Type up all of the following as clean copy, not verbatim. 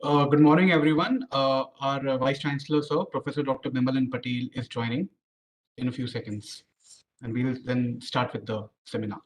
Good morning, everyone. Our Vice Chancellor, Sir, Professor Dr. Bimalan Patel is joining in a few seconds, and we will then start with the seminar.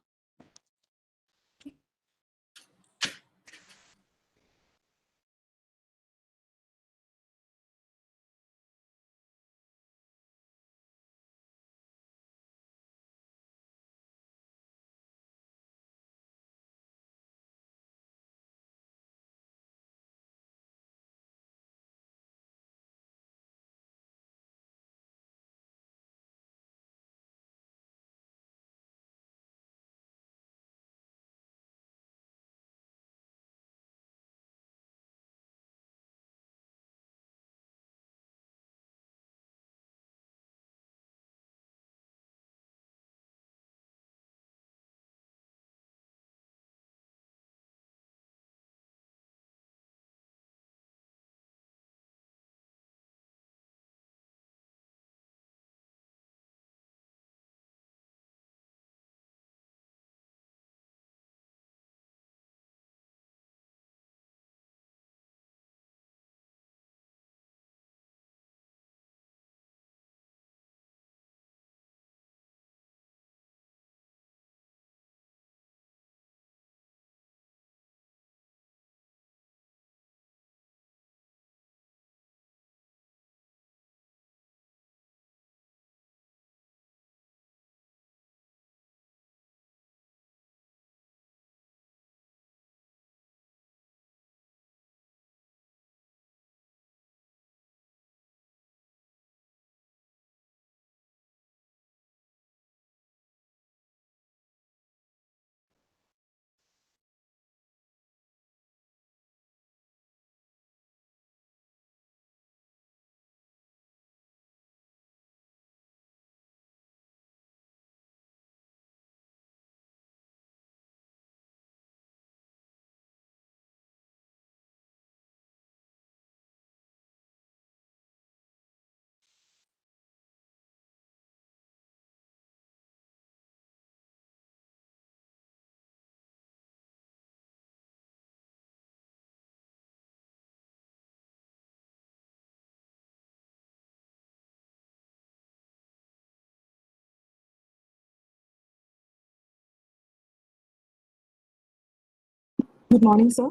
Good morning, sir.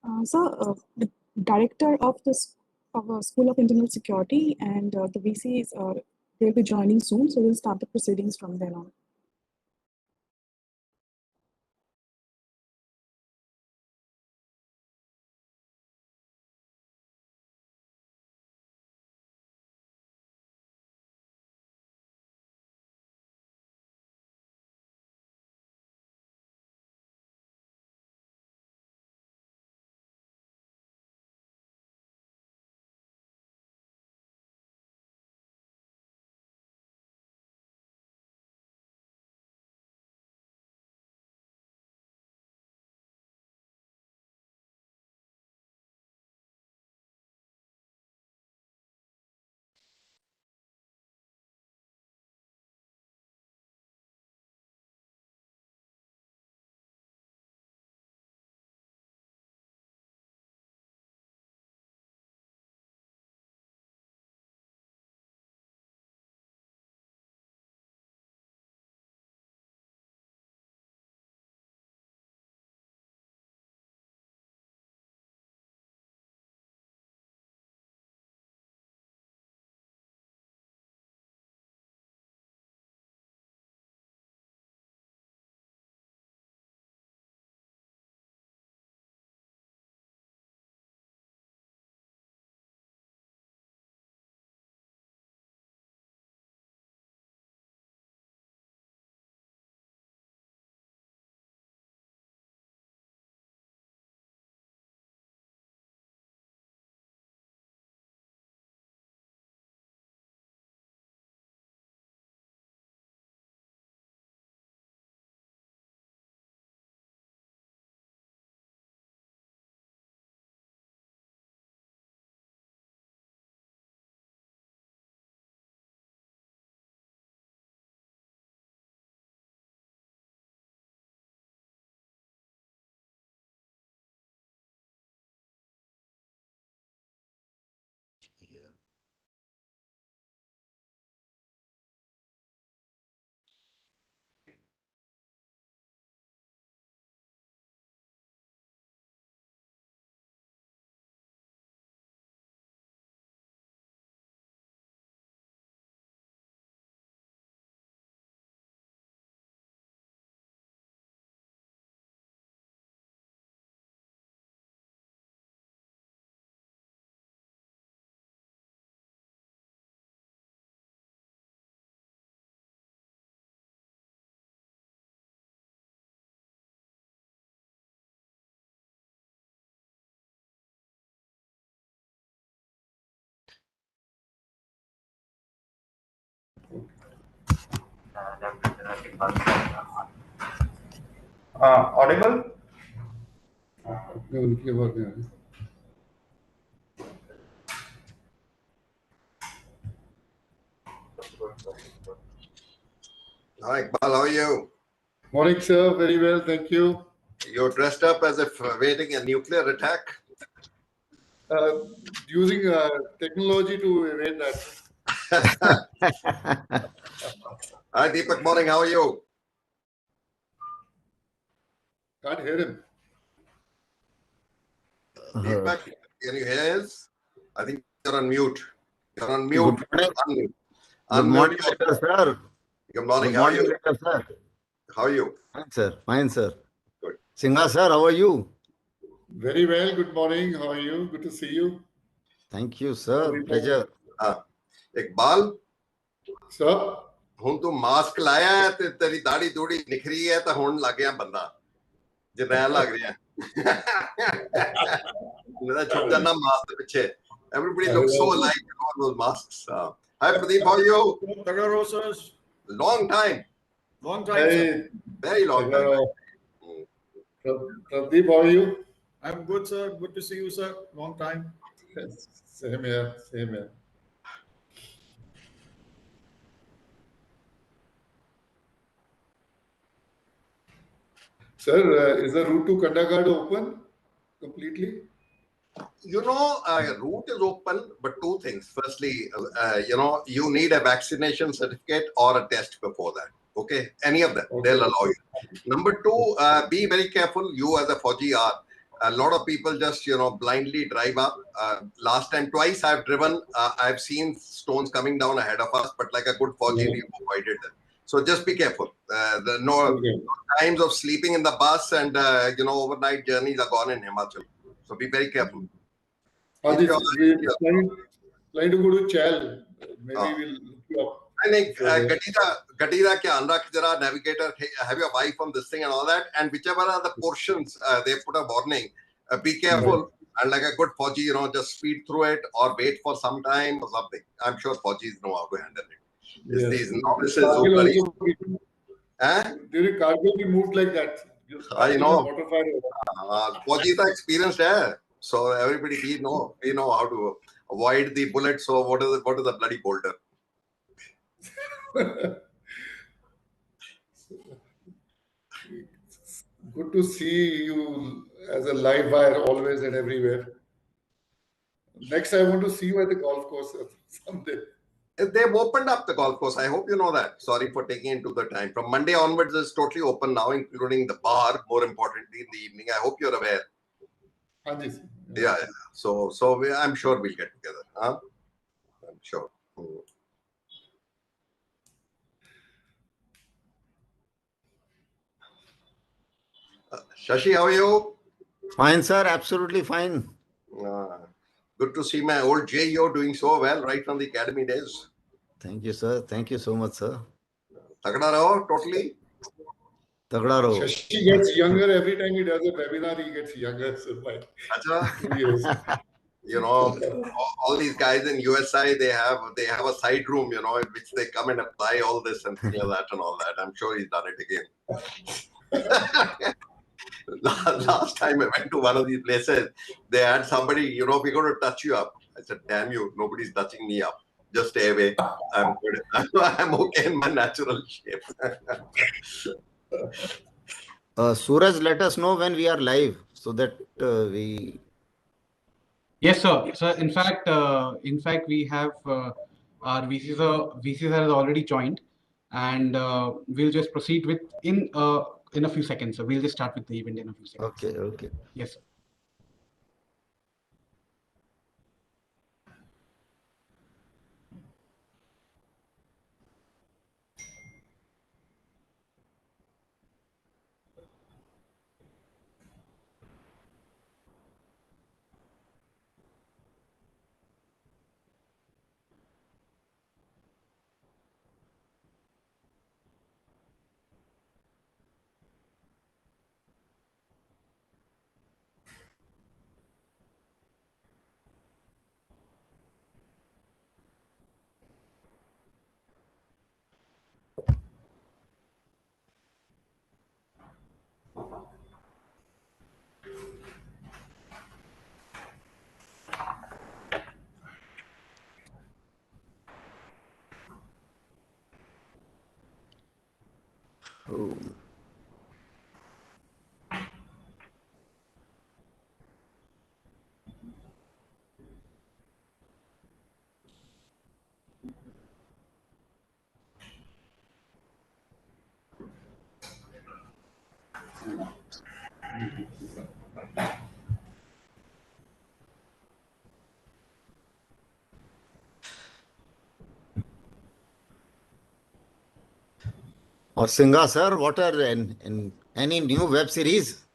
The director of our School of Internal Security and the VCs, they'll be joining soon, so we'll start the proceedings from then on. Audible? Hi, Iqbal, how are you? Morning, sir. Very well, thank you. You're dressed up as if awaiting a nuclear attack. Using technology to evade that. Hi, Deepak. Morning. How are you? Can't hear him. Deepak, can you hear us? I think you're on mute. You're on mute. Good Unmute. morning, sir. Good morning. Good How are morning, you? sir. How are you? Fine, sir. Fine, sir. Good. Singha, sir, how are you? Very well. Good morning. How are you? Good to see you. Thank you, sir. Pleasure. Iqbal, Sir? ਹੁਣ ਤੂੰ mask ਲਾਇਆ ਹੈ ਤੇ ਤੇਰੀ ਦਾੜੀ ਦੂੜੀ ਨਿਖਰੀ ਹੈ ਤਾਂ ਹੁਣ ਲੱਗ ਗਿਆ ਬੰਦਾ ਜਰਨੈਲ ਲੱਗ ਰਿਹਾ ਮੇਰਾ ਛੁੱਟ ਜਾਣਾ ਮਾਸਕ ਦੇ ਪਿੱਛੇ everybody looks so alike in all those masks. Hi Pradeep, how are you? Long time. Hey, Very long time. Pradeep, how are you? I'm good, sir. Good to see you, sir. Long time. Same here. Same here. Sir, is the route to Kandagad open completely? You know, route is open, but two things. Firstly, you need a vaccination certificate or a test before that. Okay, any of them, they'll allow you. Number two, be very careful. You as a Fauji are. A lot of people just, blindly drive up. Last time, twice I've driven, I've seen stones coming down ahead of us, but like a good Fauji, we've avoided them. So just be careful. No times of sleeping in the bus and, overnight journeys are gone in Himachal. So be very careful. We're planning to go to Chal. Maybe we'll look you up. I think Gadira Kyan Rakh Jara navigator, have your wife on this thing and all that. And whichever are the portions, they put a warning. Be careful. And like a good Fauji, just speed through it or wait for some time or something. I'm sure Faujis know how to handle it. It's these novices who during Kargil, we moved like that. I know. Faujis are experienced there. So everybody, we know how to avoid the bullet. So what is the bloody boulder? Good to see you as a live wire always and everywhere. Next, I want to see you at the golf course someday. They've opened up the golf course. I hope you know that. Sorry for taking into the time. From Monday onwards, it's totally open now, including the bar, more importantly, in the evening. I hope you're aware. Yeah. So I'm sure we'll get together. Huh? I'm sure. Shashi, how are you? Fine, sir. Absolutely fine. Good to see my old JEO doing so well right from the academy days. Thank you, sir. Thank you so much, sir. Tagda raho, totally. Tagda raho. Shashi gets younger every time he does a webinar. He gets younger. So by 2 years. All these guys in USI, they have a side room, in which they come and apply all this and that and all that. I'm sure he's done it again. Last time I went to one of these places, they had somebody, we're going to touch you up. I said, damn you, nobody's touching me up. Just stay away. I'm good. I'm okay in my natural shape. Suraj, let us know when we are live so that we... Yes, sir. So in fact, we have our VC has already joined, and we'll just proceed with in a few seconds. So we'll just start with the event in a few seconds. Okay. Yes, sir. Oh. Or Singha, sir, what are in any new web series?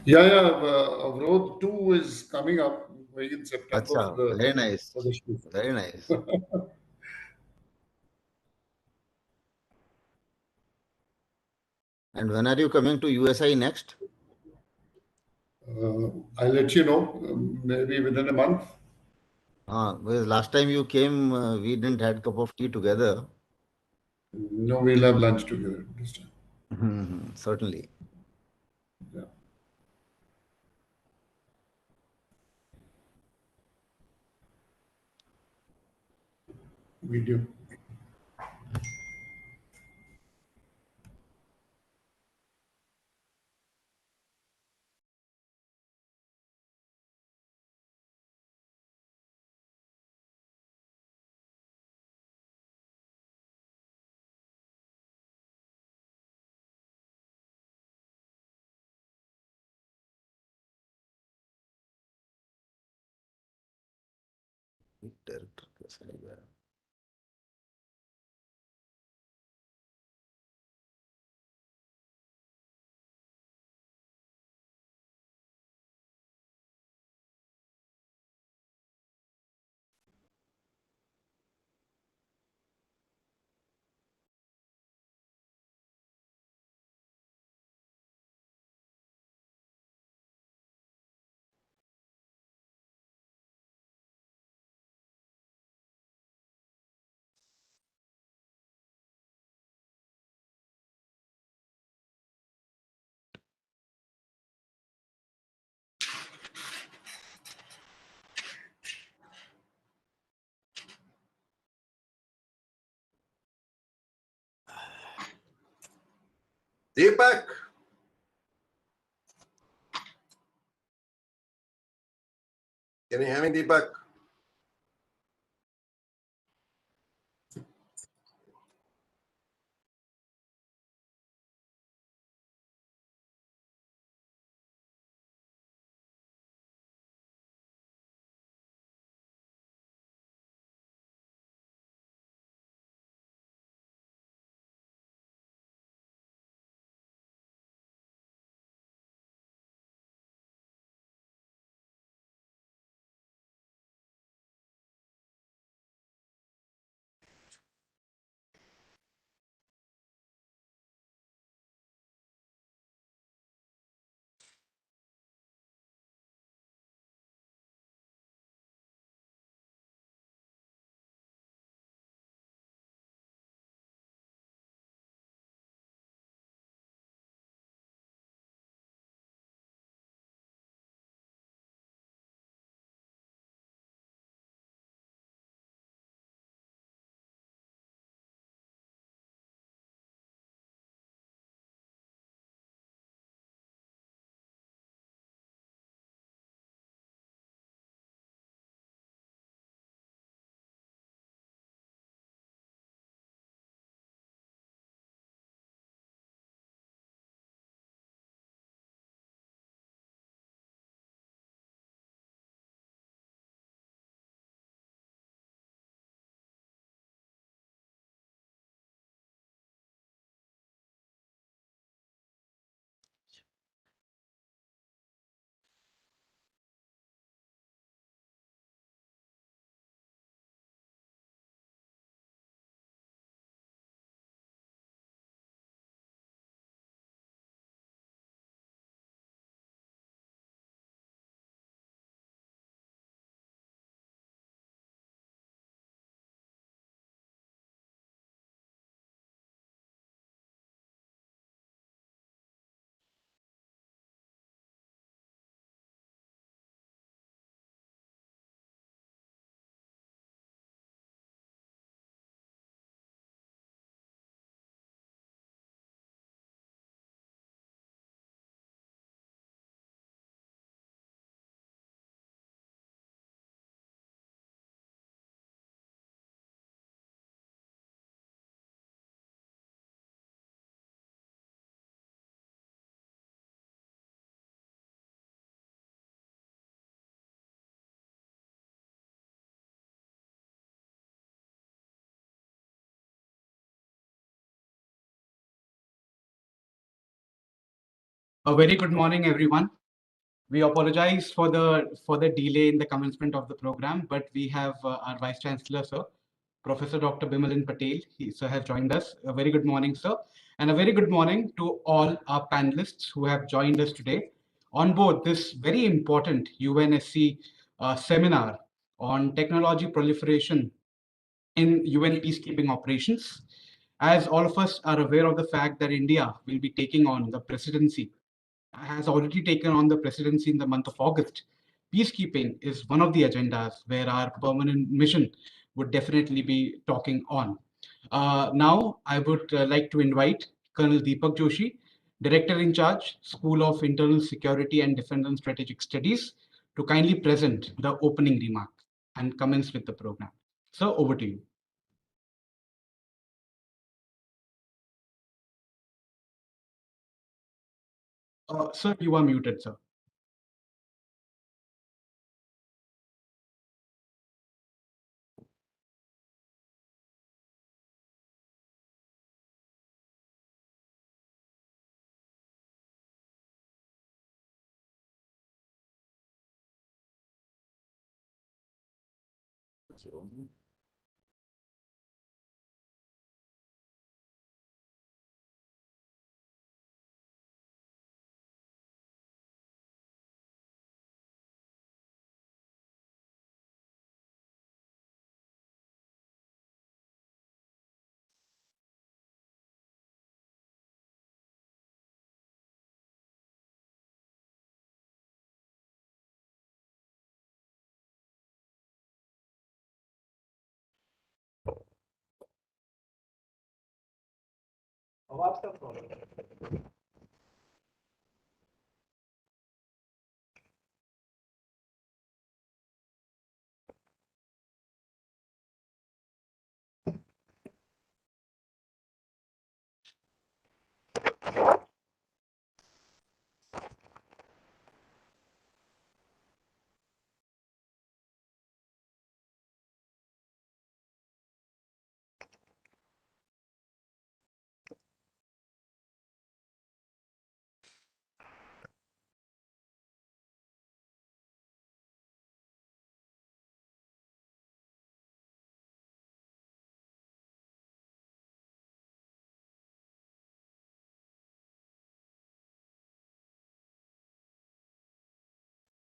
Yeah, yeah. Road 2 is coming up maybe in September Acha, very nice. for the shoot. Very nice. And when are you coming to USI next? I'll let you know, maybe within a month. Because last time you came, we didn't had cup of tea together. No, we'll have lunch together this time. Certainly. Yeah. We do. Director कैसा लगा? Deepak, can you hear me, Deepak? A very good morning, everyone. We apologize for the delay in the commencement of the program, but we have our Vice Chancellor, sir, Professor Dr. Bimalin Patel. He, sir, has joined us. A very good morning, sir, and a very good morning to all our panelists who have joined us today on board this very important UNSC seminar on technology proliferation in UN peacekeeping operations. As all of us are aware of the fact that India will be taking on the presidency, has already taken on the presidency in the month of August. Peacekeeping is one of the agendas where our permanent mission would definitely be talking on. Now, I would like to invite Colonel Deepak Joshi, Director in Charge, School of Internal Security and Defense and Strategic Studies, to kindly present the opening remark and commence with the program. So, over to you. Sir, you are muted, sir.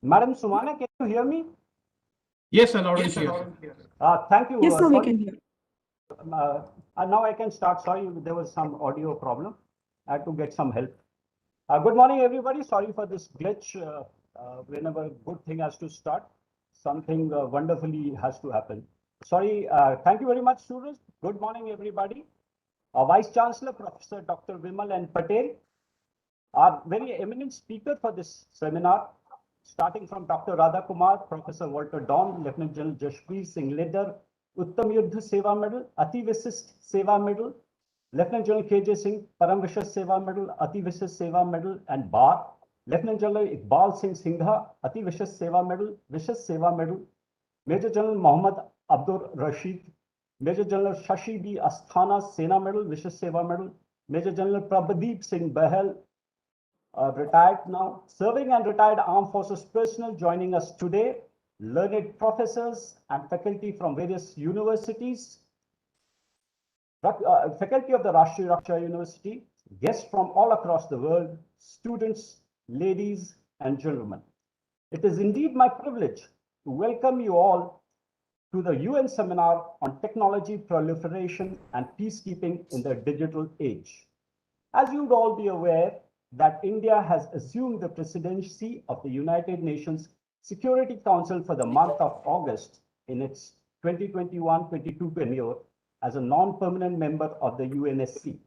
Madam Sumana, can you hear me? Yes, sir, loud and clear. Thank you. Yes, sir, we sorry. can hear. Now I can start. Sorry, there was some audio problem. I had to get some help. Good morning, everybody. Sorry for this glitch. Whenever a good thing has to start, something wonderfully has to happen. Sorry. Thank you very much, Suraj. Good morning, everybody. Vice Chancellor, Professor Dr. Vimal and Patel, our very eminent speaker for this seminar, starting from Dr. Radha Kumar, Professor Walter Dawn, Lieutenant General Jashpreet Singh Ledar, Uttam Yuddha Seva Medal, Ati Visist Seva Medal, Lieutenant General K.J. Singh, Param Vishas Seva Medal, Ati Visist Seva Medal, and Bar, Lieutenant General Iqbal Singh Singha, Ati Vishas Seva Medal, Vishas Seva Medal, Major General Mohammad Abdur Rashid, Major General Shashi B. Asthana Sena Medal, Vishas Seva Medal, Major General Prabhadeep Singh Bahal, retired now, serving and retired armed forces personnel joining us today, learned professors and faculty from various universities, faculty of the Rashtriya Raksha University, guests from all across the world, students, ladies and gentlemen. It is indeed my privilege to welcome you all to the UN seminar on technology proliferation and peacekeeping in the digital age. As you would all be aware, that India has assumed the presidency of the United Nations Security Council for the month of August in its 2021-22 tenure as a non-permanent member of the UNSC.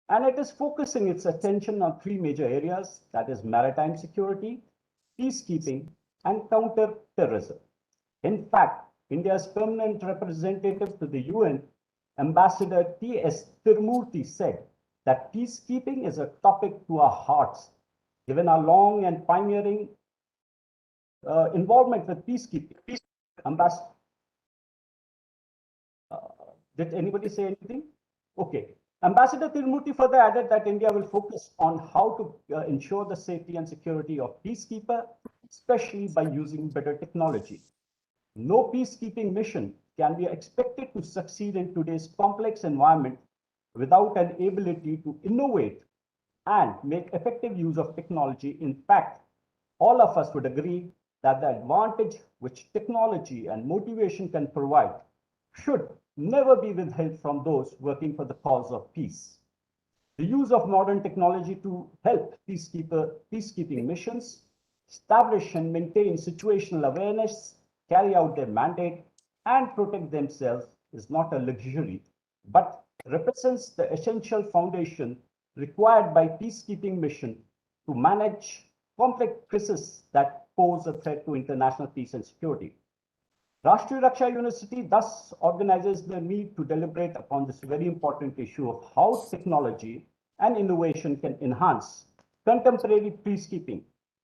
And it is focusing its attention on three major areas, that is maritime security, peacekeeping, and counter-terrorism. In fact, India's permanent representative to the UN, Ambassador T.S. Tirumurthy, said that peacekeeping is a topic to our hearts, given our long and pioneering involvement with peacekeeping. Did anybody say anything? Okay. Ambassador Tirumurti further added that India will focus on how to ensure the safety and security of peacekeeper, especially by using better technology. No peacekeeping mission can be expected to succeed in today's complex environment without an ability to innovate and make effective use of technology. In fact, all of us would agree that the advantage which technology and motivation can provide should never be withheld from those working for the cause of peace. The use of modern technology to help peacekeeping missions establish and maintain situational awareness, carry out their mandate, and protect themselves is not a luxury, but represents the essential foundation required by peacekeeping mission to manage complex crises that pose a threat to international peace and security. Rashtriya Raksha University thus organizes the need to deliberate upon this very important issue of how technology and innovation can enhance contemporary peacekeeping.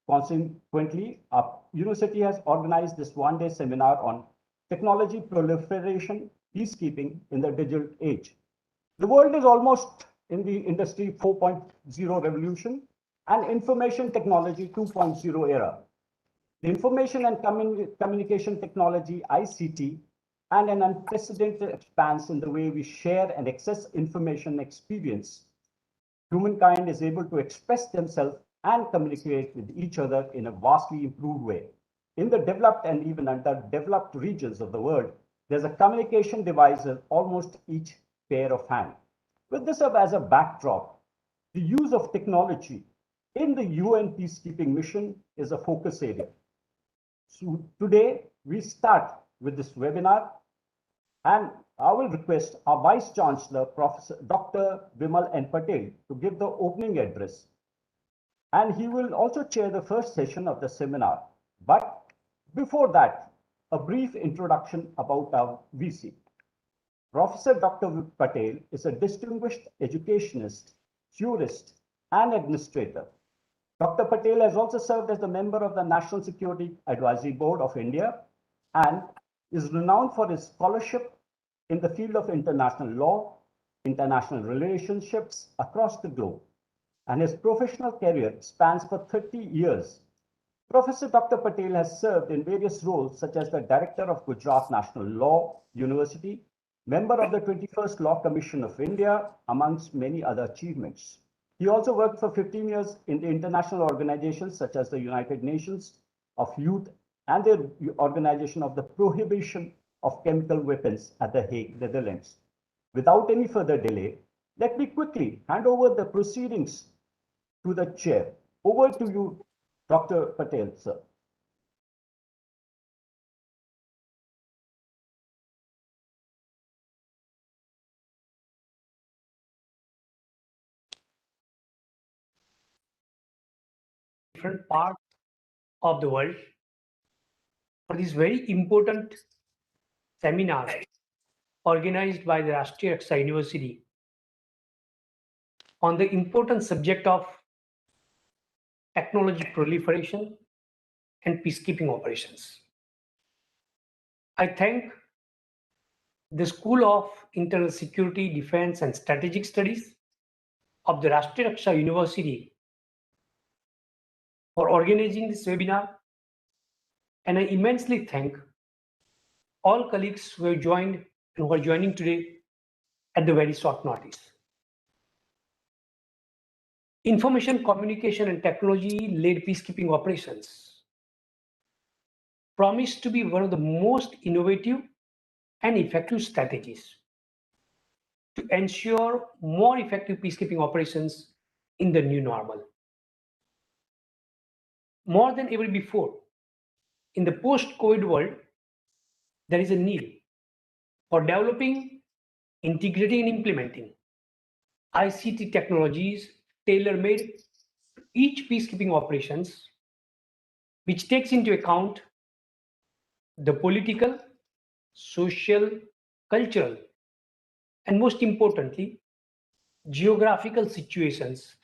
Consequently, our university has organized this one-day seminar on technology proliferation, peacekeeping in the digital age. The world is almost in the industry 4.0 revolution and information technology 2.0 era. The information and communication technology, ICT, and an unprecedented expanse in the way we share and access information experience. Humankind is able to express themselves and communicate with each other in a vastly improved way. In the developed and even underdeveloped regions of the world, there's a communication device in almost each pair of hands. With this as a backdrop, the use of technology in the UN peacekeeping mission is a focus area. So today, we start with this webinar, and I will request our Vice Chancellor, Professor Dr. Vimal N. Patel, to give the opening address. And he will also chair the first session of the seminar. But before that, a brief introduction about our VC. Professor Dr. Patel is a distinguished educationist, jurist, and administrator. Dr. Patel has also served as the member of the National Security Advisory Board of India and is renowned for his scholarship in the field of international law, international relationships across the globe, and his professional career spans for 30 years. Professor Dr. Patel has served in various roles such as the Director of Gujarat National Law University, member of the 21st Law Commission of India, amongst many other achievements. He also worked for 15 years in the international organizations such as the United Nations of Youth and the Organization of the Prohibition of Chemical Weapons at The Hague, Netherlands. Without any further delay, let me quickly hand over the proceedings to the chair. Over to you, Dr. Patel, sir. Different parts of the world for this very important seminar organized by the Rashtriya Raksha University on the important subject of technology proliferation and peacekeeping operations. I thank the School of Internal Security, Defense and Strategic Studies of the Rashtriya Raksha University for organizing this webinar, and I immensely thank all colleagues who have joined and who are joining today at the very short notice. Information communication and technology-led peacekeeping operations promise to be one of the most innovative and effective strategies to ensure more effective peacekeeping operations in the new normal. More than ever before, in the post-COVID world, there is a need for developing, integrating, and implementing ICT technologies tailor-made to each peacekeeping operations, which takes into account the political, social, cultural, and most importantly, geographical situations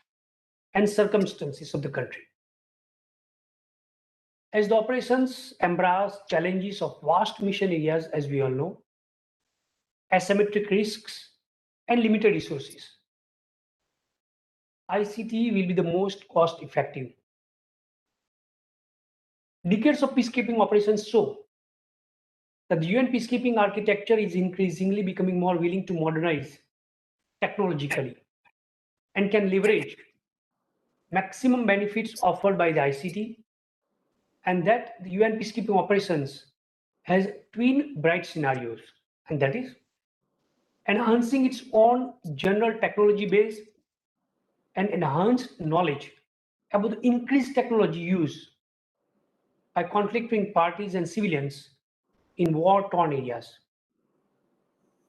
and circumstances of the country. As the operations embrace challenges of vast mission areas, as we all know, asymmetric risks, and limited resources, ICT will be the most cost effective. Decades of peacekeeping operations show that the UN peacekeeping architecture is increasingly becoming more willing to modernize technologically and can leverage maximum benefits offered by the ICT, and that the UN peacekeeping operations has twin bright scenarios, and that is enhancing its own general technology base and enhanced knowledge about the increased technology use by conflicting parties and civilians in war-torn areas.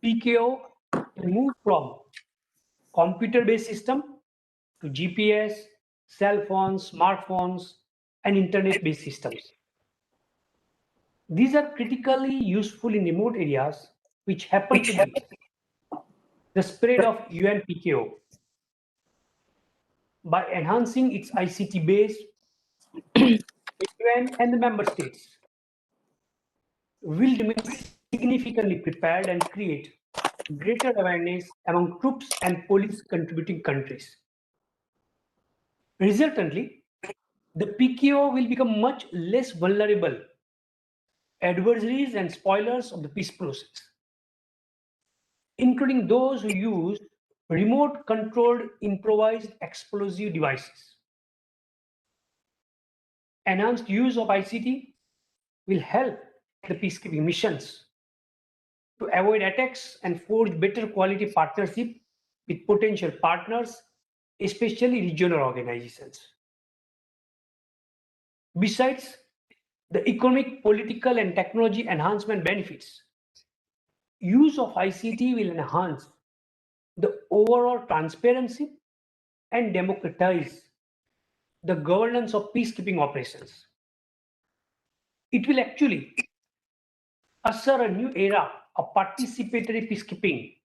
PKO can move from computer-based system to GPS, cell phones, smartphones, and internet-based systems. These are critically useful in remote areas, which happen to be the spread of UN PKO. By enhancing its ICT base, the UN and the member states will remain significantly prepared and create greater awareness among troops and police contributing countries. Resultantly, the PKO will become much less vulnerable adversaries and spoilers of the peace process, including those who use remote controlled improvised explosive devices. Enhanced use of ICT will help the peacekeeping missions to avoid attacks and forge better quality partnership with potential partners, especially regional organizations. Besides the economic, political, and technology enhancement benefits, use of ICT will enhance the overall transparency and democratize the governance of peacekeeping operations. It will actually usher a new era of participatory peacekeeping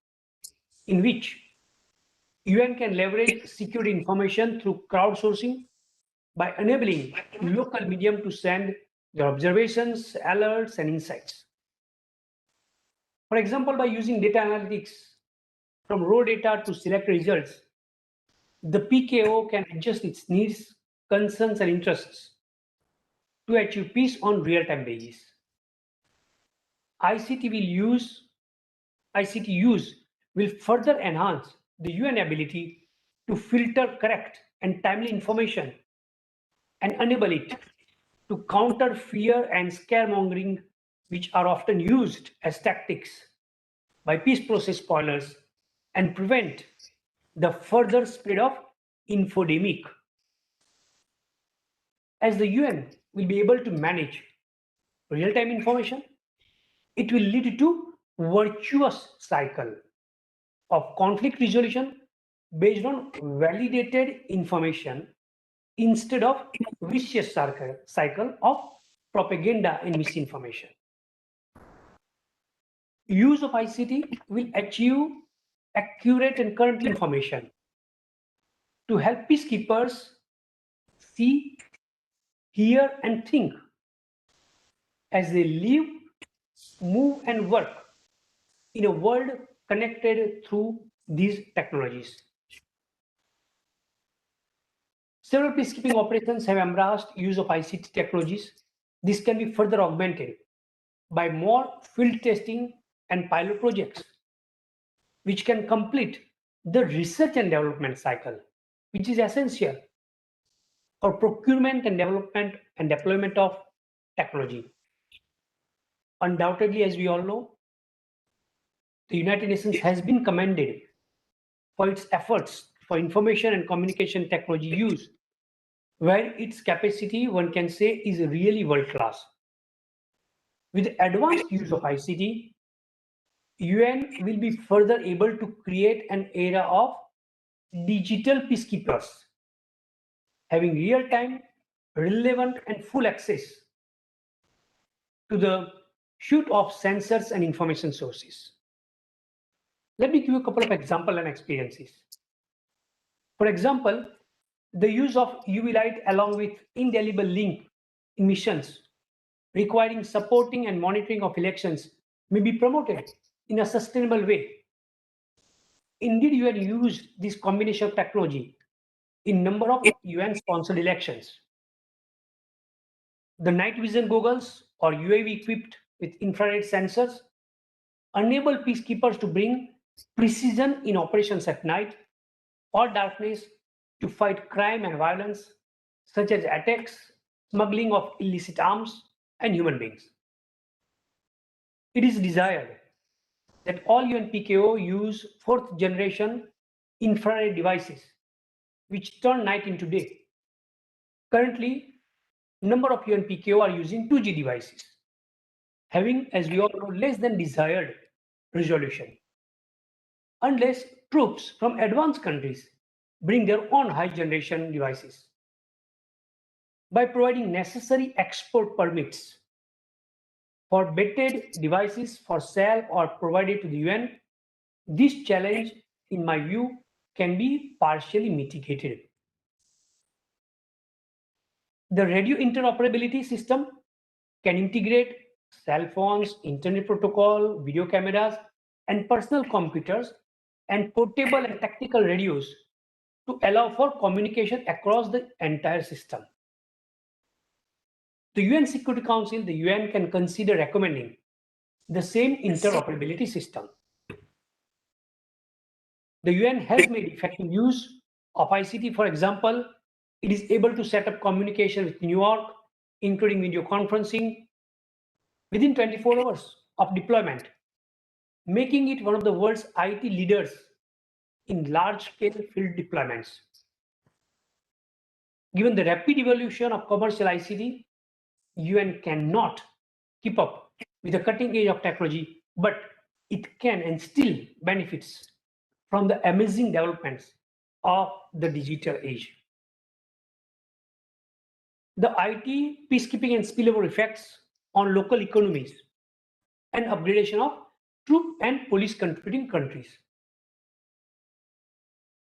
in which UN can leverage security information through crowdsourcing by enabling local medium to send their observations, alerts, and insights. For example, by using data analytics from raw data to select results, the PKO can adjust its needs, concerns, and interests to achieve peace on real-time basis. ICT use will further enhance the UN ability to filter correct and timely information and enable it to counter fear and scaremongering, which are often used as tactics by peace process spoilers, and prevent the further spread of infodemic. As the UN will be able to manage real-time information, it will lead to virtuous cycle of conflict resolution based on validated information instead of vicious cycle of propaganda and misinformation. Use of ICT will achieve accurate and current information to help peacekeepers see, hear, and think as they live, move, and work in a world connected through these technologies. Several peacekeeping operations have embraced use of ICT technologies. This can be further augmented by more field testing and pilot projects, which can complete the research and development cycle, which is essential for procurement and development and deployment of technology. Undoubtedly, as we all know, the United Nations has been commended for its efforts for information and communication technology use, where its capacity, one can say, is really world-class. With advanced use of ICT, UN will be further able to create an era of digital peacekeepers, having real-time, relevant, and full access to the suite of sensors and information sources. Let me give you a couple of examples and experiences. For example, the use of UV light along with indelible link in missions requiring supporting and monitoring of elections may be promoted in a sustainable way. Indeed, UN used this combination of technology in number of UN-sponsored elections. The night vision goggles or UAV equipped with infrared sensors enable peacekeepers to bring precision in operations at night or darkness to fight crime and violence, such as attacks, smuggling of illicit arms, and human beings. It is desired that all UNPKO use fourth generation infrared devices, which turn night into day. Currently, number of UNPKO are using 2G devices, having, as we all know, less than desired resolution, unless troops from advanced countries bring their own high generation devices. By providing necessary export permits for vetted devices for sale or provided to the UN, this challenge, in my view, can be partially mitigated. The radio interoperability system can integrate cell phones, internet protocol, video cameras, and personal computers and portable and tactical radios to allow for communication across the entire system. The UN Security Council, the UN can consider recommending the same interoperability system. The UN has made effective use of ICT. For example, it is able to set up communication with New York, including video conferencing, within 24 hours of deployment, making it one of the world's IT leaders in large-scale field deployments. Given the rapid evolution of commercial ICT, UN cannot keep up with the cutting edge of technology, but it can and still benefits from the amazing developments of the digital age. The IT, peacekeeping, and spillover effects on local economies and upgradation of troop and police contributing countries.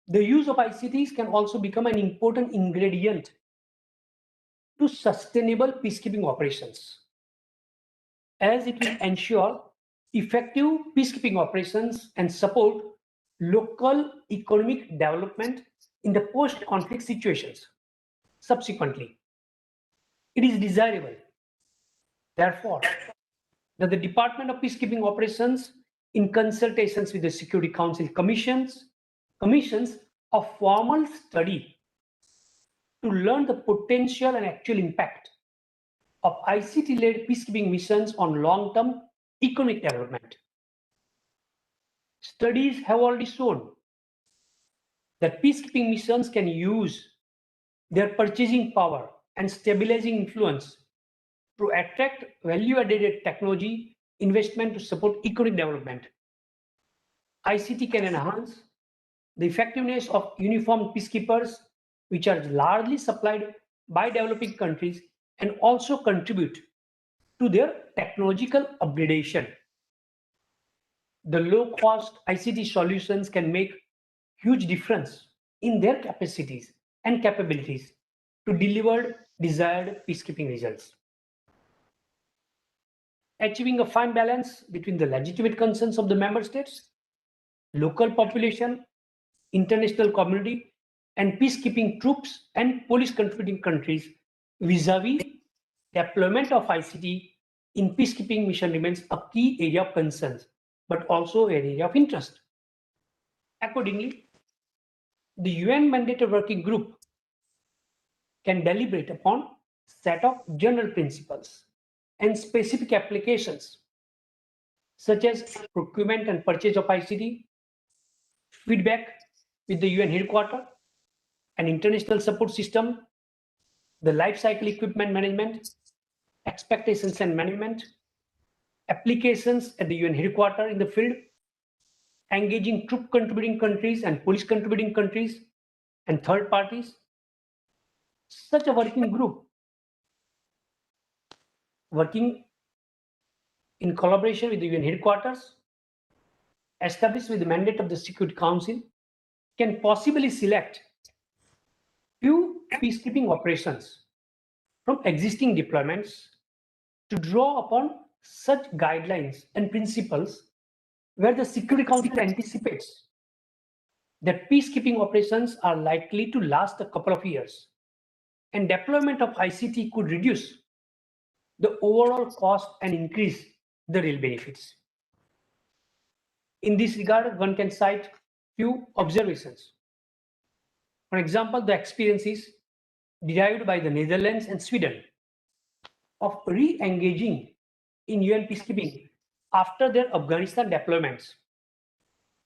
The use of ICTs can also become an important ingredient to sustainable peacekeeping operations, as it will ensure effective peacekeeping operations and support local economic development in the post-conflict situations. Subsequently, it is desirable, therefore, that the Department of Peacekeeping Operations, in consultations with the Security Council commissions a formal study to learn the potential and actual impact of ICT-led peacekeeping missions on long-term economic development. Studies have already shown that peacekeeping missions can use their purchasing power and stabilizing influence to attract value-added technology investment to support economic development. ICT can enhance the effectiveness of uniformed peacekeepers, which are largely supplied by developing countries, and also contribute to their technological upgradation. The low-cost ICT solutions can make huge difference in their capacities and capabilities to deliver desired peacekeeping results. Achieving a fine balance between the legitimate concerns of the member states, local population, international community, and peacekeeping troops and police contributing countries vis-a-vis deployment of ICT in peacekeeping mission remains a key area of concern, but also an area of interest. Accordingly, the UN mandated working group can deliberate upon set of general principles and specific applications, such as procurement and purchase of ICT, feedback with the UN headquarters, an international support system, the life cycle equipment management, expectations and management, applications at the UN headquarters in the field, engaging troop contributing countries and police contributing countries and third parties. Such a working group, working in collaboration with the UN headquarters, established with the mandate of the Security Council, can possibly select few peacekeeping operations from existing deployments to draw upon such guidelines and principles where the Security Council anticipates that peacekeeping operations are likely to last a couple of years, and deployment of ICT could reduce the overall cost and increase the real benefits. In this regard, one can cite few observations. For example, the experiences derived by the Netherlands and Sweden of re-engaging in UN peacekeeping after their Afghanistan deployments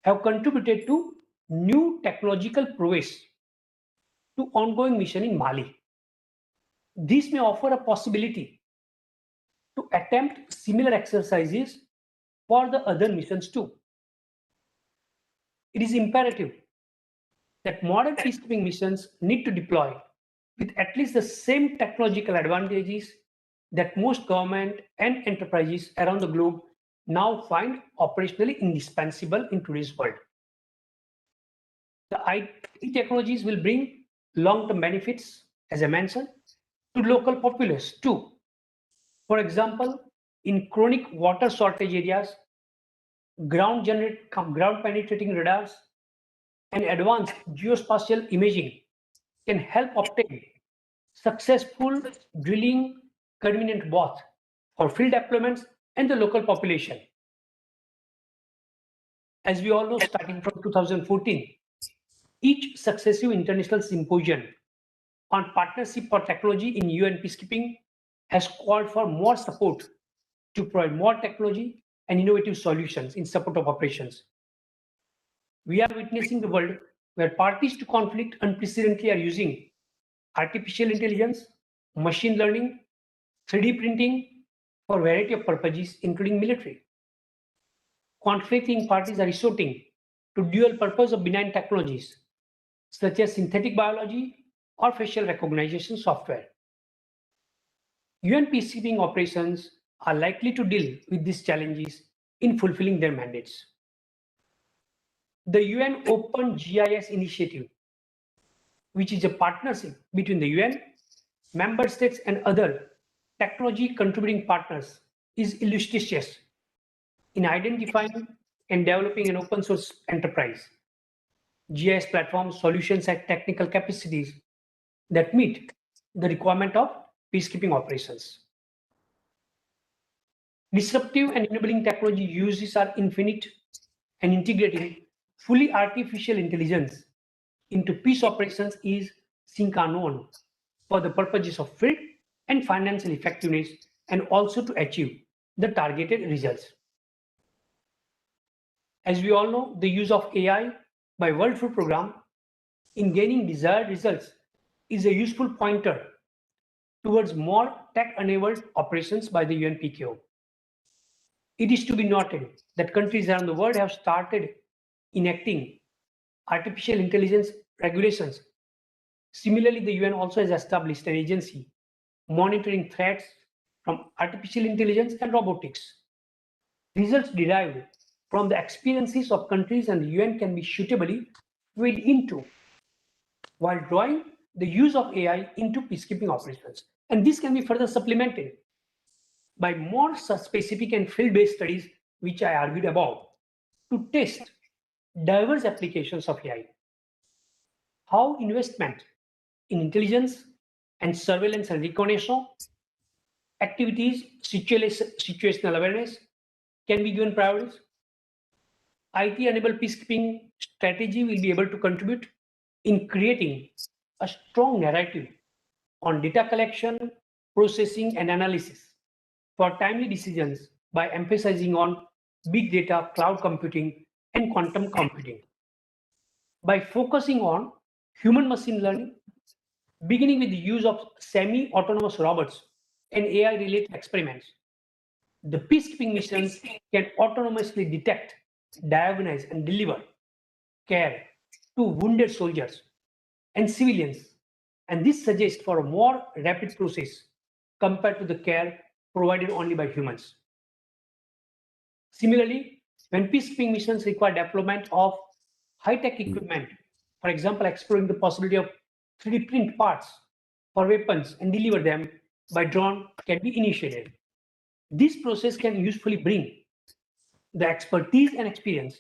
have contributed to new technological prowess to ongoing mission in Mali. This may offer a possibility to attempt similar exercises for the other missions too. It is imperative that modern peacekeeping missions need to deploy with at least the same technological advantages that most government and enterprises around the globe now find operationally indispensable in today's world. The IT technologies will bring long-term benefits, as I mentioned, to local populace too. For example, in chronic water shortage areas, ground penetrating radars and advanced geospatial imaging can help obtain successful drilling convenient both for field deployments and the local population. As we all know, starting from 2014, each successive international symposium on partnership for technology in UN peacekeeping has called for more support to provide more technology and innovative solutions in support of operations. We are witnessing the world where parties to conflict unprecedentedly are using artificial intelligence, machine learning, 3D printing for a variety of purposes, including military. Conflicting parties are resorting to dual purpose of benign technologies, such as synthetic biology or facial recognition software. UN peacekeeping operations are likely to deal with these challenges in fulfilling their mandates. The UN Open GIS initiative, which is a partnership between the UN, member states, and other technology contributing partners, is illustrious in identifying and developing an open source enterprise GIS platform solutions and technical capacities that meet the requirement of peacekeeping operations. Disruptive and enabling technology uses are infinite, and integrating fully artificial intelligence into peace operations is sine qua non for the purposes of field and financial effectiveness, and also to achieve the targeted results. As we all know, the use of AI by World Food Programme in gaining desired results is a useful pointer towards more tech-enabled operations by the UNPKO. It is to be noted that countries around the world have started enacting artificial intelligence regulations. Similarly, the UN also has established an agency monitoring threats from artificial intelligence and robotics. Results derived from the experiences of countries and the UN can be suitably weighed into while drawing the use of AI into peacekeeping operations. And this can be further supplemented by more specific and field-based studies, which I argued about, to test diverse applications of AI. How investment in intelligence and surveillance and reconnaissance activities, situational awareness can be given priorities. IT-enabled peacekeeping strategy will be able to contribute in creating a strong narrative on data collection, processing, and analysis for timely decisions by emphasizing on big data, cloud computing, and quantum computing. By focusing on human machine learning, beginning with the use of semi-autonomous robots and AI-related experiments, the peacekeeping missions can autonomously detect, diagnose, and deliver care to wounded soldiers and civilians. And this suggests for a more rapid process compared to the care provided only by humans. Similarly, when peacekeeping missions require deployment of high-tech equipment, for example, exploring the possibility of 3D print parts for weapons and deliver them by drone can be initiated. This process can usefully bring the expertise and experience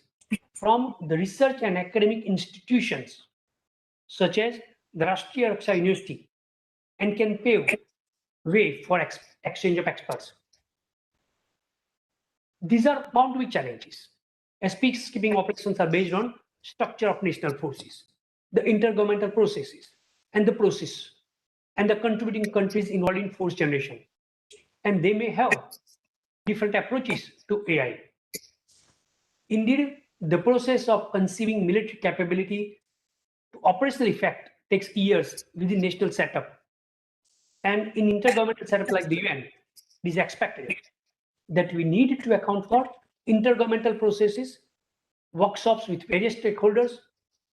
from the research and academic institutions such as the Rashtriya Raksha University and can pave way for exchange of experts. These are bound to be challenges, as peacekeeping operations are based on structure of national forces, the intergovernmental processes, and the process, and the contributing countries involved in force generation. And they may have different approaches to AI. Indeed, the process of conceiving military capability to operational effect takes years within national setup. And in intergovernmental setup like the UN, it is expected that we need to account for intergovernmental processes, workshops with various stakeholders,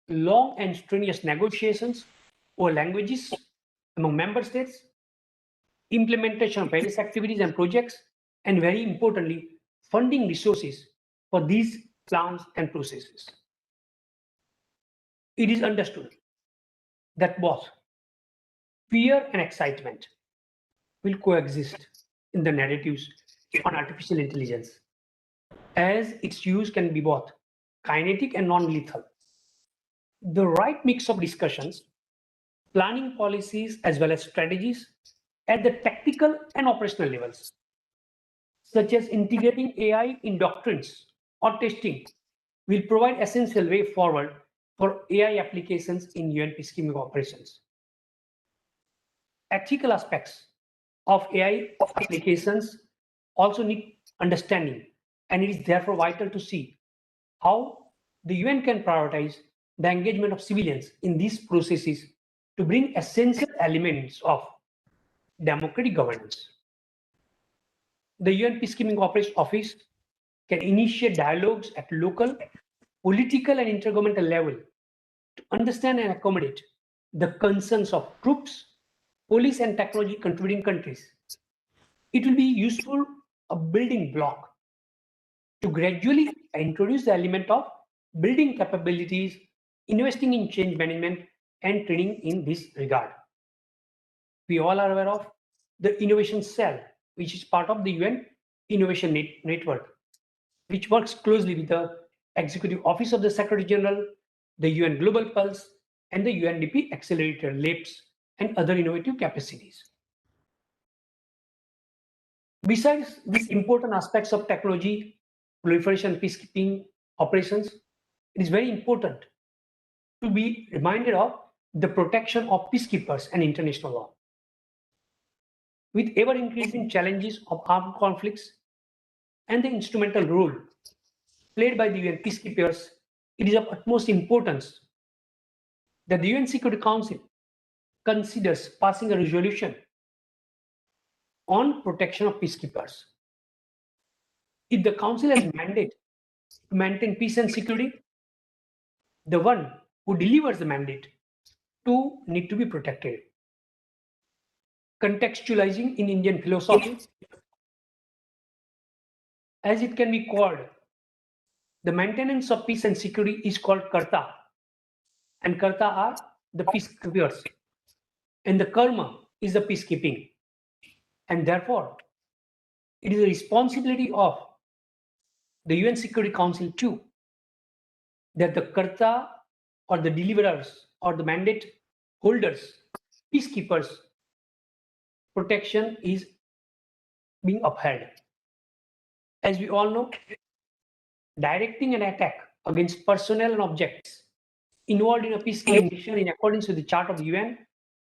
long and strenuous negotiations over languages among member states, implementation of various activities and projects, and very importantly, funding resources for these plans and processes. It is understood that both fear and excitement will coexist in the narratives on artificial intelligence, as its use can be both kinetic and non-lethal. The right mix of discussions, planning policies, as well as strategies at the tactical and operational levels, such as integrating AI in doctrines or testing, will provide essential way forward for AI applications in UN peacekeeping operations. Ethical aspects of AI applications also need understanding, and it is therefore vital to see how the UN can prioritize the engagement of civilians in these processes to bring essential elements of democratic governance. The UN Peacekeeping Operations Office can initiate dialogues at local, political, and intergovernmental level to understand and accommodate the concerns of troops, police, and technology contributing countries. It will be useful a building block to gradually introduce the element of building capabilities, investing in change management, and training in this regard. We all are aware of the innovation cell, which is part of the UN Innovation Network, which works closely with the Executive Office of the Secretary General, the UN Global Pulse, and the UNDP Accelerator Labs and other innovative capacities. Besides these important aspects of technology, proliferation, and peacekeeping operations, it is very important to be reminded of the protection of peacekeepers and international law. With ever-increasing challenges of armed conflicts and the instrumental role played by the UN peacekeepers, it is of utmost importance that the UN Security Council considers passing a resolution on protection of peacekeepers. If the Council has mandate to maintain peace and security, the one who delivers the mandate too need to be protected. Contextualizing in Indian philosophy, as it can be called, the maintenance of peace and security is called karta, and karta are the peacekeepers, and the karma is the peacekeeping. And therefore, it is a responsibility of the UN Security Council too, that the karta or the deliverers or the mandate holders, peacekeepers, protection is being upheld. As we all know, directing an attack against personnel and objects involved in a peacekeeping mission in accordance with the Charter of the UN,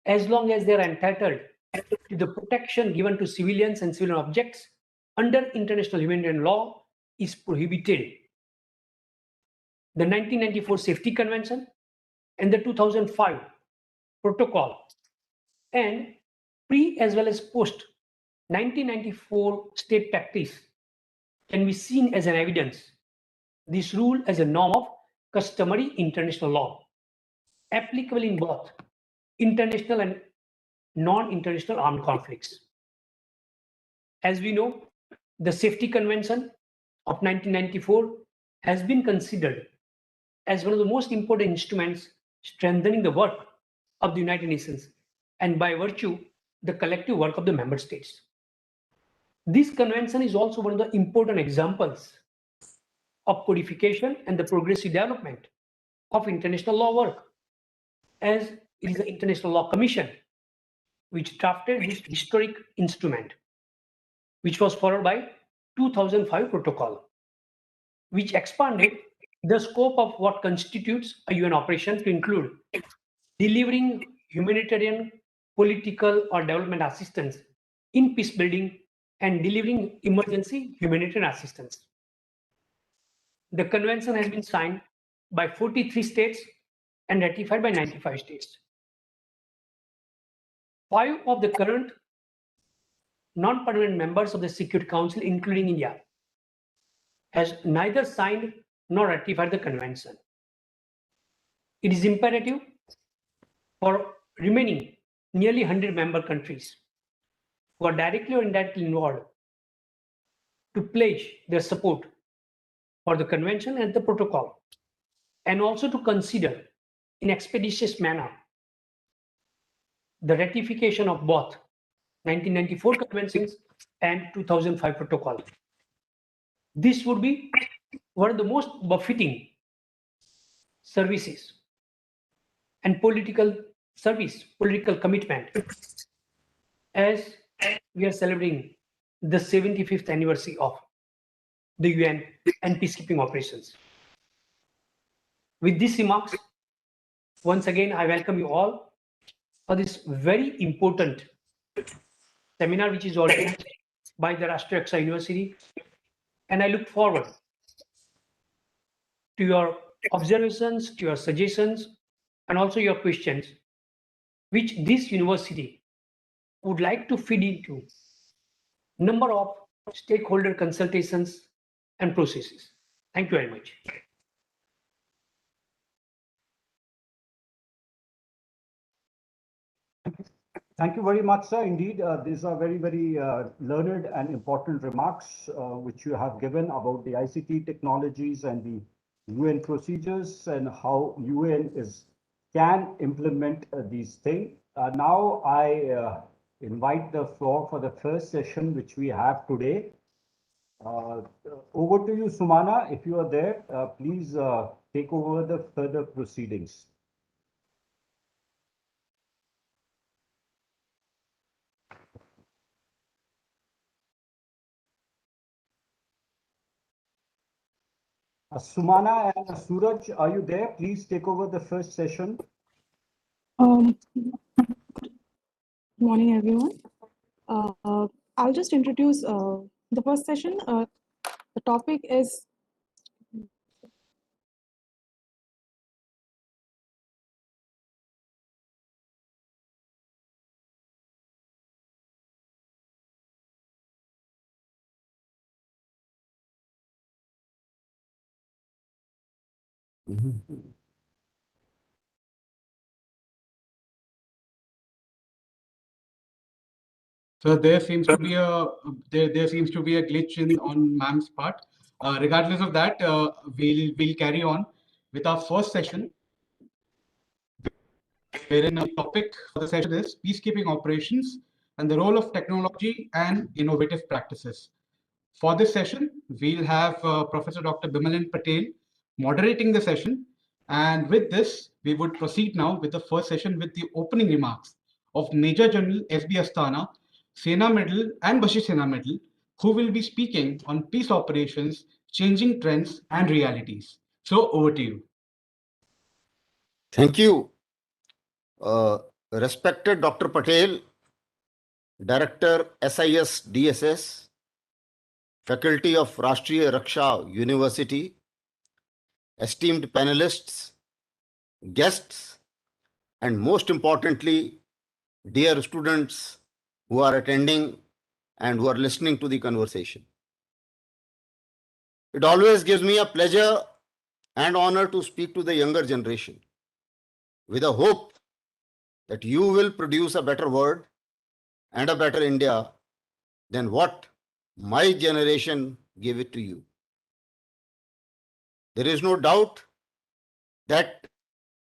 as long as they are entitled to the protection given to civilians and civilian objects under international humanitarian law, is prohibited. The 1994 Safety Convention and the 2005 Protocol and pre as well as post 1994 state practice can be seen as an evidence. This rule as a norm of customary international law, applicable in both international and non-international armed conflicts. As we know, the Safety Convention of 1994 has been considered as one of the most important instruments strengthening the work of the United Nations, and by virtue, the collective work of the member states. This convention is also one of the important examples of codification and the progressive development of international law work, as it is the International Law Commission which drafted this historic instrument, which was followed by 2005 protocol, which expanded the scope of what constitutes a UN operation to include delivering humanitarian, political, or development assistance in peace building and delivering emergency humanitarian assistance. The convention has been signed by 43 states and ratified by 95 states. 5 of the current non-permanent members of the Security Council, including India, has neither signed nor ratified the convention. It is imperative for remaining nearly 100 member countries who are directly or indirectly involved to pledge their support for the convention and the protocol, and also to consider in expeditious manner the ratification of both 1994 conventions and 2005 protocol. This would be one of the most befitting services and political service, political commitment, as we are celebrating the 75th anniversary of the UN and peacekeeping operations. With these remarks, once again, I welcome you all for this very important seminar, which is organized by the Rashtriya Raksha University, and I look forward to your observations, to your suggestions, and also your questions, which this university would like to feed into number of stakeholder consultations and processes. Thank you very much. Thank you very much, sir. Indeed, these are very, very learned and important remarks which you have given about the ICT technologies and the UN procedures and how UN can implement these things. Now I invite the floor for the first session which we have today. Over to you, Sumana. If you are there, please take over the further proceedings. Sumana and Suraj, are you there? Please take over the first session. Good morning, everyone. I'll just introduce the first session. The topic is So there seems to be a glitch on ma'am's part. Regardless of that, we'll carry on with our first session, wherein the topic for the session is peacekeeping operations and the role of technology and innovative practices. For this session, we'll have Professor Dr. Bimalan Patel moderating the session. And with this, we would proceed now with the first session with the opening remarks of Major General S.B. Asthana, Sena Medal and Bashi Sena Medal, who will be speaking on peace operations, changing trends and realities. So over to you. Thank you. Respected Dr. Patel, Director SIS DSS, Faculty of Rashtriya Raksha University, esteemed panelists, guests, and most importantly, dear students who are attending and who are listening to the conversation. It always gives me a pleasure and honor to speak to the younger generation with a hope that you will produce a better world and a better India than what my generation gave it to you. There is no doubt that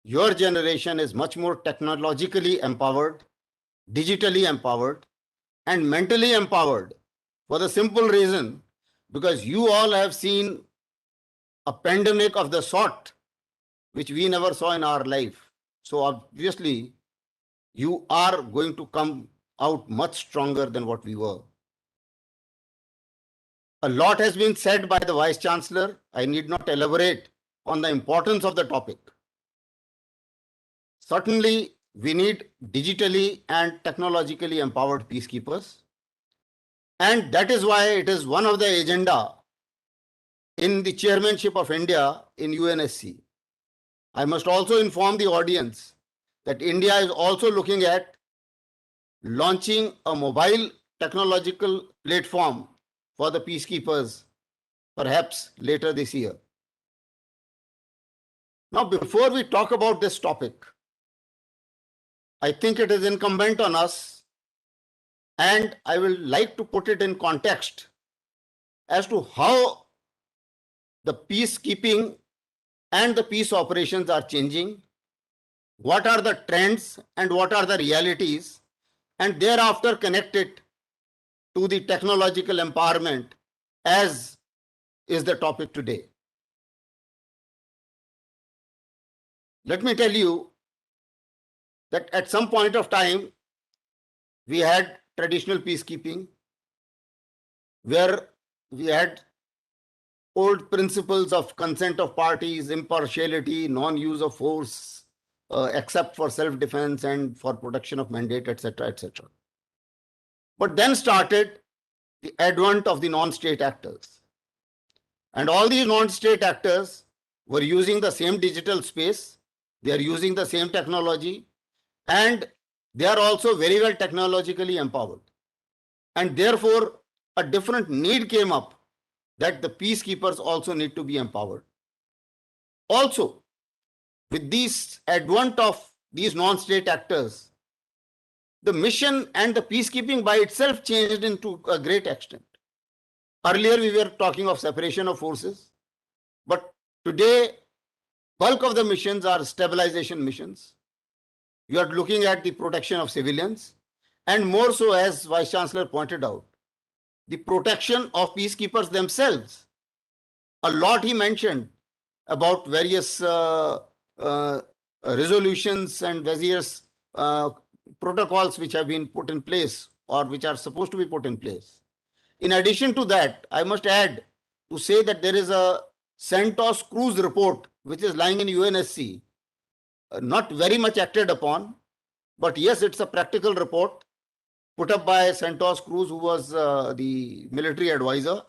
your generation is much more technologically empowered, digitally empowered, and mentally empowered for the simple reason because you all have seen a pandemic of the sort which we never saw in our life. So obviously, you are going to come out much stronger than what we were. A lot has been said by the Vice Chancellor. I need not elaborate on the importance of the topic. Certainly, we need digitally and technologically empowered peacekeepers. And that is why it is one of the agenda in the chairmanship of India in UNSC. I must also inform the audience that India is also looking at launching a mobile technological platform for the peacekeepers, perhaps later this year. Now, before we talk about this topic, I think it is incumbent on us, and I will like to put it in context as to how the peacekeeping and the peace operations are changing, what are the trends and what are the realities, and thereafter connect it to the technological empowerment as is the topic today. Let me tell you that at some point of time, we had traditional peacekeeping where we had old principles of consent of parties, impartiality, non-use of force, except for self-defense and for protection of mandate, etc., etc. But then started the advent of the non-state actors. And all these non-state actors were using the same digital space, they are using the same technology, and they are also very well technologically empowered. And therefore, a different need came up that the peacekeepers also need to be empowered. Also, with this advent of these non-state actors, the mission and the peacekeeping by itself changed into a great extent. Earlier, we were talking of separation of forces, but today, bulk of the missions are stabilization missions. You are looking at the protection of civilians, and more so, as Vice Chancellor pointed out, the protection of peacekeepers themselves. A lot he mentioned about various resolutions and various protocols which have been put in place or which are supposed to be put in place. In addition to that, I must add to say that there is a CENTOS cruise report which is lying in UNSC, not very much acted upon, but yes, it's a practical report put up by CENTOS Cruz, who was the military advisor,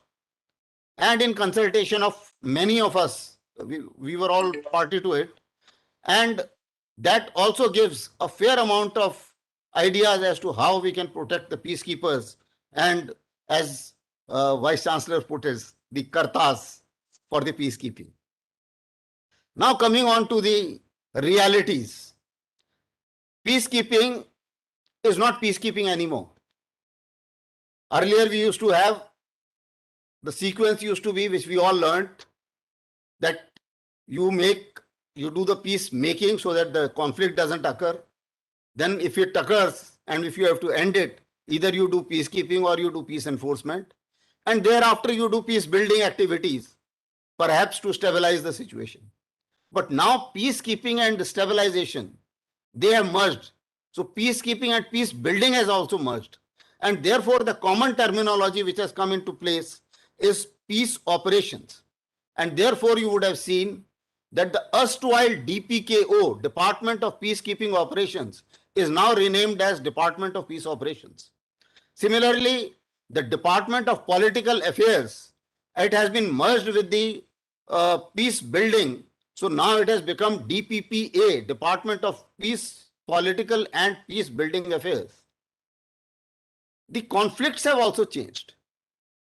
and in consultation of many of us, we were all party to it, and that also gives a fair amount of ideas as to how we can protect the peacekeepers and, as Vice Chancellor put it, the kartas for the peacekeeping. Now coming on to the realities. Peacekeeping is not peacekeeping anymore. Earlier, we used to have the sequence used to be, which we all learned, that you do the peacemaking so that the conflict doesn't occur. Then if it occurs and if you have to end it, either you do peacekeeping or you do peace enforcement. And thereafter you do peace building activities, perhaps to stabilize the situation. But now peacekeeping and stabilization, they have merged. So peacekeeping and peace building has also merged. And therefore the common terminology which has come into place is peace operations. And therefore you would have seen that the erstwhile DPKO, Department of Peacekeeping Operations, is now renamed as Department of Peace Operations. Similarly, the Department of Political Affairs, it has been merged with the peace building. So now it has become DPPA, Department of Peace, Political and Peace Building Affairs. The conflicts have also changed.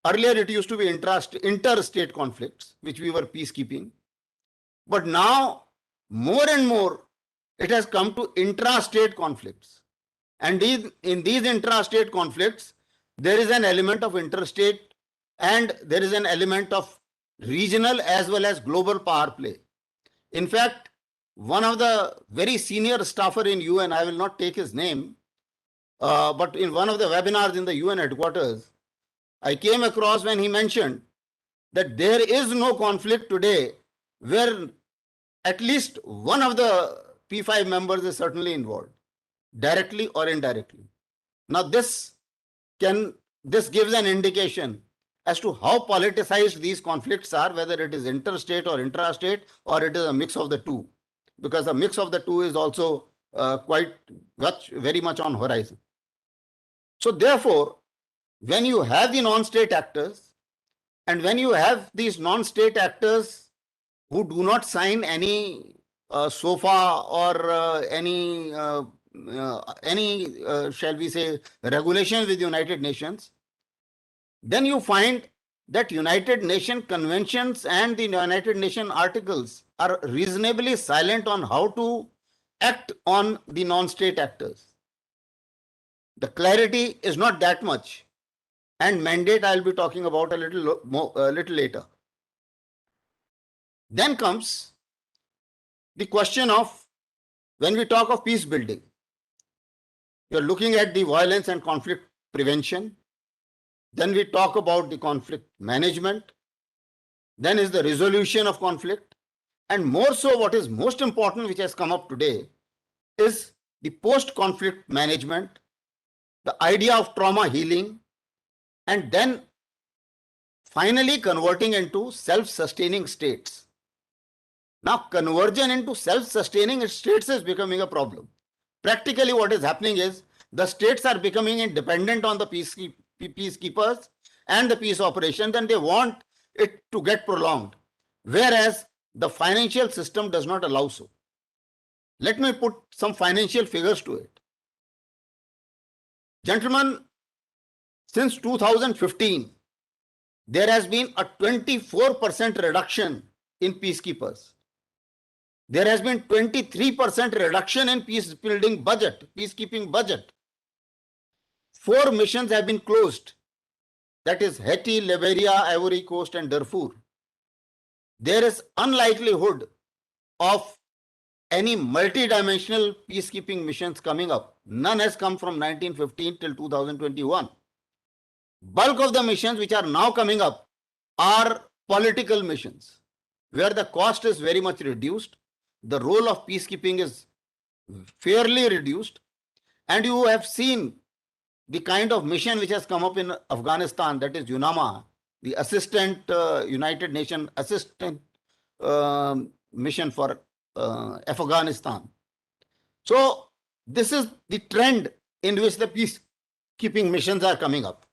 Earlier it used to be interstate conflicts, which we were peacekeeping. But now, more and more, it has come to intrastate conflicts. And in these intrastate conflicts, there is an element of interstate and there is an element of regional as well as global power play. In fact, one of the very senior staffer in UN, I will not take his name, but in one of the webinars in the UN headquarters, I came across when he mentioned that there is no conflict today where at least one of the P5 members is certainly involved, directly or indirectly. Now this gives an indication as to how politicized these conflicts are, whether it is interstate or intrastate, or it is a mix of the two, because a mix of the two is also very much on horizon. So therefore, when you have the non-state actors, and when you have these non-state actors who do not sign any SOFA or any shall we say regulations with the United Nations, then you find that United Nations conventions and the United Nations articles are reasonably silent on how to act on the non-state actors. The clarity is not that much, and mandate I'll be talking about a little later. Then comes the question of, when we talk of peace building, you're looking at the violence and conflict prevention. Then we talk about the conflict management. Then is the resolution of conflict. And more so, what is most important, which has come up today, is the post-conflict management, the idea of trauma healing, and then finally converting into self-sustaining states. Now, conversion into self-sustaining states is becoming a problem. Practically, what is happening is the states are becoming independent on the peacekeepers and the peace operations, and they want it to get prolonged, whereas the financial system does not allow so. Let me put some financial figures to it. Gentlemen, since 2015, there has been a 24% reduction in peacekeepers. There has been 23% reduction in peacekeeping budget. 4 missions have been closed. That is Haiti, Liberia, Ivory Coast, and Darfur. There is unlikelihood of any multidimensional peacekeeping missions coming up. None has come from 1915 till 2021. Bulk of the missions which are now coming up are political missions, where the cost is very much reduced. The role of peacekeeping is fairly reduced, and you have seen the kind of mission which has come up in Afghanistan, that is UNAMA, the United Nations assistant mission for Afghanistan. So this is the trend in which the peacekeeping missions are coming up.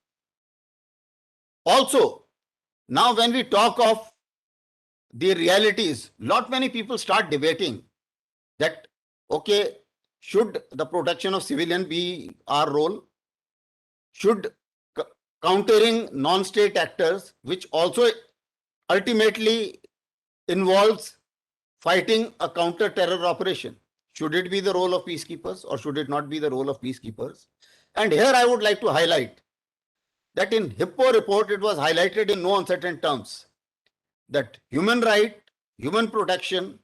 Also, now when we talk of the realities, many people start debating that, okay, should the protection of civilian be our role? Should countering non-state actors, which also ultimately involves fighting a counter-terror operation, should it be the role of peacekeepers or should it not be the role of peacekeepers? And here I would like to highlight that in Hippo report, it was highlighted in no uncertain terms that human right, human protection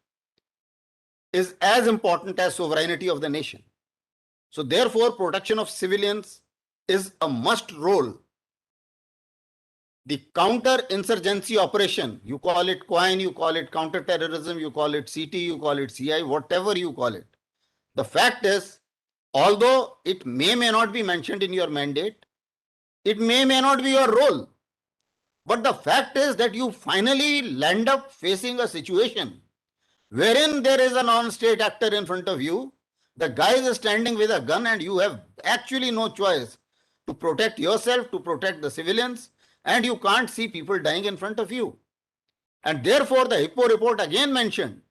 is as important as sovereignty of the nation. So therefore, protection of civilians is a must role. The counter-insurgency operation, you call it COIN, you call it counter-terrorism, you call it CT, you call it CI, whatever you call it. The fact is, although it may not be mentioned in your mandate, it may not be your role. But the fact is that you finally land up facing a situation wherein there is a non-state actor in front of you. The guy is standing with a gun and you have actually no choice to protect yourself, to protect the civilians, and you can't see people dying in front of you. And therefore, the Hippo report again mentioned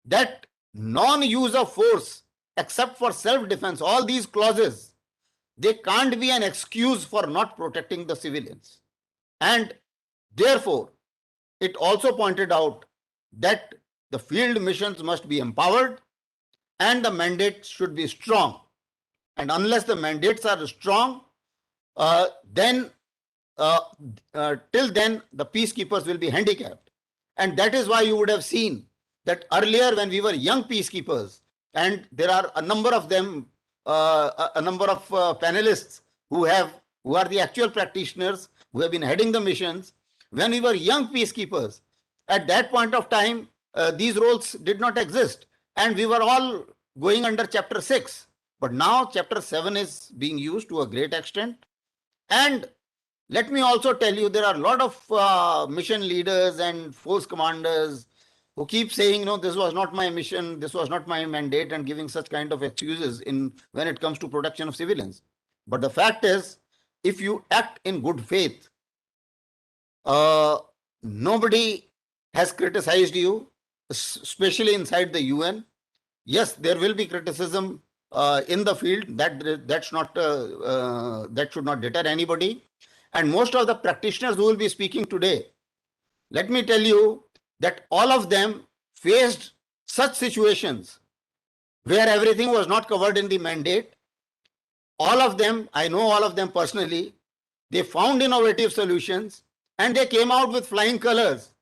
that non-use of force except for self-defense, all these clauses, they can't be an excuse for not protecting the civilians. And therefore, it also pointed out that the field missions must be empowered and the mandates should be strong. And unless the mandates are strong, till then the peacekeepers will be handicapped. And that is why you would have seen that earlier when we were young peacekeepers, and there are a number of them, a number of panelists who are the actual practitioners who have been heading the missions. When we were young peacekeepers, at that point of time, these roles did not exist. And we were all going under chapter 6. But now chapter 7 is being used to a great extent. And let me also tell you, there are a lot of mission leaders and force commanders who keep saying, no, this was not my mission, this was not my mandate, and giving such kind of excuses when it comes to protection of civilians. But the fact is, if you act in good faith, nobody has criticized you, especially inside the UN. Yes, there will be criticism in the field. That should not deter anybody. And most of the practitioners who will be speaking today, let me tell you that all of them faced such situations where everything was not covered in the mandate. All of them, I know all of them personally, they found innovative solutions and they came out with flying colors.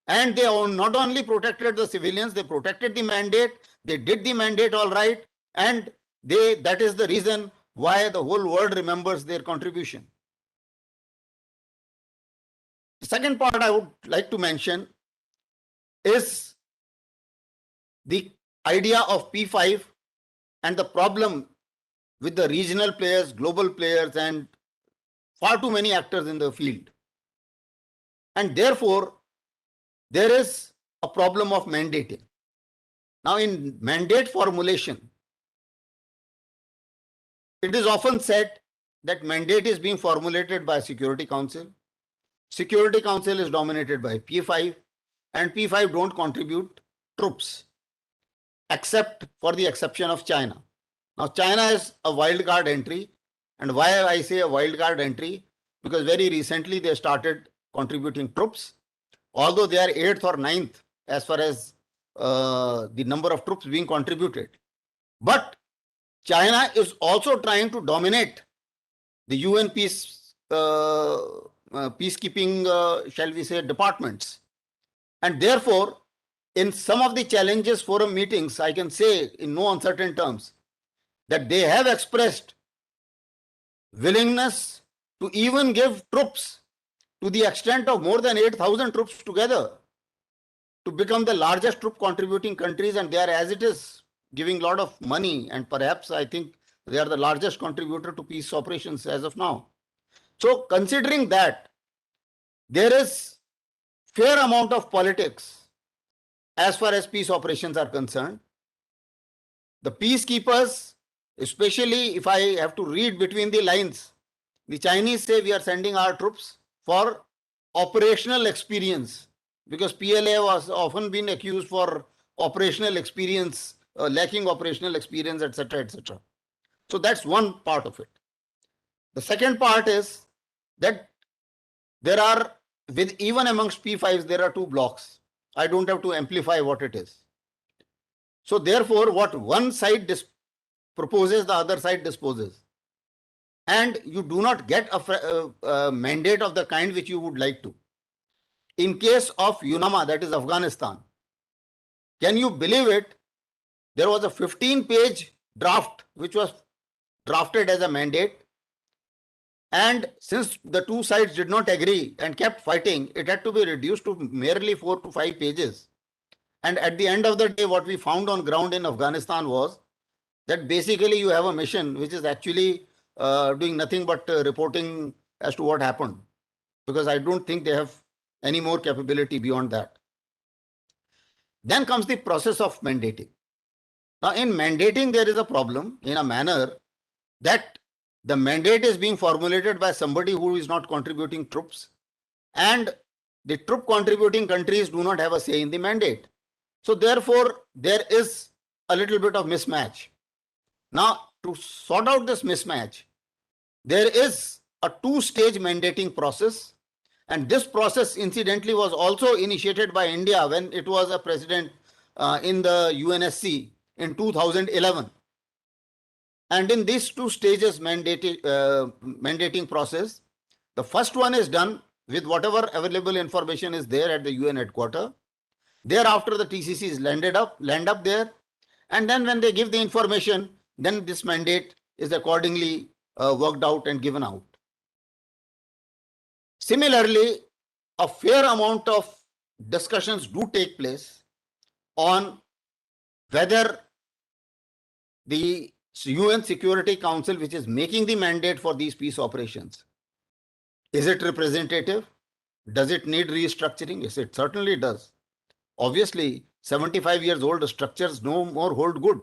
And they not only protected the civilians, they protected the mandate, they did the mandate all right, and that is the reason why the whole world remembers their contribution. The second part I would like to mention is the idea of P5 and the problem with the regional players, global players, and far too many actors in the field. And therefore, there is a problem of mandating. Now, in mandate formulation, it is often said that mandate is being formulated by Security Council. Security Council is dominated by P5, and P5 don't contribute troops, except for the exception of China. Now, China is a wild card entry. And why I say a wild card entry? Because very recently they started contributing troops, although they are 8th or 9th as far as the number of troops being contributed. But China is also trying to dominate the UN peacekeeping, shall we say, departments. And therefore, in some of the challenges forum meetings, I can say in no uncertain terms that they have expressed willingness to even give troops to the extent of more than 8,000 troops together to become the largest troop contributing countries, and they are, as it is, giving a lot of money, and perhaps I think they are the largest contributor to peace operations as of now. So considering that, there is fair amount of politics as far as peace operations are concerned. The peacekeepers, especially if I have to read between the lines, the Chinese say we are sending our troops for operational experience, because PLA was often been accused for operational experience, lacking operational experience, etc., etc. So that's one part of it. The second part is that there are, even amongst P5s, there are two blocks. I don't have to amplify what it is. So therefore, what one side proposes, the other side disposes. And you do not get a mandate of the kind which you would like to. In case of UNAMA, that is Afghanistan, can you believe it? There was a 15-page draft which was drafted as a mandate. And since the two sides did not agree and kept fighting, it had to be reduced to merely 4 to 5 pages. And at the end of the day, what we found on ground in Afghanistan was that basically you have a mission which is actually doing nothing but reporting as to what happened, because I don't think they have any more capability beyond that. Then comes the process of mandating. Now, in mandating, there is a problem in a manner that the mandate is being formulated by somebody who is not contributing troops, and the troop contributing countries do not have a say in the mandate. So therefore, there is a little bit of mismatch. Now, to sort out this mismatch, there is a two-stage mandating process. And this process, incidentally, was also initiated by India when it was a president in the UNSC in 2011. And in these two stages mandating process, the first one is done with whatever available information is there at the UN headquarters. Thereafter, the TCCs land up there. And then when they give the information, then this mandate is accordingly worked out and given out. Similarly, a fair amount of discussions do take place on whether the UN Security Council, which is making the mandate for these peace operations, is it representative? Does it need restructuring? Yes, it certainly does. Obviously, 75 years old structures no more hold good.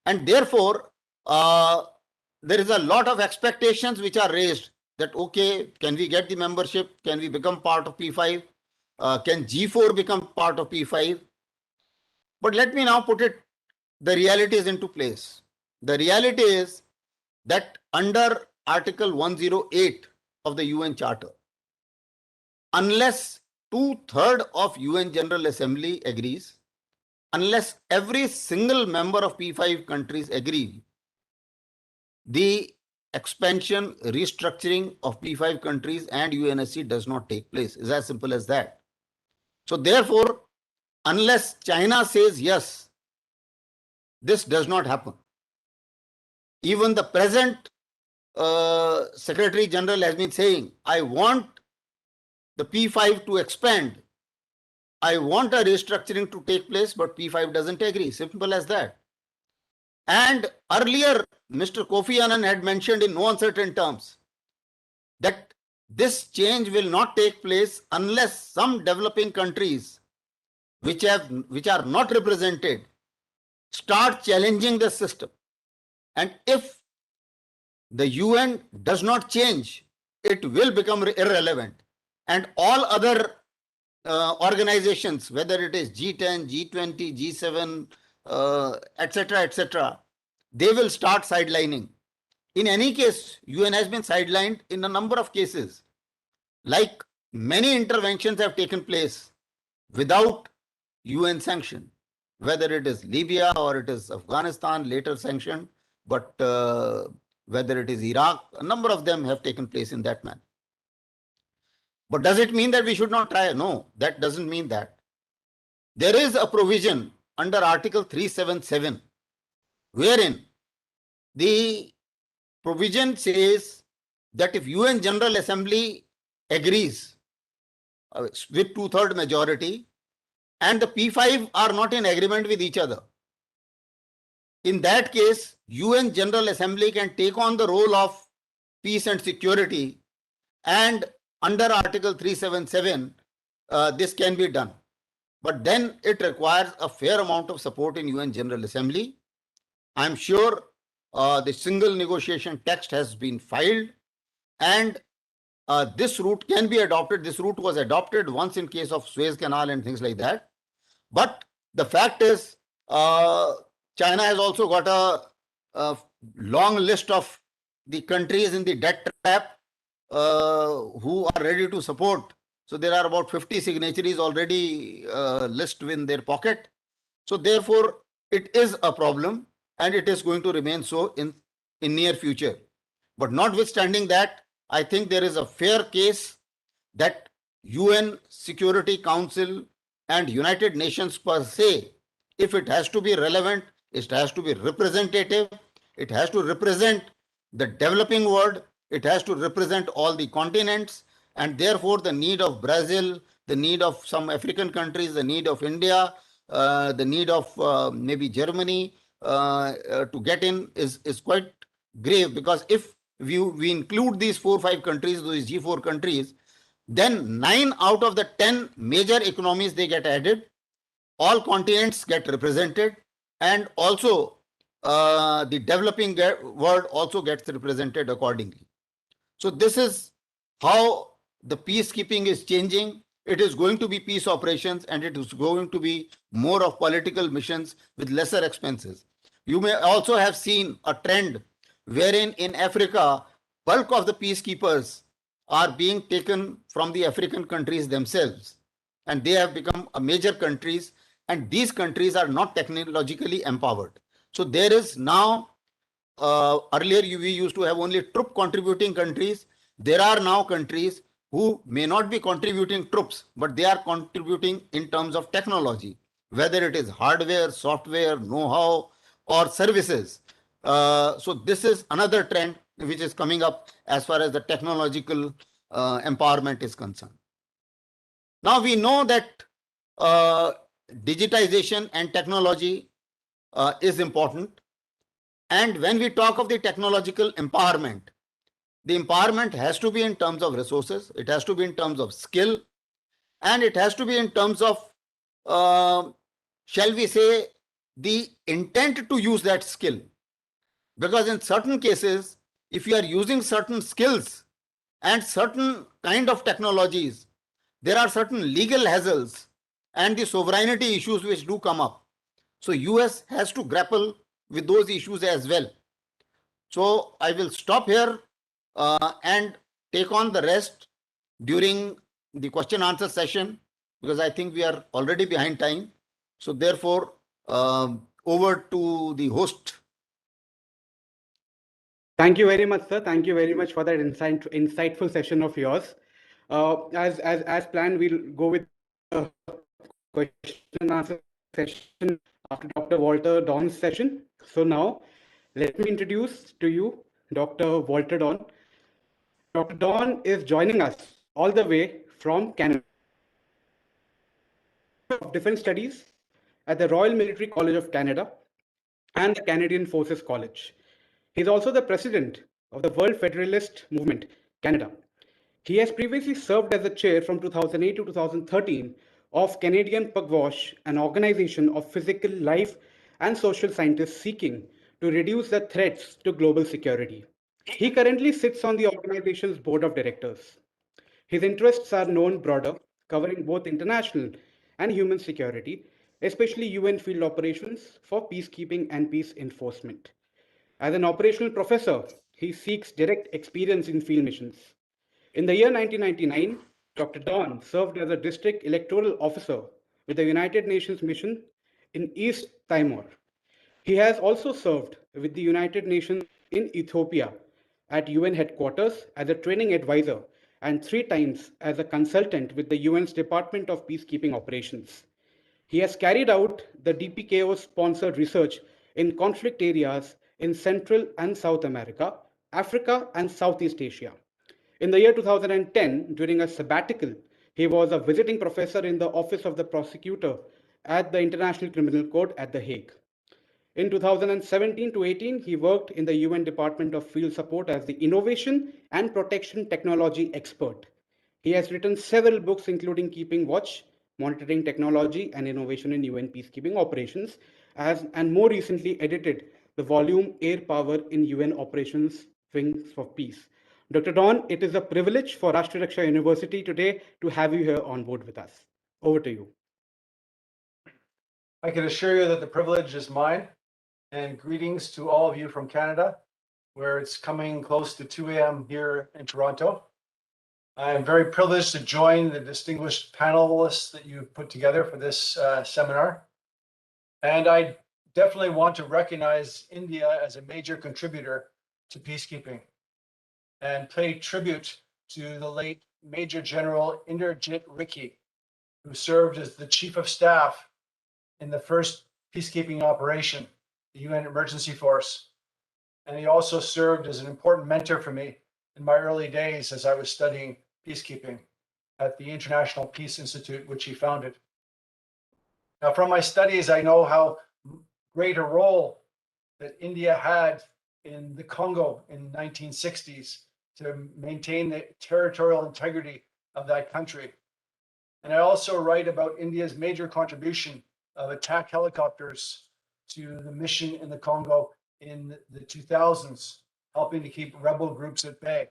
And therefore, there is a lot of expectations which are raised that, okay, can we get the membership? Can we become part of P5? Can G4 become part of P5? But let me now put the realities into place. The reality is that under Article 108 of the UN Charter, unless 2/3 of UN General Assembly agrees, unless every single member of P5 countries agree, the expansion, restructuring of P5 countries and UNSC does not take place. It's as simple as that. So therefore, unless China says yes, this does not happen. Even the present Secretary General has been saying, I want the P5 to expand. I want a restructuring to take place, but P5 doesn't agree. Simple as that. And earlier, Mr. Kofi Annan had mentioned in no uncertain terms that this change will not take place unless some developing countries which are not represented start challenging the system. And if the UN does not change, it will become irrelevant. And all other organizations, whether it is G10, G20, G7, etc., they will start sidelining. In any case, UN has been sidelined in a number of cases. Like many interventions have taken place without UN sanction, whether it is Libya or it is Afghanistan, later sanctioned, but whether it is Iraq, a number of them have taken place in that manner. But does it mean that we should not try? No, that doesn't mean that. There is a provision under Article 377, wherein the provision says that if UN General Assembly agrees with 2/3 majority and the P5 are not in agreement with each other, in that case, UN General Assembly can take on the role of peace and security, and under Article 377, this can be done. But then it requires a fair amount of support in UN General Assembly. I'm sure the single negotiation text has been filed, and this route can be adopted. This route was adopted once in case of Suez Canal and things like that. But the fact is, China has also got a long list of the countries in the debt trap who are ready to support. So there are about 50 signatories already listed in their pocket. So therefore, it is a problem, and it is going to remain so in near future. But notwithstanding that, I think there is a fair case that UN Security Council and United Nations per se, if it has to be relevant, it has to be representative, it has to represent the developing world, it has to represent all the continents, and therefore the need of Brazil, the need of some African countries, the need of India, the need of maybe Germany to get in is quite grave, because if we include these 4 or 5 countries, those G4 countries, then 9 out of the 10 major economies they get added, all continents get represented, and also the developing world also gets represented accordingly. So this is how the peacekeeping is changing. It is going to be peace operations, and it is going to be more of political missions with lesser expenses. You may also have seen a trend wherein in Africa, bulk of the peacekeepers are being taken from the African countries themselves, and they have become major countries, and these countries are not technologically empowered. So there is now, earlier we used to have only troop contributing countries. There are now countries who may not be contributing troops, but they are contributing in terms of technology, whether it is hardware, software, know-how, or services. So this is another trend which is coming up as far as the technological empowerment is concerned. Now we know that digitization and technology is important. And when we talk of the technological empowerment, the empowerment has to be in terms of resources, it has to be in terms of skill, and it has to be in terms of, shall we say, the intent to use that skill. Because in certain cases, if you are using certain skills and certain kind of technologies, there are certain legal hassles and the sovereignty issues which do come up. So US has to grapple with those issues as well. So I will stop here and take on the rest during the question answer session, because I think we are already behind time. So therefore, over to the host. Thank you very much, sir. Thank you very much for that insightful session of yours. As planned, we'll go with the question and answer session after Dr. Walter Dawn's session. So now, let me introduce to you Dr. Walter Dawn. Dr. Dawn is joining us all the way from Canada of Defense Studies at the Royal Military College of Canada and the Canadian Forces College. He is also the president of the World Federalist Movement, Canada. He has previously served as the chair from 2008 to 2013 of Canadian Pugwash, an organization of physical, life, and social scientists seeking to reduce the threats to global security. He currently sits on the organization's board of directors. His interests are known broader, covering both international and human security, especially UN field operations for peacekeeping and peace enforcement. As an operational professor, he seeks direct experience in field missions. In the year 1999, Dr. Dawn served as a district electoral officer with the United Nations mission in East Timor. He has also served with the United Nations in Ethiopia at UN headquarters as a training advisor and 3 times as a consultant with the UN's Department of Peacekeeping Operations. He has carried out the DPKO-sponsored research in conflict areas in Central and South America, Africa, and Southeast Asia. In the year 2010, during a sabbatical, he was a visiting professor in the Office of the Prosecutor at the International Criminal Court at The Hague. In 2017 to 18, he worked in the UN Department of Field Support as the Innovation and Protection Technology Expert. He has written several books, including Keeping Watch, Monitoring Technology and Innovation in UN Peacekeeping Operations, and more recently edited the volume Air Power in UN Operations Wings for Peace. Dr. Dawn, it is a privilege for Rashtriya Raksha University today to have you here on board with us. Over to you. I can assure you that the privilege is mine, and greetings to all of you from Canada, where it's coming close to 2 a.m. here in Toronto. I am very privileged to join the distinguished panelists that you've put together for this seminar. And I definitely want to recognize India as a major contributor to peacekeeping and pay tribute to the late Major General Inderjit Ricky, who served as the Chief of Staff in the first peacekeeping operation, the UN Emergency Force. And he also served as an important mentor for me in my early days as I was studying peacekeeping at the International Peace Institute, which he founded. Now, from my studies, I know how great a role that India had in the Congo in the 1960s to maintain the territorial integrity of that country. And I also write about India's major contribution of attack helicopters to the mission in the Congo in the 2000s, helping to keep rebel groups at bay.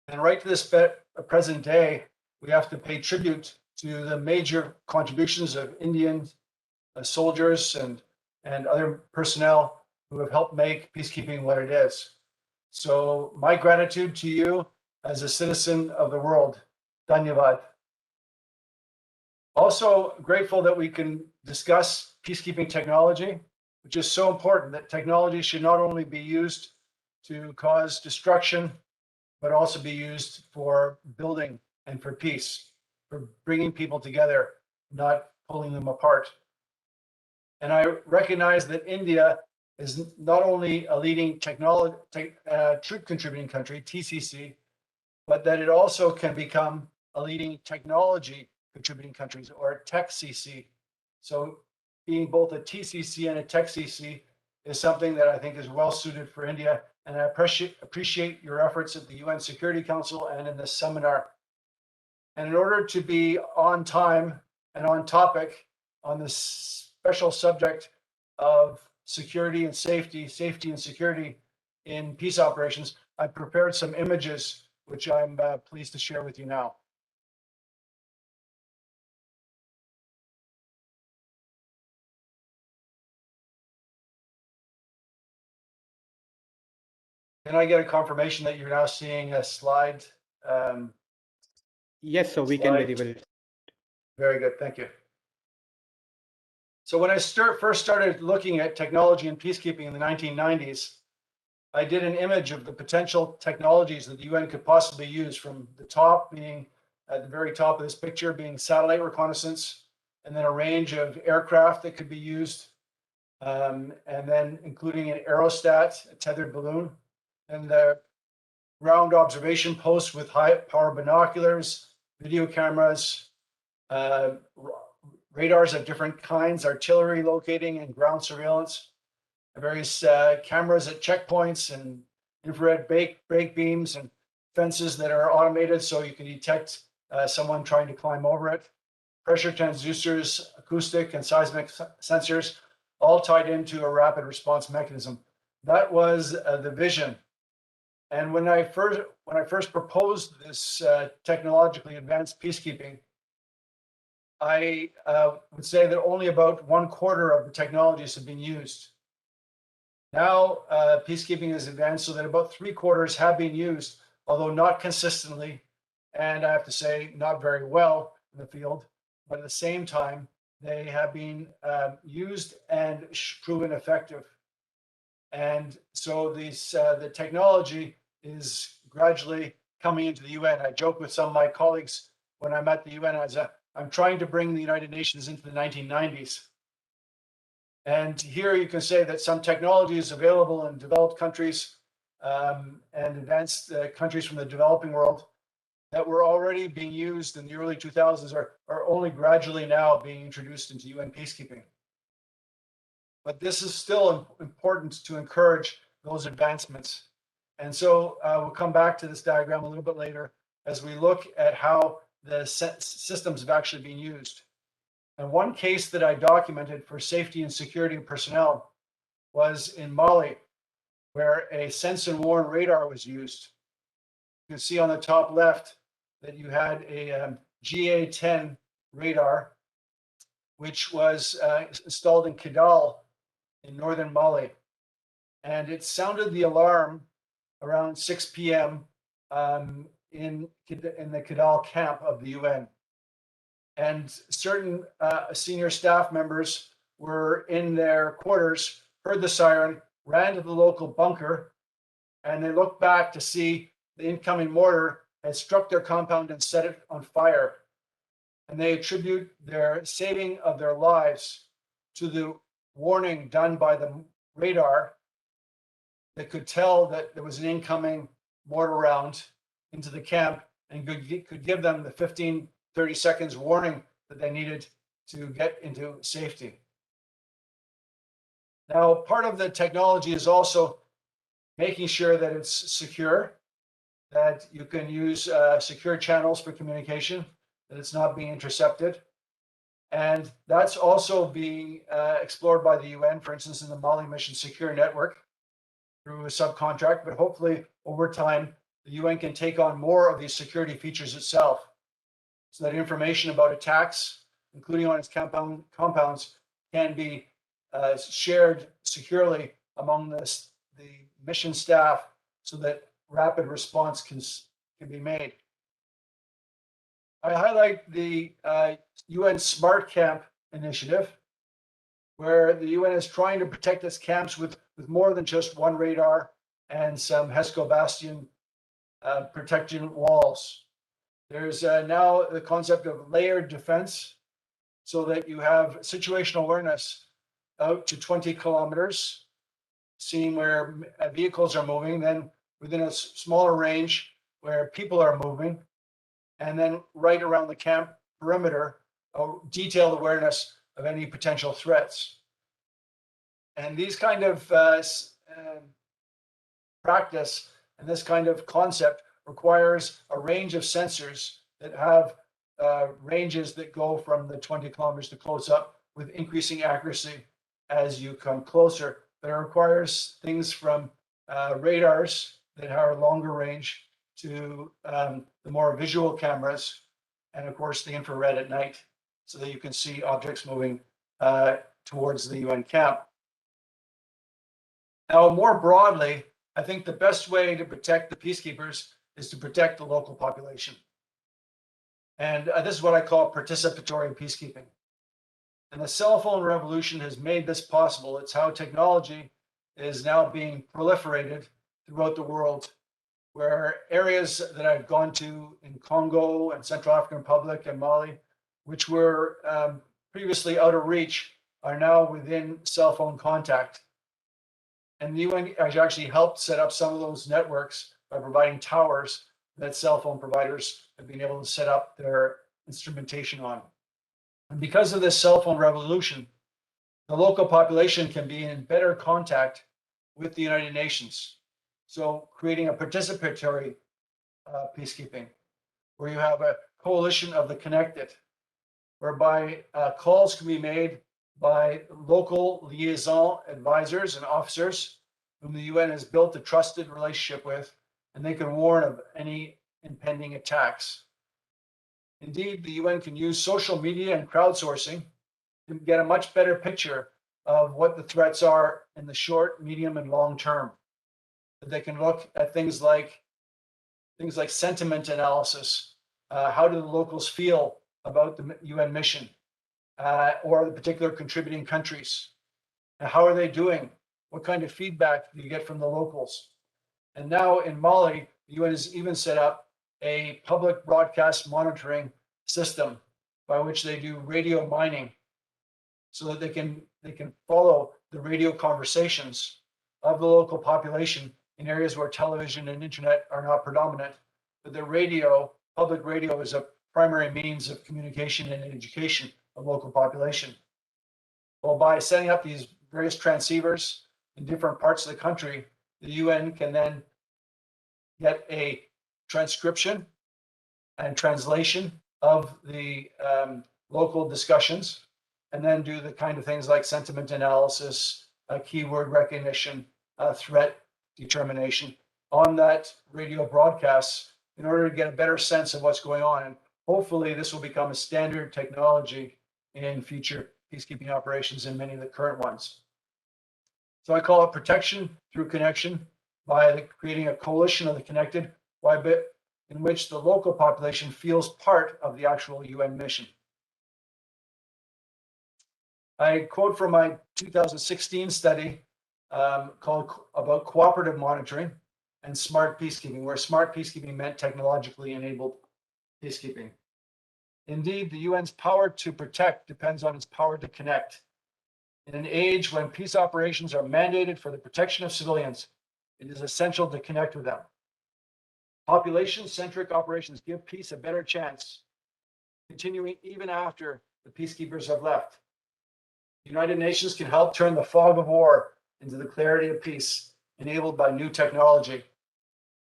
And right to this present day, we have to pay tribute to the major contributions of Indian soldiers and other personnel who have helped make peacekeeping what it is. So my gratitude to you as a citizen of the world. Dhanyavad. Also grateful that we can discuss peacekeeping technology, which is so important that technology should not only be used to cause destruction, but also be used for building and for peace, for bringing people together, not pulling them apart. And I recognize that India is not only a leading troop contributing country, TCC, but that it also can become a leading technology contributing countries, or Tech CC. So being both a TCC and a Tech CC is something that I think is well suited for India. And I appreciate your efforts at the UN Security Council and in this seminar. And in order to be on time and on topic on this special subject of security and safety and security in peace operations, I prepared some images, which I'm pleased to share with you now. Can I get a confirmation that you're now seeing a slide? Yes, so we can very well. Very good, thank you. So when I first started looking at technology and peacekeeping in the 1990s, I did an image of the potential technologies that the UN could possibly use, from the top being, at the very top of this picture, being satellite reconnaissance, and then a range of aircraft that could be used, and then including an aerostat, a tethered balloon, and the ground observation posts with high power binoculars, video cameras, radars of different kinds, artillery locating and ground surveillance, various cameras at checkpoints and infrared brake beams and fences that are automated so you can detect someone trying to climb over it, pressure transducers, acoustic and seismic sensors, all tied into a rapid response mechanism. That was the vision. And when I first proposed this technologically advanced peacekeeping, I would say that only about 1/4 of the technologies have been used. Now, peacekeeping has advanced so that about 3/4 have been used, although not consistently, and I have to say, not very well in the field. But at the same time, they have been used and proven effective. And so the technology is gradually coming into the UN. I joke with some of my colleagues when I'm at the UN, I'm trying to bring the United Nations into the 1990s. And here you can say that some technology is available in developed countries and advanced countries from the developing world that were already being used in the early 2000s are only gradually now being introduced into UN peacekeeping. But this is still important to encourage those advancements. And so we'll come back to this diagram a little bit later as we look at how the systems have actually been used. And one case that I documented for safety and security of personnel was in Mali, where a sense and warn radar was used. You can see on the top left that you had a GA-10 radar, which was installed in Kidal in northern Mali. And it sounded the alarm around 6 p.m. In the Kidal camp of the UN. And certain senior staff members were in their quarters, heard the siren, ran to the local bunker, and they looked back to see the incoming mortar had struck their compound and set it on fire. And they attribute their saving of their lives to the warning done by the radar that could tell that there was an incoming mortar round into the camp and could give them the 15, 30 seconds warning that they needed to get into safety. Now, part of the technology is also making sure that it's secure, that you can use secure channels for communication, that it's not being intercepted. And that's also being explored by the UN, for instance, in the Mali Mission Secure Network through a subcontract, but hopefully over time, the UN can take on more of these security features itself so that information about attacks, including on its compounds, can be shared securely among the mission staff so that rapid response can be made. I highlight the UN Smart Camp initiative, where the UN is trying to protect its camps with more than just one radar and some HESCO bastion protection walls. There's now the concept of layered defense, so that you have situational awareness out to 20 kilometers, seeing where vehicles are moving, then within a smaller range where people are moving, and then right around the camp perimeter, a detailed awareness of any potential threats. And these kind of practice and this kind of concept requires a range of sensors that have ranges that go from the 20 kilometers to close up with increasing accuracy as you come closer. But it requires things from radars that are longer range to the more visual cameras, and of course the infrared at night, so that you can see objects moving towards the UN camp. Now, more broadly, I think the best way to protect the peacekeepers is to protect the local population. And this is what I call participatory peacekeeping. And the cell phone revolution has made this possible. It's how technology is now being proliferated throughout the world, where areas that I've gone to in Congo and Central African Republic and Mali, which were previously out of reach, are now within cell phone contact. And the UN has actually helped set up some of those networks by providing towers that cell phone providers have been able to set up their instrumentation on. And because of this cell phone revolution, the local population can be in better contact with the United Nations. So creating a participatory peacekeeping, where you have a coalition of the connected, whereby calls can be made by local liaison advisors and officers whom the UN has built a trusted relationship with, and they can warn of any impending attacks. Indeed, the UN can use social media and crowdsourcing to get a much better picture of what the threats are in the short, medium, and long term. They can look at things like sentiment analysis. How do the locals feel about the UN mission or the particular contributing countries? And how are they doing? What kind of feedback do you get from the locals? And now in Mali, the UN has even set up a public broadcast monitoring system by which they do radio mining, so that they can follow the radio conversations of the local population in areas where television and internet are not predominant. But the radio, public radio, is a primary means of communication and education of local population. Well, by setting up these various transceivers in different parts of the country, the UN can then get a transcription and translation of the local discussions, and then do the kind of things like sentiment analysis, keyword recognition, threat determination on that radio broadcast in order to get a better sense of what's going on. And hopefully this will become a standard technology in future peacekeeping operations and many of the current ones. So I call it protection through connection by creating a coalition of the connected, in which the local population feels part of the actual UN mission. I quote from my 2016 study called about cooperative monitoring and smart peacekeeping, where smart peacekeeping meant technologically enabled peacekeeping. Indeed, the UN's power to protect depends on its power to connect. In an age when peace operations are mandated for the protection of civilians, it is essential to connect with them. Population-centric operations give peace a better chance, continuing even after the peacekeepers have left. The United Nations can help turn the fog of war into the clarity of peace enabled by new technology.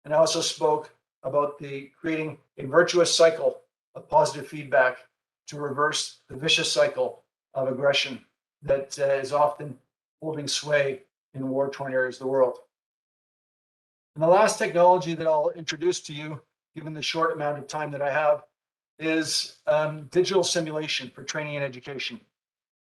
And I also spoke about creating a virtuous cycle of positive feedback to reverse the vicious cycle of aggression that is often holding sway in war-torn areas of the world. And the last technology that I'll introduce to you, given the short amount of time that I have, is digital simulation for training and education.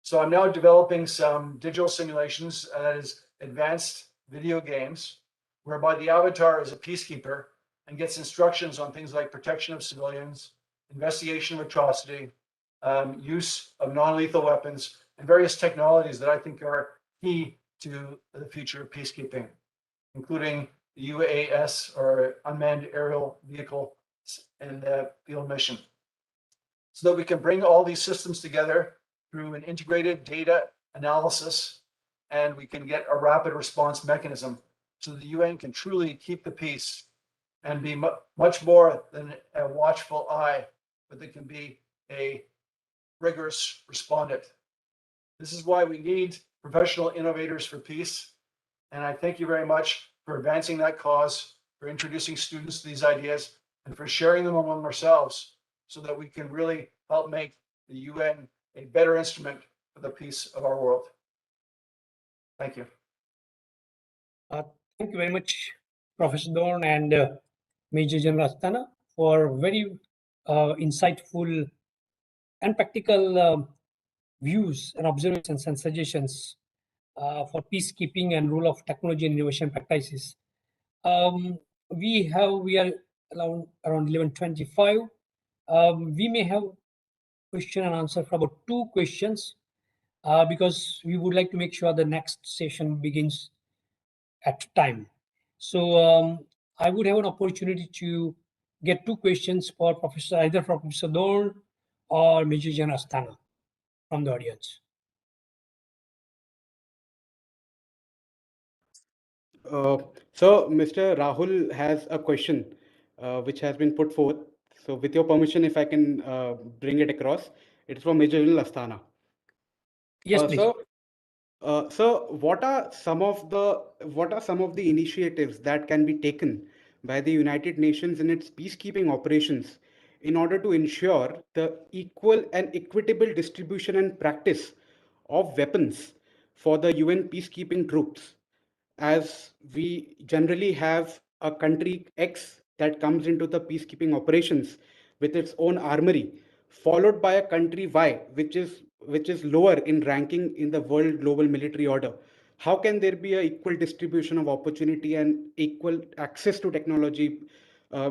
So I'm now developing some digital simulations, that is advanced video games, whereby the avatar is a peacekeeper and gets instructions on things like protection of civilians, investigation of atrocity, use of non-lethal weapons, and various technologies that I think are key to the future of peacekeeping, including the UAS, or unmanned aerial vehicle, and the field mission, so that we can bring all these systems together through an integrated data analysis, and we can get a rapid response mechanism so the UN can truly keep the peace and be much more than a watchful eye, but they can be a rigorous respondent. This is why we need professional innovators for peace. And I thank you very much for advancing that cause, for introducing students to these ideas, and for sharing them among ourselves so that we can really help make the UN a better instrument for the peace of our world. Thank you. Thank you very much, Professor Dorn and Major General Astana, for very insightful and practical views and observations and suggestions for peacekeeping and role of technology and innovation practices. We are around 11:25. We may have question and answer for about 2 questions because we would like to make sure the next session begins at time. So I would have an opportunity to get 2 questions for either from Professor Dorn or Major General Astana from the audience. So Mr. Rahul has a question which has been put forth. So with your permission, if I can bring it across, it's from Major General Astana. Yes, please. So what are some of the initiatives that can be taken by the United Nations in its peacekeeping operations in order to ensure the equal and equitable distribution and practice of weapons for the UN peacekeeping troops? As we generally have a country X that comes into the peacekeeping operations with its own armory, followed by a country Y, which is lower in ranking in the world global military order. How can there be an equal distribution of opportunity and equal access to technology how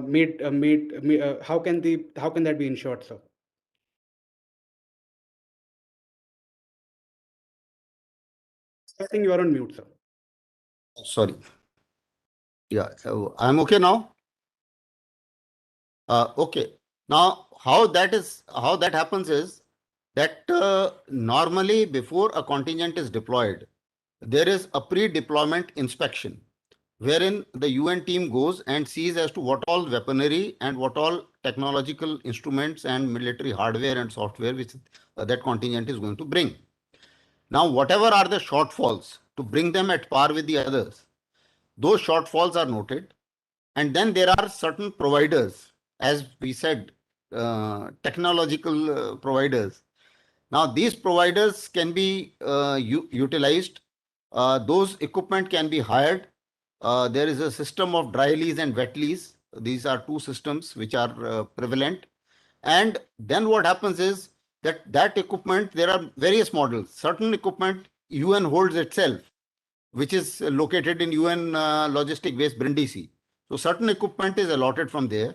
can that be ensured, sir? I think you are on mute, sir. Sorry. Yeah, so I'm okay now. Okay. Now, how that happens is that normally before a contingent is deployed, there is a pre-deployment inspection, wherein the UN team goes and sees as to what all weaponry and what all technological instruments and military hardware and software which that contingent is going to bring. Now, whatever are the shortfalls to bring them at par with the others, those shortfalls are noted. And then there are certain providers, as we said, technological providers. Now, these providers can be utilized. Those equipment can be hired. There is a system of dry lease and wet lease. These are 2 systems which are prevalent. And then what happens is that equipment, there are various models. Certain equipment UN holds itself, which is located in UN logistic base Brindisi. So certain equipment is allotted from there.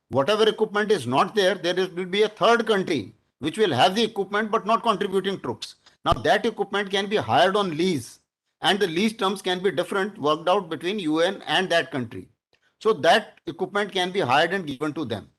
Whatever equipment is not there, will be a third country which will have the equipment but not contributing troops. Now that equipment can be hired on lease, and the lease terms can be different, worked out between UN and that country. So that equipment can be hired and given to them.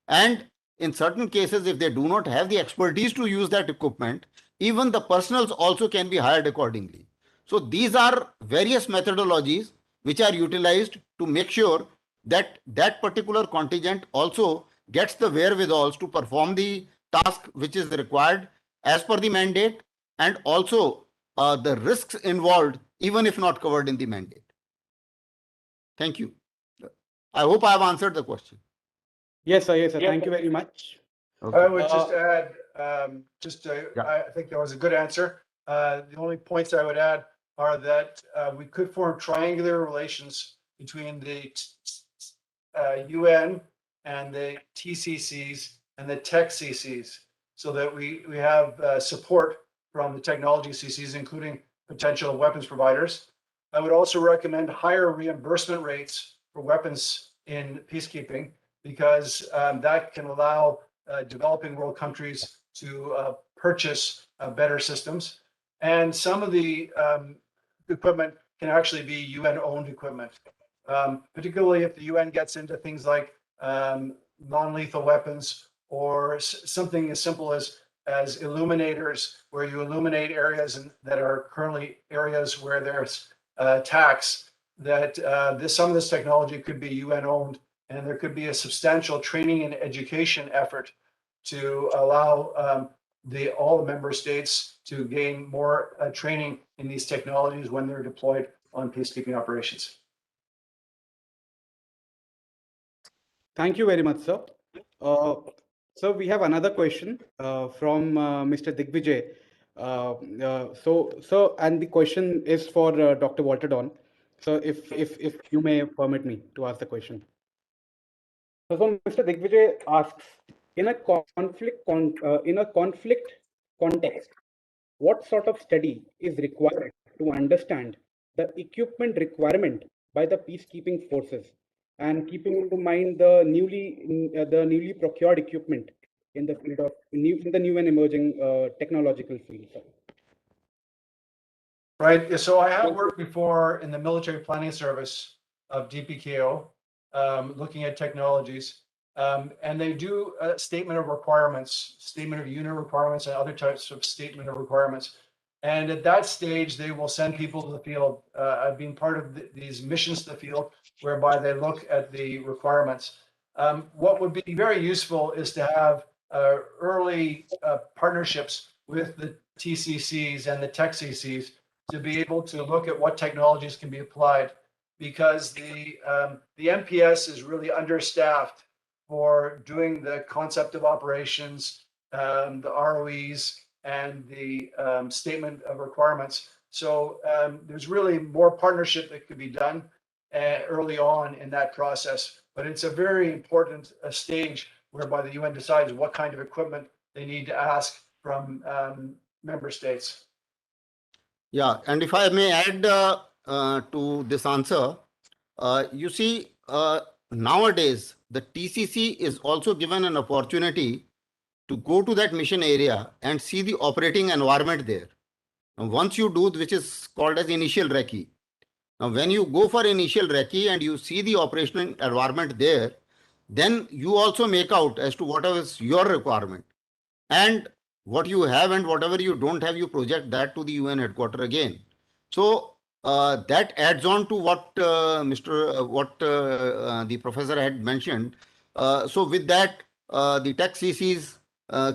And in certain cases, if they do not have the expertise to use that equipment, even the personals also can be hired accordingly. So these are various methodologies which are utilized to make sure that that particular contingent also gets the wherewithals to perform the task which is required as per the mandate, and also the risks involved even if not covered in the mandate. Thank you. I hope I have answered the question. Yes, sir. Yes, sir. Thank you very much. Okay. I would just add, I think that was a good answer. The only points I would add are that we could form triangular relations between the UN and the TCCs and the tech CCs, so that we have support from the technology CCs, including potential weapons providers. I would also recommend higher reimbursement rates for weapons in peacekeeping, because that can allow developing world countries to purchase better systems. And some of the equipment can actually be UN-owned equipment, particularly if the UN gets into things like non-lethal weapons, or something as simple as illuminators, where you illuminate areas that are currently areas where there's attacks. That some of this technology could be UN-owned, and there could be a substantial training and education effort to allow all the member states to gain more training in these technologies when they're deployed on peacekeeping operations. Thank you very much, sir. So we have another question from Mr. Digvijay. And the question is for Dr. Walter Don. So if you may permit me to ask the question. So Mr. Digvijay asks, in a conflict context, what sort of study is required to understand the equipment requirement by the peacekeeping forces, and keeping into mind the newly procured equipment in the field of the new and emerging technological field? Right. So I have worked before in the military planning service of DPKO, looking at technologies. And they do a statement of requirements, statement of unit requirements, and other types of statement of requirements. And at that stage, they will send people to the field. I've been part of these missions to the field whereby they look at the requirements. What would be very useful is to have early partnerships with the TCCs and the tech CCs to be able to look at what technologies can be applied, because the MPS is really understaffed for doing the concept of operations, the ROEs, and the statement of requirements. So there's really more partnership that could be done early on in that process. But it's a very important stage whereby the UN decides what kind of equipment they need to ask from member states. Yeah, and if I may add to this answer, you see, nowadays the TCC is also given an opportunity to go to that mission area and see the operating environment there. And once you do, which is called as initial recce. Now, when you go for initial recce and you see the operational environment there, then you also make out as to whatever is your requirement. And what you have and whatever you don't have, you project that to the UN headquarters again. So that adds on to what the professor had mentioned. So with that, the tech CCs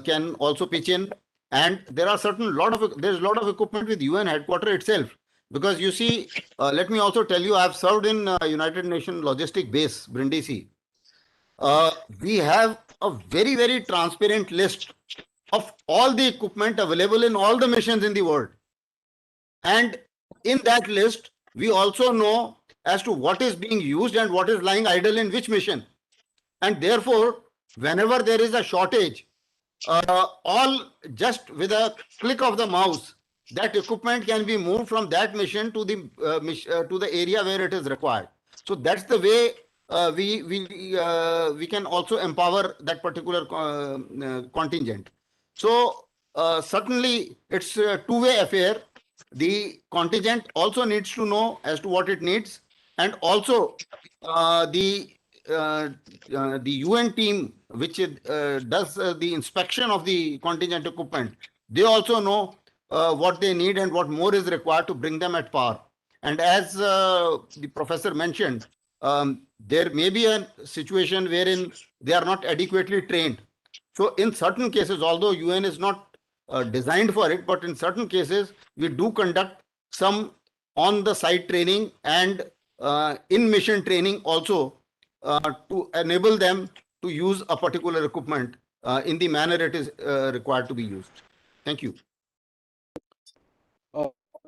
can also pitch in, and there are there's a lot of equipment with UN headquarters itself. Because you see, let me also tell you, I've served in United Nations Logistic Base, Brindisi. We have a very, very transparent list of all the equipment available in all the missions in the world. And in that list, we also know as to what is being used and what is lying idle in which mission. And therefore, whenever there is a shortage, all just with a click of the mouse, that equipment can be moved from that mission to the area where it is required. So that's the way we can also empower that particular contingent. So certainly it's a two-way affair. The contingent also needs to know as to what it needs, and also the UN team which does the inspection of the contingent equipment, they also know what they need and what more is required to bring them at par. And as the professor mentioned, there may be a situation wherein they are not adequately trained. So in certain cases, although UN is not designed for it, but in certain cases, we do conduct some on-the-site training and in-mission training also to enable them to use a particular equipment in the manner it is required to be used. Thank you.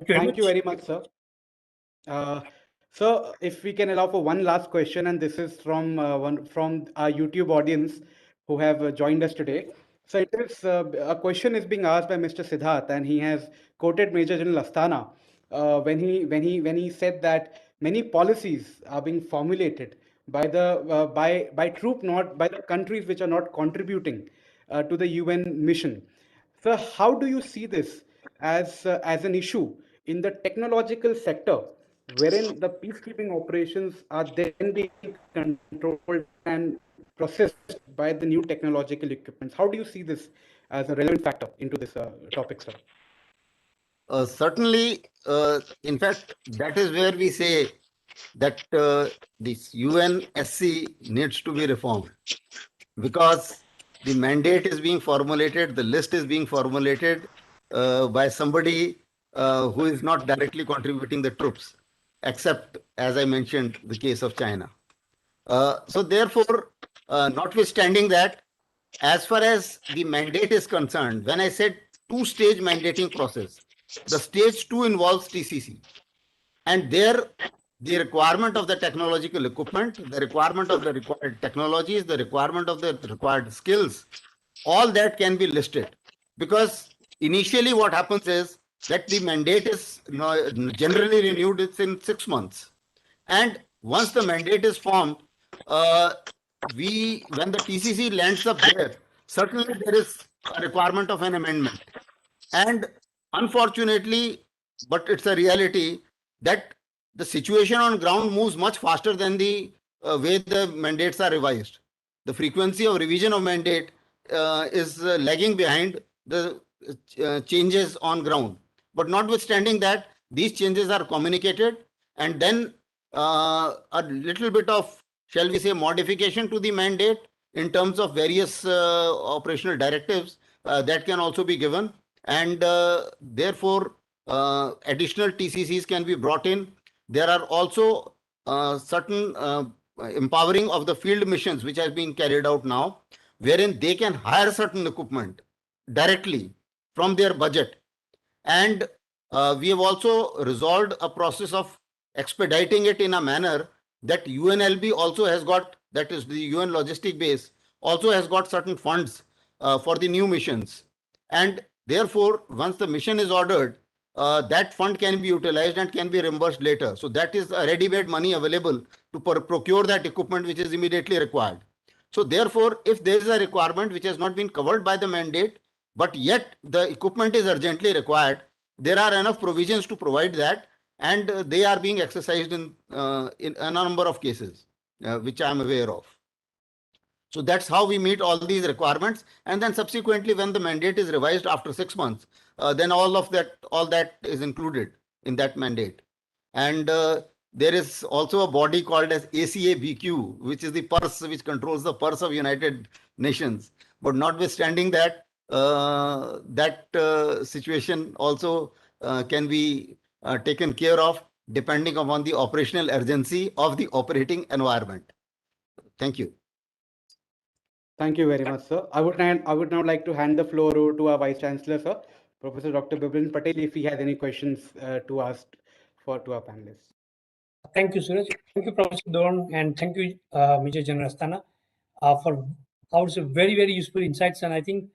Thank you very much, sir. So if we can allow for one last question, and this is from our YouTube audience who have joined us today. So it is a question is being asked by Mr. Siddharth, and he has quoted Major General Asthana when he said that many policies are being formulated by the by the countries which are not contributing to the UN mission. So how do you see this as an issue in the technological sector, wherein the peacekeeping operations are then being controlled and processed by the new technological equipments? How do you see this as a relevant factor into this topic, sir? Certainly, in fact, that is where we say that this UNSC needs to be reformed, because the mandate is being formulated, the list is being formulated by somebody who is not directly contributing the troops, except, as I mentioned, the case of China. So therefore, notwithstanding that, as far as the mandate is concerned, when I said two-stage mandating process, the stage 2 involves TCC. And there, the requirement of the technological equipment, the requirement of the required technologies, the requirement of the required skills, all that can be listed. Because initially what happens is that the mandate is generally renewed in 6 months. And once the mandate is formed, when the TCC lands up there, certainly there is a requirement of an amendment. And unfortunately, but it's a reality that the situation on ground moves much faster than the way the mandates are revised. The frequency of revision of mandate is lagging behind the changes on ground. But notwithstanding that, these changes are communicated, and then a little bit of, shall we say, modification to the mandate in terms of various operational directives that can also be given. And therefore, additional TCCs can be brought in. There are also certain empowering of the field missions which has been carried out now, wherein they can hire certain equipment directly from their budget. And we have also resolved a process of expediting it in a manner that UNLB also has got, that is the UN logistic base, also has got certain funds for the new missions. And therefore, once the mission is ordered, that fund can be utilized and can be reimbursed later. So that is a ready-made money available to procure that equipment which is immediately required. So therefore, if there is a requirement which has not been covered by the mandate, but yet the equipment is urgently required, there are enough provisions to provide that, and they are being exercised in a number of cases, which I am aware of. So that's how we meet all these requirements. And then subsequently, when the mandate is revised after 6 months, then all that is included in that mandate. And there is also a body called as ACABQ, which is the purse, which controls the purse of United Nations. But notwithstanding that, situation also can be taken care of depending upon the operational urgency of the operating environment. Thank you. Thank you very much, sir. I would now like to hand the floor over to our Vice Chancellor, sir, Professor Dr. Bipin Patel, if he has any questions to ask to our panelists. Thank you, Suraj. Thank you, Professor Doran, and thank you, Major General Astana, for our very, very useful insights. And I think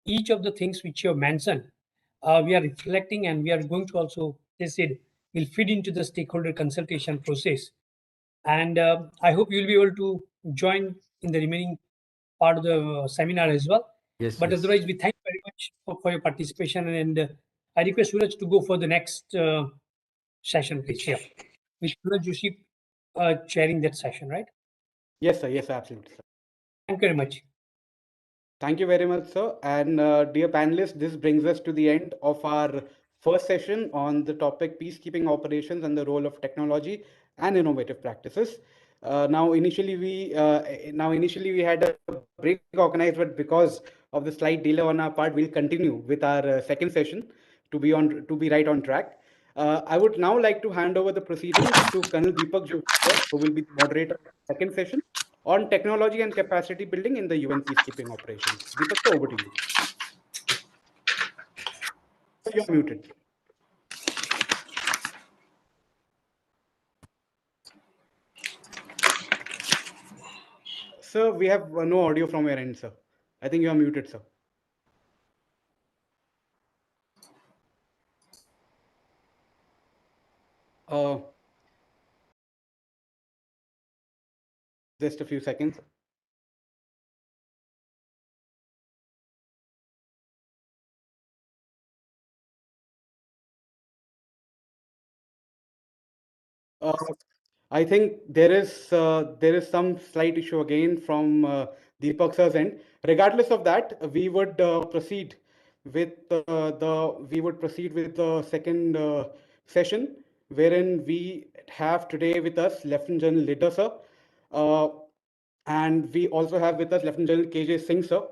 each of the things which you have mentioned, we are reflecting, and we are going to also, they said, will feed into the stakeholder consultation process. And I hope you will be able to join in the remaining part of the seminar as well. Yes. But otherwise, we thank you very much for your participation. And I request Suraj to go for the next session, please. Here, with Suraj Joshi chairing that session, right? Yes, sir. Yes, absolutely, sir. Thank you very much. Thank you very much, sir. And dear panelists, this brings us to the end of our first session on the topic peacekeeping operations and the role of technology and innovative practices. Now, initially we had a break organized, but because of the slight delay on our part, we'll continue with our second session to be right on track. I would now like to hand over the proceedings to Colonel Deepak Joshi, who will be the moderator of the second session on technology and capacity building in the UN peacekeeping operations. Deepak, sir, over to you. You're muted. Sir, we have no audio from your end, sir. I think you are muted, sir. Just a few seconds. I think there is some slight issue again from Deepak sir's end. Regardless of that, we would proceed with the second session, wherein we have today with us Lieutenant General Lidder, sir. And we also have with us Lieutenant General KJ Singh, sir.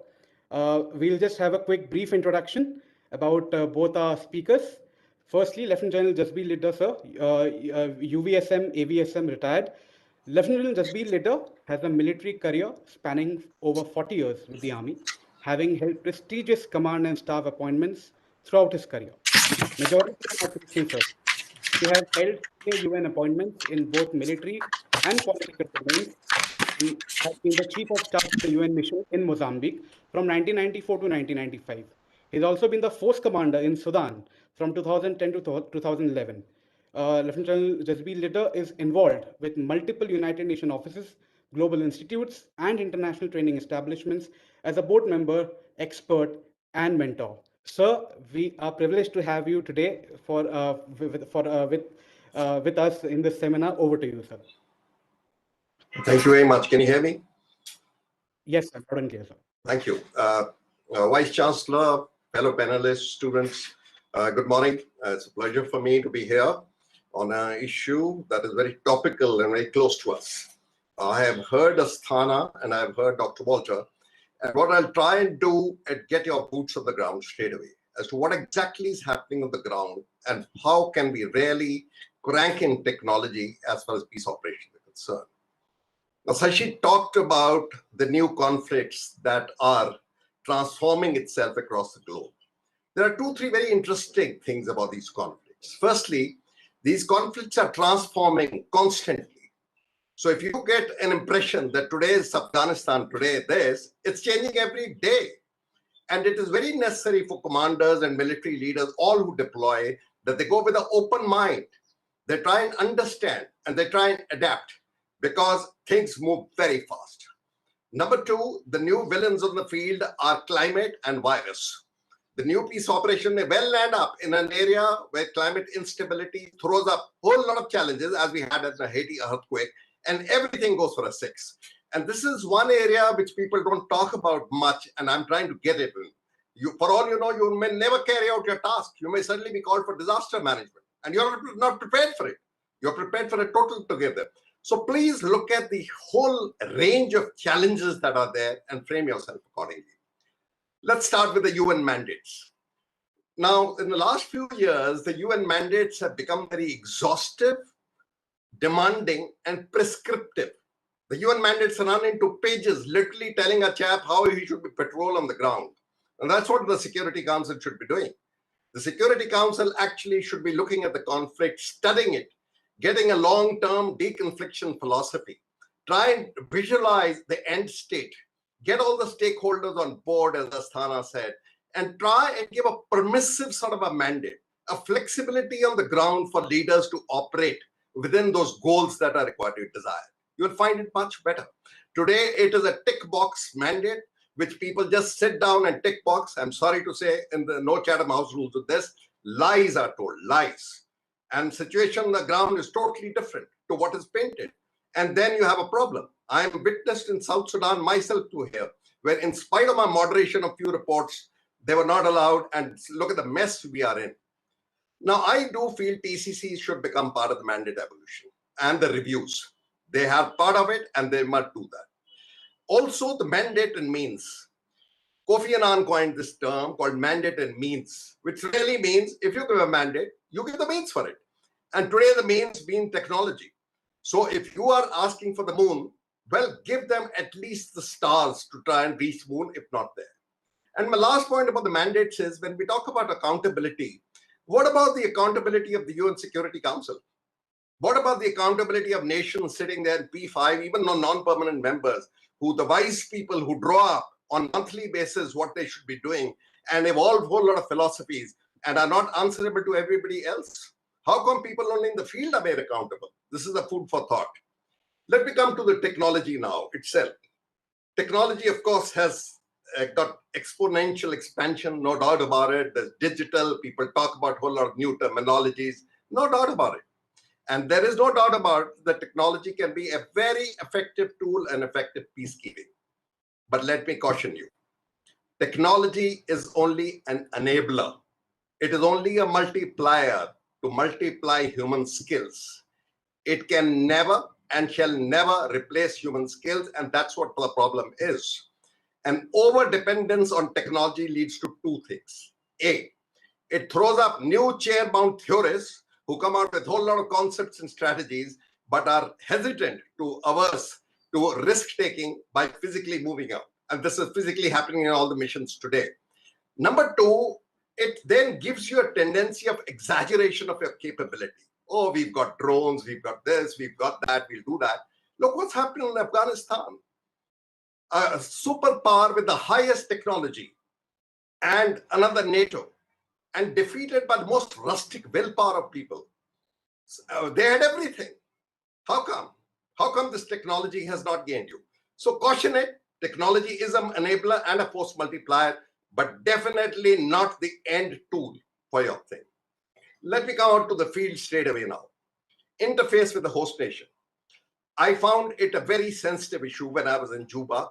We'll just have a quick brief introduction about both our speakers. Firstly, Lieutenant General Jasbir Lidder, sir, UVSM, AVSM, retired. Lieutenant General Jasbir Lidder has a military career spanning over 40 years with the Army, having held prestigious command and staff appointments throughout his career. Majority of operational service. He has held senior UN appointments in both military and political domains and has been the chief of staff of the UN mission in Mozambique from 1994 to 1995. He's also been the force commander in Sudan from 2010 to 2011. Lieutenant General Jasbir Lidder is involved with multiple United Nations offices, global institutes, and international training establishments as a board member, expert, and mentor. Sir, we are privileged to have you today with us in this seminar. Over to you, sir. Thank you very much. Can you hear me? Yes, sir. Loud and clear, sir. Thank you. Vice Chancellor, fellow panelists, students, good morning. It's a pleasure for me to be here on an issue that is very topical and very close to us. I have heard Asthana and I have heard Dr. Walter. And what I'll try and do is get your boots on the ground straight away as to what exactly is happening on the ground and how can we really crank in technology as far as peace operations are concerned. Now, Sashi talked about the new conflicts that are transforming itself across the globe. There are 2-3 very interesting things about these conflicts. Firstly, these conflicts are transforming constantly. So if you get an impression that today is Afghanistan, today this, it's changing every day. And it is very necessary for commanders and military leaders, all who deploy, that they go with an open mind. They try and understand and they try and adapt because things move very fast. Number 2, the new villains on the field are climate and virus. The new peace operation may well land up in an area where climate instability throws up a whole lot of challenges, as we had at the Haiti earthquake, and everything goes for a 6. And this is one area which people don't talk about much, and I'm trying to get it in. For all you know, you may never carry out your task. You may suddenly be called for disaster management, and you're not prepared for it. You're prepared for a total together. So please look at the whole range of challenges that are there and frame yourself accordingly. Let's start with the UN mandates. Now, in the last few years, the UN mandates have become very exhaustive, demanding, and prescriptive. The UN mandates run into pages, literally telling a chap how he should be patrol on the ground. And that's what the Security Council should be doing. The Security Council actually should be looking at the conflict, studying it, getting a long-term deconfliction philosophy, try and visualize the end state, get all the stakeholders on board, as Asthana said, and try and give a permissive sort of a mandate, a flexibility on the ground for leaders to operate within those goals that are required to desire. You'll find it much better. Today, it is a tick box mandate, which people just sit down and tick box. I'm sorry to say, in the no Chatham House rules of this, lies are told, lies. And situation on the ground is totally different to what is painted. And then you have a problem. I am witnessed in South Sudan myself to here, where in spite of my moderation of few reports, they were not allowed, and look at the mess we are in. Now, I do feel PCCs should become part of the mandate evolution and the reviews. They have part of it and they must do that. Also, the mandate and means. Kofi Annan coined this term called mandate and means, which really means if you give a mandate, you give the means for it. And today the means being technology. So if you are asking for the moon, well, give them at least the stars to try and reach moon, if not there. And my last point about the mandates is when we talk about accountability, what about the accountability of the UN Security Council? What about the accountability of nations sitting there in P5, even non-permanent members, who the wise people who draw up on a monthly basis what they should be doing and evolve a whole lot of philosophies and are not answerable to everybody else? How come people only in the field are made accountable? This is a food for thought. Let me come to the technology now itself. Technology, of course, has got exponential expansion, no doubt about it. There's digital, people talk about a whole lot of new terminologies, no doubt about it. And there is no doubt about that technology can be a very effective tool and effective peacekeeping. But let me caution you, technology is only an enabler. It is only a multiplier to multiply human skills. It can never and shall never replace human skills. And that's what the problem is. An over-dependence on technology leads to two things. A, it throws up new chair-bound theorists who come out with a whole lot of concepts and strategies, but are hesitant to averse to risk-taking by physically moving out. And this is physically happening in all the missions today. Number two, it then gives you a tendency of exaggeration of your capability. Oh, we've got drones, we've got this, we've got that, we'll do that. Look what's happening in Afghanistan. A superpower with the highest technology and another NATO, and defeated by the most rustic willpower of people. They had everything. How come? How come this technology has not gained you? So caution it. Technology is an enabler and a force multiplier, but definitely not the end tool for your thing. Let me come out to the field straight away now. Interface with the host nation. I found it a very sensitive issue when I was in Juba.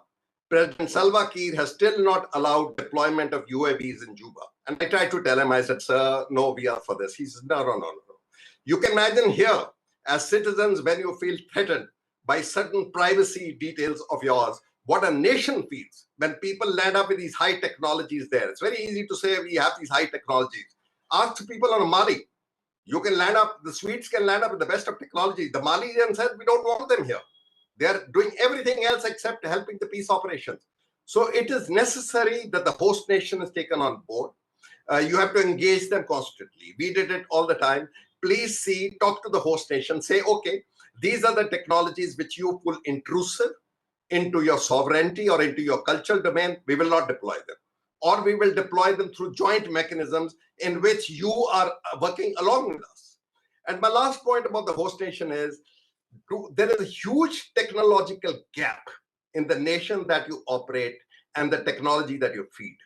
President Salva Kiir has still not allowed deployment of UAVs in Juba. And I tried to tell him, I said, sir, no, we are for this. He says, no. You can imagine here, as citizens, when you feel threatened by certain privacy details of yours, what a nation feels when people land up with these high technologies there. It's very easy to say we have these high technologies. Ask people on Mali. You can land up, the Swedes can land up with the best of technology. The Malians said, we don't want them here. They are doing everything else except helping the peace operations. So it is necessary that the host nation is taken on board. You have to engage them constantly. We did it all the time. Please see, talk to the host nation, say, okay, these are the technologies which you pull intrusive into your sovereignty or into your cultural domain. We will not deploy them. Or we will deploy them through joint mechanisms in which you are working along with us. And my last point about the host nation is, there is a huge technological gap in the nation that you operate and the technology that you feed.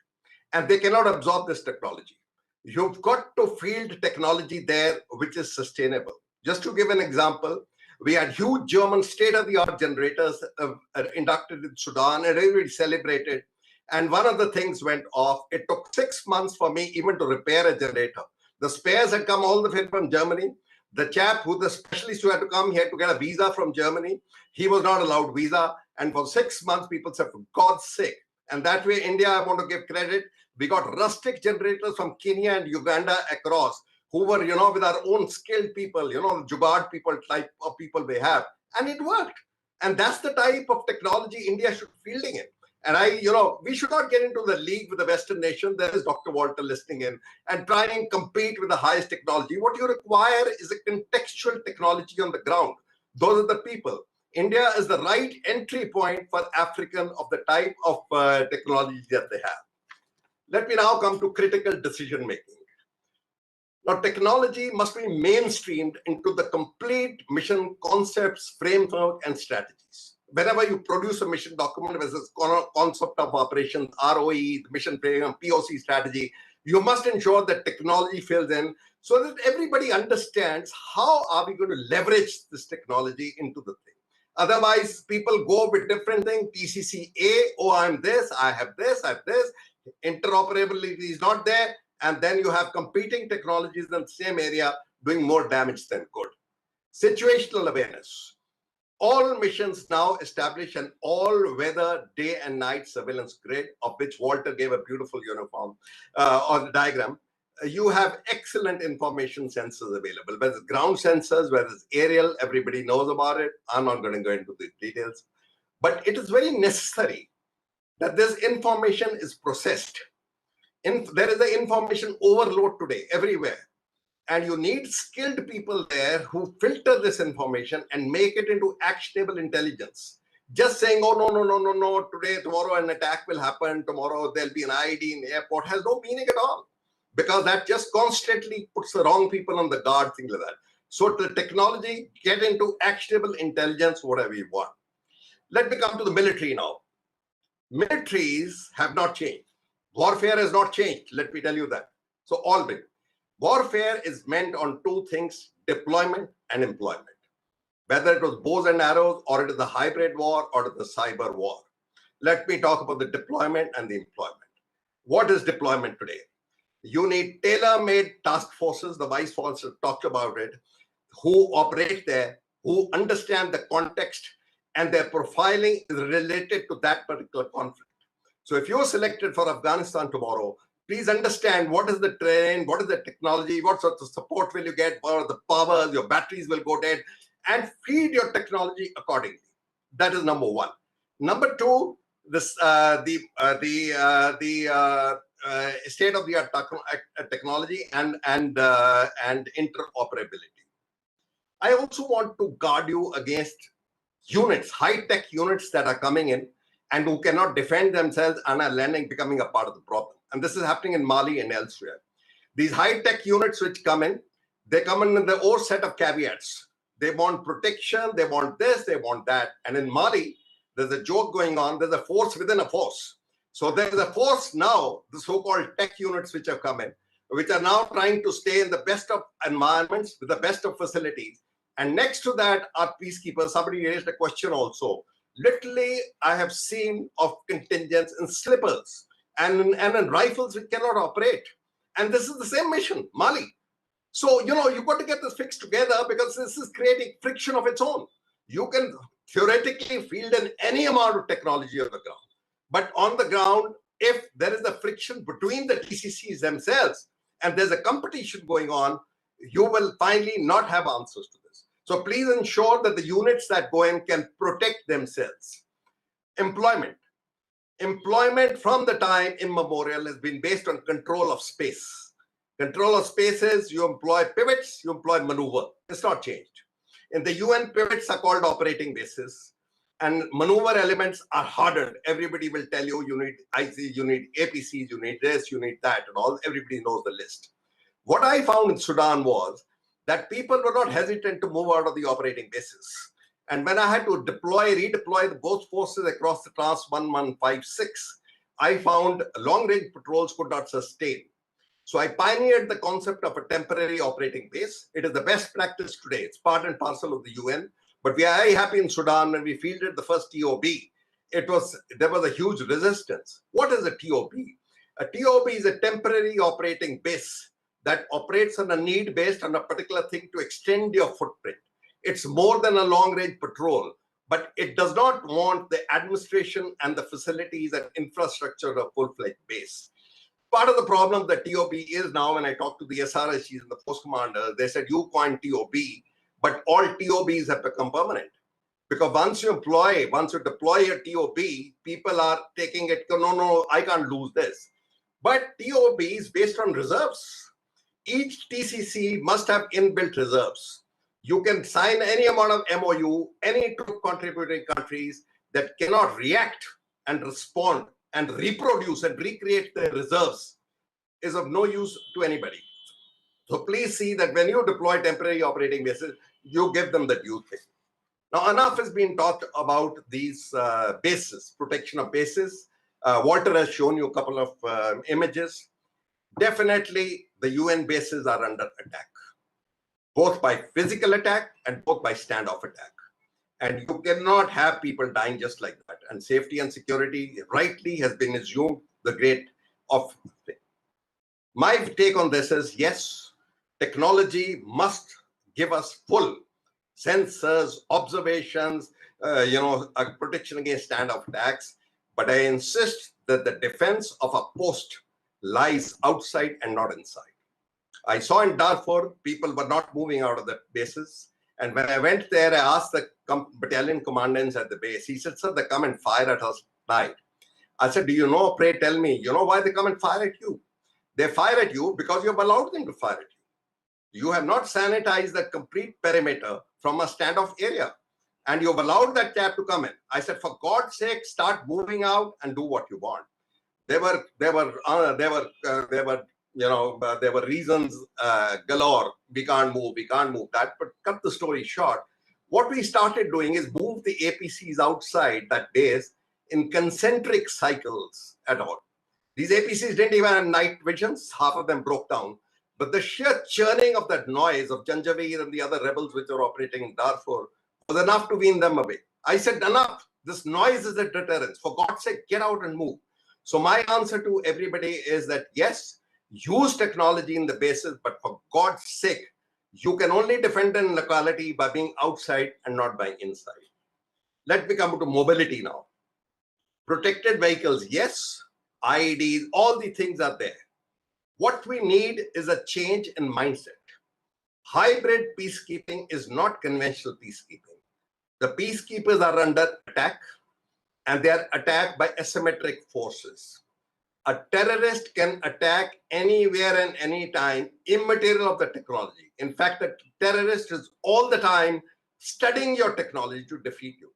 And they cannot absorb this technology. You've got to field technology there which is sustainable. Just to give an example, we had huge German state-of-the-art generators inducted in Sudan, and everybody celebrated. And one of the things went off. It took 6 months for me even to repair a generator. The spares had come all the way from Germany. The chap who the specialist who had to come here to get a visa from Germany, he was not allowed visa. And for 6 months, people said, for God's sake. And that way, India, I want to give credit. We got rustic generators from Kenya and Uganda across who were, with our own skilled people, the Jugaad people type of people we have. And it worked. And that's the type of technology India should be fielding in. And we should not get into the league with the Western nation. There is Dr. Walter listening in and try and compete with the highest technology. What you require is a contextual technology on the ground. Those are the people. India is the right entry point for African of the type of technology that they have. Let me now come to critical decision making. Now, technology must be mainstreamed into the complete mission concepts, framework, and strategies. Whenever you produce a mission document with this concept of operations, ROE, the mission framework, POC strategy, you must ensure that technology fills in so that everybody understands how are we going to leverage this technology into the thing. Otherwise, people go with different things. TCCA, oh, I'm this, I have this, I have this. Interoperability is not there. And then you have competing technologies in the same area doing more damage than good. Situational awareness. All missions now establish an all-weather day and night surveillance grid, of which Walter gave a beautiful uniform on the diagram. You have excellent information sensors available, whether it's ground sensors, whether it's aerial, everybody knows about it. I'm not going to go into the details. But it is very necessary that this information is processed. There is an information overload today everywhere. And you need skilled people there who filter this information and make it into actionable intelligence. Just saying, oh, no, today, tomorrow an attack will happen, tomorrow there'll be an IED in the airport has no meaning at all. Because that just constantly puts the wrong people on the guard, things like that. So the technology, get into actionable intelligence, whatever you want. Let me come to the military now. Militaries have not changed. Warfare has not changed, let me tell you that. So all big. Warfare is meant on two things, deployment and employment. Whether it was bows and arrows, or it is the hybrid war, or it is the cyber war. Let me talk about the deployment and the employment. What is deployment today? You need tailor-made task forces, the Vice Chancellor talked about it, who operate there, who understand the context and their profiling is related to that particular conflict. So if you're selected for Afghanistan tomorrow, please understand what is the terrain, what is the technology, what sort of support will you get, what are the powers, your batteries will go dead, and feed your technology accordingly. That is number one. Number two, this the state-of-the-art technology and interoperability. I also want to guard you against units, high-tech units that are coming in and who cannot defend themselves and are becoming a part of the problem. And this is happening in Mali and elsewhere. These high-tech units which come in, they come in with their own set of caveats. They want protection, they want this, they want that. And in Mali, there's a joke going on, there's a force within a force. So there's a force now, the so-called tech units which have come in, which are now trying to stay in the best of environments with the best of facilities. And next to that are peacekeepers. Somebody raised a question also. Literally, I have seen of contingents in slippers and in rifles which cannot operate. And this is the same mission, Mali. So, you've got to get this fixed together because this is creating friction of its own. You can theoretically field in any amount of technology on the ground. But on the ground, if there is a friction between the TCCs themselves and there's a competition going on, you will finally not have answers to this. So please ensure that the units that go in can protect themselves. Employment. Employment from the time immemorial has been based on control of space. Control of spaces, you employ pivots, you employ maneuver. It's not changed. In the UN, pivots are called operating bases. And maneuver elements are hardened. Everybody will tell you, you need IC, you need APCs, you need this, you need that, and all. Everybody knows the list. What I found in Sudan was that people were not hesitant to move out of the operating bases. And when I had to redeploy both forces across the Trans 1156, I found long-range patrols could not sustain. So I pioneered the concept of a temporary operating base. It is the best practice today. It's part and parcel of the UN. But we are very happy in Sudan when we fielded the first TOB. There was a huge resistance. What is a TOB? A TOB is a temporary operating base that operates on a need based on a particular thing to extend your footprint. It's more than a long-range patrol, but it does not want the administration and the facilities and infrastructure of a full-fledged base. Part of the problem that TOB is now, when I talk to the SRSGs and the post commanders, they said, you coined TOB, but all TOBs have become permanent. Because once you deploy a TOB, people are taking it, no, I can't lose this. But TOB is based on reserves. Each TCC must have inbuilt reserves. You can sign any amount of MOU, any troop contributing countries that cannot react and respond and reproduce and recreate their reserves is of no use to anybody. So please see that when you deploy temporary operating bases, you give them the due thing. Now, enough has been talked about these bases, protection of bases. Walter has shown you a couple of images. Definitely, the UN bases are under attack, both by physical attack and both by standoff attack. And you cannot have people dying just like that. And safety and security rightly has been assumed the great of thing. My take on this is, yes, technology must give us full sensors, observations, protection against standoff attacks. But I insist that the defense of a post lies outside and not inside. I saw in Darfur, people were not moving out of the bases. And when I went there, I asked the battalion commandants at the base. He said, sir, they come and fire at us at night. I said, do you know, pray tell me, you know why they come and fire at you? They fire at you because you have allowed them to fire at you. You have not sanitized the complete perimeter from a standoff area. And you've allowed that chap to come in. I said, for God's sake, start moving out and do what you want. There were reasons galore. We can't move that. But cut the story short. What we started doing is move the APCs outside that base in concentric cycles at all. These APCs didn't even have night visions. Half of them broke down. But the sheer churning of that noise of Janjaweed and the other rebels which are operating in Darfur was enough to wean them away. I said, enough. This noise is a deterrent. For God's sake, get out and move. So my answer to everybody is that, yes, use technology in the bases, but for God's sake, You can only defend an locality by being outside and not by inside. Let me come to mobility now. Protected vehicles, yes. IEDs, all the things are there. What we need is a change in mindset. Hybrid peacekeeping is not conventional peacekeeping. The peacekeepers are under attack, and they are attacked by asymmetric forces. A terrorist can attack anywhere and any time, immaterial of the technology. In fact, a terrorist is all the time studying your technology to defeat you.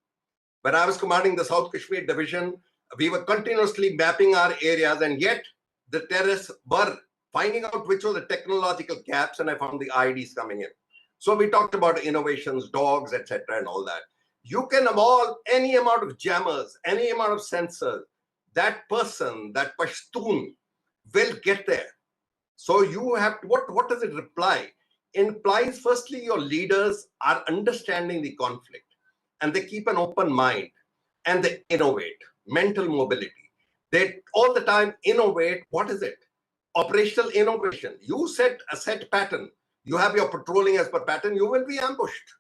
When I was commanding the South Kashmir division, we were continuously mapping our areas, and yet the terrorists were finding out which were the technological gaps, and I found the IEDs coming in. So we talked about innovations, dogs, etc., and all that. You can evolve any amount of jammers, any amount of sensors. That person, that Pashtun, will get there. So you have to, what does it imply? It implies, firstly, your leaders are understanding the conflict, and they keep an open mind, and they innovate. Mental mobility. They all the time innovate. What is it? Operational innovation. You set a set pattern. You have your patrolling as per pattern. You will be ambushed.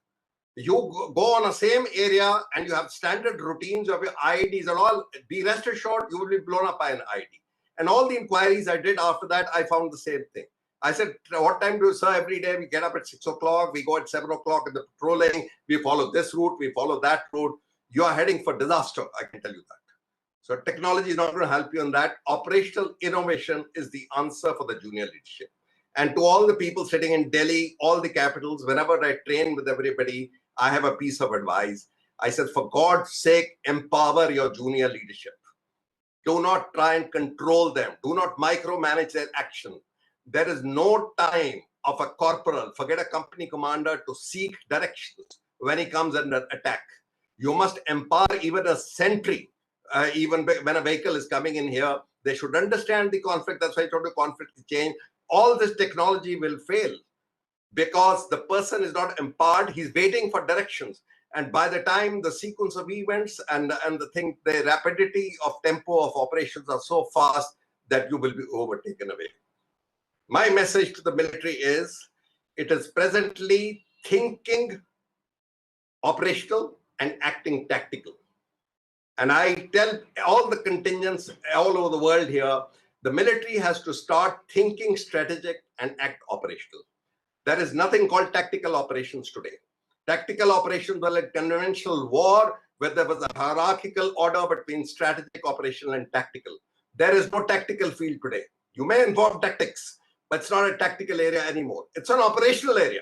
You go on a same area and you have standard routines of your IEDs and all. Be rest assured, you will be blown up by an IED. And all the inquiries I did after that, I found the same thing. I said, what time do you serve every day? We get up at 6 o'clock. We go at 7 o'clock in the patrolling. We follow this route. We follow that route. You are heading for disaster. I can tell you that. So technology is not going to help you in that. Operational innovation is the answer for the junior leadership. And to all the people sitting in Delhi, all the capitals, whenever I train with everybody, I have a piece of advice. I said, for God's sake, empower your junior leadership. Do not try and control them. Do not micromanage their action. There is no time of a corporal, forget a company commander, to seek directions when he comes under attack. You must empower even a sentry. Even when a vehicle is coming in here, they should understand the conflict. That's why I told you conflict to change. All this technology will fail because the person is not empowered. He's waiting for directions. And by the time the sequence of events and the rapidity of tempo of operations are so fast that you will be overtaken away. My message to the military is, it is presently thinking operational and acting tactical. And I tell all the contingents all over the world here, the military has to start thinking strategic and act operational. There is nothing called tactical operations today. Tactical operations were like conventional war, where there was a hierarchical order between strategic, operational, and tactical. There is no tactical field today. You may involve tactics, but it's not a tactical area anymore. It's an operational area.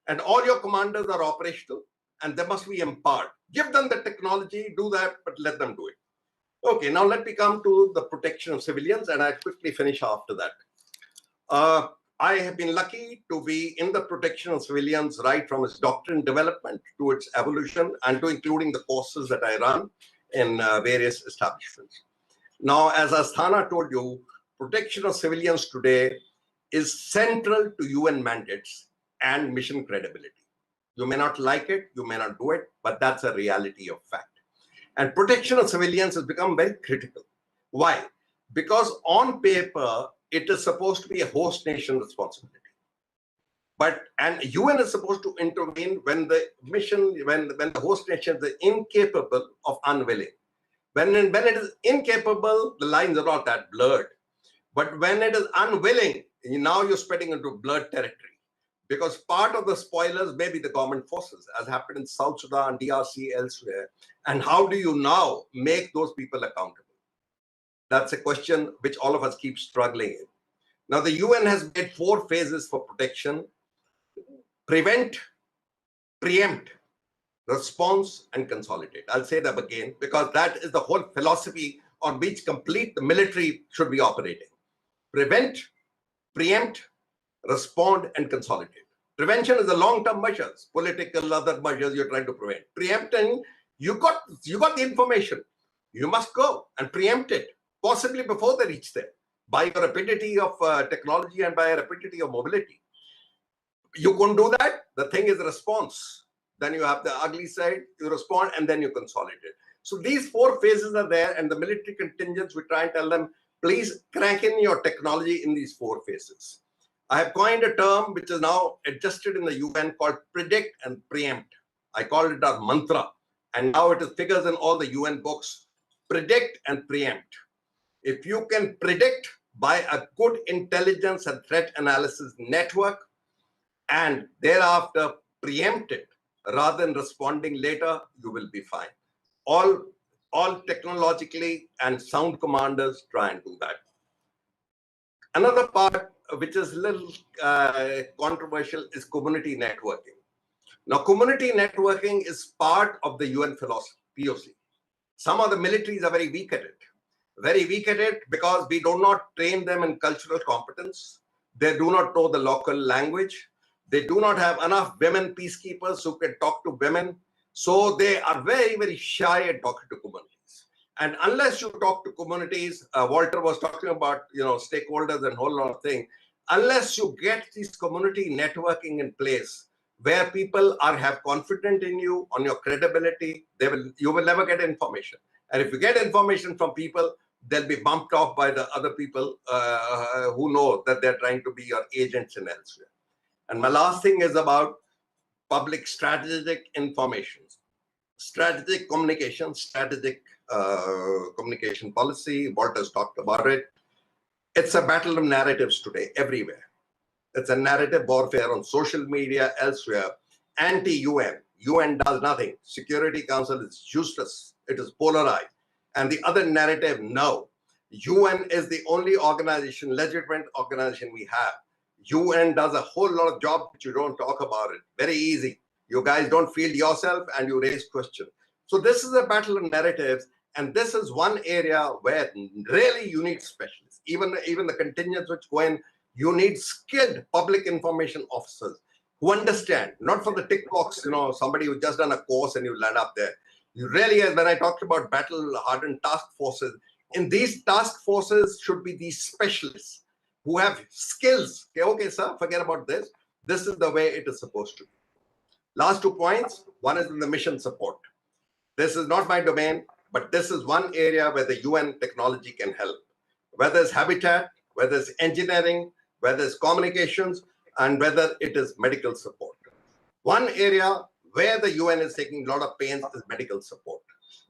And all your commanders are operational, and they must be empowered. Give them the technology, do that, but let them do it. Okay, now let me come to the protection of civilians, and I'll quickly finish after that. I have been lucky to be in the protection of civilians right from its doctrine development to its evolution and to including the courses that I run in various establishments. Now, as Asthana told you, protection of civilians today is central to UN mandates and mission credibility. You may not like it, you may not do it, but that's a reality of fact. And protection of civilians has become very critical. Why? Because on paper, it is supposed to be a host nation responsibility. And UN is supposed to intervene when the mission, when the host nation is incapable of unwilling. When it is incapable, the lines are not that blurred. But when it is unwilling, now you're spreading into blurred territory. Because part of the spoilers may be the government forces, as happened in South Sudan, DRC, elsewhere. And how do you now make those people accountable? That's a question which all of us keep struggling in. Now, the UN has made 4 phases for protection: prevent, preempt, response, and consolidate. I'll say that again, because that is the whole philosophy on which the military should be operating. Prevent, preempt, respond, and consolidate. Prevention is the long-term measures, political, other measures you're trying to prevent. Preempting, you got the information. You must go and preempt it, possibly before they reach there, by your rapidity of technology and by a rapidity of mobility. You couldn't do that. The thing is response. Then you have the ugly side, you respond, and then you consolidate. So these 4 phases are there, and the military contingents, we try and tell them, please crank in your technology in these 4 phases. I have coined a term which is now adjusted in the UN called predict and preempt. I call it our mantra, and now it figures in all the UN books. Predict and preempt. If you can predict by a good intelligence and threat analysis network, and thereafter preempt it rather than responding later, you will be fine. All technologically and sound commanders try and do that. Another part which is a little controversial is community networking. Now, community networking is part of the UN philosophy, POC. Some of the militaries are very weak at it because we do not train them in cultural competence. They do not know the local language. They do not have enough women peacekeepers who can talk to women. So they are very, very shy at talking to communities. And unless you talk to communities, Walter was talking about, stakeholders and a whole lot of things. Unless you get this community networking in place, where people have confidence in you, on your credibility, you will never get information. And if you get information from people, they'll be bumped off by the other people who know that they're trying to be your agents in elsewhere. And my last thing is about public strategic information, strategic communication, strategic communication policy. Walter's talked about it. It's a battle of narratives today, everywhere. It's a narrative warfare on social media, elsewhere. Anti-UN. UN does nothing. Security Council is useless. It is polarized. And the other narrative, no. UN is the only organization, legitimate organization we have. UN does a whole lot of jobs, but you don't talk about it. Very easy. You guys don't field yourself and you raise questions. So this is a battle of narratives. And this is one area where really you need specialists. Even the contingents which go in, you need skilled public information officers who understand, not for the tick box, somebody who just done a course and you land up there. You really, when I talked about battle-hardened task forces, in these task forces should be these specialists who have skills. Okay, sir, forget about this. This is the way it is supposed to be. Last 2 points. One is in the mission support. This is not my domain, but this is one area where the UN technology can help. Whether it's habitat, whether it's engineering, whether it's communications, and whether it is medical support. One area where the UN is taking a lot of pains is medical support,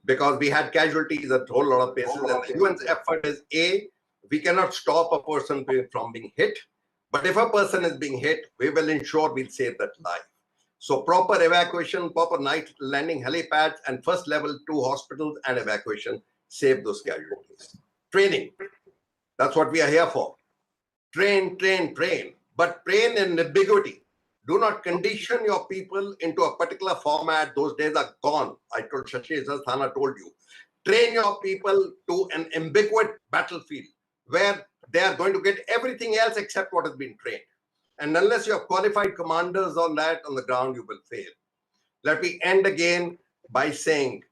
because we had casualties at a whole lot of places, and the UN's effort is, A, we cannot stop a person from being hit, but if a person is being hit, we will ensure we'll save that life. So proper evacuation, proper night landing helipads, and first level 2 hospitals and evacuation save those casualties. Training, that's what we are here for. Train, train, train, but train in ambiguity. Do not condition your people into a particular format. Those days are gone. I told Shashi Thana told you. Train your people to an ambiguous battlefield where they are going to get everything else except what has been trained. And unless you have qualified commanders on that on the ground, you will fail. Let me end again by saying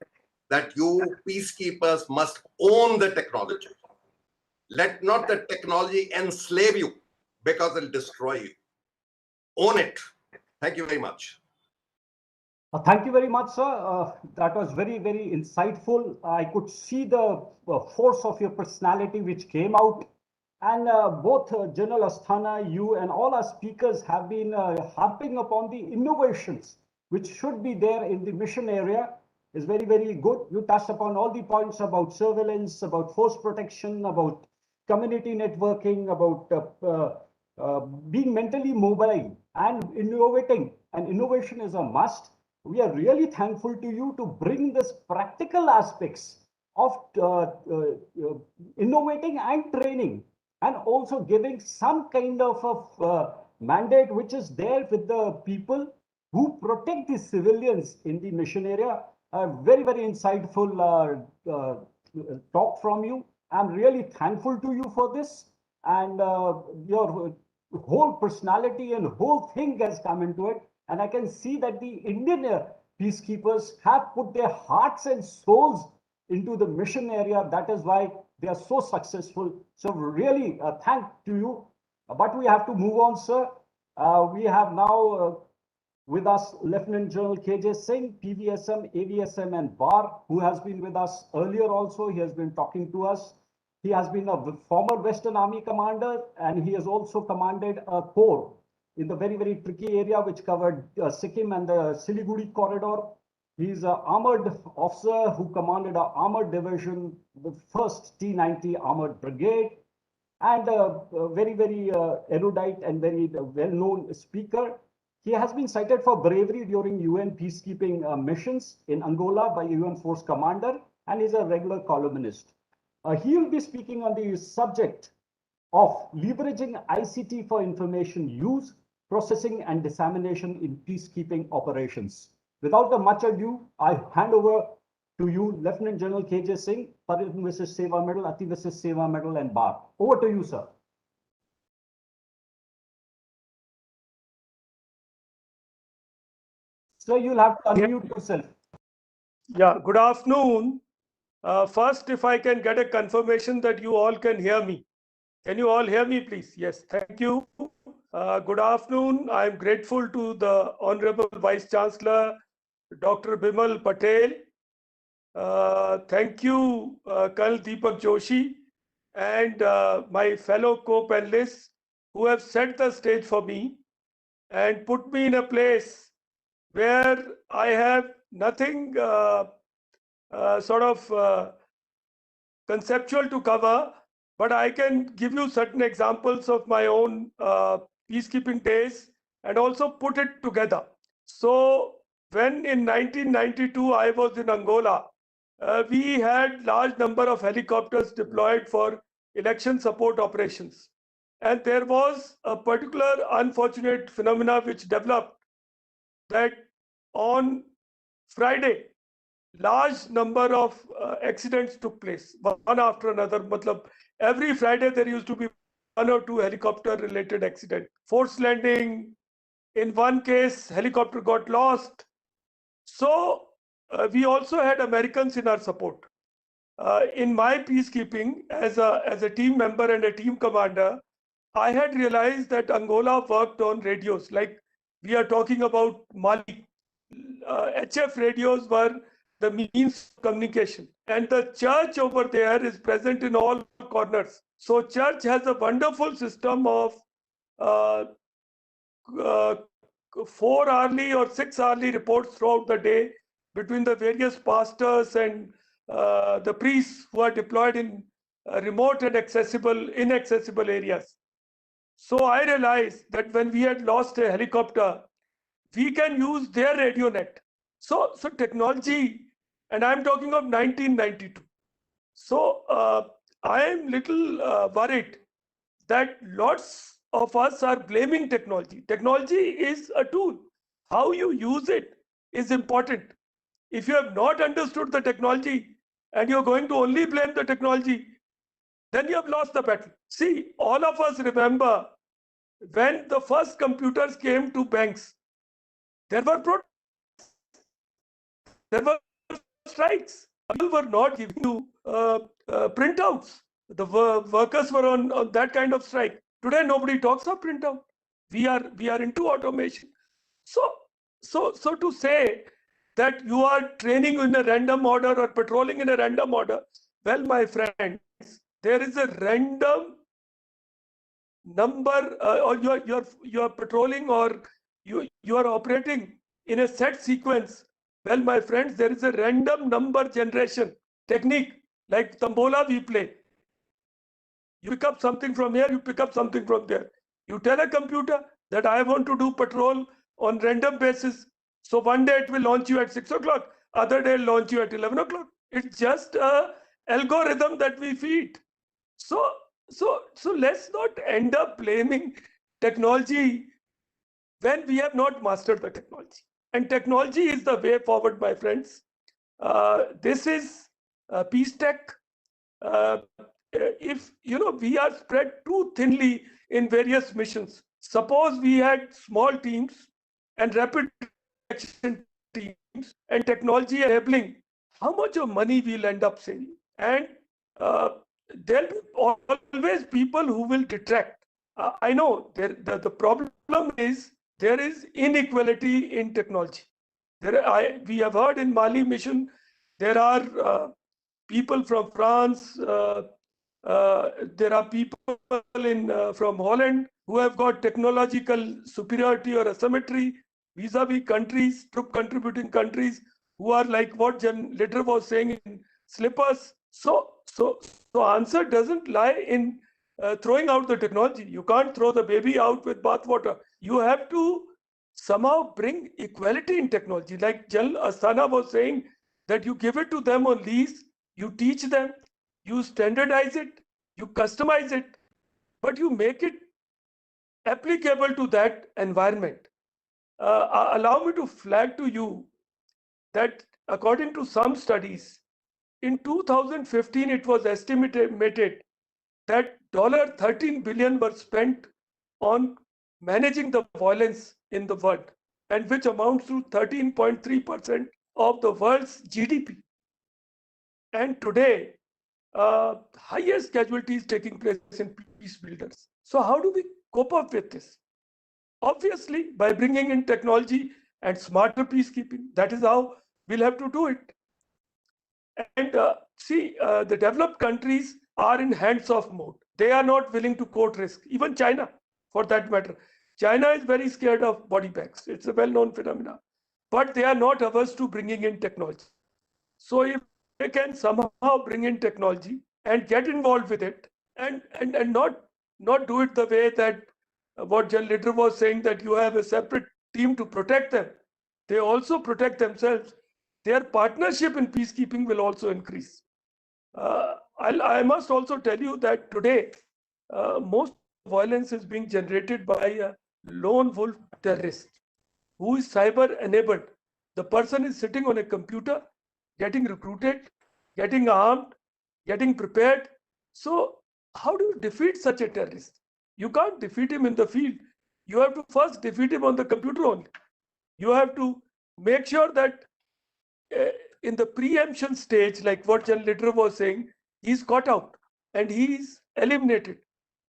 that you peacekeepers must own the technology. Let not the technology enslave you, because it'll destroy you. Own it. Thank you very much. Thank you very much, sir. That was very, very insightful. I could see the force of your personality which came out. And both General Asthana, you and all our speakers have been harping upon the innovations which should be there in the mission area. Is very, very good. You touched upon all the points about surveillance, about force protection, about community networking, about being mentally mobile and innovating. And innovation is a must. We are really thankful to you to bring this practical aspects of innovating and training, and also giving some kind of a mandate which is there with the people who protect the civilians in the mission area. Very, very insightful talk from you. I'm really thankful to you for this, and your whole personality and whole thing has come into it. And I can see that the Indian peacekeepers have put their hearts and souls into the mission area. That is why they are so successful. So really thank to you. But we have to move on, sir. We have now with us Lieutenant General KJ Singh, PVSM, AVSM and BAR, who has been with us earlier also. He has been talking to us. He has been a former Western Army commander, and he has also commanded a corps in the very, very tricky area which covered Sikkim and the Siliguri corridor. He's an armored officer who commanded an armored division, the 1st T-90 Armored Brigade, and a very, very erudite and very well-known speaker. He has been cited for bravery during UN peacekeeping missions in Angola by UN Force Commander, and is a regular columnist. He will be speaking on the subject of leveraging ICT for information use, processing and dissemination in peacekeeping operations. Without much ado, I hand over to you, Lieutenant General KJ Singh, Parit Visis Seva Medal, Ati Visis Seva Medal, and Bar. Over to you, sir. Sir, you'll have to unmute yourself. Yeah, good afternoon. First, if I can get a confirmation that you all can hear me. Can you all hear me, please? Yes, thank you. Good afternoon. I am grateful to the Honorable Vice Chancellor, Dr. Bimal Patel. Thank you, Colonel Deepak Joshi, and my fellow co-panelists who have set the stage for me and put me in a place where I have nothing conceptual to cover, but I can give you certain examples of my own peacekeeping days and also put it together. So when in 1992 I was in Angola, we had large number of helicopters deployed for election support operations. And there was a particular unfortunate phenomena which developed that on Friday, large number of accidents took place, one after another. Every Friday there used to be 1 or 2 helicopter related accidents. Forced landing, in one case helicopter got lost. So we also had Americans in our support. In my peacekeeping as a team member and a team commander, I had realized that Angola worked on radios, like we are talking about Mali. HF radios were the means of communication, and the church over there is present in all corners. So church has a wonderful system of 4 hourly or 6 hourly reports throughout the day between the various pastors and the priests who are deployed in remote and inaccessible areas. So I realized that when we had lost a helicopter, we can use their radio net. So technology, and I'm talking of 1992. So I am little worried that lots of us are blaming technology. Technology is a tool. How you use it is important. If you have not understood the technology and you're going to only blame the technology, then you have lost the battle. See, all of us remember when the first computers came to banks, there were protests, there were strikes. People were not giving you printouts. The workers were on that kind of strike. Today, nobody talks of printout. We are into automation. So to say that you are training in a random order or patrolling in a random order, well, my friends, there is a random number, or you're patrolling, or you are operating in a set sequence. Well, my friends, there is a random number generation technique, like Tambola we play. You pick up something from here, you pick up something from there. You tell a computer that I want to do patrol on random basis. So one day it will launch you at 6 o'clock, other day it'll launch you at 11 o'clock. It's just a algorithm that we feed. So let's not end up blaming technology when we have not mastered the technology. And technology is the way forward, my friends. This is peace tech. If we are spread too thinly in various missions, suppose we had small teams and rapid action teams and technology enabling, how much of money we'll end up saving? And there'll be always people who will detract. I know the problem is there is inequality in technology. We have heard in Mali mission, there are people from France, There are people from Holland who have got technological superiority or asymmetry vis-a-vis countries, troop contributing countries, who are like what Jan Litter was saying in slippers. So answer doesn't lie in throwing out the technology. You can't throw the baby out with bathwater. You have to somehow bring equality in technology. Like Jal Asthana was saying, that you give it to them on lease, you teach them, you standardize it, you customize it, but you make it applicable to that environment. Allow me to flag to you that according to some studies, in 2015, it was estimated that $13 billion were spent on managing the violence in the world, and which amounts to 13.3% of the world's GDP. And today, highest casualties taking place in peace builders. So how do we cope up with this? Obviously, by bringing in technology and smarter peacekeeping. That is how we'll have to do it. And the developed countries are in hands-off mode. They are not willing to quote risk. Even China, for that matter. China is very scared of body bags. It's a well-known phenomenon. But they are not averse to bringing in technology. So if they can somehow bring in technology and get involved with it, and not do it the way that what Jan Litter was saying, that you have a separate team to protect them. They also protect themselves. Their partnership in peacekeeping will also increase. I must also tell you that today, most violence is being generated by a lone wolf terrorist who is cyber enabled. The person is sitting on a computer, getting recruited, getting armed, getting prepared. So how do you defeat such a terrorist? You can't defeat him in the field. You have to first defeat him on the computer only. You have to make sure that in the preemption stage, like what Jan Litter was saying, he's caught out and he's eliminated.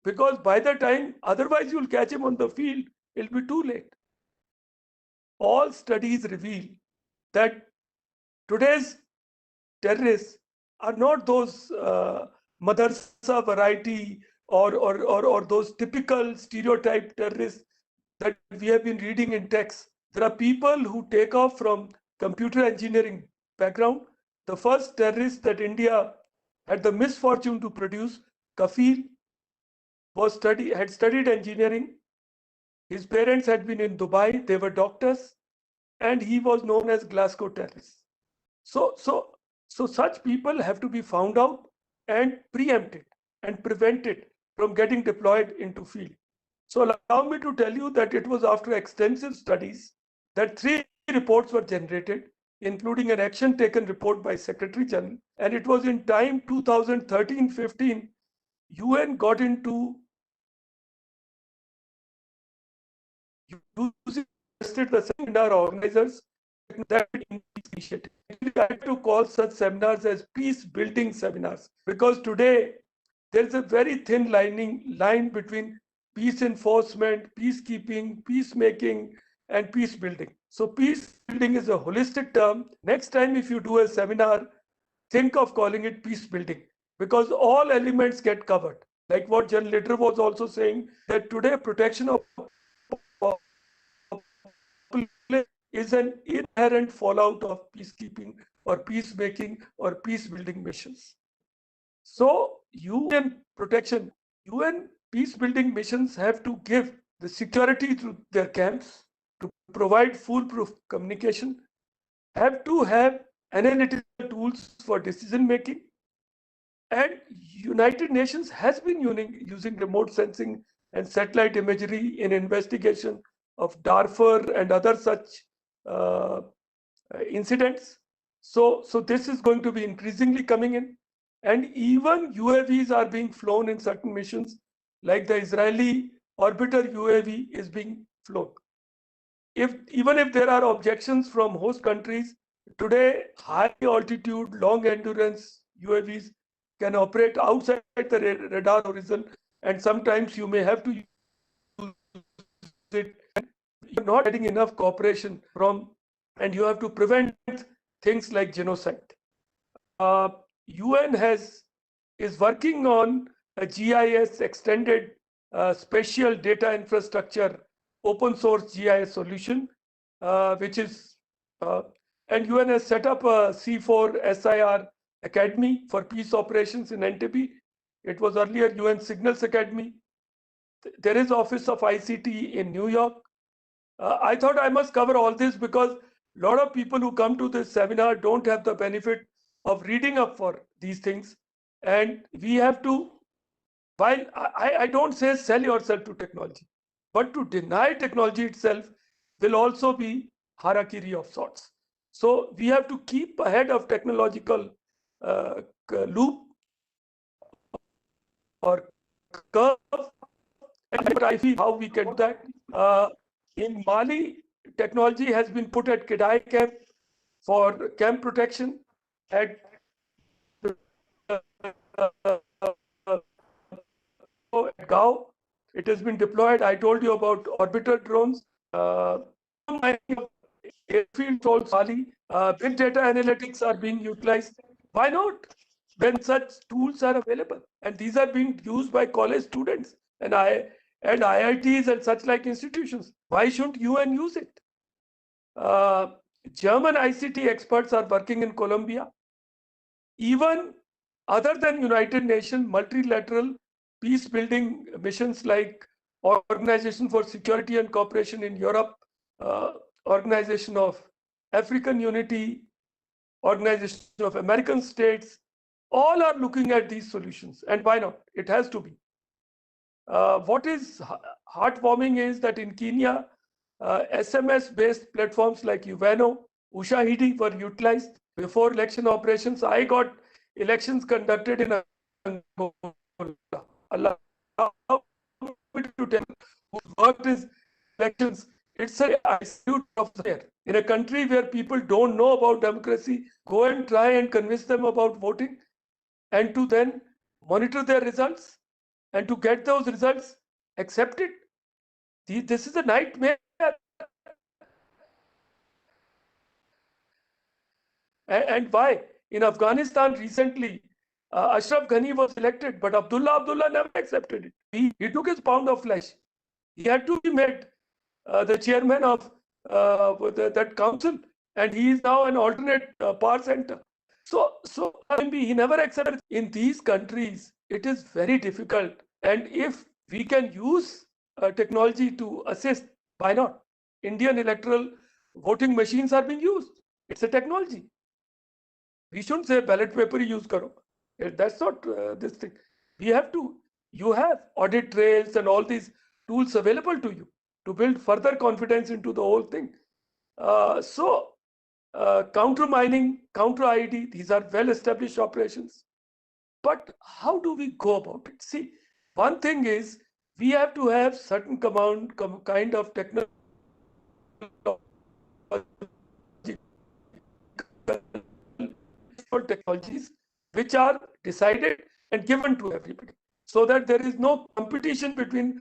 Because by the time, otherwise you'll catch him on the field, it'll be too late. All studies reveal that today's terrorists are not those madrasa variety or those typical stereotype terrorists that we have been reading in texts. There are people who take off from computer engineering background. The first terrorist that India had the misfortune to produce, Kafil, had studied engineering. His parents had been in Dubai, they were doctors, and he was known as Glasgow terrorist. So such people have to be found out and preempted and prevented from getting deployed into field. So allow me to tell you that it was after extensive studies that 3 reports were generated, including an action taken report by Secretary General. And it was in time 2013-15, UN got into using the seminar organizers that initiative. I have to call such seminars as peace building seminars, because today there is a very thin line between peace enforcement, peacekeeping, peacemaking, and peace building. So peace building is a holistic term. Next time if you do a seminar, think of calling it peace building, because all elements get covered. Like what Jan Litter was also saying, that today protection of is an inherent fallout of peacekeeping or peacemaking or peace building missions. So UN protection, UN peace building missions have to give the security to their camps, to provide foolproof communication, have to have analytical tools for decision making. And United Nations has been using remote sensing and satellite imagery in investigation of Darfur and other such incidents. So this is going to be increasingly coming in. And even UAVs are being flown in certain missions, like the Israeli orbiter UAV is being flown. Even if there are objections from host countries, today high altitude, long endurance UAVs can operate outside the radar horizon, and sometimes you may have to use it. You're not getting enough cooperation from, and you have to prevent things like genocide. UN has is working on a GIS extended spatial data infrastructure open source GIS solution, which is, and UN has set up a C4 SIR Academy for peace operations in Entebbe. It was earlier UN Signals Academy. There is Office of ICT in New York. I thought I must cover all this because a lot of people who come to this seminar don't have the benefit of reading up for these things. And we have to, while I don't say sell yourself to technology, but to deny technology itself will also be harakiri of sorts. So we have to keep ahead of technological loop or curve. But I feel how we can do that. In Mali, technology has been put at Kidai camp for camp protection. At Gao, it has been deployed. I told you about orbiter drones. Airfield also Mali. Big data analytics are being utilized. Why not? When such tools are available, and these are being used by college students and IITs and such like institutions. Why shouldn't UN use it? German ICT experts are working in Colombia. Even other than United Nations, multilateral peace building missions like Organization for Security and Cooperation in Europe, Organization of African Unity, Organization of American States, all are looking at these solutions. And why not? It has to be. What is heartwarming is that in Kenya, SMS-based platforms like Uvano, Ushahidi were utilized before election operations. I got elections conducted in Angola. Allow me to tell who worked is elections. It's a salute of there. In a country where people don't know about democracy, go and try and convince them about voting and to then monitor their results and to get those results accepted. This is a nightmare. And why? In Afghanistan recently, Ashraf Ghani was elected, but Abdullah never accepted it. He took his pound of flesh. He had to be made the chairman of that council, and he is now an alternate power center. So he never accepted. In these countries, it is very difficult. And if we can use technology to assist, why not? Indian electoral voting machines are being used. It's a technology. We shouldn't say ballot paper use karo. That's not this thing. We have to. You have audit trails and all these tools available to you to build further confidence into the whole thing. Counter mining, counter ID, these are well-established operations. But how do we go about it? See, one thing is we have to have certain kind of technology technologies which are decided and given to everybody, so that there is no competition between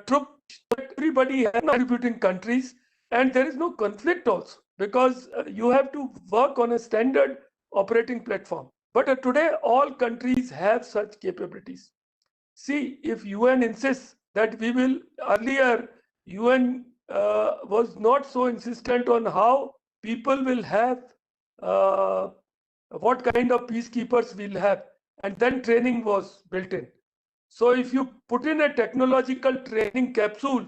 troops. Everybody has contributing countries, and there is no conflict also, because you have to work on a standard operating platform. But today, all countries have such capabilities. See, if UN insists that we will, earlier UN was not so insistent on how people will have, what kind of peacekeepers we'll have, and then training was built in. So if you put in a technological training capsule,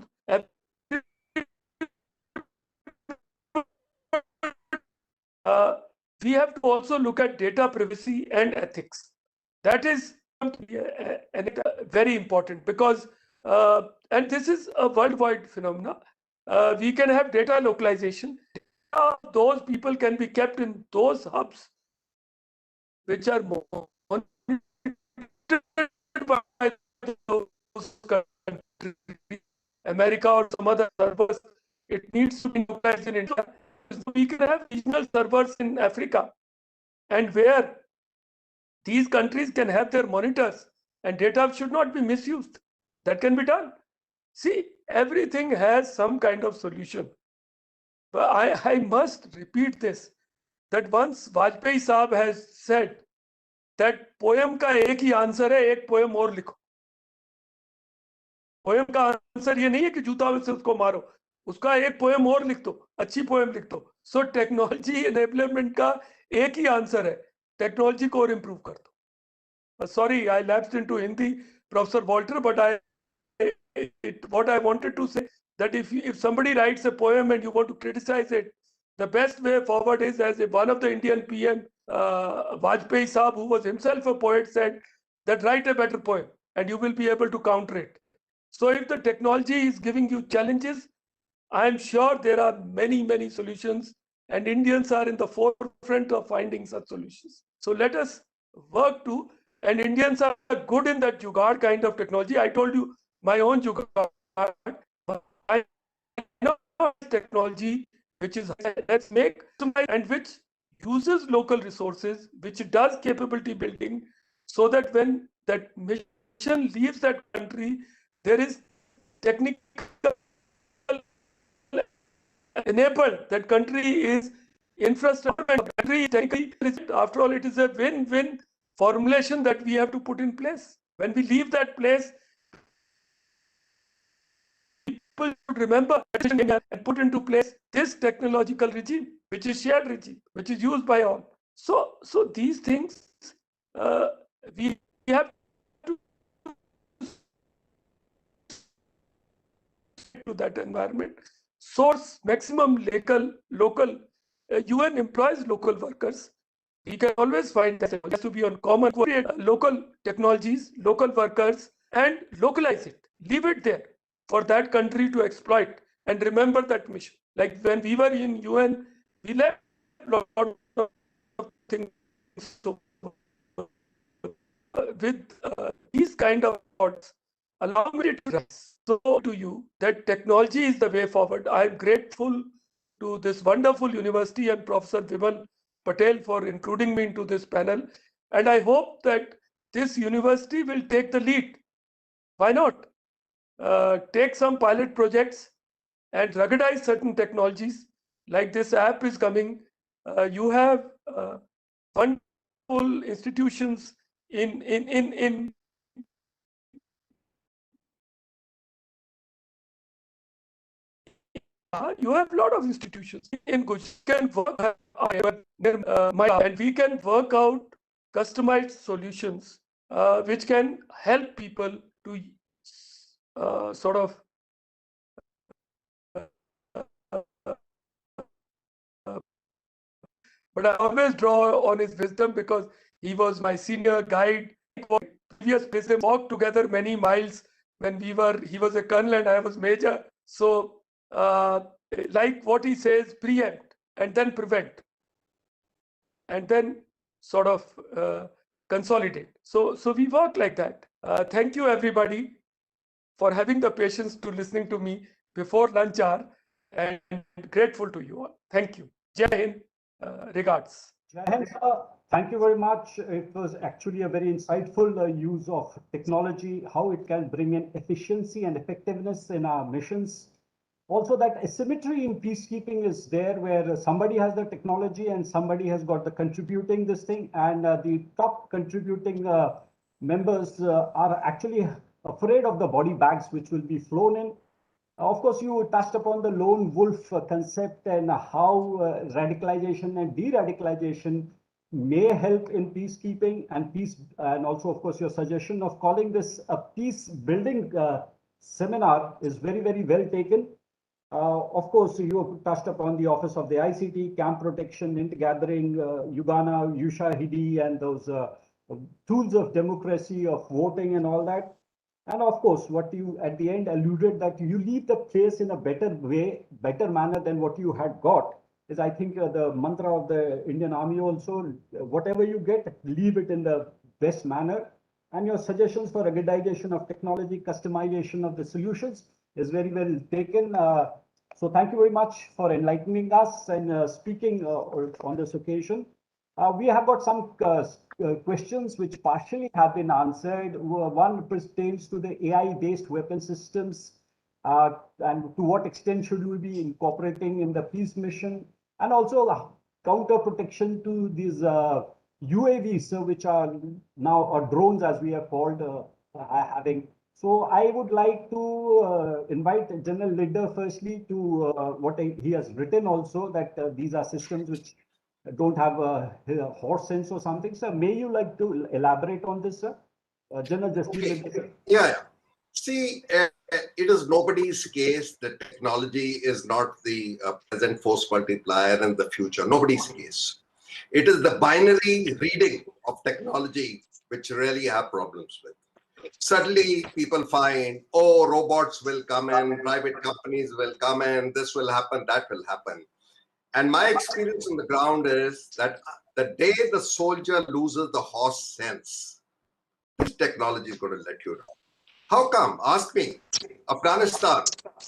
we have to also look at data privacy and ethics. That is very important, because, and this is a worldwide phenomenon. We can have data localization. Those people can be kept in those hubs which are monitored by those countries, America or some other servers. It needs to be localized in India. So we can have regional servers in Africa, and where these countries can have their monitors, and data should not be misused. That can be done. See, everything has some kind of solution. But I must repeat this, that once Vajpayee Saab has said that poem का एक ही answer है, एक poem और लिखो. Poem का answer ये नहीं है कि जूता से उसको मारो, उसका एक पोएम और लिख दो, अच्छी पोएम लिख दो. सो टेक्नोलॉजी एनेबलमेंट का एक ही आंसर है, टेक्नोलॉजी को और इम्प्रूव कर दो. Sorry, I lapsed into Hindi, Professor Walter, but what I wanted to say that if somebody writes a poem and you want to criticize it, the best way forward is, as one of the Indian PM, Vajpayee Saab, who was himself a poet, said that write a better poem and you will be able to counter it. So if the technology is giving you challenges, I am sure there are many solutions, and Indians are in the forefront of finding such solutions. So let us work to, and Indians are good in that jugaad kind of technology. I told you my own jugaad. I know technology which is, let's make, and which uses local resources, which does capability building, so that when that mission leaves that country, there is technical enabled, that country is infrastructure, country technically, after all, it is a win-win formulation that we have to put in place. When we leave that place, people should remember and put into place this technological regime, which is shared regime, which is used by all. So these things we have to that environment. Source maximum local. UN employs local workers. We can always find that it has to be on common, local technologies, local workers, and localize it. Leave it there for that country to exploit, and remember that mission. Like when we were in UN, we left a lot of things with these kind of thoughts. Allow me to rise. So to you that technology is the way forward. I am grateful to this wonderful university and Professor Vimal Patel for including me into this panel. And I hope that this university will take the lead. Why not? Take some pilot projects and ruggedize certain technologies. Like this app is coming. You have wonderful institutions in you have a lot of institutions in which can work, and we can work out customized solutions which can help people to sort of but I always draw on his wisdom because he was my senior guide. We walked together many miles when he was a colonel and I was major. So like what he says, preempt and then prevent and then sort of consolidate. So we work like that. Thank you everybody for having the patience to listening to me before lunch hour, and grateful to you all. Thank you. Jai Hind. Regards. Jai Hind, sir. Thank you very much. It was actually a very insightful use of technology, how it can bring in efficiency and effectiveness in our missions. Also, that asymmetry in peacekeeping is there, where somebody has the technology and somebody has got the contributing this thing, and the top contributing members are actually afraid of the body bags which will be flown in. Of course, you touched upon the lone wolf concept and how radicalization and de-radicalization may help in peacekeeping and peace, and also, of course, your suggestion of calling this a peace building seminar is very well taken. Of course, you touched upon the Office of the ICT, camp protection, gathering, Ugana, Ushahidi, and those tools of democracy, of voting and all that. And of course, what you at the end alluded that you leave the place in a better way, better manner than what you had got, is I think the mantra of the Indian Army also. Whatever you get, leave it in the best manner. And your suggestions for ruggedization of technology, customization of the solutions is very well taken. So thank you very much for enlightening us and speaking on this occasion. We have got some questions which partially have been answered. One pertains to the AI-based weapon systems and to what extent should we be incorporating in the peace mission, and also counter protection to these UAVs, which are now, or drones as we are called, having. So I would like to invite General Leader firstly to what he has written also, that these are systems which don't have a horse sense or something. Sir, may you like to elaborate on this, sir? General Justice Okay. Leader, sir. Yeah. See, it is nobody's case that technology is not the present force multiplier in the future. Nobody's case. It is the binary reading of technology which really have problems with. Suddenly people find, oh, robots will come in, private companies will come in, this will happen, that will happen. And my experience on the ground is that the day the soldier loses the horse sense, this technology is going to let you down. How come? Ask me. Afghanistan,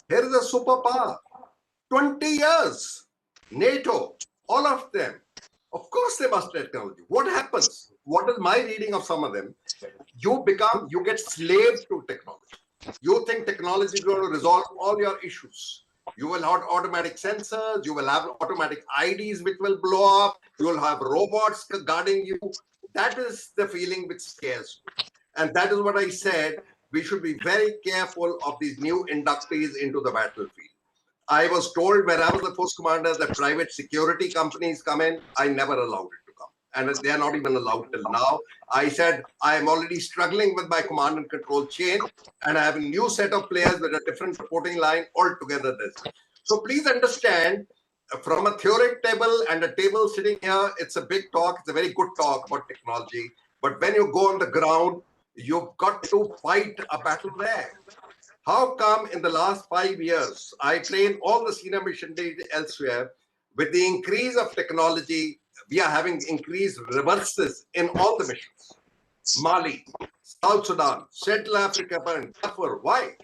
here is a superpower. 20 years. NATO, all of them. Of course they must technology. What happens? What is my reading of some of them? You get slave to technology. You think technology is going to resolve all your issues. You will have automatic sensors, you will have automatic IDs which will blow up, you will have robots guarding you. That is the feeling which scares me. And that is what I said, we should be very careful of these new inductees into the battlefield. I was told when I was the post commander that private security companies come in. I never allowed it to come. And they are not even allowed till now. I said, I am already struggling with my command and control chain, and I have a new set of players with a different reporting line altogether. So please understand, from a theoretic table and a table sitting here, it's a big talk. It's a very good talk about technology. But when you go on the ground, you've got to fight a battle there. How come in the last 5 years, I train all the senior mission leaders elsewhere, with the increase of technology, we are having increased reverses in all the missions. Mali, South Sudan, Central Africa, and Darfur. Why?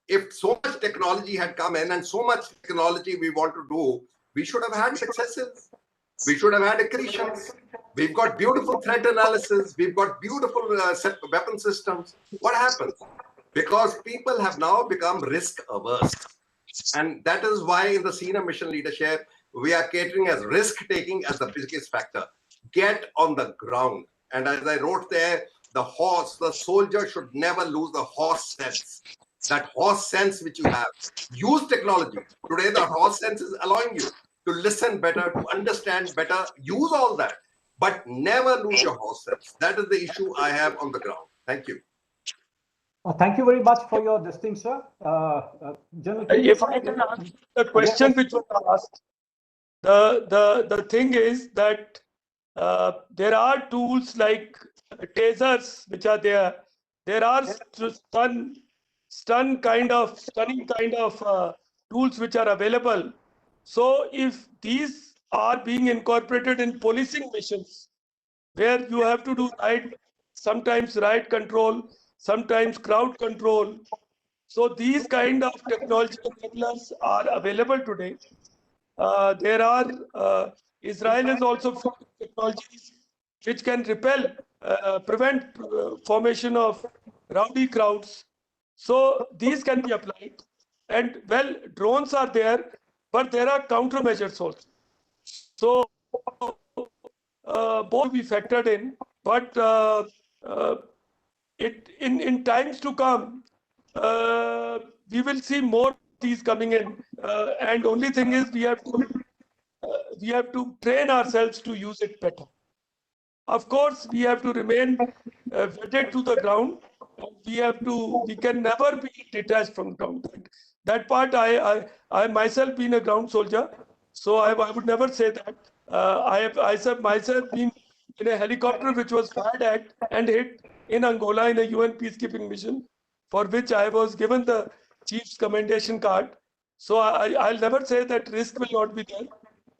If so much technology had come in and so much technology we want to do, we should have had successes. We should have had accretions. We've got beautiful threat analysis. We've got beautiful weapon systems. What happens? Because people have now become risk averse. And that is why in the senior mission leadership, we are catering as risk taking as the biggest factor. Get on the ground. And as I wrote there, the soldier should never lose the horse sense. That horse sense which you have. Use technology. Today, the horse sense is allowing you to listen better, to understand better. Use all that. But never lose your horse sense. That is the issue I have on the ground. Thank you. Thank you very much for your this thing, sir. General, if I can answer the question which was asked, the thing is that there are tools like tasers which are there. There are stunning kind of tools which are available. So if these are being incorporated in policing missions, where you have to do sometimes riot control, sometimes crowd control. So these kind of technology enablers are available today. There are Israel is also technologies which can prevent formation of rowdy crowds. So these can be applied. And well, drones are there, but there are countermeasures also. So both be factored in, but in times to come, we will see more of these coming in. And only thing is we have to train ourselves to use it better. Of course, we have to remain wedded to the ground. We can never be detached from ground. That part, I myself been a ground soldier, so I would never say that. I have myself been in a helicopter which was fired at and hit in Angola in a UN peacekeeping mission, for which I was given the chief's commendation card. So I'll never say that risk will not be there.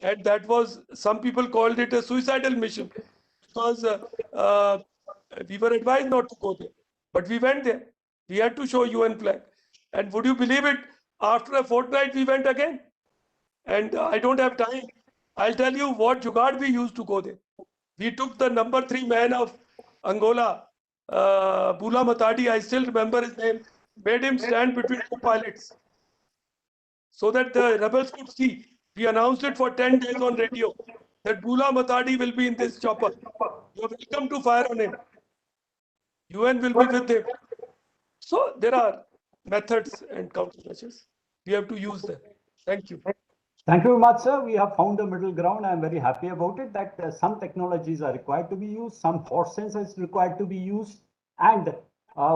And that was, some people called it a suicidal mission, because we were advised not to go there. But we went there. We had to show UN flag. And would you believe it? After a fortnight, we went again. And I don't have time. I'll tell you what jugaad we used to go there. We took the number 3 man of Angola, Bula Matadi, I still remember his name, made him stand between 2 pilots so that the rebels could see. We announced it for 10 days on radio that Bula Matadi will be in this chopper. You're welcome to fire on him. UN will be with him. So there are methods and countermeasures. We have to use them. Thank you. Thank you very much, sir. We have found a middle ground. I'm very happy about it that some technologies are required to be used, some force sensors is required to be used, and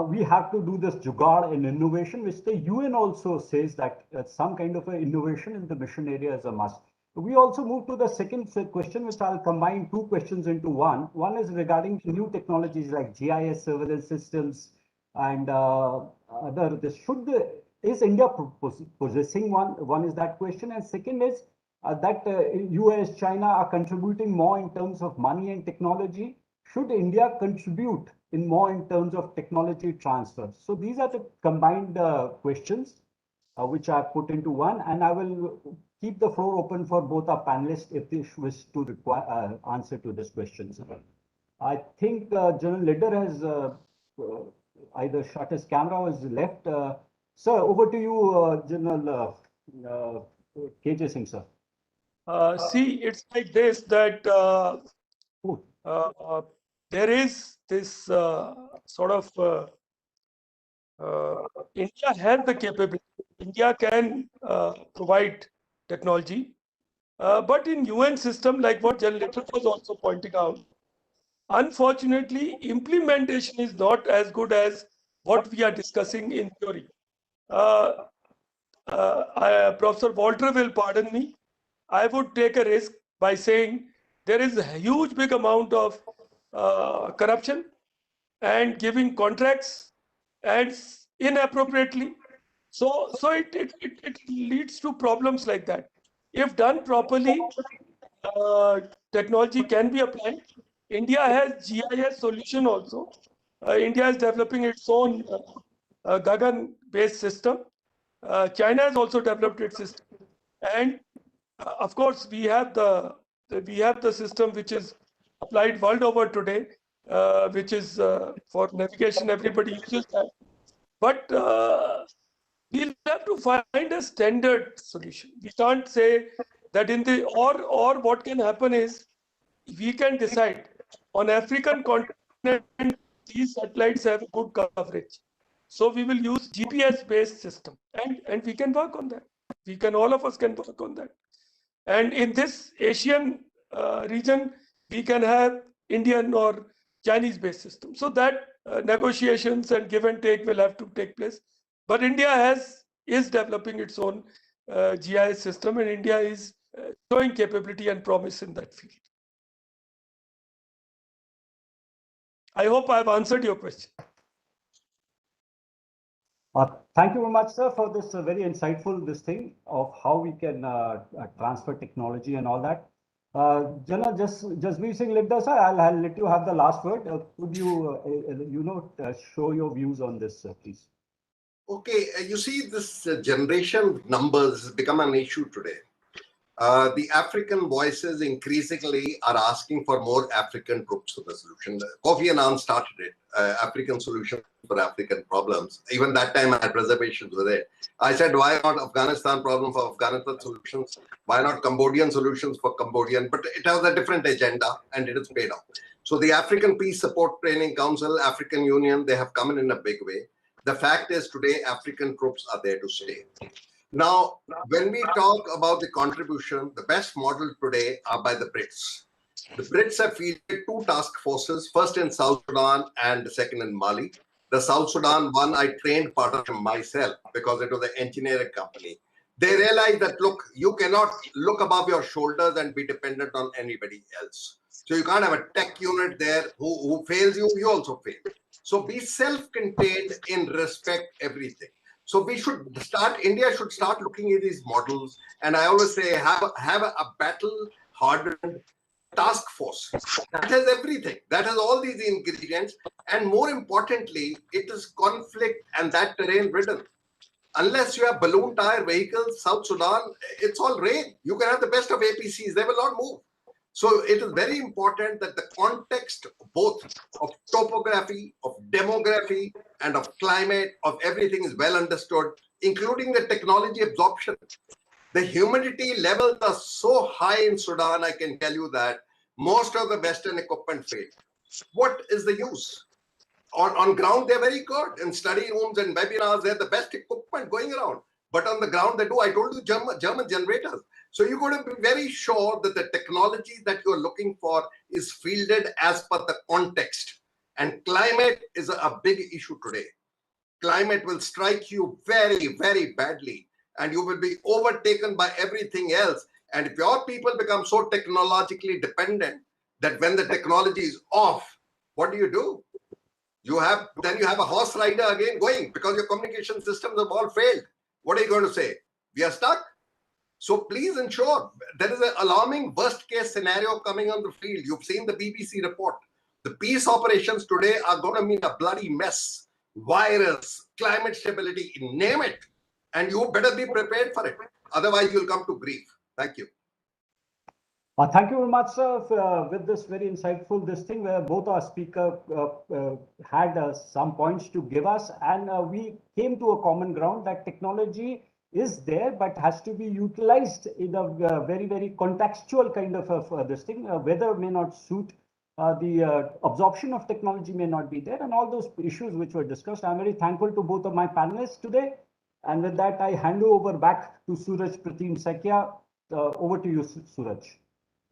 we have to do this jugaad in innovation, which the UN also says that some kind of innovation in the mission area is a must. We also move to the second question, which I'll combine two questions into one. One is regarding new technologies like GIS surveillance systems and other. Is India possessing one? One is that question, and second is that US, China are contributing more in terms of money and technology. Should India contribute in more in terms of technology transfer? So these are the combined questions which I put into one, and I will keep the floor open for both our panelists if they wish to require answer to this question. I think General Leader has either shut his camera or is left. Sir, over to you, General KJ Singh, sir. See, it's like this, that there is this sort of India has the capability. India can provide technology, but in UN system, like what General Leader was also pointing out, unfortunately, implementation is not as good as what we are discussing in theory. Professor Walter will pardon me. I would take a risk by saying there is a huge big amount of corruption and giving contracts and inappropriately. So it leads to problems like that. If done properly, technology can be applied. India has GIS solution also. India is developing its own Gagan-based system. China has also developed its system, and of course we have the system which is applied world over today, which is for navigation. Everybody uses that, but we'll have to find a standard solution. We can't say that in the or what can happen is we can decide on African continent these satellites have good coverage. So we will use GPS-based system, and we can work on that. All of us can work on that. And in this Asian region, we can have Indian or Chinese-based system. So that negotiations and give and take will have to take place. But India is developing its own GIS system, and India is showing capability and promise in that field. I hope I've answered your question. Thank you very much, sir, for this very insightful thing of how we can transfer technology and all that. General Jasmeer Singh Lidda, sir, I'll let you have the last word. Could you, show your views on this, please? Okay, you see, this generation numbers has become an issue today. The African voices increasingly are asking for more African troops for the solution. Kofi Annan started it, African solution for African problems. Even that time I had reservations with it. I said, why not Afghanistan problem for Afghanistan solutions? Why not Cambodian solutions for Cambodian? But it has a different agenda and it is paid off. So the African Peace Support Training Council, African Union, they have come in a big way. The fact is today African troops are there to stay. Now, when we talk about the contribution, the best model today are by the Brits. The Brits have fielded 2 task forces, first in South Sudan and the second in Mali. The South Sudan one, I trained part of them myself because it was an engineering company. They realized that, look, you cannot look above your shoulders and be dependent on anybody else. So you can't have a tech unit there who fails you, you also fail. So be self-contained in respect everything. So we should start, India should start looking at these models. And I always say, have a battle-hardened task force. That has everything. That has all these ingredients. And more importantly, it is conflict and that terrain ridden. Unless you have balloon tire vehicles, South Sudan, it's all rain. You can have the best of APCs. They will not move. So it is very important that the context both of topography, of demography, and of climate, of everything is well understood, including the technology absorption. The humidity levels are so high in Sudan, I can tell you that most of the Western equipment failed. What is the use? On ground, they're very good. In study rooms and webinars, they're the best equipment going around. But on the ground, they do. I told you, German generators. So you've got to be very sure that the technology that you're looking for is fielded as per the context. And climate is a big issue today. Climate will strike you very, very badly, and you will be overtaken by everything else. And if your people become so technologically dependent that when the technology is off, what do? You have a horse rider again going because your communication systems have all failed. What are you going to say? We are stuck. So please ensure there is an alarming worst case scenario coming on the field. You've seen the BBC report. The peace operations today are going to mean a bloody mess. Virus, climate stability, name it. And you better be prepared for it. Otherwise, you'll come to grief. Thank you. Thank you very much, sir, with this very insightful thing where both our speakers had some points to give us, and we came to a common ground that technology is there, but has to be utilized in a very, very contextual kind of this thing. Weather may not suit, the absorption of technology may not be there, and all those issues which were discussed. I'm very thankful to both of my panelists today. And with that, I hand over back to Suraj Pratim Sakya. Over to you, Suraj.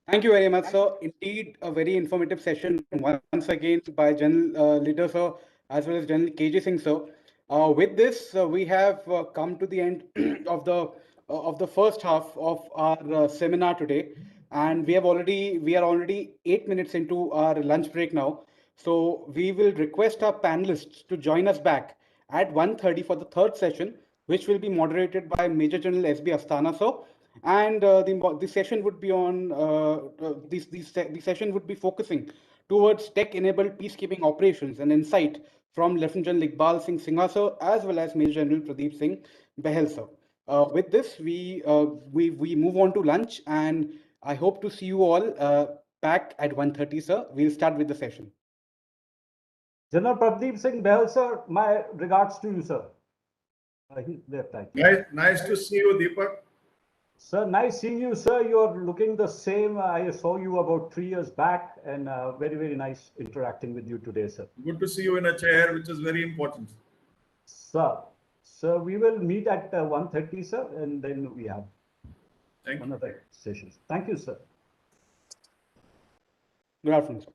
Thank you very much, sir. Indeed, a very informative session once again by General Leader, sir, as well as General KJ Singh, sir. With this, we have come to the end of the first half of our seminar today, and we are already 8 minutes into our lunch break now. So we will request our panelists to join us back at 1:30 for the third session, which will be moderated by Major General SB Asthana, sir. And the session would be on the session would be focusing towards tech-enabled peacekeeping operations and insight from Lieutenant General Iqbal Singh Singha, sir, as well as Major General Pradeep Singh Behel, sir. With this, we move on to lunch, and I hope to see you all back at 1:30, sir. We'll start with the session. General Pradeep Singh Behel, sir, my regards to you, sir. Nice to see you, Deepak. Sir, nice seeing you, sir. You're looking the same. I saw you about 3 years back, and very, very nice interacting with you today, sir. Good to see you in a chair, which is very important. Sir, we will meet at 1:30, sir, and then we have another session. Thank you, sir. Good afternoon, sir.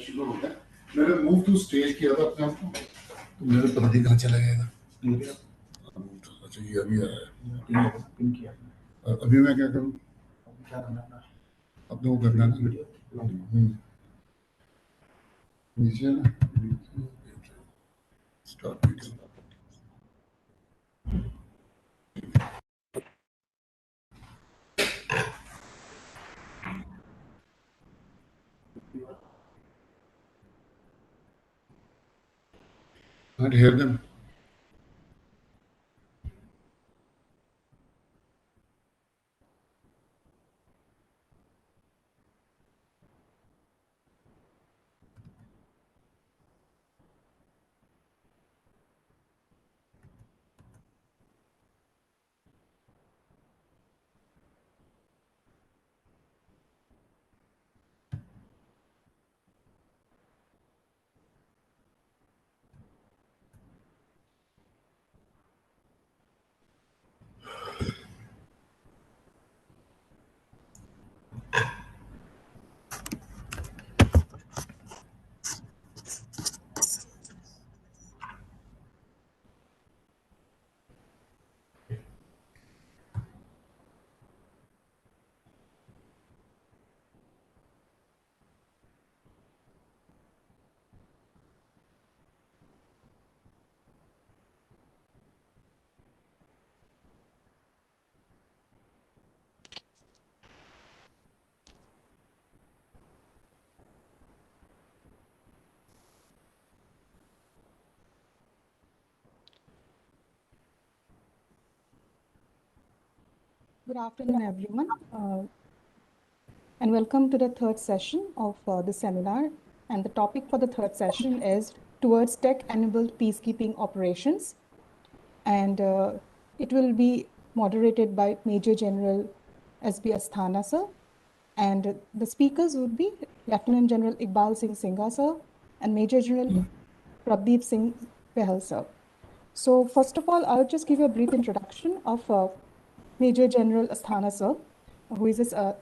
शुरू हो गया। मैंने move two stage किया था अपने आप को, तो मेरे पता नहीं कहाँ चला गया। अच्छा ये अभी आया है। अभी मैं क्या करूँ? अपने को करना है नीचे ना start video. Can't hear them. Good afternoon, everyone, and welcome to the third session of the seminar. And the topic for the third session is Towards Tech-Enabled Peacekeeping Operations. And it will be moderated by Major General S.B. Asthana, sir. And the speakers would be Lieutenant General Iqbal Singh Singha, sir, and Major General Prabdeep Singh Pehal, sir. So first of all, I'll just give you a brief introduction of Major General Asthana, sir, who is a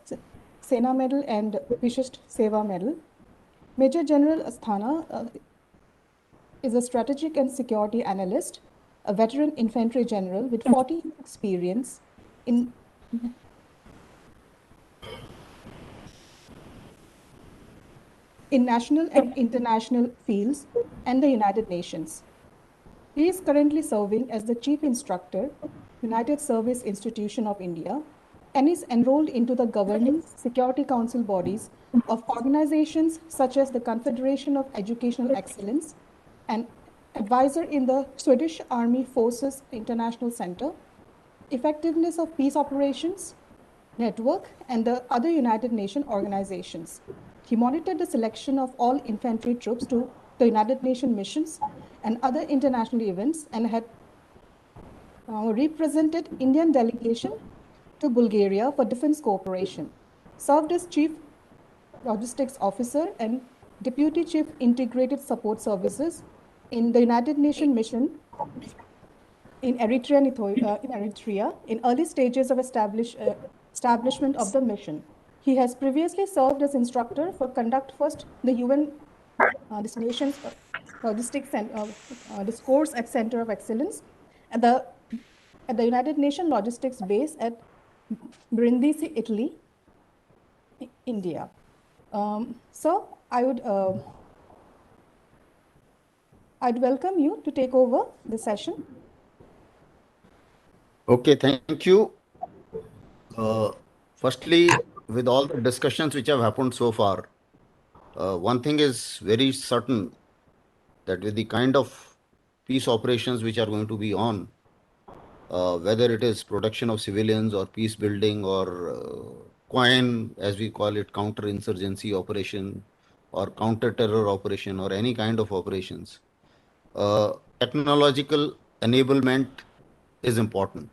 Sena Medal and Vishist Seva Medal. Major General Asthana is a strategic and security analyst, a veteran infantry general with 40 years experience in national and international fields and the United Nations. He is currently serving as the Chief Instructor, United Service Institution of India, and is enrolled into the governing Security Council bodies of organizations such as the Confederation of Educational Excellence, and advisor in the Swedish Army Forces International Center, Effectiveness of Peace Operations Network, and the other United Nations organizations. He monitored the selection of all infantry troops to the United Nations missions and other international events, and had represented Indian delegation to Bulgaria for defense cooperation, served as Chief Logistics Officer and Deputy Chief Integrated Support Services in the United Nations mission in Eritrea in early stages of establishment of the mission. He has previously served as instructor for Conduct First, the UN this nation's logistics and discourse at Center of Excellence at the United Nations Logistics Base at Brindisi, Italy, India. So I'd welcome you to take over the session. Okay, thank you. Firstly, with all the discussions which have happened so far, one thing is very certain, that with the kind of peace operations which are going to be on, whether it is protection of civilians or peace building or COIN, as we call it, counter-insurgency operation or counter-terror operation or any kind of operations, technological enablement is important.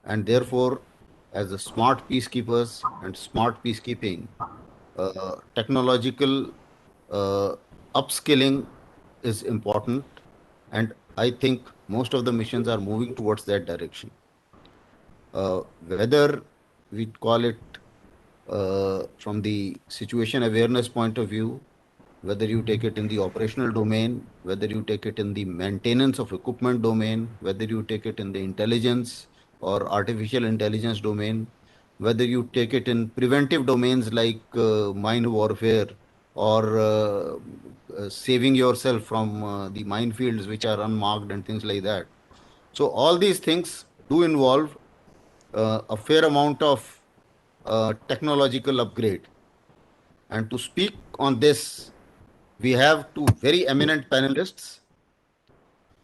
And therefore, as the smart peacekeepers and smart peacekeeping, technological upskilling is important. And I think most of the missions are moving towards that direction. Whether we call it from the situation awareness point of view, whether you take it in the operational domain, whether you take it in the maintenance of equipment domain, whether you take it in the intelligence or artificial intelligence domain, whether you take it in preventive domains like mine warfare or saving yourself from the minefields which are unmarked and things like that. So all these things do involve a fair amount of technological upgrade. And to speak on this, we have two very eminent panelists,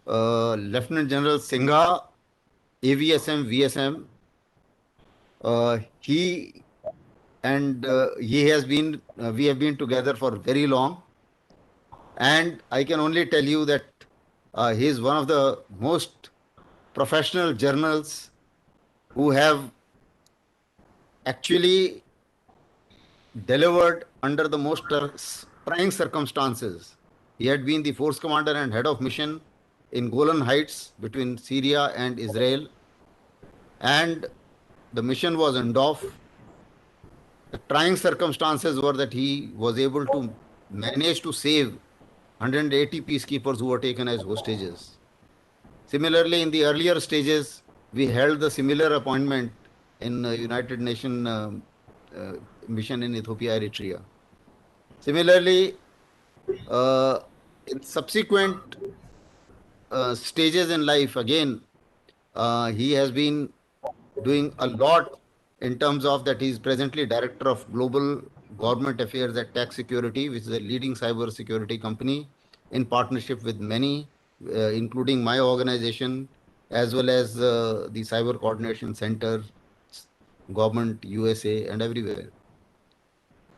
Lieutenant General Singha, AVSM, VSM. He has been, we have been together for very long. And I can only tell you that he is one of the most professional journals who have actually delivered under the most trying circumstances. He had been the force commander and head of mission in Golan Heights between Syria and Israel. And the mission was off. The trying circumstances were that he was able to manage to save 180 peacekeepers who were taken as hostages. Similarly, in the earlier stages, we held the similar appointment in United Nations mission in Ethiopia, Eritrea. Similarly, in subsequent stages in life, again, he has been doing a lot in terms of that he is presently Director of Global Government Affairs at Tax Security, which is a leading cyber security company in partnership with many, including my organization, as well as the Cyber Coordination Center, government, USA, and everywhere.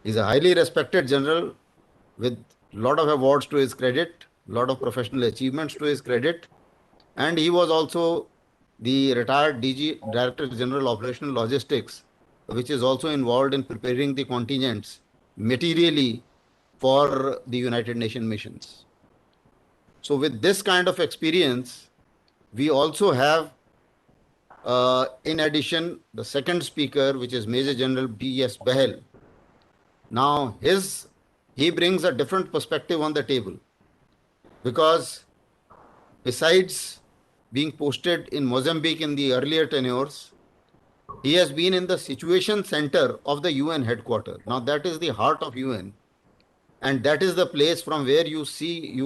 He's a highly respected general with a lot of awards to his credit, a lot of professional achievements to his credit. And he was also the retired DG, Director General Operational Logistics, which is also involved in preparing the contingents materially for the United Nations missions. So with this kind of experience, we also have, in addition, the second speaker, which is Major General B.S. Bahel. Now, he brings a different perspective on the table, because besides being posted in Mozambique in the earlier tenures, he has been in the Situation Center of the UN headquarters. Now, that is the heart of UN. And that is the place from where you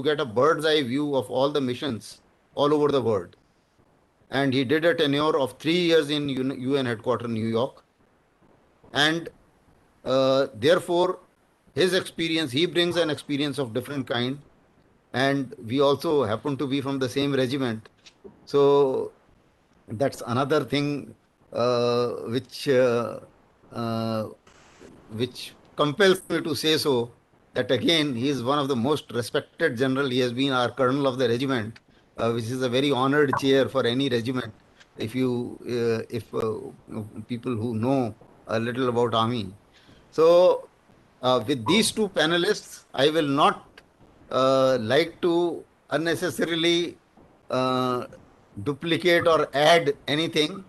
get a bird's eye view of all the missions all over the world. And he did a tenure of 3 years in UN headquarters, New York. And therefore, his experience, he brings an experience of different kind. And we also happen to be from the same regiment. So that's another thing which compels me to say so, that again, he is one of the most respected general. He has been our colonel of the regiment, which is a very honored chair for any regiment. If people who know a little about army. So with these two panelists, I will not like to unnecessarily duplicate or add anything.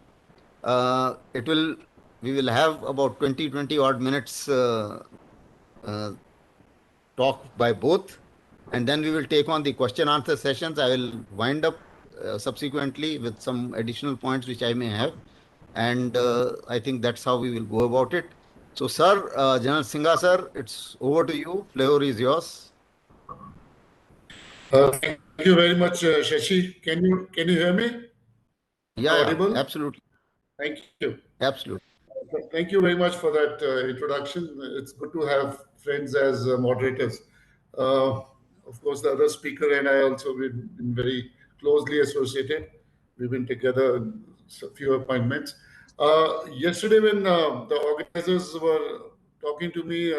We will have about 20 odd minutes talk by both, and then we will take on the question answer sessions. I will wind up subsequently with some additional points which I may have, and I think that's how we will go about it. So, sir, General Singha, sir, it's over to you. Floor is yours. Thank you very much, Shashi. Can you hear me? Yeah, absolutely. Thank you. Absolutely. Thank you very much for that introduction. It's good to have friends as moderators. Of course, the other speaker and I also been very closely associated. We've been together in a few appointments. Yesterday, when the organizers were talking to me,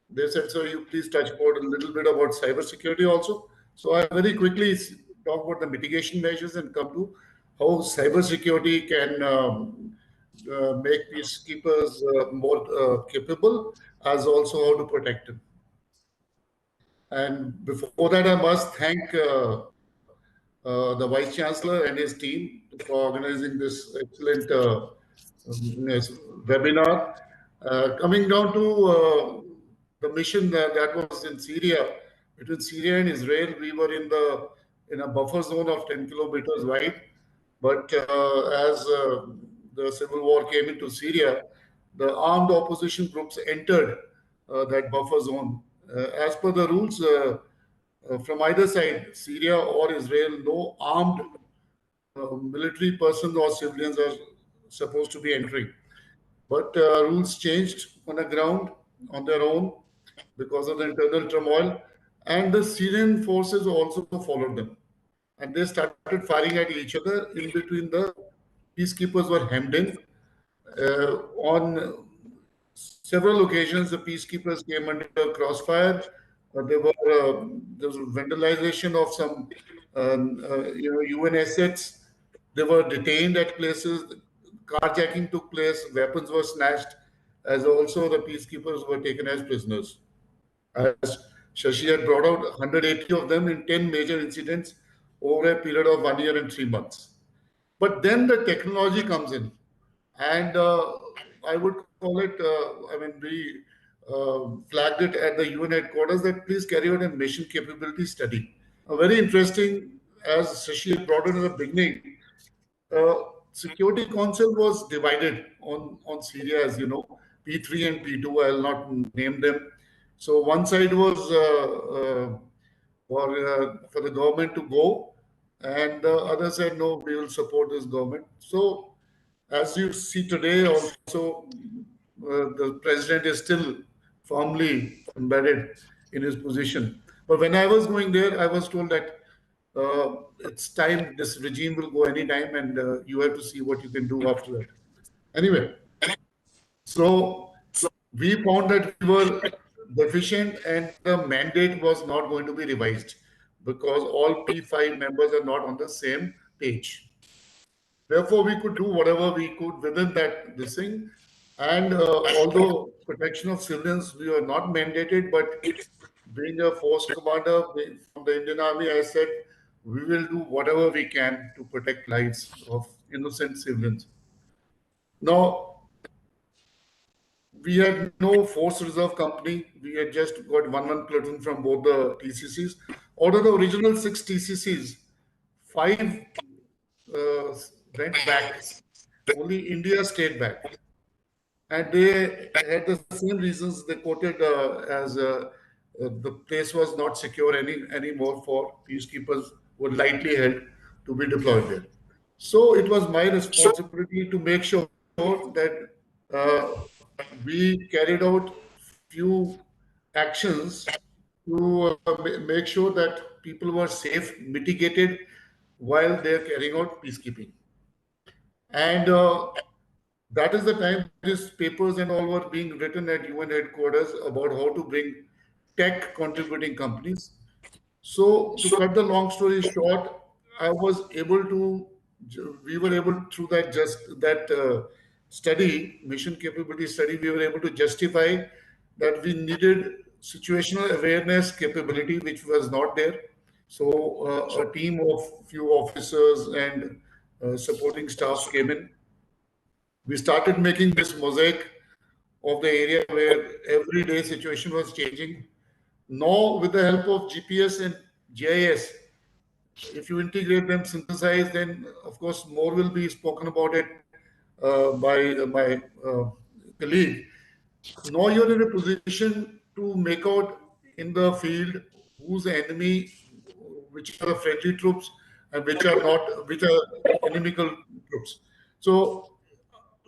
they said, "Sir, you please touch upon a little bit about cybersecurity also." So I very quickly talk about the mitigation measures and come to how cybersecurity can make peacekeepers more capable, as also how to protect them. And before that, I must thank the Vice Chancellor and his team for organizing this excellent webinar. Coming down to the mission that was in Syria, between Syria and Israel, we were in a buffer zone of 10 kilometers wide. But as the civil war came into Syria, the armed opposition groups entered that buffer zone. As per the rules, from either side, Syria or Israel, no armed military persons or civilians are supposed to be entering. But rules changed on the ground on their own because of the internal turmoil, and the Syrian forces also followed them. And they started firing at each other. In between, the peacekeepers were hemmed in. On several occasions, the peacekeepers came under crossfire. There was vandalization of some UN assets. They were detained at places. Carjacking took place. Weapons were snatched, as also the peacekeepers were taken as prisoners. As Shashi had brought out, 180 of them in 10 major incidents over a period of 1 year and 3 months. But then the technology comes in, and I would call it, we flagged it at the UN headquarters that please carry out a mission capability study. Very interesting, as Shashi had brought it in the beginning, Security Council was divided on Syria, as you know, P3 and P2, I'll not name them. So one side was for the government to go, and the other side, no, we will support this government. So as you see today also, the president is still firmly embedded in his position. But when I was going there, I was told that it's time, this regime will go anytime, and you have to see what you can do after that. Anyway, so we found that we were deficient and the mandate was not going to be revised because all P5 members are not on the same page. Therefore, we could do whatever we could within that this thing. And although protection of civilians, we were not mandated, but being a force commander from the Indian Army, I said, we will do whatever we can to protect lives of innocent civilians. Now, we had no force reserve company. We had just got one platoon from both the TCCs. Out of the original 6 TCCs, 5 went back. Only India stayed back. And they had the same reasons they quoted as the place was not secure anymore for peacekeepers were lightly held to be deployed there. So it was my responsibility to make sure that we carried out few actions to make sure that people were safe, mitigated while they're carrying out peacekeeping. And that is the time these papers and all were being written at UN headquarters about how to bring tech contributing companies. So to cut the long story short, we were able through that study, mission capability study, we were able to justify that we needed situational awareness capability, which was not there. So a team of few officers and supporting staffs came in. We started making this mosaic of the area where every day situation was changing. Now, with the help of GPS and GIS, if you integrate them, synthesize, then of course more will be spoken about it by my colleague. Now you're in a position to make out in the field who's the enemy, which are the friendly troops, and which are not, which are inimical troops. So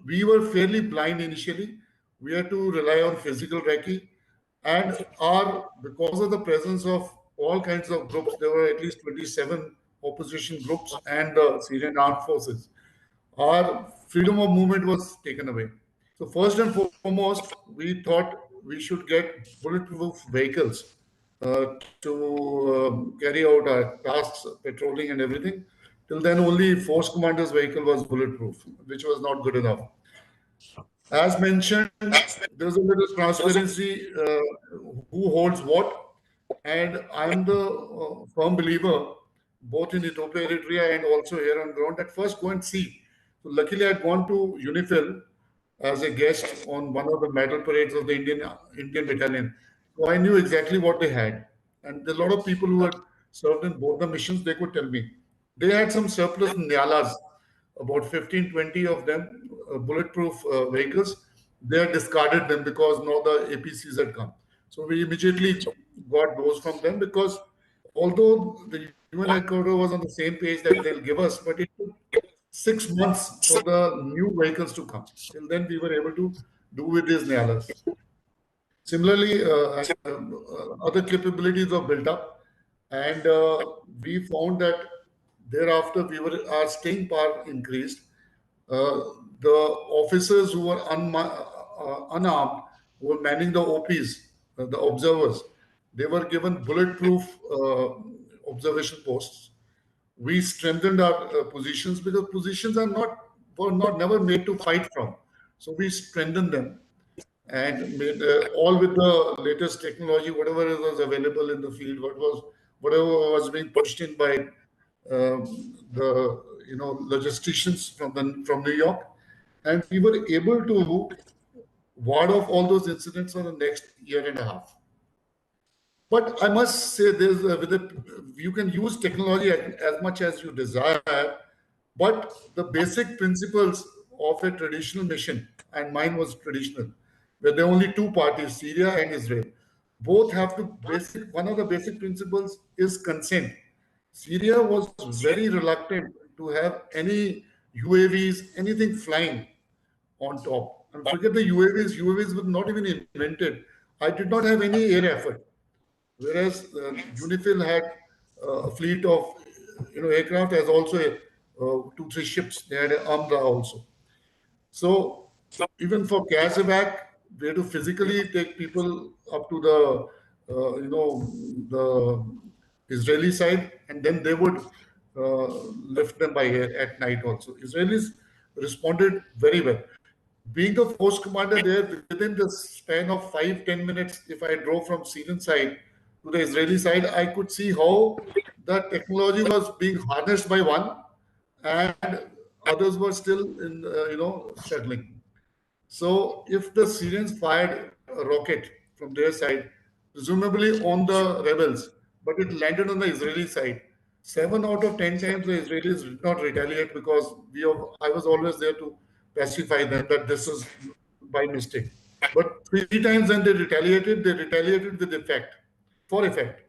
we were fairly blind initially. We had to rely on physical recce, and because of the presence of all kinds of groups, there were at least 27 opposition groups and the Syrian armed forces. Our freedom of movement was taken away. So first and foremost, we thought we should get bulletproof vehicles to carry out our tasks, patrolling and everything. Till then, only force commander's vehicle was bulletproof, which was not good enough. As mentioned, there's a little transparency who holds what, and I'm the firm believer both in Ethiopia, Eritrea, and also here on ground. At first, go and see. So luckily, I had gone to UNIFIL as a guest on one of the medal parades of the Indian battalion. So I knew exactly what they had. And a lot of people who had served in both the missions, they could tell me. They had some surplus Nyalas, about 15, 20 of them, bulletproof vehicles. They had discarded them because now the APCs had come. So we immediately got those from them because although the UN headquarters was on the same page that they'll give us, but it took 6 months for the new vehicles to come. Till then, we were able to do with these Nyalas. Similarly, other capabilities were built up, and we found that thereafter our staying power increased. The officers who were unarmed, who were manning the OPs, the observers, they were given bulletproof observation posts. We strengthened our positions because positions were not never made to fight from. So we strengthened them and made all with the latest technology, whatever was available in the field, whatever was being pushed in by the logisticians from New York, and we were able to ward off all those incidents for the next year and a half. But I must say, you can use technology as much as you desire, but the basic principles of a traditional mission, and mine was traditional, where there are only two parties, Syria and Israel. Both have to one of the basic principles is consent. Syria was very reluctant to have any UAVs, anything flying on top. And forget the UAVs were not even invented. I did not have any air effort. Whereas UNIFIL had a fleet of aircraft, as also 2-3 ships. They had an Umbra also. So even for gas evac, we had to physically take people up to the Israeli side, and then they would lift them by air at night also. Israelis responded very well. Being the force commander there, within the span of 5-10 minutes, if I drove from Syrian side to the Israeli side, I could see how the technology was being harnessed by one, and others were still in, struggling. So if the Syrians fired a rocket from their side, presumably on the rebels, but it landed on the Israeli side, 7 out of 10 times the Israelis did not retaliate because I was always there to pacify them that this is by mistake. But 3 times when they retaliated with effect, for effect.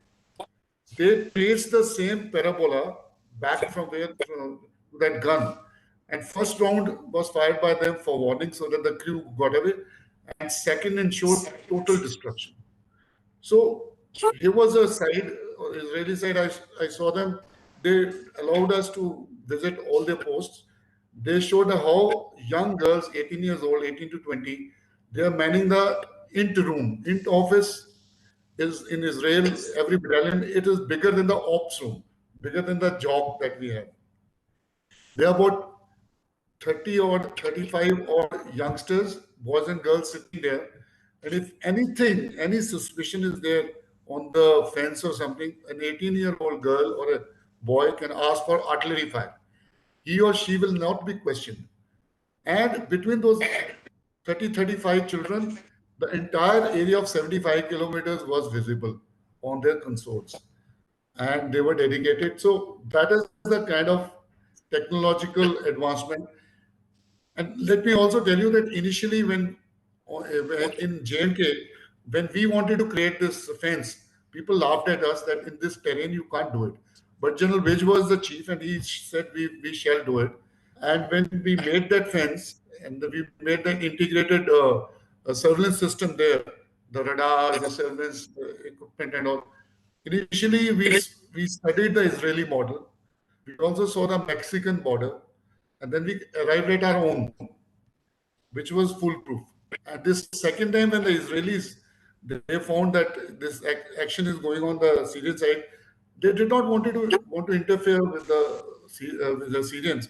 They traced the same parabola back from that gun. And first round was fired by them for warning so that the crew got away. And second ensured total destruction. So here was a side, Israeli side, I saw them. They allowed us to visit all their posts. They showed how young girls, 18 years old, 18 to 20, they are manning the int room. Int office is in Israel, every battalion, it is bigger than the ops room, bigger than the job that we have. There are about 30 or 35 odd youngsters, boys and girls sitting there. And if anything, any suspicion is there on the fence or something, an 18-year-old girl or a boy can ask for artillery fire. He or she will not be questioned. And between those 30, 35 children, the entire area of 75 kilometers was visible on their consoles. And they were dedicated. So that is the kind of technological advancement. And let me also tell you that initially when in JNK, when we wanted to create this fence, people laughed at us that in this terrain you can't do it. But General Vij was the chief and he said we shall do it. And when we made that fence and we made that integrated surveillance system there, the radars, the surveillance equipment and all, initially we studied the Israeli model. We also saw the Mexican border. And then we arrived at our own, which was foolproof. And this second time when the Israelis, they found that this action is going on the Syrian side, they did not want to interfere with the Syrians,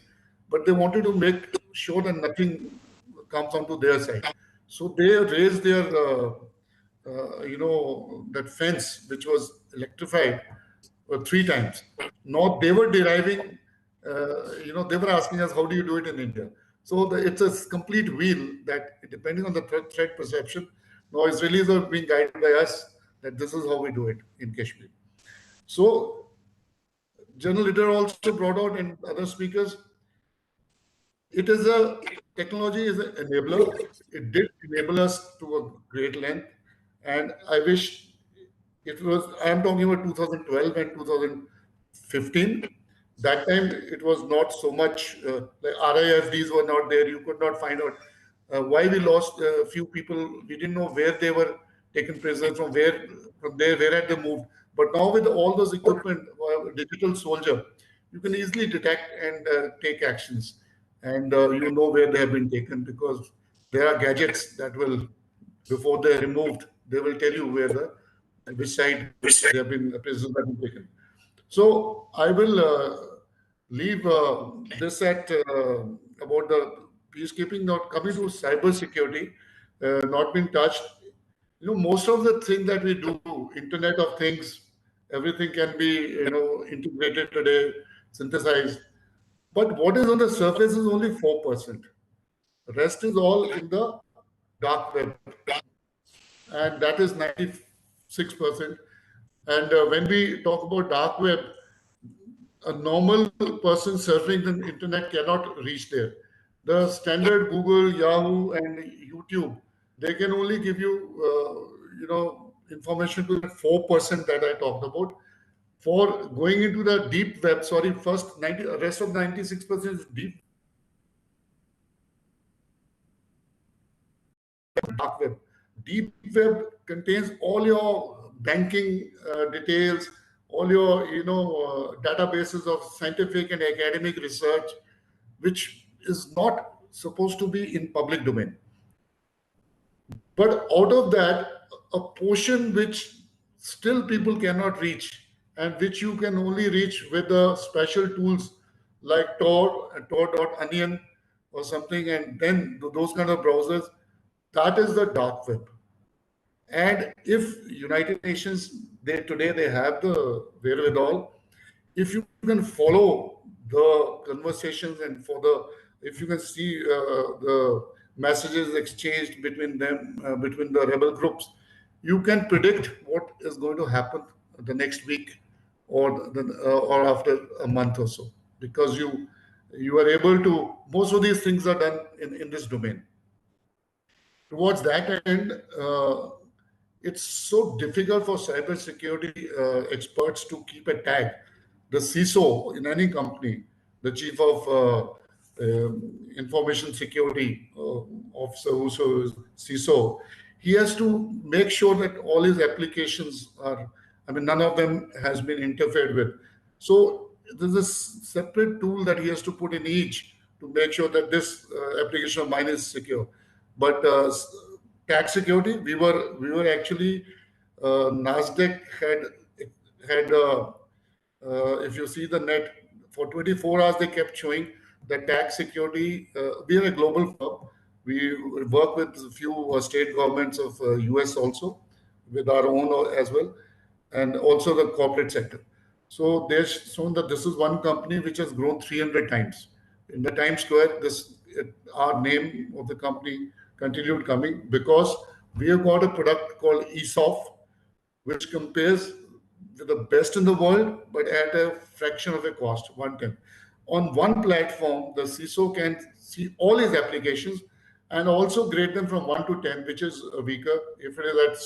but they wanted to make sure that nothing comes onto their side. So they raised their, that fence, which was electrified, 3 times. Now they were deriving, they were asking us, how do you do it in India? So it's a complete wheel that, depending on the threat perception, now Israelis are being guided by us that this is how we do it in Kashmir. So General Leader also brought out, and other speakers, it is a technology is an enabler. It did enable us to a great length, and I wish it was. I am talking about 2012 and 2015. That time it was not so much like RISDs were not there. You could not find out why we lost a few people. We didn't know where they were taken prisoners from, where had they moved. But now with all those equipment, digital soldier, you can easily detect and take actions, and you know where they have been taken, because there are gadgets that will, before they're removed, they will tell you which side they have been prisoners have been taken. So I will leave this at about the peacekeeping. Now coming to cyber security, not been touched. Most of the things that we do, Internet of Things, everything can be integrated today, synthesized. But what is on the surface is only 4%. The rest is all in the dark web, and that is 96%. And when we talk about dark web, a normal person surfing the internet cannot reach there. The standard Google, Yahoo, and YouTube, they can only give you, information to that 4% that I talked about. For going into the deep web, sorry, rest of 96% is deep dark web. Deep web contains all your banking details, all your databases of scientific and academic research, which is not supposed to be in public domain. But out of that, a portion which still people cannot reach, and which you can only reach with the special tools like Tor and Tor.onion or something, and then those kind of browsers, that is the dark web. And if United Nations, today they have the wherewithal, if you can follow the conversations and if you can see the messages exchanged between them, between the rebel groups, you can predict what is going to happen the next week or after a month or so, because you are able to. Most of these things are done in this domain. Towards that end, it's so difficult for cybersecurity experts to keep a tag. The CISO in any company, the chief of information security officer, who is CISO, he has to make sure that all his applications are, none of them has been interfered with. So there's a separate tool that he has to put in each to make sure that this application of mine is secure. But tax security, we were actually Nasdaq had if you see the net, for 24 hours they kept showing that tax security. We are a global firm. We work with a few state governments of US also, with our own as well, and also the corporate sector. So they've shown that this is one company which has grown 300 times. In the Times Square, our name of the company continued coming, because we have got a product called ESOF, which compares with the best in the world, but at a fraction of the cost, 1/10. On one platform, the CISO can see all his applications and also grade them from 1 to 10, which is weaker. If it is at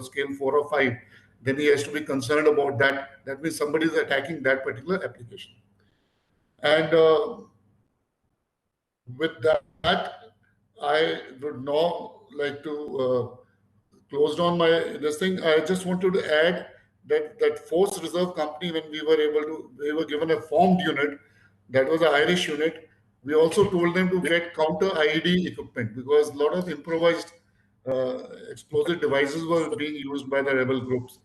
scale 4 or 5, then he has to be concerned about that. That means somebody is attacking that particular application. And with that, I would now like to close down this thing. I just wanted to add that Force Reserve Company, when we were given a formed unit, that was an Irish unit. We also told them to get counter IED equipment, because a lot of improvised explosive devices were being used by the rebel groups,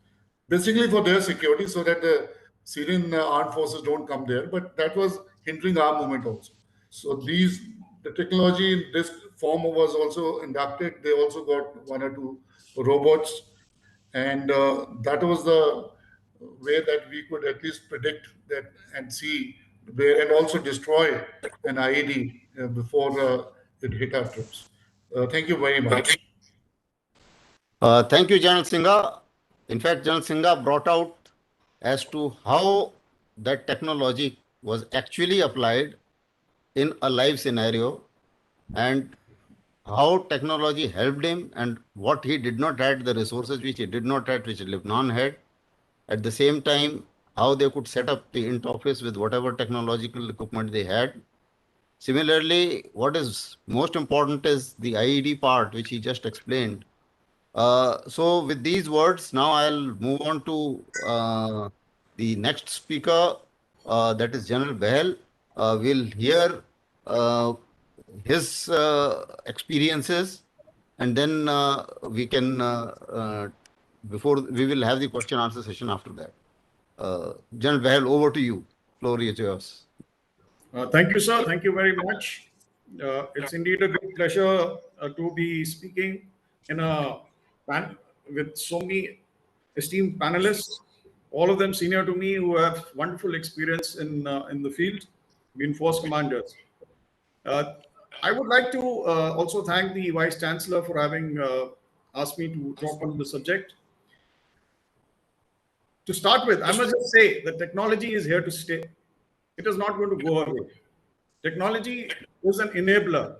basically for their security, so that the Syrian armed forces don't come there. But that was hindering our movement also. So the technology in this form was also inducted. They also got 1 or 2 robots, and that was the way that we could at least predict that and see where, and also destroy an IED before it hit our troops. Thank you very much. Thank you, General Singha. In fact, General Singha brought out as to how that technology was actually applied in a live scenario, and how technology helped him, and what he did not had, the resources which he did not had, which Lebanon had. At the same time, how they could set up the interface with whatever technological equipment they had. Similarly, what is most important is the IED part, which he just explained. So with these words, now I'll move on to the next speaker, that is General Bahel. We'll hear his experiences, and then we can, before we will have the question answer session after that. General Bahel, over to you. Floor is yours. Thank you, sir. Thank you very much. It's indeed a great pleasure to be speaking in a panel with so many esteemed panelists, all of them senior to me, who have wonderful experience in the field, been force commanders. I would like to also thank the Vice Chancellor for having asked me to talk on the subject. To start with, I must just say that technology is here to stay. It is not going to go away. Technology is an enabler.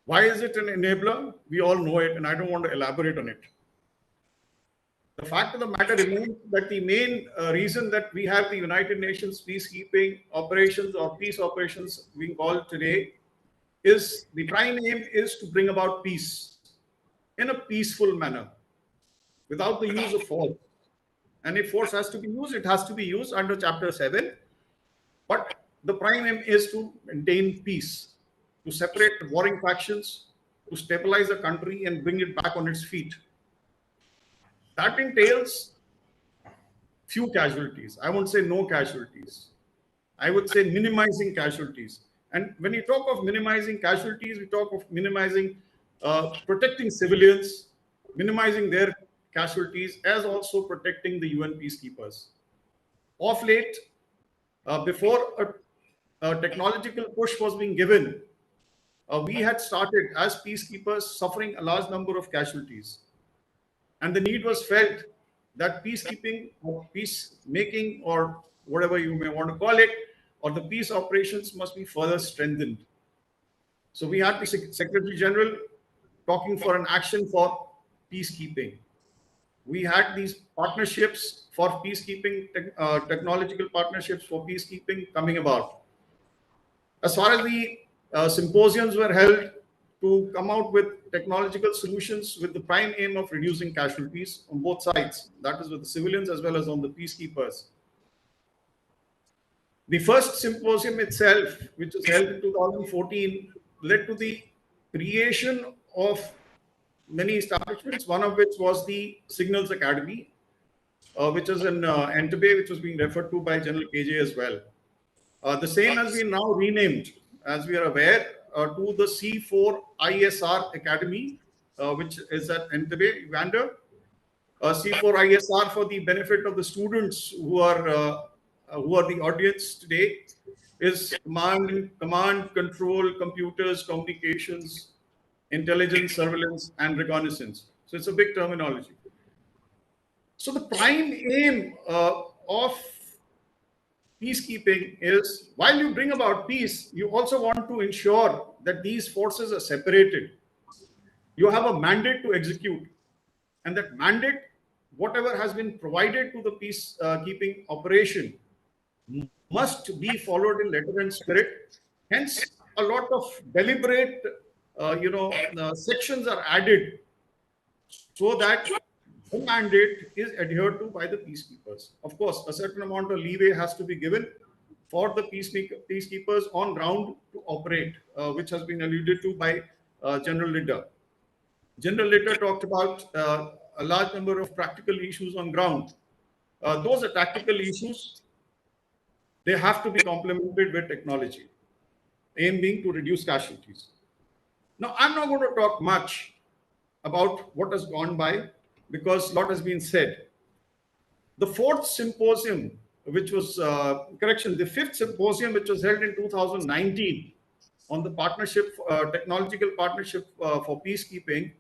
Why is it an enabler? We all know it, and I don't want to elaborate on it. The fact of the matter remains that the main reason that we have the United Nations peacekeeping operations, or peace operations being called today, is the prime aim is to bring about peace in a peaceful manner without the use of force. And if force has to be used, it has to be used under Chapter 7. But the prime aim is to maintain peace, to separate warring factions, to stabilize the country and bring it back on its feet. That entails few casualties. I won't say no casualties. I would say minimizing casualties. And when you talk of minimizing casualties, we talk of minimizing, protecting civilians, minimizing their casualties, as also protecting the UN peacekeepers. Of late, before a technological push was being given, we had started as peacekeepers suffering a large number of casualties. And the need was felt that peacekeeping or peacemaking, or whatever you may want to call it, or the peace operations must be further strengthened. So we had the Secretary General talking for an action for peacekeeping. We had these partnerships for peacekeeping, technological partnerships for peacekeeping coming about. As far as the symposiums were held to come out with technological solutions with the prime aim of reducing casualties on both sides, that is with the civilians as well as on the peacekeepers. The first symposium itself, which was held in 2014, led to the creation of many establishments, one of which was the Signals Academy, which is in Entebbe, which was being referred to by General KJ as well. The same has been now renamed, as we are aware, to the C4 ISR Academy, which is at Entebbe, Uganda. C4 ISR, for the benefit of the students who are the audience today, is command, control, computers, communications, intelligence, surveillance, and reconnaissance. So it's a big terminology. So the prime aim of peacekeeping is, while you bring about peace, you also want to ensure that these forces are separated. You have a mandate to execute, and that mandate, whatever has been provided to the peacekeeping operation, must be followed in letter and spirit. Hence, a lot of deliberate, sections are added so that the mandate is adhered to by the peacekeepers. Of course, a certain amount of leeway has to be given for the peacekeepers on ground to operate, which has been alluded to by General Litter. General Litter talked about a large number of practical issues on ground. Those are tactical issues. They have to be complemented with technology, aim being to reduce casualties. Now, I'm not going to talk much about what has gone by, because a lot has been said. The fourth symposium, which was, the fifth symposium, which was held in 2019 on the partnership, technological partnership for peacekeeping,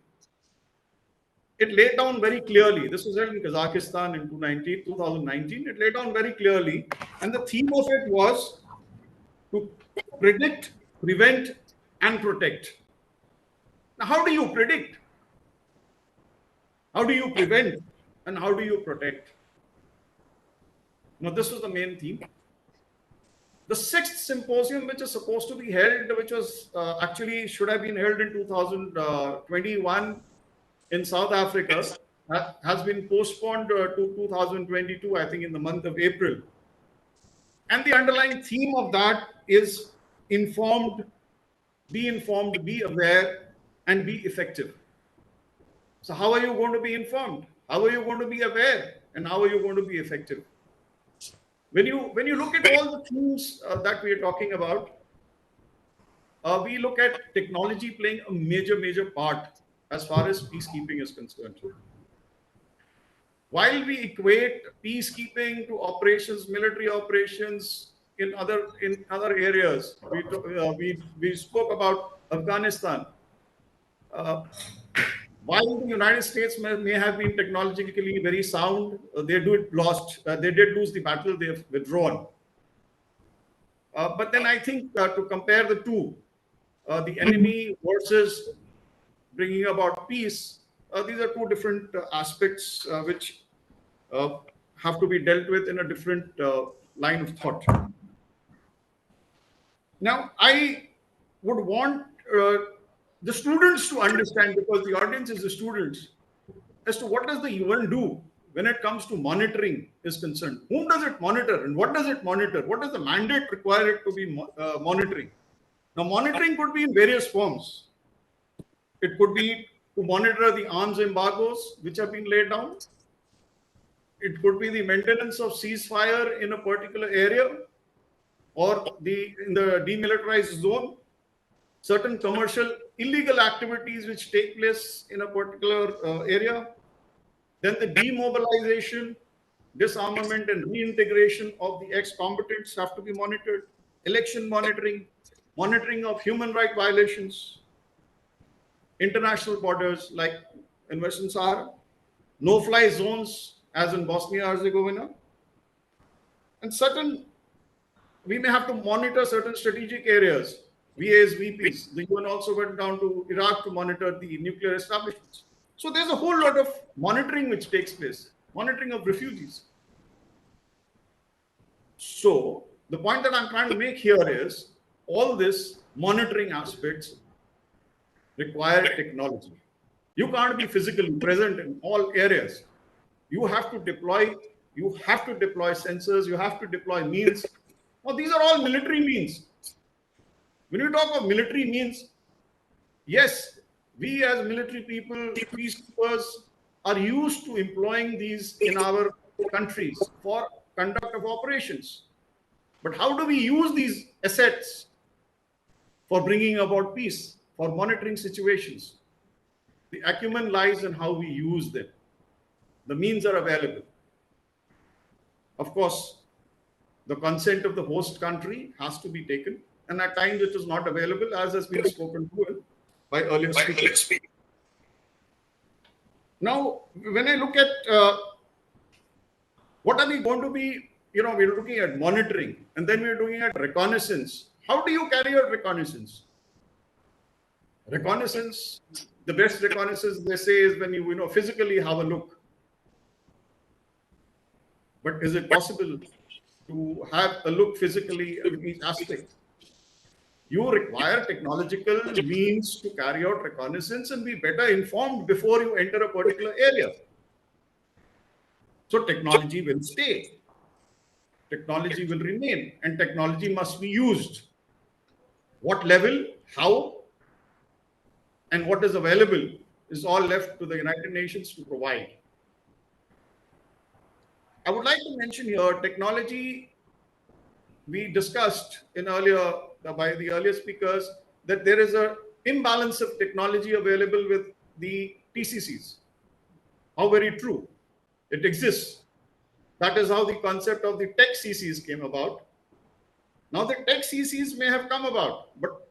it laid down very clearly. This was held in Kazakhstan in 2019. It laid down very clearly. And the theme of it was to predict, prevent, and protect. Now, how do you predict? How do you prevent? And how do you protect? Now, this was the main theme. The sixth symposium, which is supposed to be held, which was actually should have been held in 2021 in South Africa, has been postponed to 2022, I think in the month of April. And the underlying theme of that is informed, be aware, and be effective. So how are you going to be informed? How are you going to be aware? And how are you going to be effective? When you look at all the themes that we are talking about, we look at technology playing a major part as far as peacekeeping is concerned. While we equate peacekeeping to operations, military operations in other areas, we spoke about Afghanistan. While the United States may have been technologically very sound, they did lose the battle. They have withdrawn. But then I think to compare the two, the enemy versus bringing about peace, these are two different aspects which have to be dealt with in a different line of thought. Now, I would want the students to understand, because the audience is the students, as to what does the UN do when it comes to monitoring is concerned. Whom does it monitor and what does it monitor? What does the mandate require it to be monitoring? Now, monitoring could be in various forms. It could be to monitor the arms embargoes which have been laid down. It could be the maintenance of ceasefire in a particular area or in the demilitarized zone. Certain commercial illegal activities which take place in a particular area. Then the demobilization, disarmament, and reintegration of the ex-combatants have to be monitored. Election monitoring, monitoring of human rights violations, international borders like in Western Sahara, no-fly zones as in Bosnia-Herzegovina, and we may have to monitor certain strategic areas. VAs, VPs. The UN also went down to Iraq to monitor the nuclear establishments. So there's a whole lot of monitoring which takes place, monitoring of refugees. So the point that I'm trying to make here is all this monitoring aspects require technology. You can't be physically present in all areas. You have to deploy sensors, you have to deploy means. Now, these are all military means. When you talk of military means, yes, we as military people, peacekeepers, are used to employing these in our countries for conduct of operations. But how do we use these assets for bringing about peace, for monitoring situations? The acumen lies in how we use them. The means are available. Of course, the consent of the host country has to be taken, and at times it is not available, as has been spoken to by earlier speakers. Now, when I look at what are we going to be, we're looking at monitoring, and then we're looking at reconnaissance. How do you carry out reconnaissance? Reconnaissance, the best reconnaissance, they say, is when you physically have a look. But is it possible to have a look physically at each aspect? You require technological means to carry out reconnaissance and be better informed before you enter a particular area. So technology will stay. Technology will remain, and technology must be used. What level, how, and what is available is all left to the United Nations to provide. I would like to mention here technology. We discussed by the earlier speakers that there is an imbalance of technology available with the TCCs. How very true. It exists. That is how the concept of the tech CCs came about. Now the tech CCs may have come about, but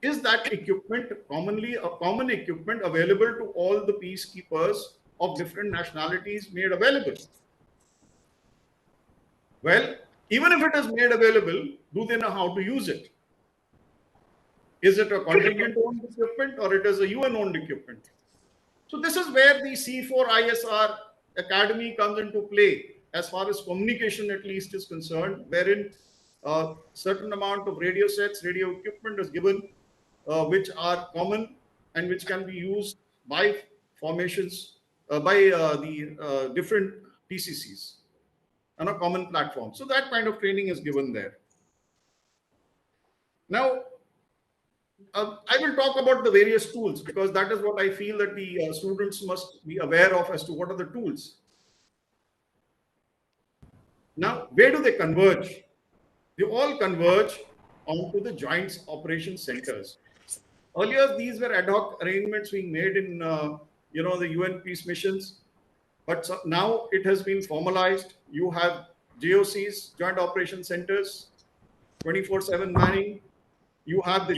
is that equipment commonly a common equipment available to all the peacekeepers of different nationalities made available? Well, even if it is made available, do they know how to use it? Is it a contingent-owned equipment or it is a UN-owned equipment? So this is where the C4ISR Academy comes into play, as far as communication at least is concerned, wherein a certain amount of radio sets, radio equipment is given, which are common and which can be used by formations, by the different PCCs on a common platform. So that kind of training is given there. Now, I will talk about the various tools because that is what I feel that the students must be aware of as to what are the tools. Now, where do they converge? They all converge onto the joint operations centers. Earlier, these were ad hoc arrangements being made in the UN peace missions, but so now it has been formalized. You have JOCs, joint operation centers, 24/7 manning. You have the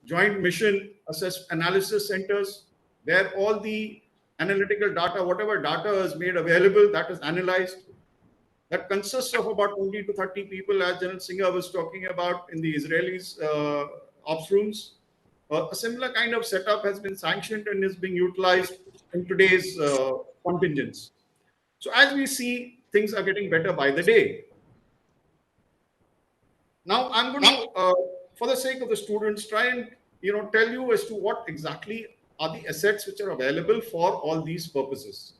joint mission analysis centers, where all the analytical data, whatever data is made available, that is analyzed. That consists of about 20 to 30 people, as General Singha was talking about in the Israelis' ops rooms. A similar kind of setup has been sanctioned and is being utilized in today's contingents. So as we see, things are getting better by the day. Now I'm going to, for the sake of the students, try and tell you as to what exactly are the assets which are available for all these purposes.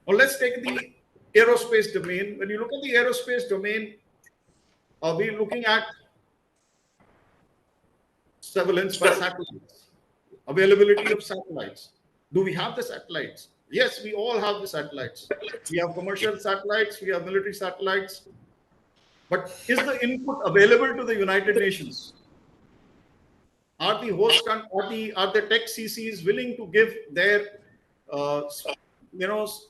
Now let's take the aerospace domain. When you look at the aerospace domain, we're looking at surveillance by satellites, availability of satellites. Do we have the satellites? Yes, we all have the satellites. We have commercial satellites, we have military satellites. But is the input available to the United Nations? Are the host are the tech CCs willing to give their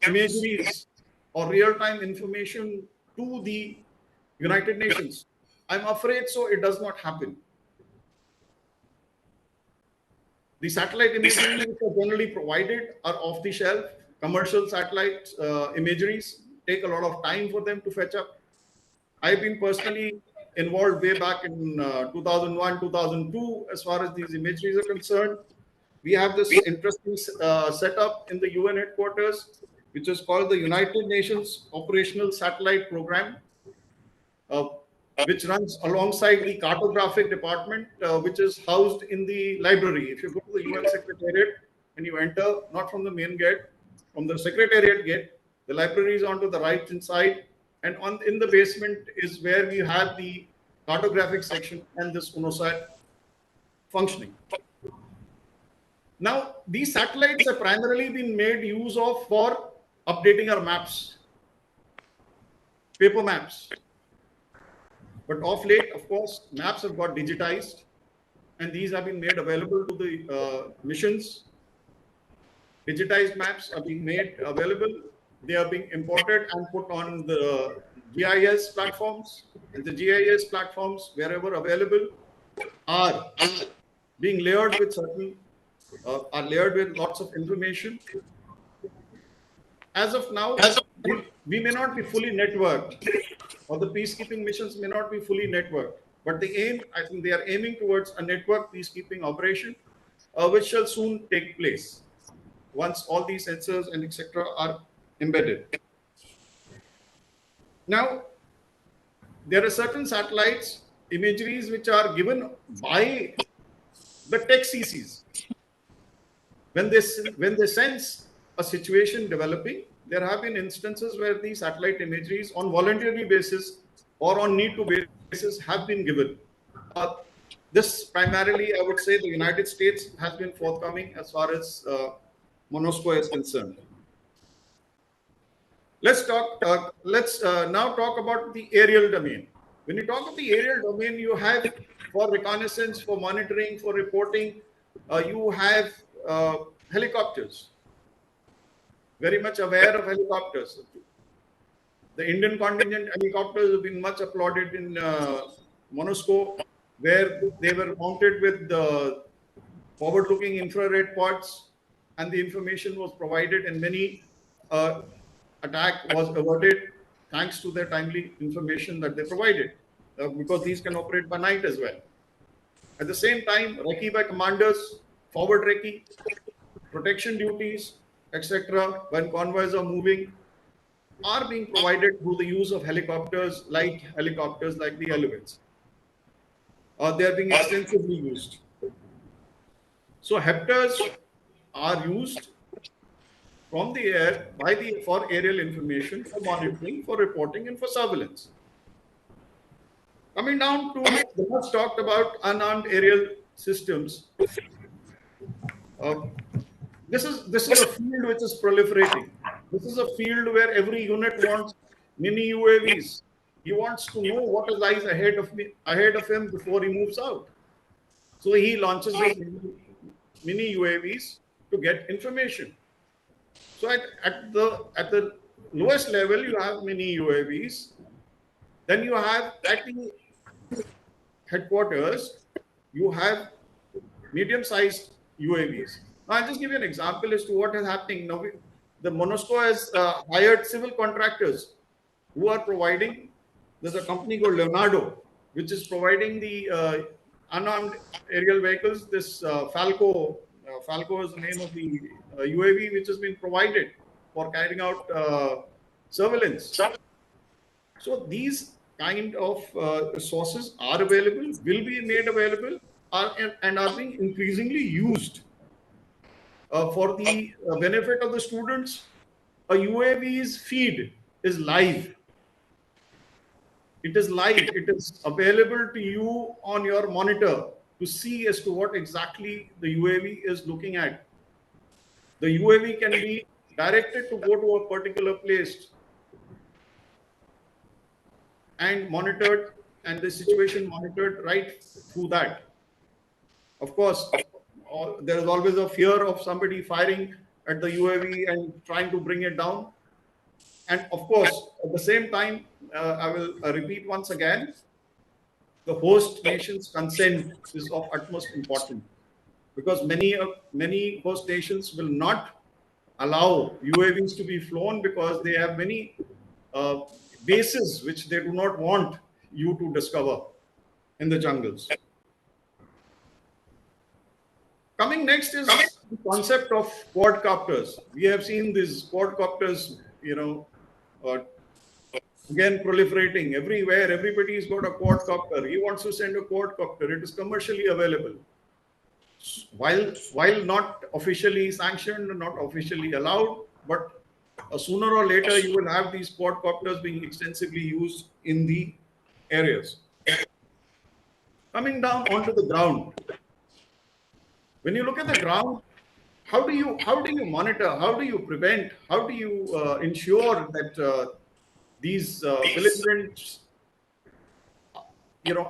imageries or real-time information to the United Nations? I'm afraid so. It does not happen. The satellite imagery which are generally provided are off the shelf. Commercial satellite imageries take a lot of time for them to fetch up. I've been personally involved way back in 2001, 2002, as far as these imageries are concerned. We have this interesting setup in the UN headquarters, which is called the United Nations Operational Satellite Program, which runs alongside the cartographic department, which is housed in the library. If you go to the UN Secretariat and you enter, not from the main gate, from the Secretariat gate, the library is onto the right hand side. And in the basement is where we have the cartographic section and this UNOSAT functioning. Now, these satellites have primarily been made use of for updating our maps, paper maps. But of late, of course, maps have got digitized, and these have been made available to the missions. Digitized maps are being made available. They are being imported and put on the GIS platforms, and the GIS platforms, wherever available, are being layered with lots of information. As of now, we may not be fully networked, or the peacekeeping missions may not be fully networked, but I think they are aiming towards a network peacekeeping operation, which shall soon take place once all these sensors and etc. are embedded. Now, there are certain satellites imageries which are given by the tech CCs. When they sense a situation developing, there have been instances where the satellite imageries on voluntary basis or on need-to basis have been given. This primarily, I would say, the United States has been forthcoming as far as MONUSCO is concerned. Let's now talk about the aerial domain. When you talk of the aerial domain, you have for reconnaissance, for monitoring, for reporting, you have helicopters, very much aware of helicopters. The Indian contingent helicopters have been much applauded in MONUSCO, where they were mounted with the forward-looking infrared pods, and the information was provided, and many attack was averted thanks to their timely information that they provided, because these can operate by night as well. At the same time, recce by commanders, forward recce, protection duties, etc., when convoys are moving, are being provided through the use of helicopters like the elephants. They are being extensively used. So hepters are used from the air for aerial information, for monitoring, for reporting, and for surveillance. Coming down to the much talked about unarmed aerial systems. This is a field which is proliferating. This is a field where every unit wants mini UAVs. He wants to know what lies ahead of him before he moves out. So he launches his mini UAVs to get information. So at the lowest level, you have mini UAVs. Then you have at the headquarters, you have medium-sized UAVs. Now, I'll just give you an example as to what is happening. Now, the MONUSCO has hired civil contractors who are providing. There's a company called Leonardo, which is providing the unarmed aerial vehicles. This Falco is the name of the UAV which has been provided for carrying out surveillance. So these kind of resources are available, will be made available, and are being increasingly used for the benefit of the students. A UAV's feed is live. It is live. It is available to you on your monitor to see as to what exactly the UAV is looking at. The UAV can be directed to go to a particular place and monitored, and the situation monitored right through that. Of course, there is always a fear of somebody firing at the UAV and trying to bring it down. And of course, at the same time, I will repeat once again, the host nation's consent is of utmost importance, because many host nations will not allow UAVs to be flown because they have many bases which they do not want you to discover in the jungles. Coming next is the concept of quadcopters. We have seen these quadcopters, again proliferating everywhere. Everybody's got a quadcopter. He wants to send a quadcopter. It is commercially available. While not officially sanctioned, not officially allowed, but sooner or later you will have these quadcopters being extensively used in the areas. Coming down onto the ground. When you look at the ground, how do you monitor? How do you prevent? How do you ensure that these belligerent,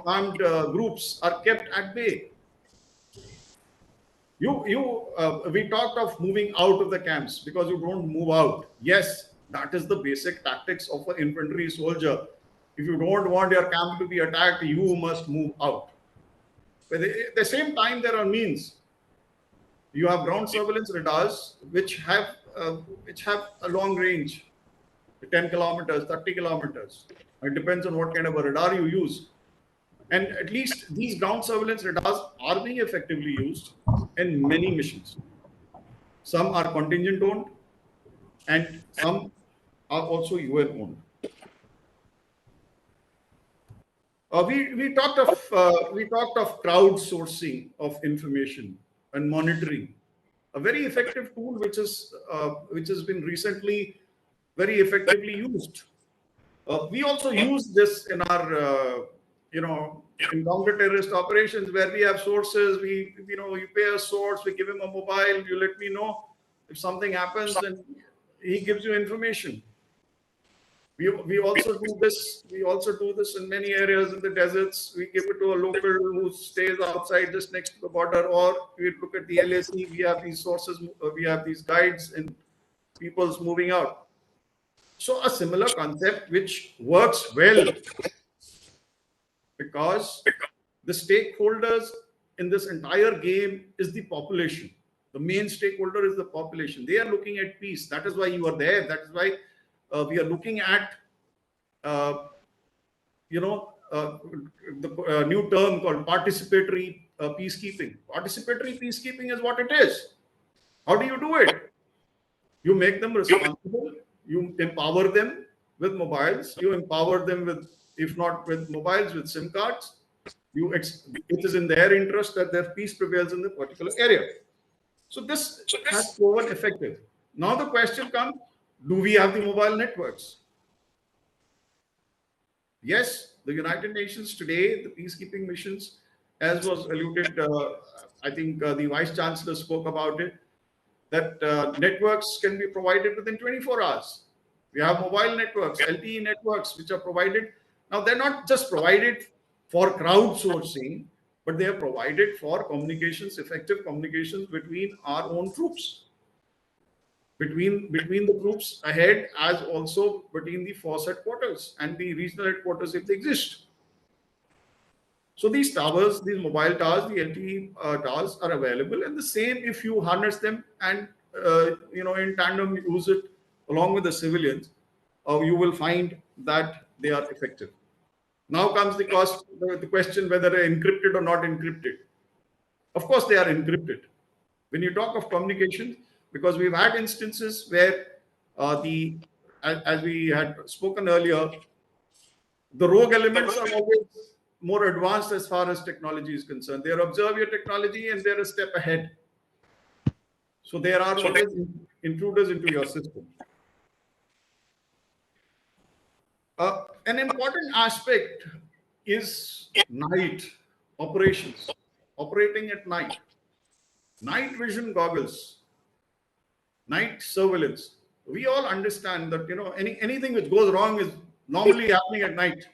armed groups are kept at bay? We talked of moving out of the camps because you don't move out. Yes, that is the basic tactics of an infantry soldier. If you don't want your camp to be attacked, you must move out. But at the same time, there are means. You have ground surveillance radars which have a long range, 10 kilometers, 30 kilometers. It depends on what kind of a radar you use. And at least these ground surveillance radars are being effectively used in many missions. Some are contingent owned, and some are also UN owned. We talked of crowdsourcing of information and monitoring, a very effective tool which has been recently very effectively used. We also use this in our in counter-terrorist operations, where we have sources. You pay a source, we give him a mobile. You let me know if something happens, and he gives you information. We also do this. We also do this in many areas in the deserts. We give it to a local who stays outside just next to the border, or we look at the LAC. We have these sources. We have these guides and people's moving out. So a similar concept which works well, because the stakeholders in this entire game is the population. The main stakeholder is the population. They are looking at peace. That is why you are there. That is why we are looking at the new term called participatory peacekeeping. Participatory peacekeeping is what it is. How do you do it? You make them responsible. You empower them with mobiles. You empower them with, if not with mobiles, with SIM cards. It is in their interest that their peace prevails in the particular area. So this has proven effective. Now the question comes, do we have the mobile networks? Yes, the United Nations today, the peacekeeping missions, as was alluded, I think the Vice Chancellor spoke about it, that networks can be provided within 24 hours. We have mobile networks, LTE networks, which are provided. Now, they're not just provided for crowdsourcing, but they are provided for communications, effective communications between our own troops. Between the troops ahead, as also between the force headquarters and the regional headquarters if they exist. So these towers, these mobile towers, the LTE towers are available, and the same if you harness them and in tandem use it along with the civilians, you will find that they are effective. Now comes the question whether they're encrypted or not encrypted. Of course, they are encrypted. When you talk of communication, because we've had instances where as we had spoken earlier, the rogue elements are always more advanced as far as technology is concerned. They observe your technology and they're a step ahead. So there are always intruders into your system. An important aspect is night operations, operating at night. Night vision goggles, night surveillance. We all understand that anything which goes wrong is normally happening at night.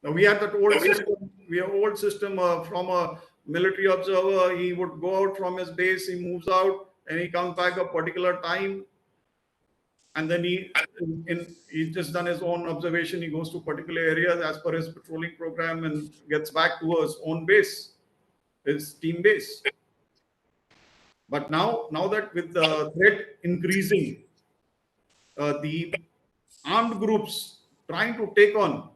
Now we had that old system. We have old system from a military observer. He would go out from his base. He moves out and he comes back a particular time. And then he's just done his own observation. He goes to particular areas as per his patrolling program and gets back to his own base, his team base. But now that with the threat increasing, the armed groups trying to take on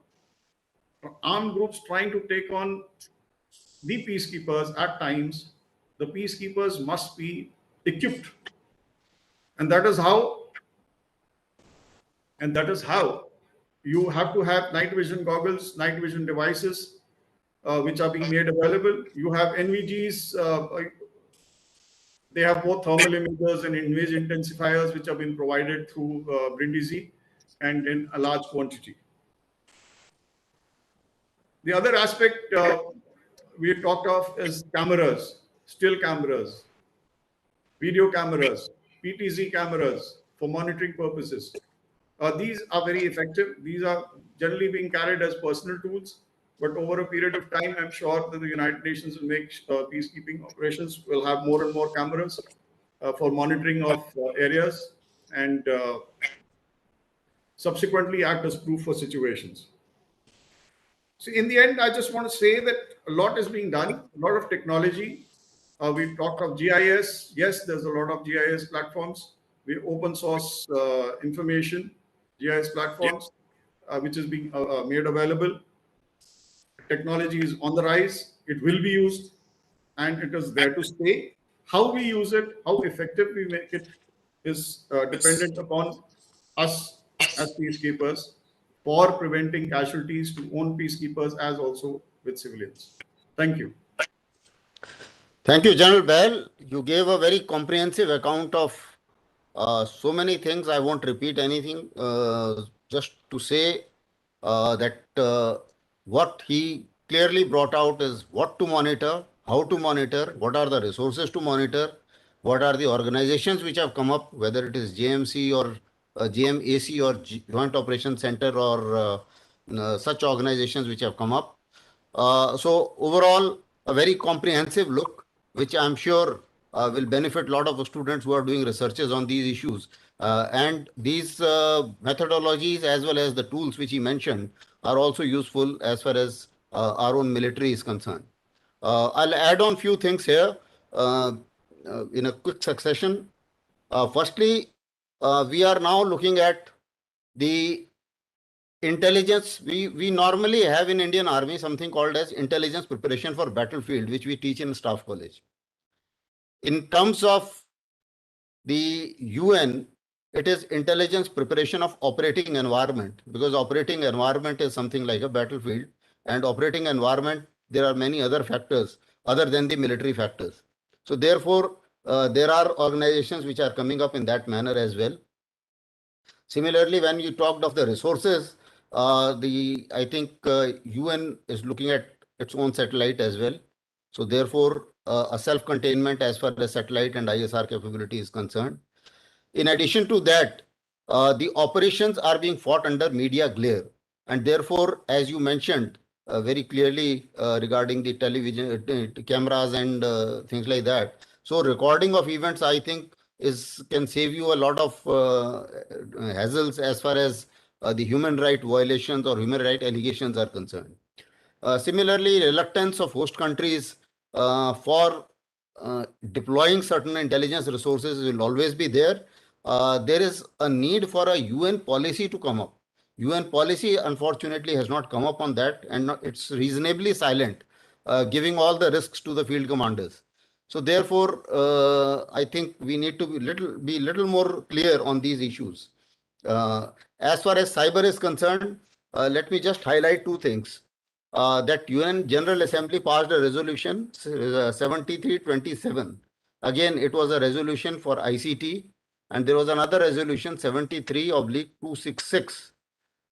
the peacekeepers, at times the peacekeepers must be equipped, and that is how you have to have night vision goggles, night vision devices, which are being made available. You have NVGs. They have both thermal emitters and image intensifiers, which have been provided through Brindisi and in a large quantity. The other aspect we talked of is cameras, still cameras, video cameras, PTZ cameras for monitoring purposes. These are very effective. These are generally being carried as personal tools, but over a period of time, I'm sure that the United Nations will make peacekeeping operations will have more and more cameras for monitoring of areas and subsequently act as proof for situations. So in the end, I just want to say that a lot is being done, a lot of technology. We talked of GIS. Yes, there's a lot of GIS platforms. We open source information, GIS platforms, which is being made available. Technology is on the rise. It will be used, and it is there to stay. How we use it, how effective we make it, is dependent upon us as peacekeepers for preventing casualties to own peacekeepers as also with civilians. Thank you. Thank you, General Bahl. You gave a very comprehensive account of so many things. I won't repeat anything. Just to say that what he clearly brought out is what to monitor, how to monitor, what are the resources to monitor, what are the organizations which have come up, whether it is JMC or GMAC or Joint Operations Center or such organizations which have come up. So overall, a very comprehensive look, which I'm sure will benefit a lot of students who are doing researches on these issues. And these methodologies as well as the tools which he mentioned are also useful as far as our own military is concerned. I'll add on few things here in a quick succession. Firstly, we are now looking at the intelligence. We normally have in Indian Army something called as intelligence preparation for battlefield, which we teach in staff college. In terms of the UN, it is intelligence preparation of operating environment, because operating environment is something like a battlefield, and operating environment, there are many other factors other than the military factors. So therefore, there are organizations which are coming up in that manner as well. Similarly, when you talked of the resources, I think UN is looking at its own satellite as well. So therefore, a self-containment as far as satellite and ISR capability is concerned. In addition to that, the operations are being fought under media glare. And therefore, as you mentioned very clearly regarding the television cameras and things like that. So recording of events, I think, can save you a lot of hassles as far as the human right violations or human right allegations are concerned. Similarly, reluctance of host countries for deploying certain intelligence resources will always be there. There is a need for a UN policy to come up. UN policy, unfortunately, has not come up on that, and it's reasonably silent, giving all the risks to the field commanders. So therefore, I think we need to be little more clear on these issues. As far as cyber is concerned, let me just highlight two things. That UN General Assembly passed a resolution 7327. Again, it was a resolution for ICT, and there was another resolution 73/266,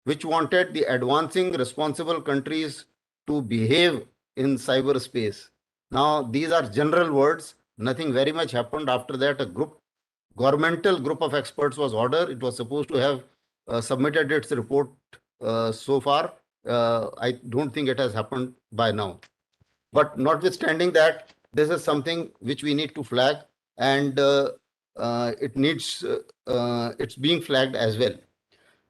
which wanted the advancing responsible countries to behave in cyberspace. Now, these are general words. Nothing very much happened after that. A governmental group of experts was ordered. It was supposed to have submitted its report so far. I don't think it has happened by now. But notwithstanding that, this is something which we need to flag, and it's being flagged as well.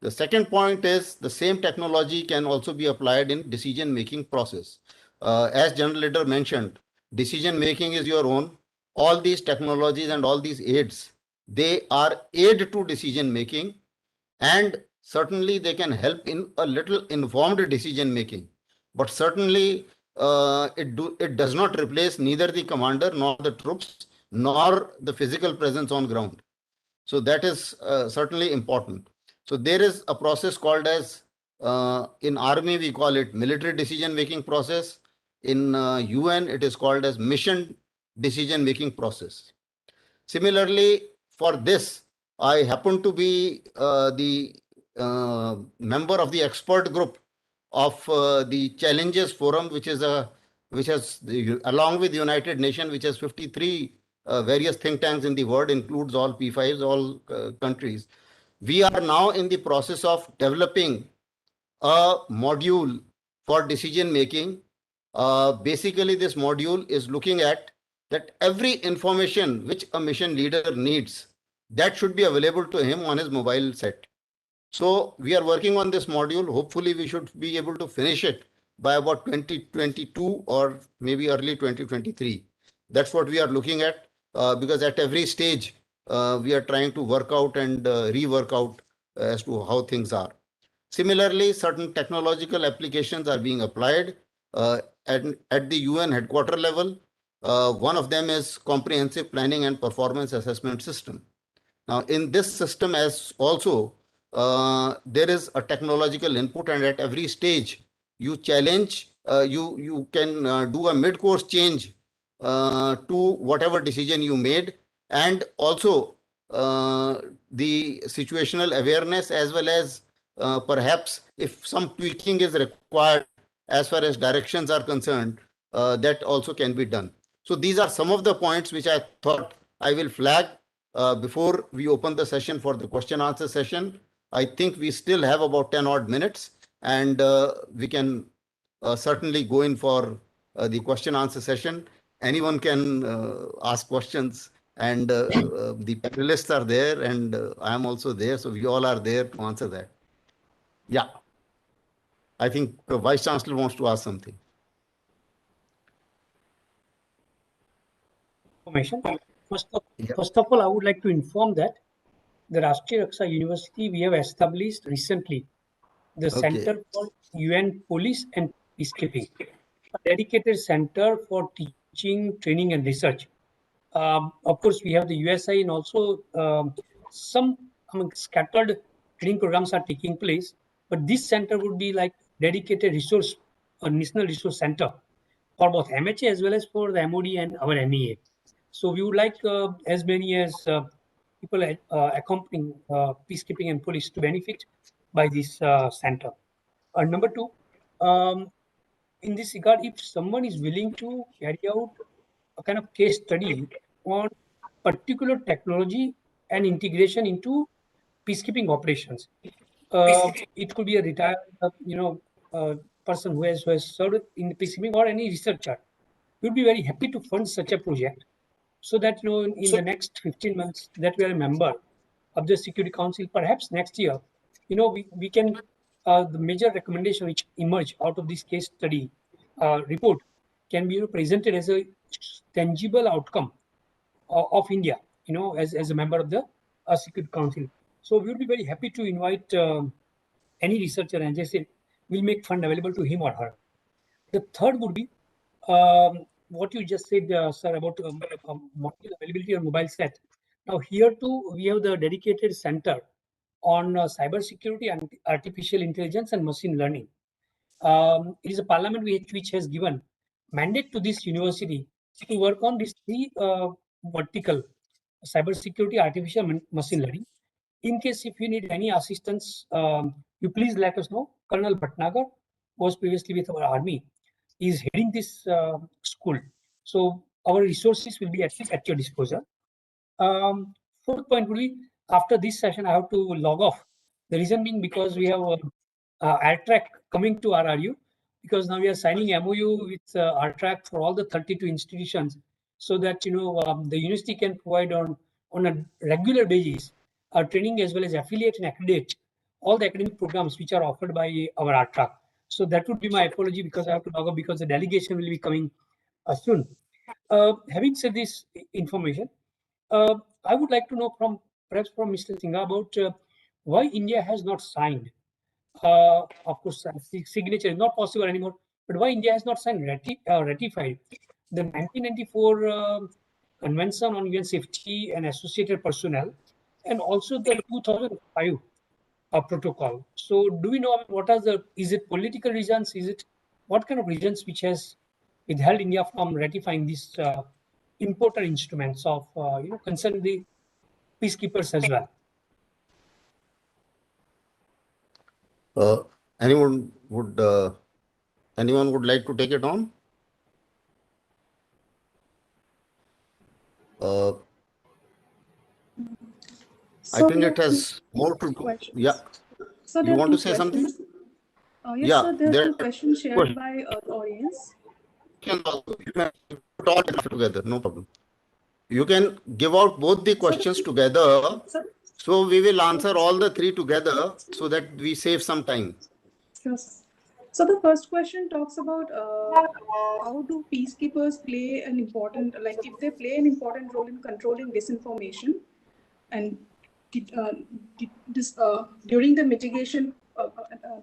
The second point is the same technology can also be applied in decision-making process. As General Leader mentioned, decision-making is your own. All these technologies and all these aids, they are aid to decision-making, and certainly they can help in a little informed decision-making. But certainly it does not replace neither the commander nor the troops nor the physical presence on ground. So that is certainly important. So there is a process called as, in Army we call it military decision-making process. In UN it is called as mission decision-making process. Similarly, for this, I happen to be the member of the expert group of the Challenges Forum, which has along with the United Nations, which has 53 various think tanks in the world, includes all P5s, all countries. We are now in the process of developing a module for decision making. Basically, this module is looking at that every information which a mission leader needs, that should be available to him on his mobile set. So we are working on this module. Hopefully, we should be able to finish it by about 2022 or maybe early 2023. That's what we are looking at, because at every stage, we are trying to work out and rework out as to how things are. Similarly, certain technological applications are being applied at the UN headquarter level. One of them is comprehensive planning and performance assessment system. Now, in this system as also, there is a technological input, and at every stage, you challenge, you can do a mid-course change to whatever decision you made, and also the situational awareness, as well as perhaps if some tweaking is required as far as directions are concerned, that also can be done. So these are some of the points which I thought I will flag. before we open the session for the question answer session, I think we still have about 10 odd minutes, and we can certainly go in for the question answer session. Anyone can ask questions, and the panelists are there, and I am also there, so we all are there to answer that. Yeah, I think the Vice Chancellor wants to ask something. Information. First of all, I would like to inform that the Rashtriya Raksha University, we have established recently the Center for UN Police and Peacekeeping, a dedicated center for teaching, training, and research. Of course, we have the USI, and also some scattered training programs are taking place. But this center would be like dedicated resource, a national resource center for both MHA as well as for the MOD and our MEA. So we would like as many as people accompanying peacekeeping and police to benefit by this center. Number two, in this regard, if someone is willing to carry out a kind of case study on particular technology and integration into peacekeeping operations, it could be a retired, person who has served in peacekeeping, or any researcher. We'd be very happy to fund such a project, so that in the next 15 months that we are a member of the Security Council, perhaps next year, we can the major recommendation which emerge out of this case study report can be presented as a tangible outcome of India, as a member of the Security Council. So we would be very happy to invite any researcher, and as I said, we'll make fund available to him or her. The third would be what you just said, sir, about module availability on mobile set. Now here too, we have the dedicated center on cyber security and artificial intelligence and machine learning. It is a parliament which has given mandate to this university to work on these three vertical: cyber security, artificial machine learning. In case if you need any assistance, you please let us know. Colonel Bhatnagar was previously with our army, is heading this school. So our resources will be at your disposal. Fourth point would be, after this session, I have to log off. The reason being because we have AirTrack coming to RRU, because now we are signing MOU with AirTrack for all the 32 institutions, so that the university can provide on a regular basis training as well as affiliate and accredit all the academic programs which are offered by our AirTrack. So that would be my apology, because I have to log off, because the delegation will be coming soon. Having said this information, I would like to know perhaps from Mr. Singha about why India has not signed. Of course, signature is not possible anymore, but why India has not signed ratified the 1994 Convention on UN Safety and Associated Personnel, and also the 2005 protocol. So do we know what are is it political reasons? Is it what kind of reasons which has withheld India from ratifying these important instruments of concerning the peacekeepers as well? Anyone would like to take it on? I think it has more to do. Yeah. So you want to say something? Yes, Yeah, sir. There are two questions shared by the audience. You can put all together, no problem. You can give out both the questions together. So we will answer all the three together so that we save some time. Sure. So the first question talks about how do peacekeepers play an important, if they play an important role in controlling disinformation and during the mitigation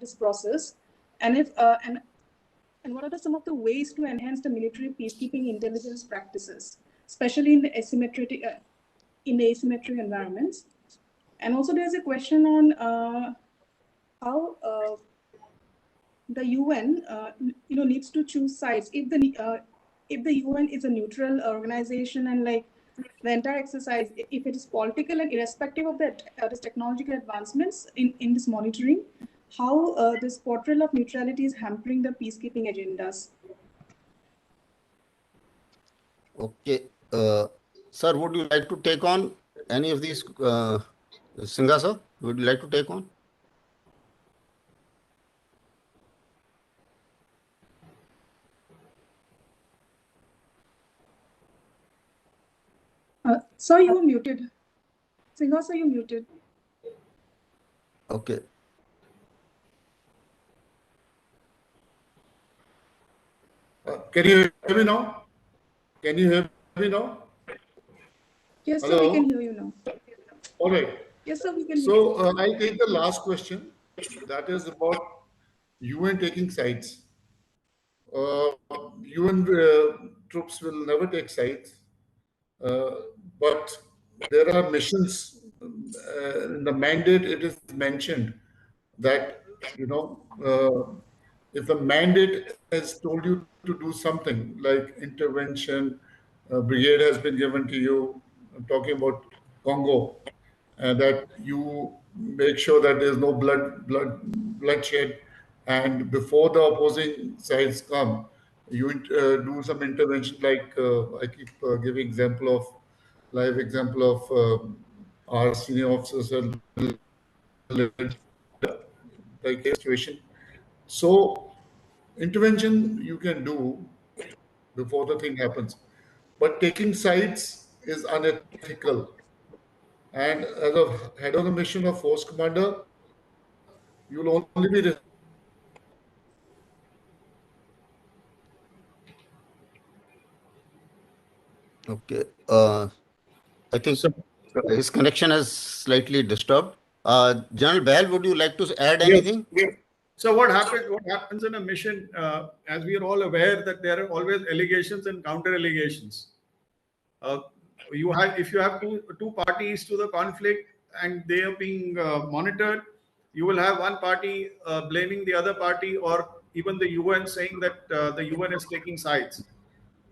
this process, and if and what are some of the ways to enhance the military peacekeeping intelligence practices, especially in the asymmetric environments. And also there's a question on how the UN needs to choose sides. If the UN is a neutral organization, and the entire exercise, if it is political and irrespective of the technological advancements in this monitoring, how this portrayal of neutrality is hampering the peacekeeping agendas. Okay. Sir, would you like to take on any of these, Singha sir, would you like to take on? Sir, you were muted. Singha, sir, you muted. Okay. Can you hear me now? Can you hear me now? Yes, sir, Hello? we can hear you now. All right. Yes, sir, we can hear you. So I'll take the last question. That is about UN taking sides. UN troops will never take sides, but there are missions. In the mandate, it is mentioned that, you know, if the mandate has told you to do something like intervention, brigade has been given to you. I'm talking about Congo, that you make sure that there's no bloodshed, and before the opposing sides come, you do some intervention. Like I keep giving live example of our senior officers and like situation. So intervention you can do before the thing happens, but taking sides is unethical. And as a head of the mission of force commander, you will only be Okay. I think So, his connection is slightly disturbed. General Bahl, would you like to add yes, anything? yes. So what happens in a mission, as we are all aware that there are always allegations and counter allegations. If you have two parties to the conflict and they are being monitored, you will have one party blaming the other party, or even the UN saying that the UN is taking sides.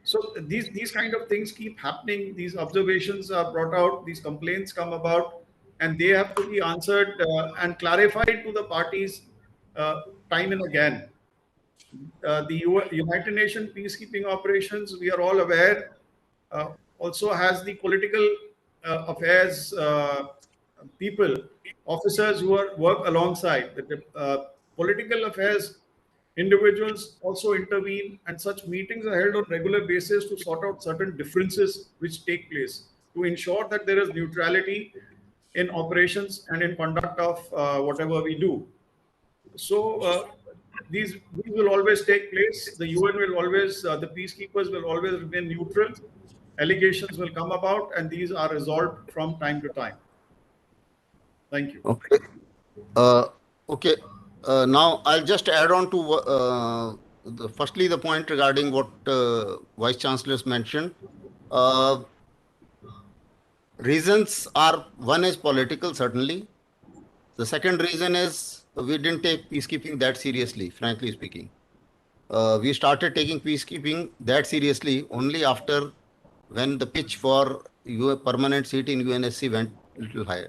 So these kind of things keep happening. These observations are brought out, these complaints come about, and they have to be answered and clarified to the parties time and again. The United Nations peacekeeping operations, we are all aware, also has the political affairs people, officers who work alongside. The political affairs individuals also intervene, and such meetings are held on regular basis to sort out certain differences which take place to ensure that there is neutrality in operations and in conduct of whatever we do. So these will always take place. The UN will always, the peacekeepers will always remain neutral. Allegations will come about, and these are resolved from time to time. Thank you. Okay. Okay. Now I'll just add on to firstly the point regarding what Vice Chancellors mentioned. Reasons are, one is political, certainly. The second reason is we didn't take peacekeeping that seriously, frankly speaking. We started taking peacekeeping that seriously only after when the pitch for permanent seat in UNSC went a little higher.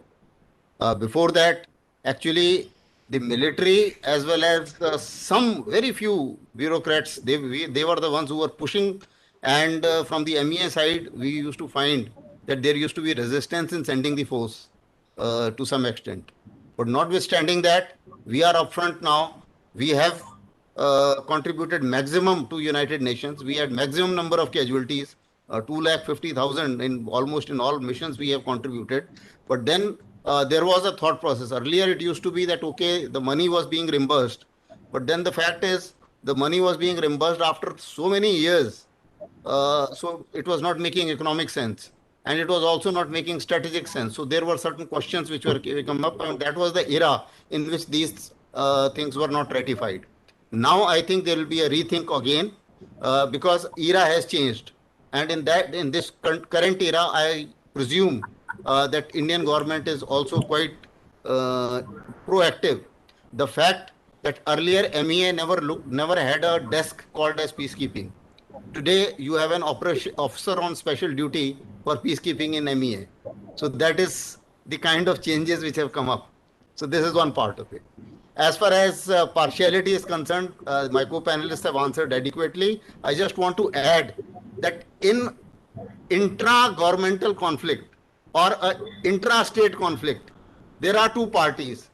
Before that, actually, the military as well as some very few bureaucrats, they were the ones who were pushing. And from the MEA side, we used to find that there used to be resistance in sending the force to some extent. But notwithstanding that, we are upfront now. We have contributed maximum to United Nations. We had maximum number of casualties, 250,000 in almost in all missions we have contributed. But then there was a thought process. Earlier, it used to be that, okay, the money was being reimbursed. But then the fact is, the money was being reimbursed after so many years. So it was not making economic sense. And it was also not making strategic sense. So there were certain questions which were come up. And that was the era in which these things were not ratified. Now I think there will be a rethink again because era has changed. And in this current era, I presume that Indian government is also quite proactive. The fact that earlier MEA never had a desk called as peacekeeping. Today you have an officer on special duty for peacekeeping in MEA. So that is the kind of changes which have come up. So this is one part of it. As far as partiality is concerned, my co-panelists have answered adequately. I just want to add that in intra-governmental conflict, or an intra-state conflict, there are two parties.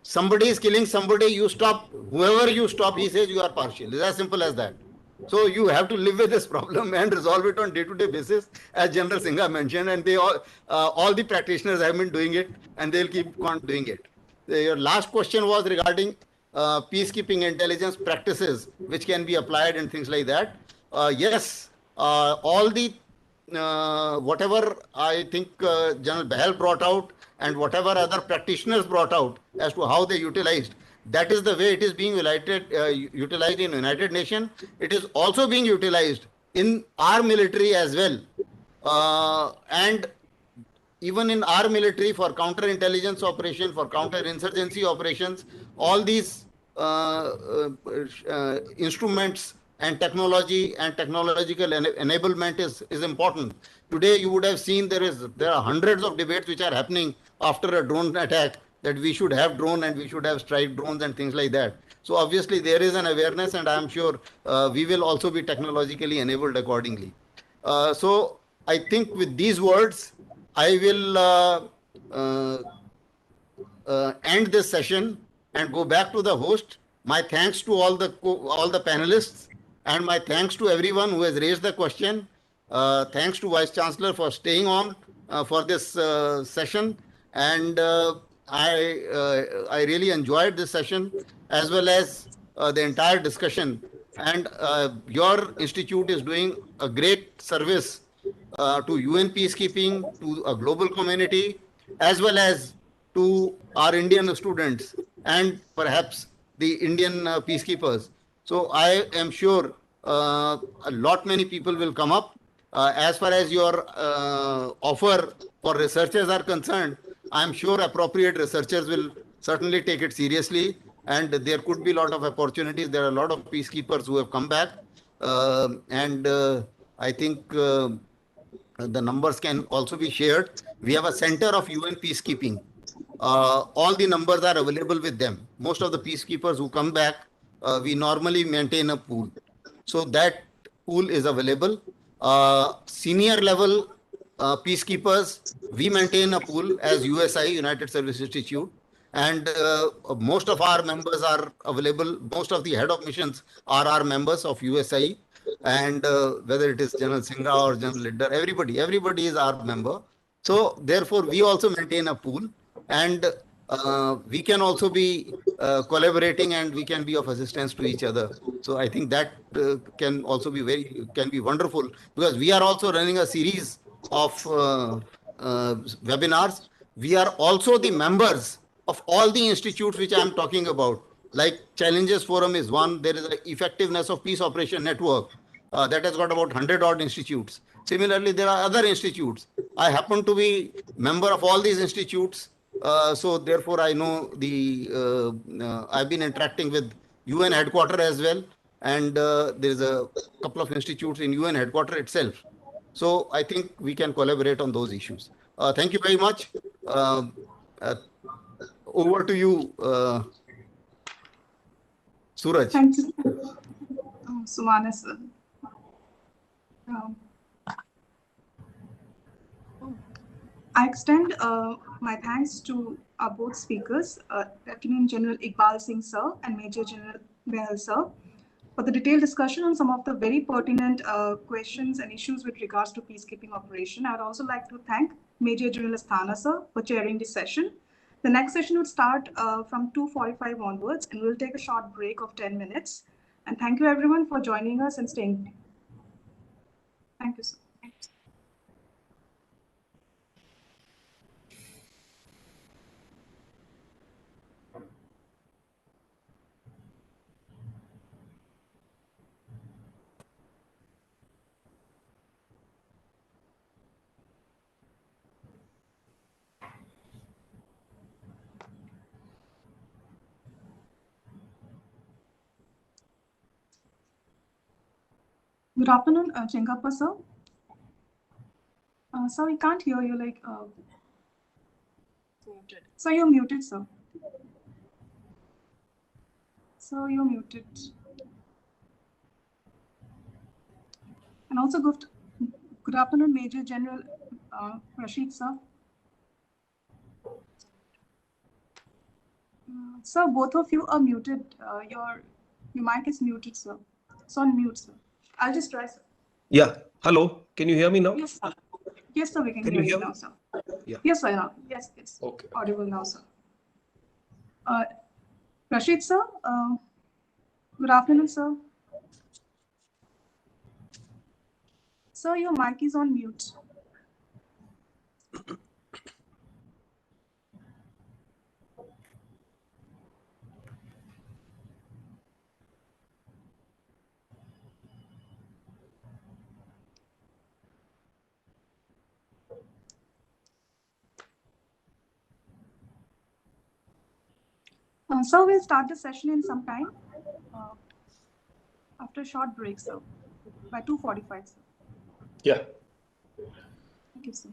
Somebody is killing somebody, you stop, whoever you stop, he says you are partial. It's as simple as that. So you have to live with this problem and resolve it on day-to-day basis, as General Singha mentioned, and they all the practitioners have been doing it, and they'll keep on doing it. Your last question was regarding peacekeeping intelligence practices, which can be applied and things like that. Yes, all the whatever I think General Bahal brought out and whatever other practitioners brought out as to how they utilized, that is the way it is being utilized in United Nations. It is also being utilized in our military as well. And even in our military for counterintelligence operation, for counterinsurgency operations, all these instruments and technology and technological enablement is important. Today, you would have seen there are hundreds of debates which are happening after a drone attack, that we should have drone and we should have strike drones and things like that. So obviously there is an awareness, and I am sure we will also be technologically enabled accordingly. So I think with these words, I will end this session and go back to the host. My thanks to all the panelists, and my thanks to everyone who has raised the question. Thanks to Vice Chancellor for staying on for this session, and I really enjoyed this session as well as the entire discussion. And your institute is doing a great service to UN peacekeeping, to a global community, as well as to our Indian students and perhaps the Indian peacekeepers. So I am sure a lot many people will come up. As far as your offer for researchers are concerned, I am sure appropriate researchers will certainly take it seriously, and there could be a lot of opportunities. There are a lot of peacekeepers who have come back, and I think the numbers can also be shared. We have a center of UN peacekeeping. All the numbers are available with them. Most of the peacekeepers who come back, we normally maintain a pool. So that pool is available. Senior level peacekeepers, we maintain a pool as USI, United Service Institute. And most of our members are available. Most of the head of missions are our members of USI. And whether it is General Singha or General Liddar, everybody is our member. So therefore, we also maintain a pool, and we can also be collaborating, and we can be of assistance to each other. So I think that can also be can be wonderful, because we are also running a series of webinars. We are also the members of all the institutes which I am talking about. Like Challenges Forum is one. There is an Effectiveness of Peace Operation Network that has got about 100 odd institutes. Similarly, there are other institutes. I happen to be member of all these institutes. So therefore, I know I've been interacting with UN headquarters as well. And there is a couple of institutes in UN headquarters itself. So I think we can collaborate on those issues. Thank you very much. Over to you, Suraj. Thank you, Sumanis. I extend my thanks to our both speakers, Lieutenant General Iqbal Singh sir and Major General Behal sir, for the detailed discussion on some of the very pertinent questions and issues with regards to peacekeeping operation. I would also like to thank Major General Asthana sir for chairing this session. The next session would start from 2:45 onwards, and we'll take a short break of 10 minutes. And thank you everyone for joining us and staying. Thank you, sir. Good afternoon, Chengappa sir. Sir, we can't hear you. Sir, you're muted, sir. Sir, you're muted. And also good afternoon, Major General Rashid sir. Sir, both of you are muted. Your mic is muted, sir. It's on mute, sir. I'll just try, sir. Yeah. Hello. Can you hear me now? Yes, sir. Yes, sir. We can Can hear you you hear now, me? sir. Yeah. Yes, sir. Now. Yes, yes. Okay. Audible now, sir. Rashid sir, good afternoon, sir. Sir, your mic is on mute. Sir, we'll start the session in some time. After a short break, sir. By 2:45, sir. Yeah. Thank you, sir.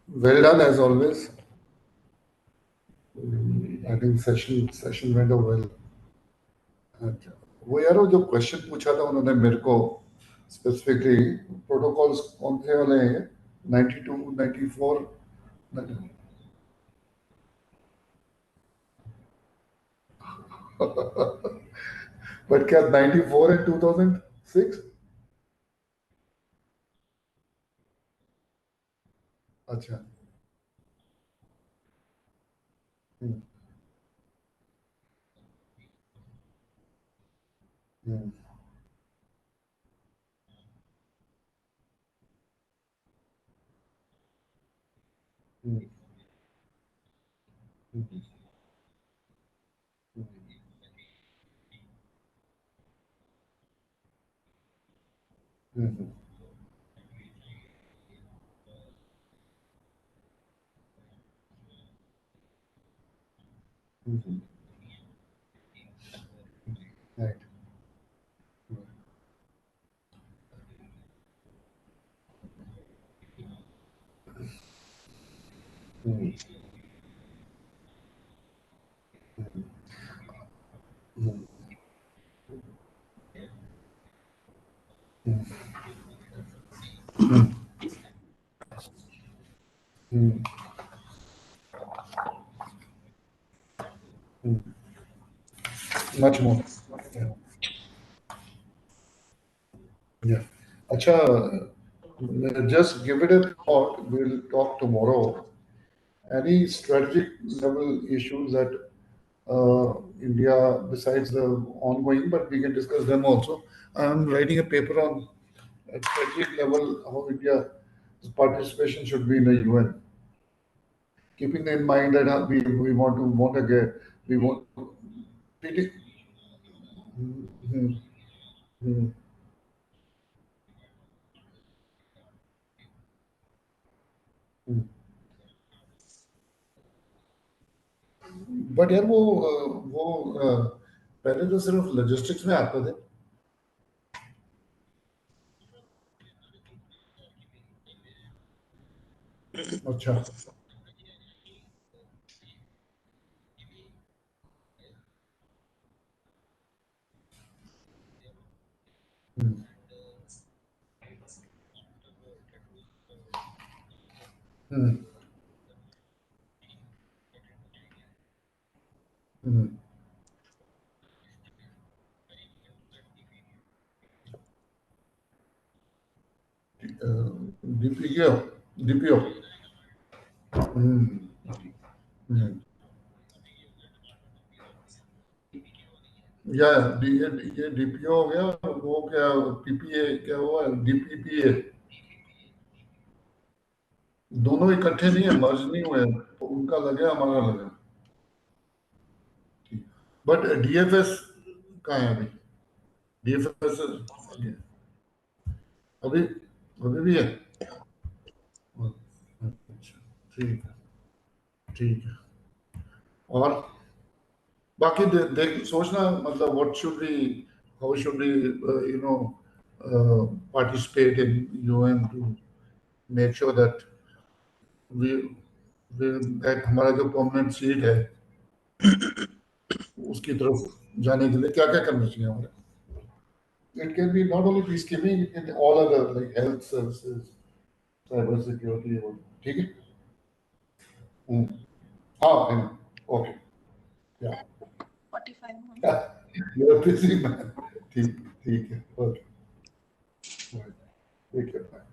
Well done as always. I think session went over well. वो यार वो जो question पूछा था उन्होंने मेरे को specifically protocols कौन से वाले हैं 92 94 बट क्या 94 एंड 2006 अच्छा हम्म, हम्म, हम्म, हम्म, हम्म, हम्म, right. Hmm, hmm, hmm, hmm, hmm, much more. Yeah. Yeah. Acha, just give it a thought. We'll talk tomorrow. Any strategic level issues that India, besides the ongoing, but we can discuss them also. I'm writing a paper on a strategic level how India's participation should be in the UN, keeping in mind that we want to get we want. Pretty, hmm, hmm, hmm. But यार वो पहले तो सिर्फ logistics में आते थे अच्छा DPO DPO या ये DPO हो गया वो क्या PPA क्या हुआ DPPA दोनों इकट्ठे नहीं है मर्ज नहीं हुए तो उनका लगे हमारा लगे बट DFS कहाँ है अभी DFS अभी अभी भी है अच्छा ठीक है ठीक है और बाकी देख सोचना मतलब what should we how should we you know participate in UN to make sure that we that हमारा जो परमानेंट सीट है उसकी तरफ जाने के लिए क्या क्या करना चाहिए हमारे It can be not only peacekeeping, it can be all other like health services, cyber security, ठीक है? हाँ, okay, yeah. 45 minutes. You're a busy man. ठीक है, okay. Right. Take care, bye.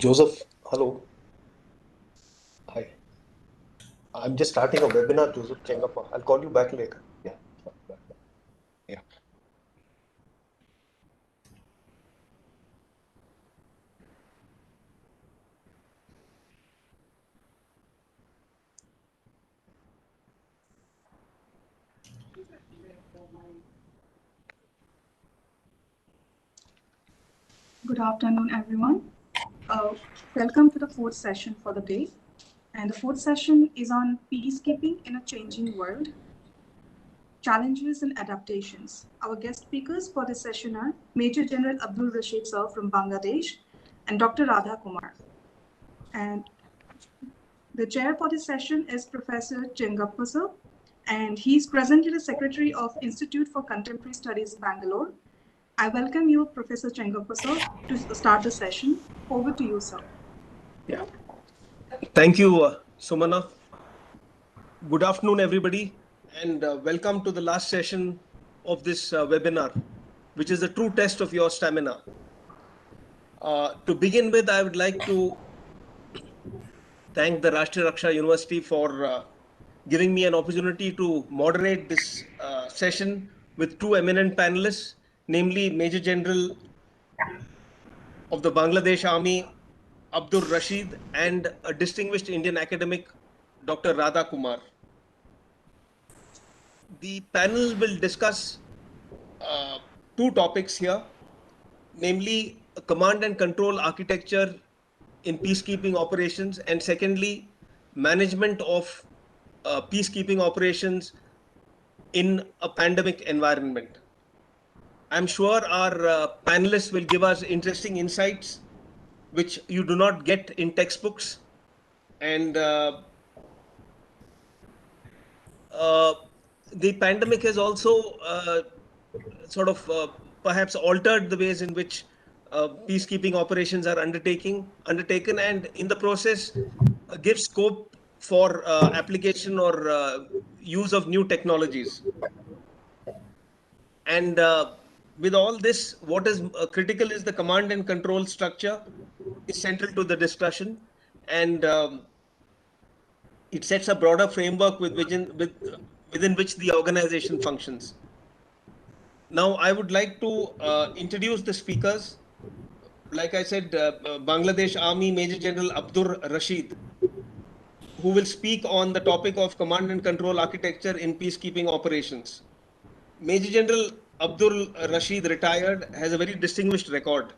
Joseph, hello. Hi. I'm just starting a webinar, Joseph Chengappa. I'll call you back later. Yeah. Yeah. Good afternoon, everyone. Welcome to the fourth session for the day. And the fourth session is on peacekeeping in a changing world, challenges and adaptations. Our guest speakers for this session are Major General Abdul Rashid Sir from Bangladesh and Dr. Radha Kumar. And the chair for this session is Professor Chengappa Sir, and he's presently the Secretary of Institute for Contemporary Studies, Bangalore. I welcome you, Professor Chengappa Sir, to start the session. Over to you, sir. Yeah. Thank you, Sumana. Good afternoon, everybody, and welcome to the last session of this webinar, which is a true test of your stamina. To begin with, I would like to thank the Rashtriya Raksha University for giving me an opportunity to moderate this session with two eminent panelists, namely Major General of the Bangladesh Army, Abdur Rashid, and a distinguished Indian academic, Dr. Radha Kumar. The panel will discuss two topics here, namely command and control architecture in peacekeeping operations, and secondly, management of peacekeeping operations in a pandemic environment. I'm sure our panelists will give us interesting insights which you do not get in textbooks, and the pandemic has also sort of perhaps altered the ways in which peacekeeping operations are undertaken, and in the process gives scope for application or use of new technologies. And with all this, what is critical is the command and control structure is central to the discussion, and it sets a broader framework within which the organization functions. Now, I would like to introduce the speakers. Like I said, Bangladesh Army Major General Abdur Rashid. who will speak on the topic of command and control architecture in peacekeeping operations. Major General Abdul Rashid, retired, has a very distinguished record.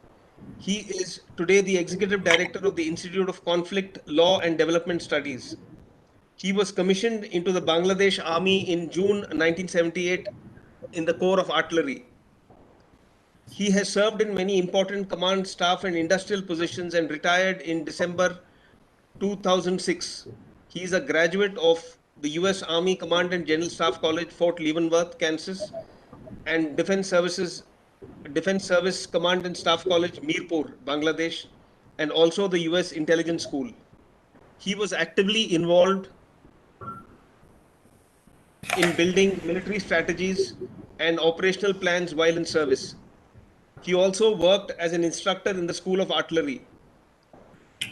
He is today the Executive Director of the Institute of Conflict Law and Development Studies. He was commissioned into the Bangladesh Army in June 1978 in the Corps of Artillery. He has served in many important command, staff, and industrial positions and retired in December 2006. He is a graduate of the U.S. Army Command and General Staff College, Fort Leavenworth, Kansas, and Defense Service Command and Staff College, Mirpur, Bangladesh, and also the U.S. Intelligence School. He was actively involved in building military strategies and operational plans while in service. He also worked as an instructor in the School of Artillery.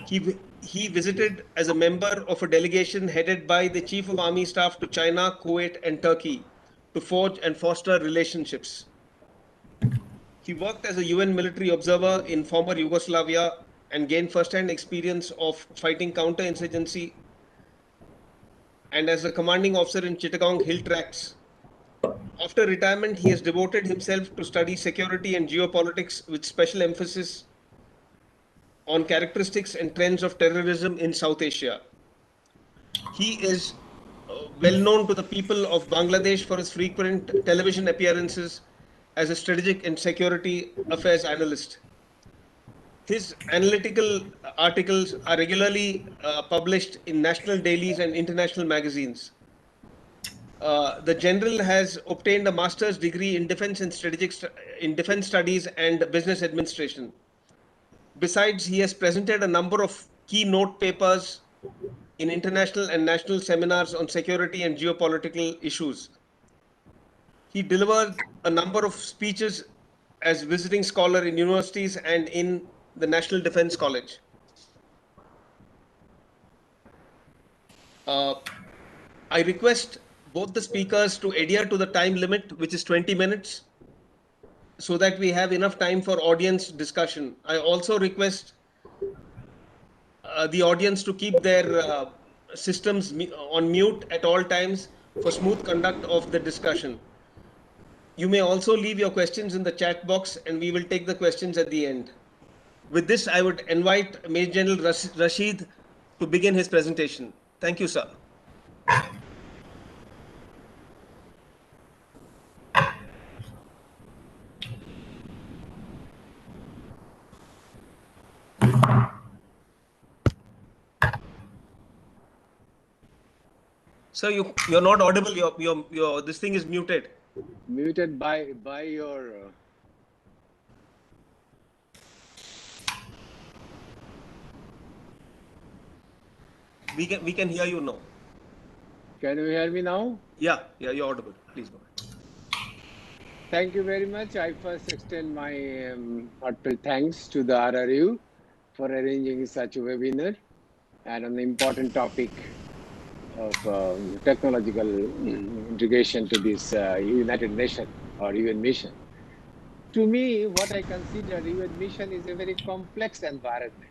He visited as a member of a delegation headed by the Chief of Army Staff to China, Kuwait, and Turkey to forge and foster relationships. He worked as a UN military observer in former Yugoslavia and gained first-hand experience of fighting counterinsurgency, and as a commanding officer in Chittagong Hill Tracts. After retirement, he has devoted himself to study security and geopolitics with special emphasis on characteristics and trends of terrorism in South Asia. He is well known to the people of Bangladesh for his frequent television appearances as a strategic and security affairs analyst. His analytical articles are regularly published in national dailies and international magazines. The general has obtained a master's degree in defense and defense studies and business administration. Besides, he has presented a number of keynote papers in international and national seminars on security and geopolitical issues. He delivered a number of speeches as visiting scholar in universities and in the National Defense College. I request both the speakers to adhere to the time limit, which is 20 minutes, so that we have enough time for audience discussion. I also request the audience to keep their systems on mute at all times for smooth conduct of the discussion. You may also leave your questions in the chat box and we will take the questions at the end. With this, I would invite Major General Rashid to begin his presentation. Thank you, sir. Sir, you're not audible. Your this thing is muted. Muted by your. We can hear you now. Can you hear me now? Yeah, you're audible. Please go ahead. Thank you very much. I first extend my heartfelt thanks to the RRU for arranging such a webinar and an important topic of technological integration to this United Nations or UN mission. To me, what I consider UN mission is a very complex environment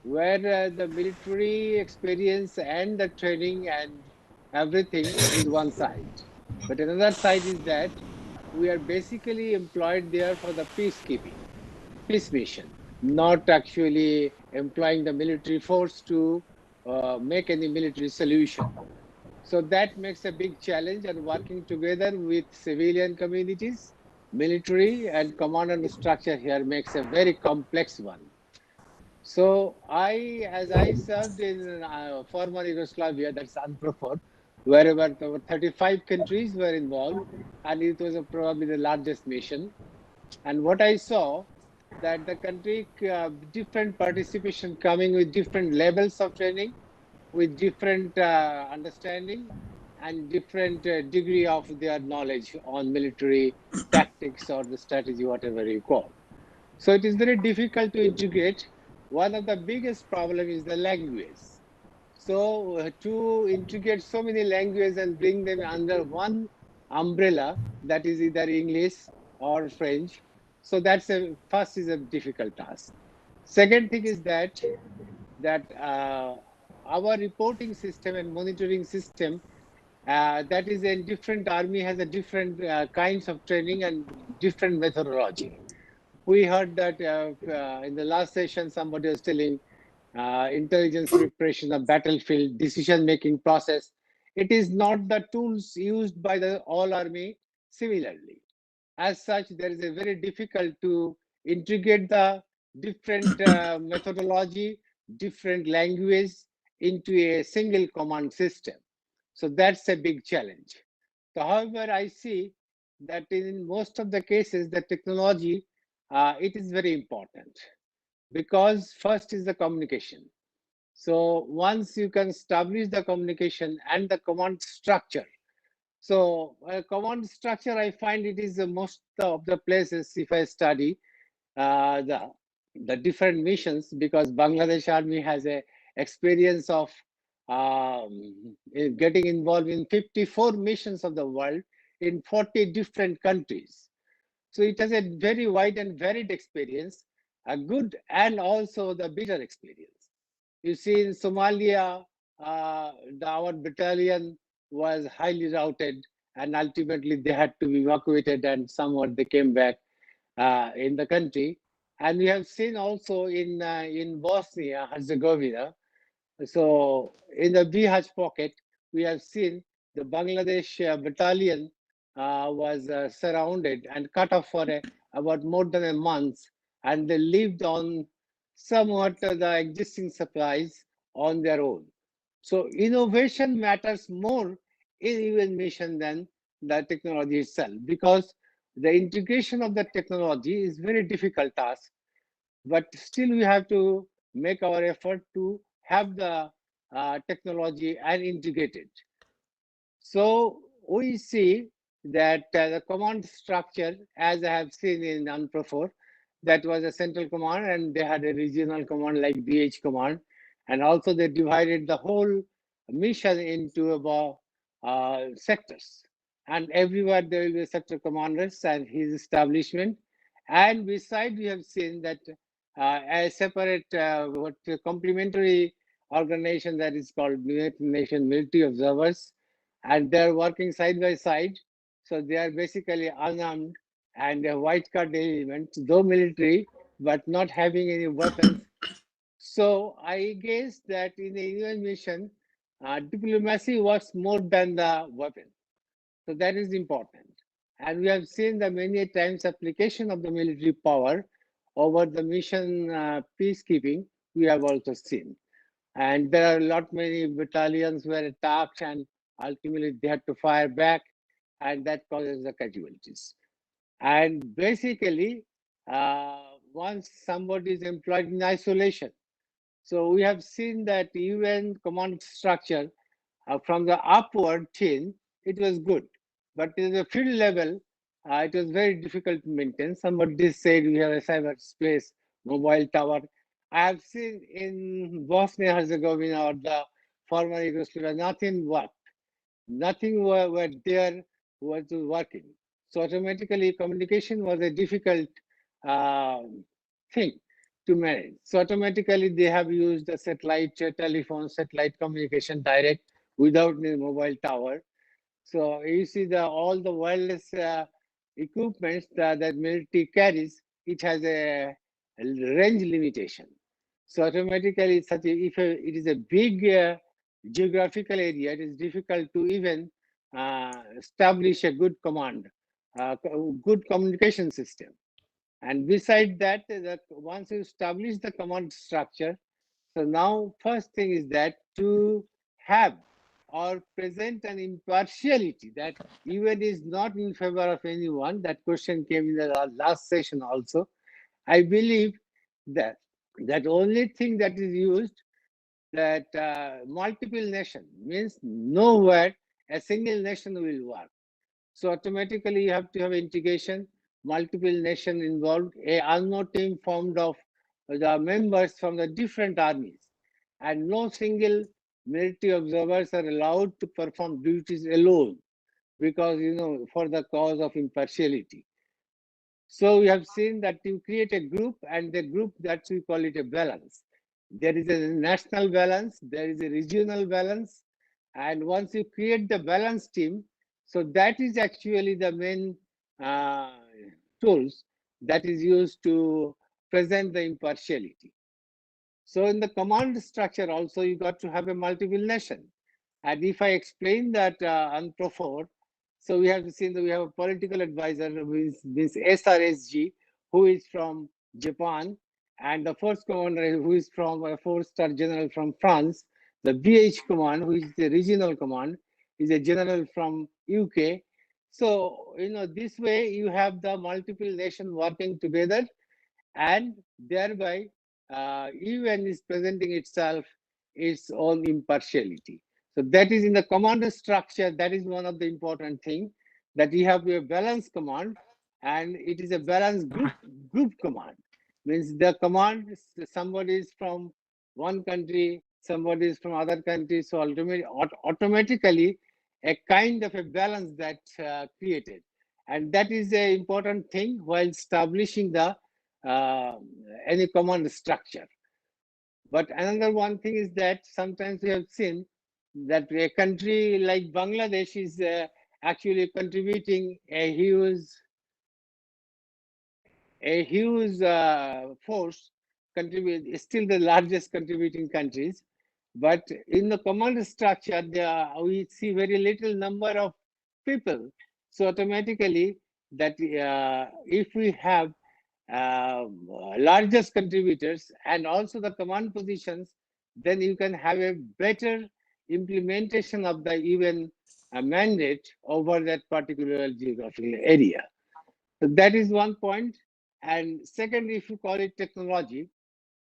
where the military experience and the training and everything is one side. But another side is that we are basically employed there for the peacekeeping, peace mission, not actually employing the military force to make any military solution. So that makes a big challenge, and working together with civilian communities, military and command and structure here makes a very complex one. So as I served in former Yugoslavia, that's UNPROFOR, wherever there were 35 countries were involved, and it was probably the largest mission. And what I saw, that the country, different participation coming with different levels of training, with different understanding and different degree of their knowledge on military tactics or the strategy, whatever you call. So it is very difficult to integrate. One of the biggest problems is the language. So to integrate so many languages and bring them under one umbrella, that is either English or French. So that's first is a difficult task. Second thing is that our reporting system and monitoring system, that is in different army has a different kinds of training and different methodology. We heard that in the last session, somebody was telling intelligence preparation of battlefield, decision-making process. It is not the tools used by the all army similarly. As such, there is a very difficult to integrate the different methodology, different language into a single command system. So that's a big challenge. So, however, I see that in most of the cases, the technology, it is very important because first is the communication. So once you can establish the communication and the command structure, so command structure, I find it is the most of the places if I study uh, the the different missions, because Bangladesh Army has a experience of getting involved in 54 missions of the world in 40 different countries. So it has a very wide and varied experience, a good and also the bitter experience. You see, in Somalia, our battalion was highly routed, and ultimately they had to be evacuated, and somewhat they came back in the country. And we have seen also in Bosnia Herzegovina. So in the Bihać pocket, we have seen the Bangladesh battalion was surrounded and cut off for about more than a month, and they lived on somewhat the existing supplies on their own. So innovation matters more in UN mission than the technology itself, because the integration of the technology is very difficult task, but still we have to make our effort to have the technology and integrate it. So we see that the command structure, as I have seen in UNPROFOR, that was a central command, and they had a regional command like BH command, and also they divided the whole mission into about sectors, and everywhere there will be sector commanders and his establishment. And beside, we have seen that a separate complementary organization that is called United Nations Military Observers, and they're working side by side. So they are basically unarmed and a white card element, though military, but not having any weapons. So I guess that in the UN mission, diplomacy works more than the weapon. So that is important. And we have seen the many times application of the military power over the mission peacekeeping, we have also seen. And there are a lot many battalions were attacked, and ultimately they had to fire back, and that causes the casualties. And basically, once somebody is employed in isolation, so we have seen that UN command structure from the upward chain, it was good, but in the field level, it was very difficult to maintain. Somebody said we have a cyberspace mobile tower. I have seen in Bosnia Herzegovina or the former Yugoslavia, nothing worked. Nothing were there was working. So automatically communication was a difficult uh, thing to manage. So automatically they have used the satellite telephone, satellite communication direct without the mobile tower. So you see all the wireless equipments that military carries, it has a range limitation. So automatically, if it is a big geographical area, it is difficult to even establish a good command, good communication system. And beside that, once you establish the command structure, so now first thing is that to have or present an impartiality, that UN is not in favor of anyone. That question came in the last session also. I believe that only thing that is used, that multiple nation means nowhere a single nation will work. So automatically you have to have integration, multiple nation involved, a unknown team formed of the members from the different armies, and no single military observers are allowed to perform duties alone, because for the cause of impartiality. So we have seen that you create a group, and the group that we call it a balance. There is a national balance, there is a regional balance, and once you create the balance team, so that is actually the main tools that is used to present the impartiality. So in the command structure also, you got to have a multiple nation. And if I explain that on Pro4, so we have to see that we have a political advisor, this SRSG, who is from Japan, and the first commander who is from a 4-star general from France. The BH command, who is the regional command, is a general from UK. So, this way you have the multiple nation working together, and thereby UN is presenting itself its own impartiality. So that is in the command structure. That is one of the important thing, that you have a balanced command, and it is a balanced group command. Means the command, somebody is from one country, somebody is from other country, so automatically a kind of a balance that created, and that is an important thing while establishing the any command structure. But another one thing is that sometimes we have seen that a country like Bangladesh is actually contributing a huge force, still the largest contributing countries. But in the command structure, we see very little number of people. So automatically, that if we have largest contributors and also the command positions, then you can have a better implementation of the UN mandate over that particular geographical area. So that is one point. And second, if you call it technology,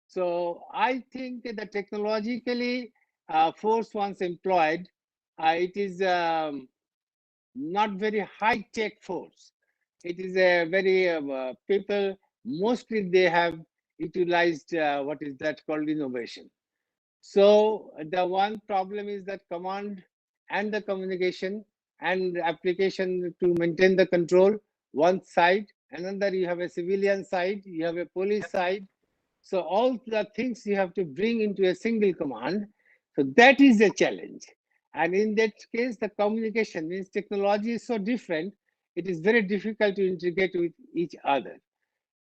so I think that technologically, force once employed, it is not very high tech force. It is a very people, mostly they have utilized what is that called innovation. So the one problem is that command and the communication and application to maintain the control, one side, another you have a civilian side, you have a police side. So all the things you have to bring into a single command. So that is a challenge. And in that case, the communication means technology is so different, it is very difficult to integrate with each other.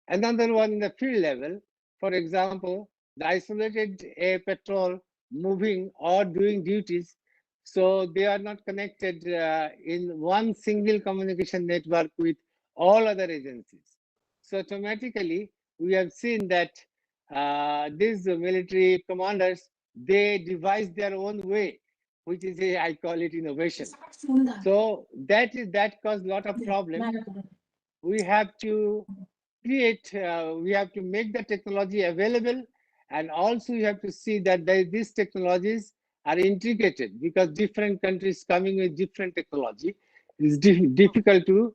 Another one in the field level, for example, the isolated air patrol moving or doing duties, so they are not connected in one single communication network with all other agencies. So automatically, we have seen that these military commanders, they devise their own way, which is I call it innovation. So that caused a lot of problems. We have to create, we have to make the technology available, and also you have to see that these technologies are integrated, because different countries coming with different technology, it is difficult to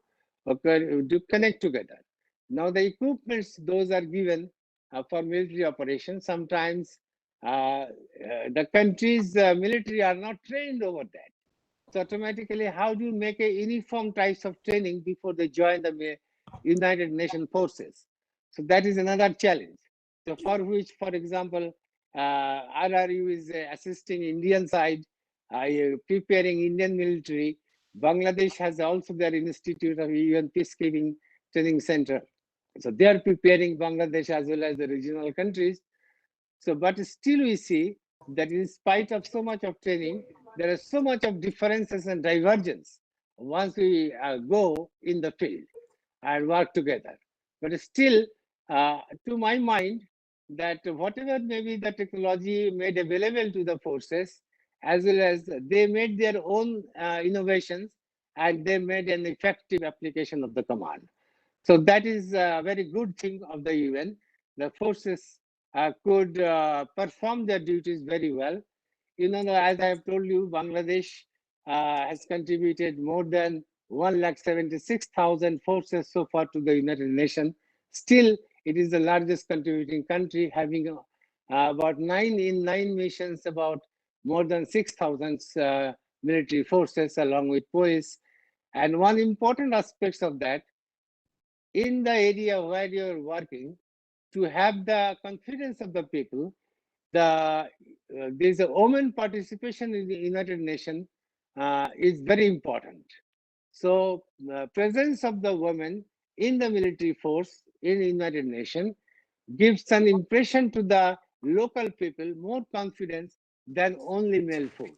connect together. Now the equipments, those are given for military operations. Sometimes the country's military are not trained over that. So automatically, how do you make a uniform types of training before they join the United Nations forces? So that is another challenge. So for which, for example, RRU is assisting Indian side, preparing Indian military. Bangladesh has also their Institute of UN Peacekeeping Training Center. So they are preparing Bangladesh as well as the regional countries. So, but still we see that in spite of so much of training, there is so much of differences and divergence once we go in the field and work together. But still, to my mind, that whatever maybe the technology made available to the forces, as well as they made their own innovations, and they made an effective application of the command. So that is a very good thing of the UN. The forces could perform their duties very well. As I have told you, Bangladesh has contributed more than 176,000 forces so far to the United Nations. Still, it is the largest contributing country, having about 9 missions, about more than 6,000 military forces along with police. And one important aspect of that, in the area where you're working, to have the confidence of the people, there's a women participation in the United Nations is very important. So presence of the women in the military force in the United Nations gives an impression to the local people, more confidence than only male force.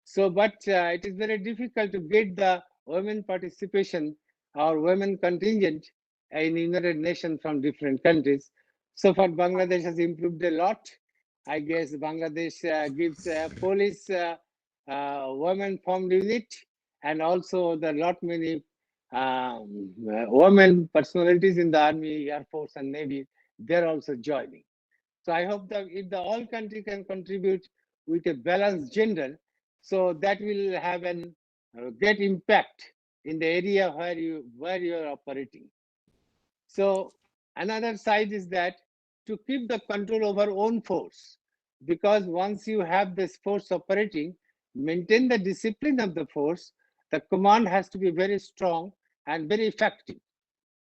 So, but it is very difficult to get the women participation or women contingent in United Nations from different countries. So far, Bangladesh has improved a lot. I guess Bangladesh gives police women formed unit, and also the lot many women personalities in the Army, Air Force, and Navy. They're also joining. So I hope that if the all country can contribute with a balanced gender, so that will have an great impact in the area where you are operating. So another side is that to keep the control over own force, because once you have this force operating, maintain the discipline of the force, the command has to be very strong and very effective.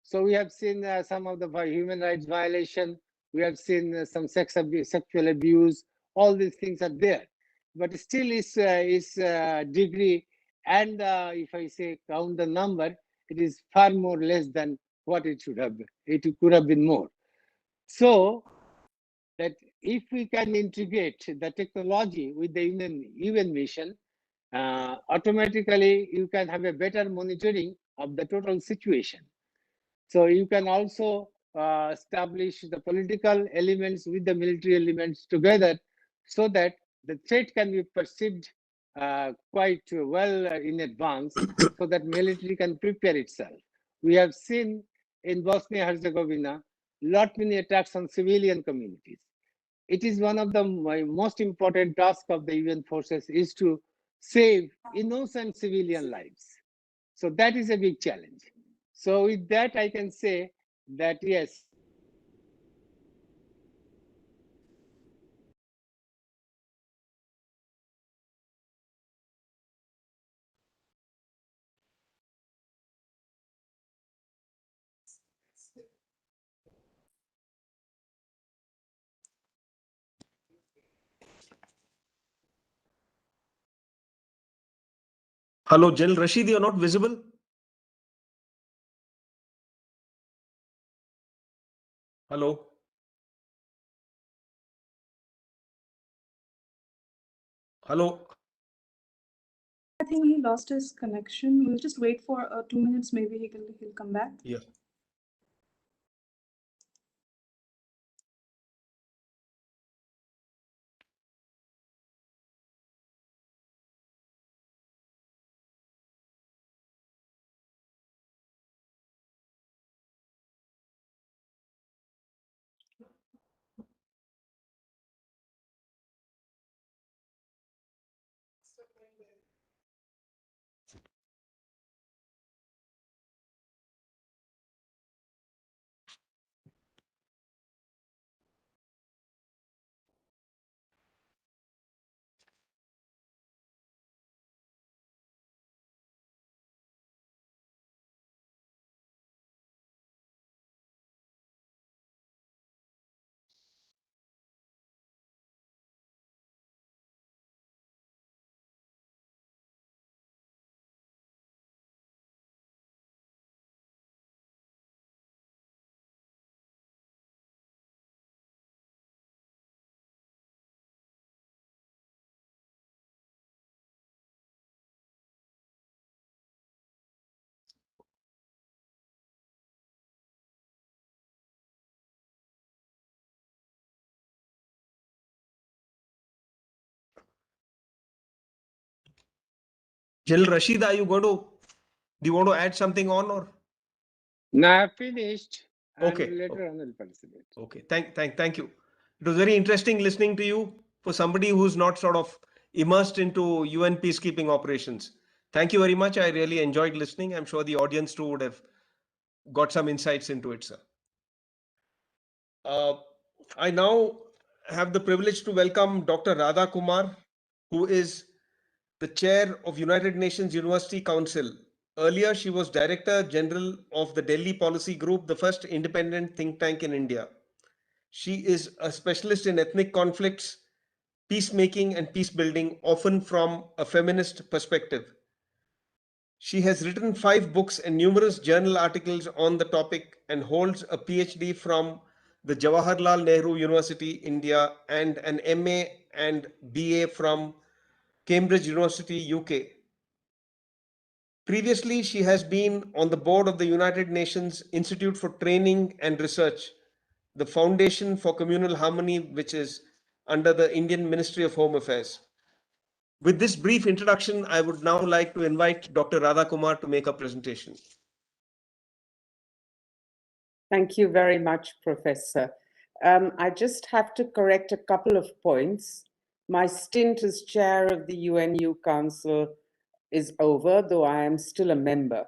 So we have seen some of the human rights violation. We have seen some sexual abuse. All these things are there, but still is degree. And if I say count the number, it is far more less than what it should have been. It could have been more. So that if we can integrate the technology with the UN mission, automatically you can have a better monitoring of the total situation. So you can also establish the political elements with the military elements together, so that the threat can be perceived quite well in advance, so that military can prepare itself. We have seen in Bosnia-Herzegovina lot many attacks on civilian communities. It is one of the most important tasks of the UN forces is to save innocent civilian lives. So that is a big challenge. So with that, I can say that yes. Hello, General Rashid, you're not visible. Hello. Hello. I think he lost his connection. We'll just wait for 2 minutes. Maybe he'll come back. Yeah. General Rashid, are you going to, do you want to add something on or? No, I have finished. Okay. And later on I'll participate. Okay. Thank you. It was very interesting listening to you for somebody who's not sort of immersed into UN peacekeeping operations. Thank you very much. I really enjoyed listening. I'm sure the audience too would have got some insights into it, sir. I now have the privilege to welcome Dr. Radha Kumar, who is the chair of United Nations University Council. Earlier, she was Director General of the Delhi Policy Group, the first independent think tank in India. She is a specialist in ethnic conflicts, peacemaking, and peace building, often from a feminist perspective. She has written 5 books and numerous journal articles on the topic and holds a PhD from the Jawaharlal Nehru University, India, and an MA and BA from Cambridge University, UK. Previously, she has been on the board of the United Nations Institute for Training and Research, the Foundation for Communal Harmony, which is under the Indian Ministry of Home Affairs. With this brief introduction, I would now like to invite Dr. Radha Kumar to make a presentation. Thank you very much, Professor. I just have to correct a couple of points. My stint as chair of the UNU Council is over, though I am still a member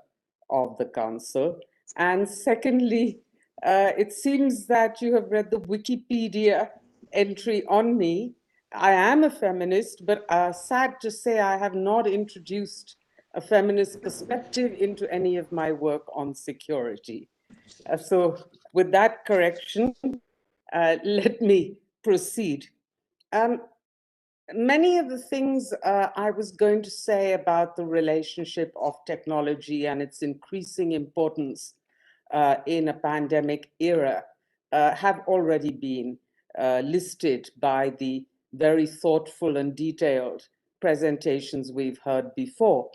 of the council. And secondly, it seems that you have read the Wikipedia entry on me. I am a feminist, but sad to say I have not introduced a feminist perspective into any of my work on security. So with that correction, let me proceed. Many of the things I was going to say about the relationship of technology and its increasing importance in a pandemic era have already been listed by the very thoughtful and detailed presentations we've heard before.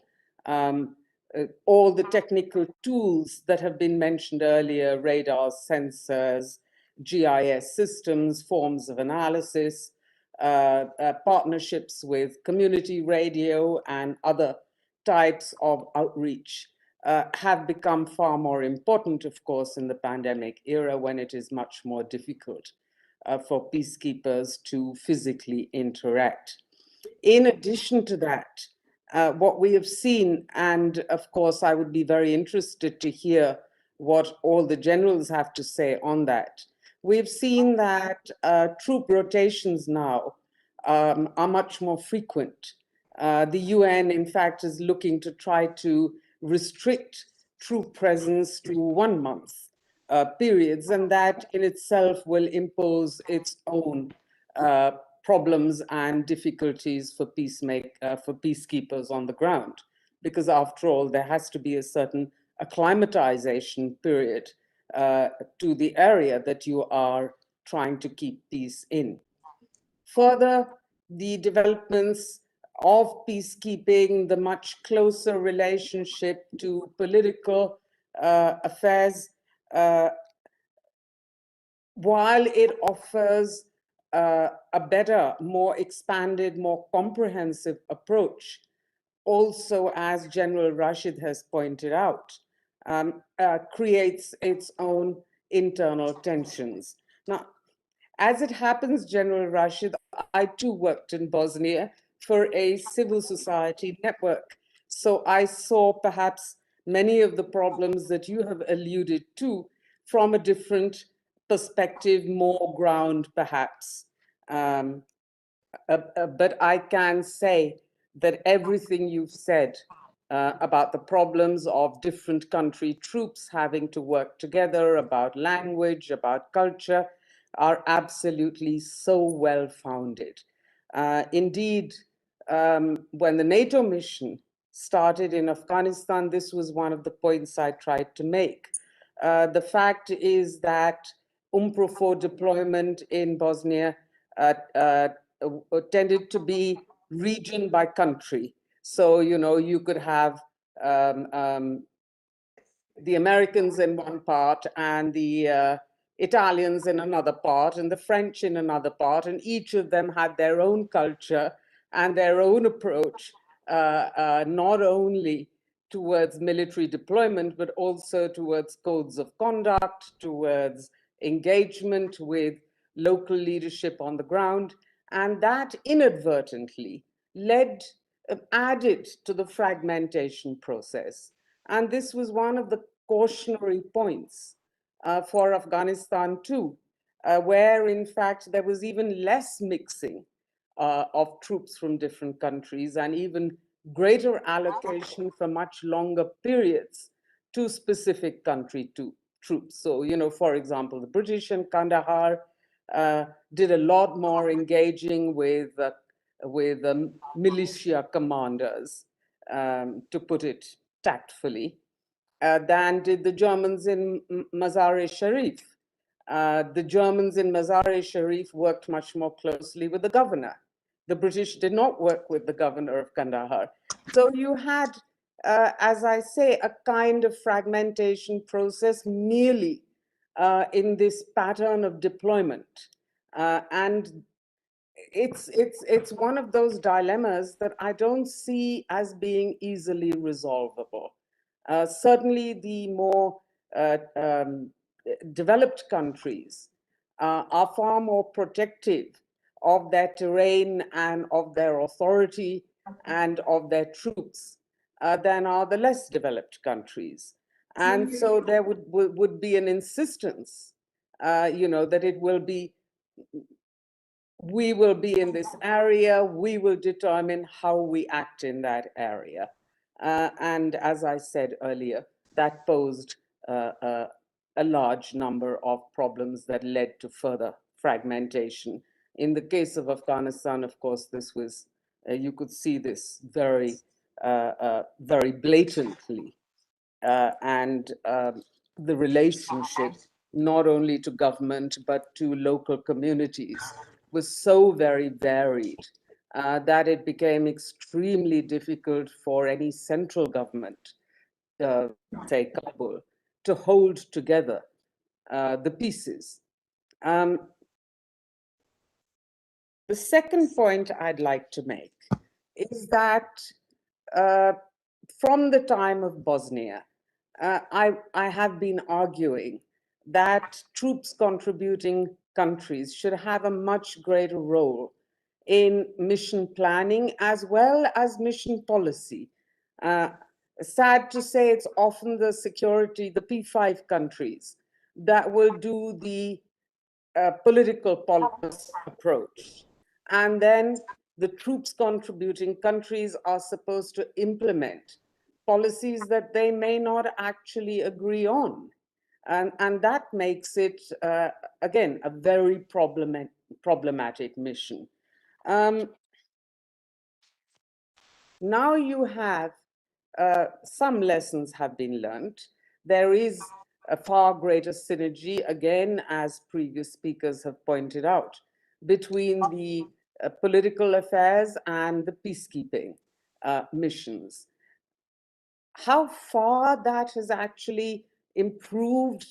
All the technical tools that have been mentioned earlier, radars, sensors, GIS systems, forms of analysis, partnerships with community radio and other types of outreach have become far more important, of course, in the pandemic era when it is much more difficult for peacekeepers to physically interact. In addition to that, what we have seen, and of course, I would be very interested to hear what all the generals have to say on that. We've seen that troop rotations now are much more frequent. The UN, in fact, is looking to try to restrict troop presence to 1 month periods, and that in itself will impose its own problems and difficulties for peacekeepers on the ground. Because after all, there has to be a certain acclimatization period to the area that you are trying to keep peace in. Further, the developments of peacekeeping, the much closer relationship to political affairs, while it offers a better, more expanded, more comprehensive approach, also, as General Rashid has pointed out, creates its own internal tensions. Now, as it happens, General Rashid, I too worked in Bosnia for a civil society network. So I saw perhaps many of the problems that you have alluded to from a different perspective, more ground perhaps. But I can say that everything you've said about the problems of different country troops having to work together, about language, about culture, are absolutely so well founded. Indeed, when the NATO mission started in Afghanistan, this was one of the points I tried to make. The fact is that UNPROFOR deployment in Bosnia tended to be region by country. So, you know, you could have the Americans in one part and the Italians in another part and the French in another part, and each of them had their own culture and their own approach, not only towards military deployment, but also towards codes of conduct, towards engagement with local leadership on the ground. And that inadvertently added to the fragmentation process. And this was one of the cautionary points for Afghanistan too, where in fact there was even less mixing of troops from different countries and even greater allocation for much longer periods to specific country troops. So, you know, for example, the British in Kandahar did a lot more engaging with militia commanders, to put it tactfully, than did the Germans in Mazar-e-Sharif. The Germans in Mazar-e-Sharif worked much more closely with the governor. The British did not work with the governor of Kandahar. So you had, as I say, a kind of fragmentation process merely in this pattern of deployment. And it's one of those dilemmas that I don't see as being easily resolvable. Certainly the more developed countries are far more protective of their terrain and of their authority and of their troops than are the less developed countries. And so there would be an insistence, that it will be, we will be in this area, we will determine how we act in that area. And as I said earlier, that posed a large number of problems that led to further fragmentation. In the case of Afghanistan, of course, this was, you could see this very, very blatantly. And the relationship, not only to government, but to local communities, was so very varied that it became extremely difficult for any central government, say Kabul, to hold together the pieces. The second point I'd like to make is that from the time of Bosnia, I have been arguing that troops contributing countries should have a much greater role in mission planning as well as mission policy. Sad to say, it's often the security, the P5 countries that will do the political policy approach. And then the troops contributing countries are supposed to implement policies that they may not actually agree on. And that makes it, again, a very problematic mission. Now you have, some lessons have been learned. There is a far greater synergy, again, as previous speakers have pointed out, between the political affairs and the peacekeeping missions. How far that has actually improved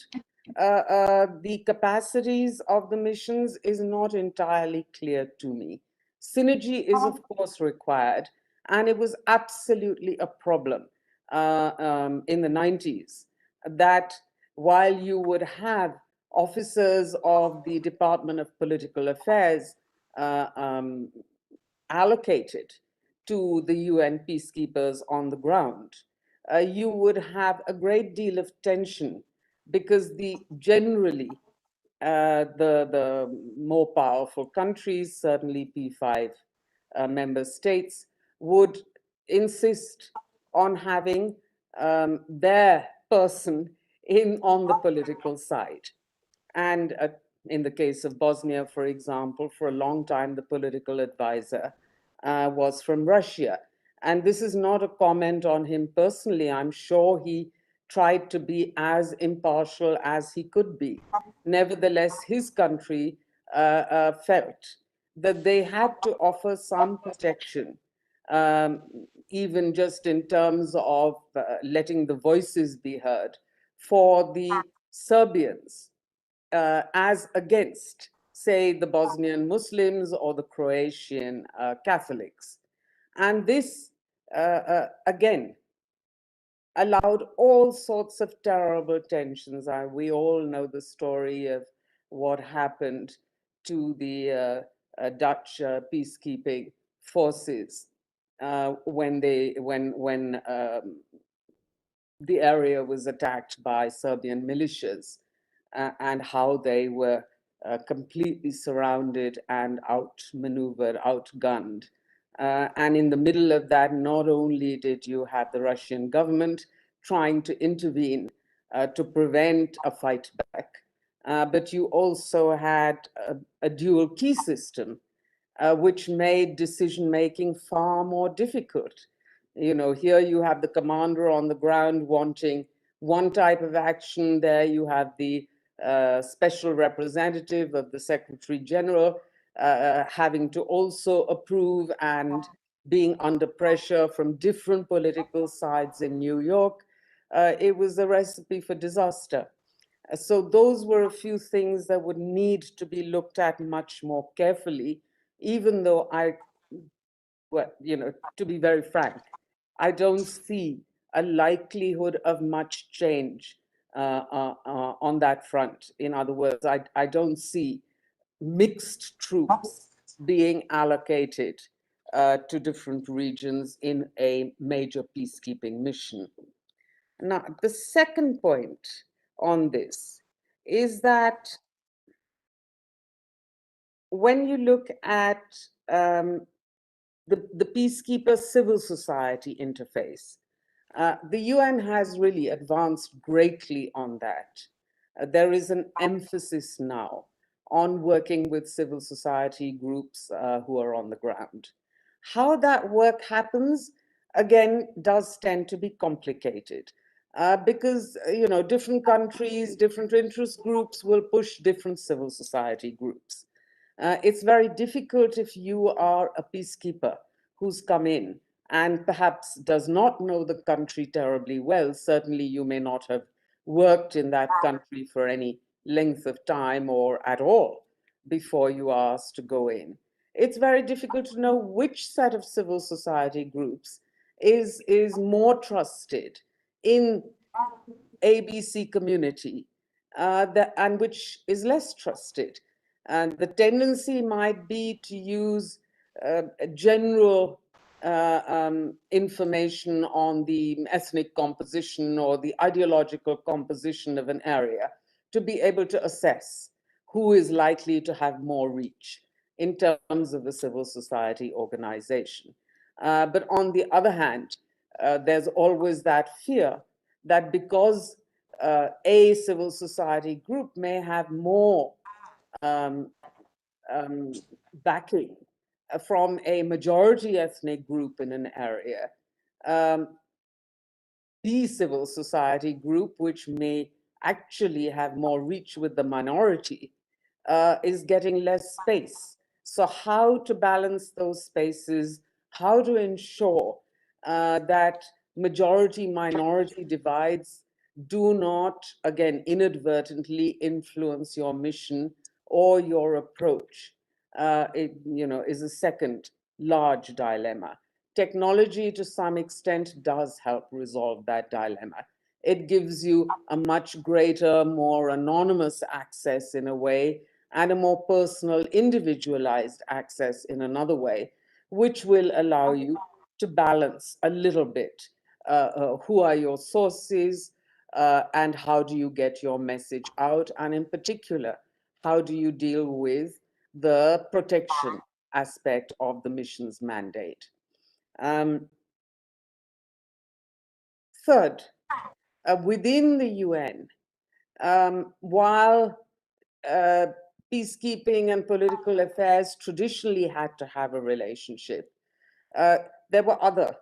the capacities of the missions is not entirely clear to me. Synergy is, of course, required, and it was absolutely a problem in the 90s, that while you would have officers of the Department of Political Affairs allocated to the UN peacekeepers on the ground, you would have a great deal of tension, because generally the more powerful countries, certainly P5 member states, would insist on having their person on the political side. And in the case of Bosnia, for example, for a long time, the political advisor was from Russia. And this is not a comment on him personally. I'm sure he tried to be as impartial as he could be. Nevertheless, his country felt that they had to offer some protection, even just in terms of letting the voices be heard for the Serbians, as against, say, the Bosnian Muslims or the Croatian Catholics. And this, again, allowed all sorts of terrible tensions. We all know the story of what happened to the Dutch peacekeeping forces when the area was attacked by Serbian militias, and how they were completely surrounded and outmaneuvered, outgunned. And in the middle of that, not only did you have the Russian government trying to intervene to prevent a fight back, but you also had a dual key system, which made decision-making far more difficult. You know, here you have the commander on the ground wanting one type of action. There you have the special representative of the Secretary General having to also approve and being under pressure from different political sides in New York. It was a recipe for disaster. So those were a few things that would need to be looked at much more carefully, even though well, you know, to be very frank, I don't see a likelihood of much change on that front. In other words, I don't see mixed troops being allocated to different regions in a major peacekeeping mission. Now, the second point on this is that when you look at the peacekeeper civil society interface, the UN has really advanced greatly on that. There is an emphasis now on working with civil society groups who are on the ground. How that work happens, again, does tend to be complicated because, you know, different countries, different interest groups will push different civil society groups. It's very difficult if you are a peacekeeper who's come in and perhaps does not know the country terribly well. Certainly you may not have worked in that country for any length of time or at all before you are asked to go in. It's very difficult to know which set of civil society groups is more trusted in ABC community and which is less trusted. And the tendency might be to use general information on the ethnic composition or the ideological composition of an area to be able to assess who is likely to have more reach in terms of the civil society organization. But on the other hand, there's always that fear that because a civil society group may have more backing from a majority ethnic group in an area, the civil society group, which may actually have more reach with the minority, is getting less space. So how to balance those spaces, how to ensure that majority-minority divides do not, again, inadvertently influence your mission or your approach, is a second large dilemma. Technology, to some extent, does help resolve that dilemma. It gives you a much greater, more anonymous access in a way, and a more personal, individualized access in another way, which will allow you to balance a little bit who are your sources and how do you get your message out, and in particular, how do you deal with the protection aspect of the mission's mandate. Third, within the UN, while peacekeeping and political affairs traditionally had to have a relationship, there were other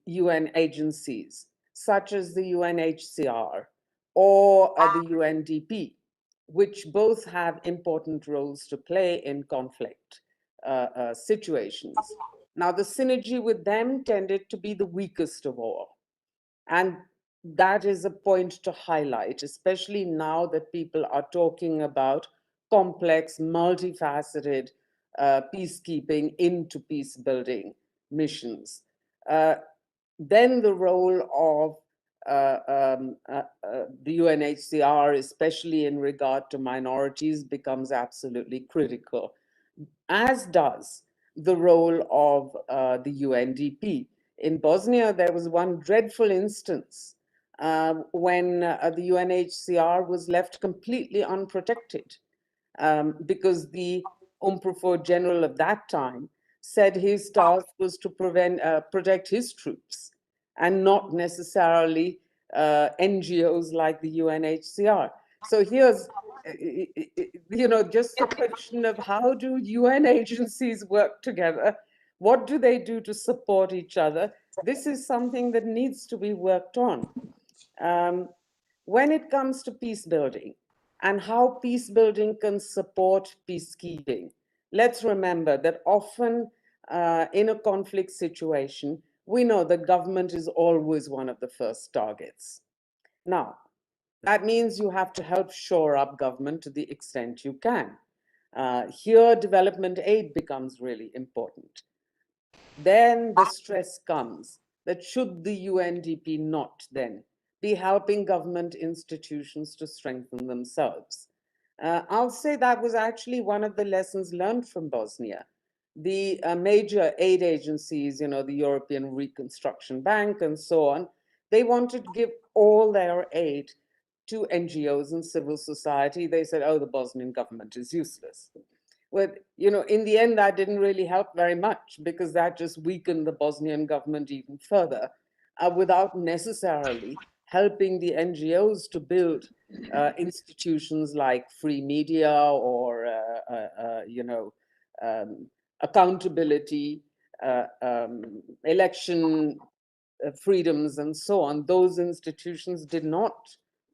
UN agencies, such as the UNHCR or the UNDP, which both have important roles to play in conflict situations. Now, the synergy with them tended to be the weakest of all. And that is a point to highlight, especially now that people are talking about complex, multifaceted peacekeeping into peace building missions. Then the role of the UNHCR, especially in regard to minorities, becomes absolutely critical, as does the role of the UNDP. In Bosnia, there was one dreadful instance when the UNHCR was left completely unprotected because the UNPROFOR general of that time said his task was to protect his troops and not necessarily NGOs like the UNHCR. So here's, just a question of how do UN agencies work together? What do they do to support each other? This is something that needs to be worked on. When it comes to peace building and how peace building can support peacekeeping, let's remember that often in a conflict situation, we know that government is always one of the first targets. Now, that means you have to help shore up government to the extent you can. Here, development aid becomes really important. Then the stress comes that should the UNDP not then be helping government institutions to strengthen themselves? I'll say that was actually one of the lessons learned from Bosnia. The major aid agencies, the European Reconstruction Bank and so on, they wanted to give all their aid to NGOs and civil society. They said, oh, the Bosnian government is useless. Well, in the end, that didn't really help very much because that just weakened the Bosnian government even further without necessarily helping the NGOs to build institutions like free media or, accountability, election freedoms and so on. Those institutions did not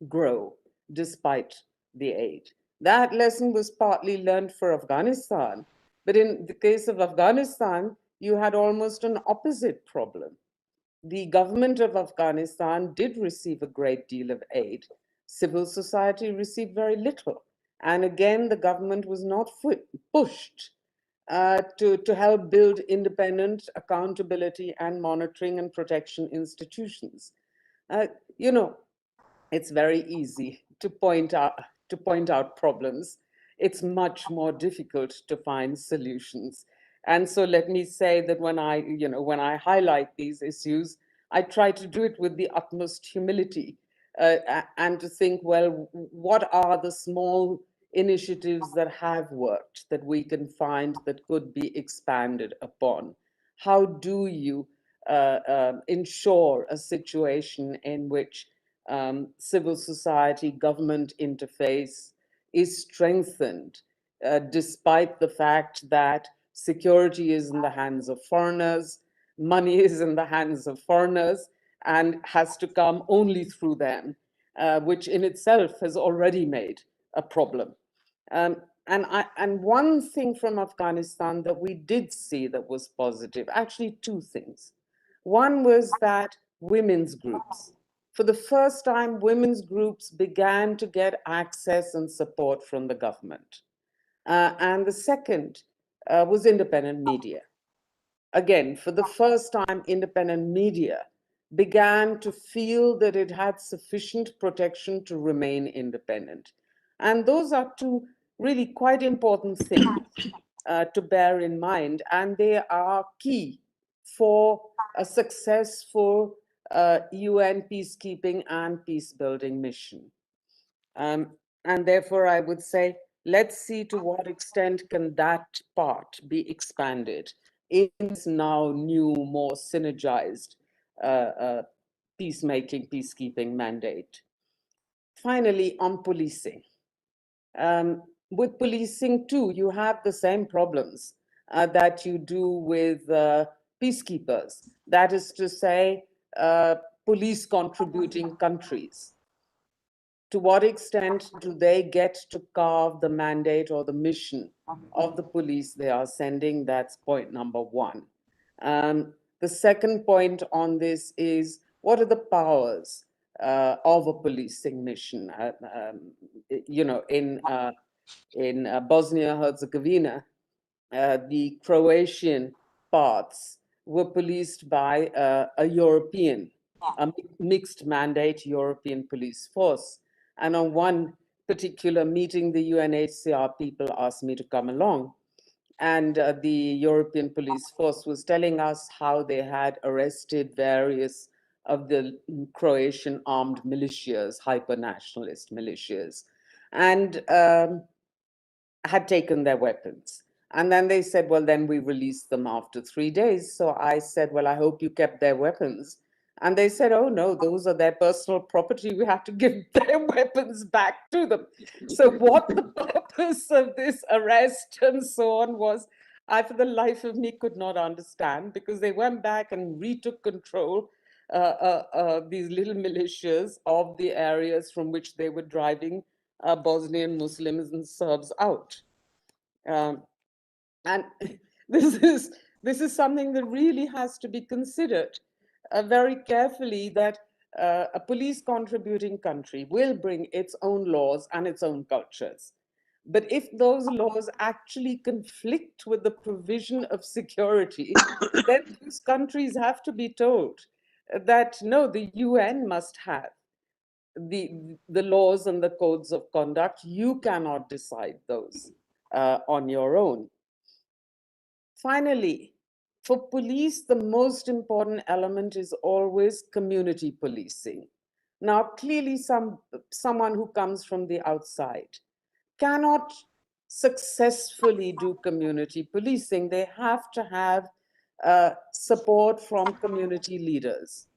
grow despite the aid. That lesson was partly learned for Afghanistan. But in the case of Afghanistan, you had almost an opposite problem. The government of Afghanistan did receive a great deal of aid. Civil society received very little. And again, the government was not pushed to help build independent accountability and monitoring and protection institutions. It's very easy to point out problems. It's much more difficult to find solutions. And so let me say that when I highlight these issues, I try to do it with the utmost humility and to think, well, what are the small initiatives that have worked that we can find that could be expanded upon? How do you ensure a situation in which civil society government interface is strengthened despite the fact that security is in the hands of foreigners, money is in the hands of foreigners, and has to come only through them, which in itself has already made a problem. And one thing from Afghanistan that we did see that was positive, actually two things. One was that women's groups, for the first time, women's groups began to get access and support from the government. And the second was independent media. Again, for the first time, independent media began to feel that it had sufficient protection to remain independent. And those are two really quite important things to bear in mind, and they are key for a successful UN peacekeeping and peace-building mission. And therefore, I would say, let's see to what extent can that part be expanded in this now new, more synergized peacemaking, peacekeeping mandate. Finally, on policing. With policing too, you have the same problems that you do with peacekeepers. That is to say, police contributing countries. To what extent do they get to carve the mandate or the mission of the police they are sending? That's point number one. The second point on this is, what are the powers of a policing mission? In Bosnia-Herzegovina, the Croatian parts were policed by a European, a mixed mandate European police force. And on one particular meeting, the UNHCR people asked me to come along. And the European police force was telling us how they had arrested various of the Croatian armed militias, hyper-nationalist militias, and had taken their weapons. And then they said, well, then we released them after 3 days. So I said, well, I hope you kept their weapons And they said, oh no, those are their personal property. We have to give their weapons back to them. So what the purpose of this arrest and so on was, I, for the life of me, could not understand, because they went back and retook control, these little militias of the areas from which they were driving Bosnian Muslims and Serbs out. And this is something that really has to be considered very carefully, that a police contributing country will bring its own laws and its own cultures. But if those laws actually conflict with the provision of security, then those countries have to be told that no, the UN must have the laws and the codes of conduct. You cannot decide those on your own. Finally, for police, the most important element is always community policing. Now, clearly, someone who comes from the outside cannot successfully do community policing. They have to have support from community leaders,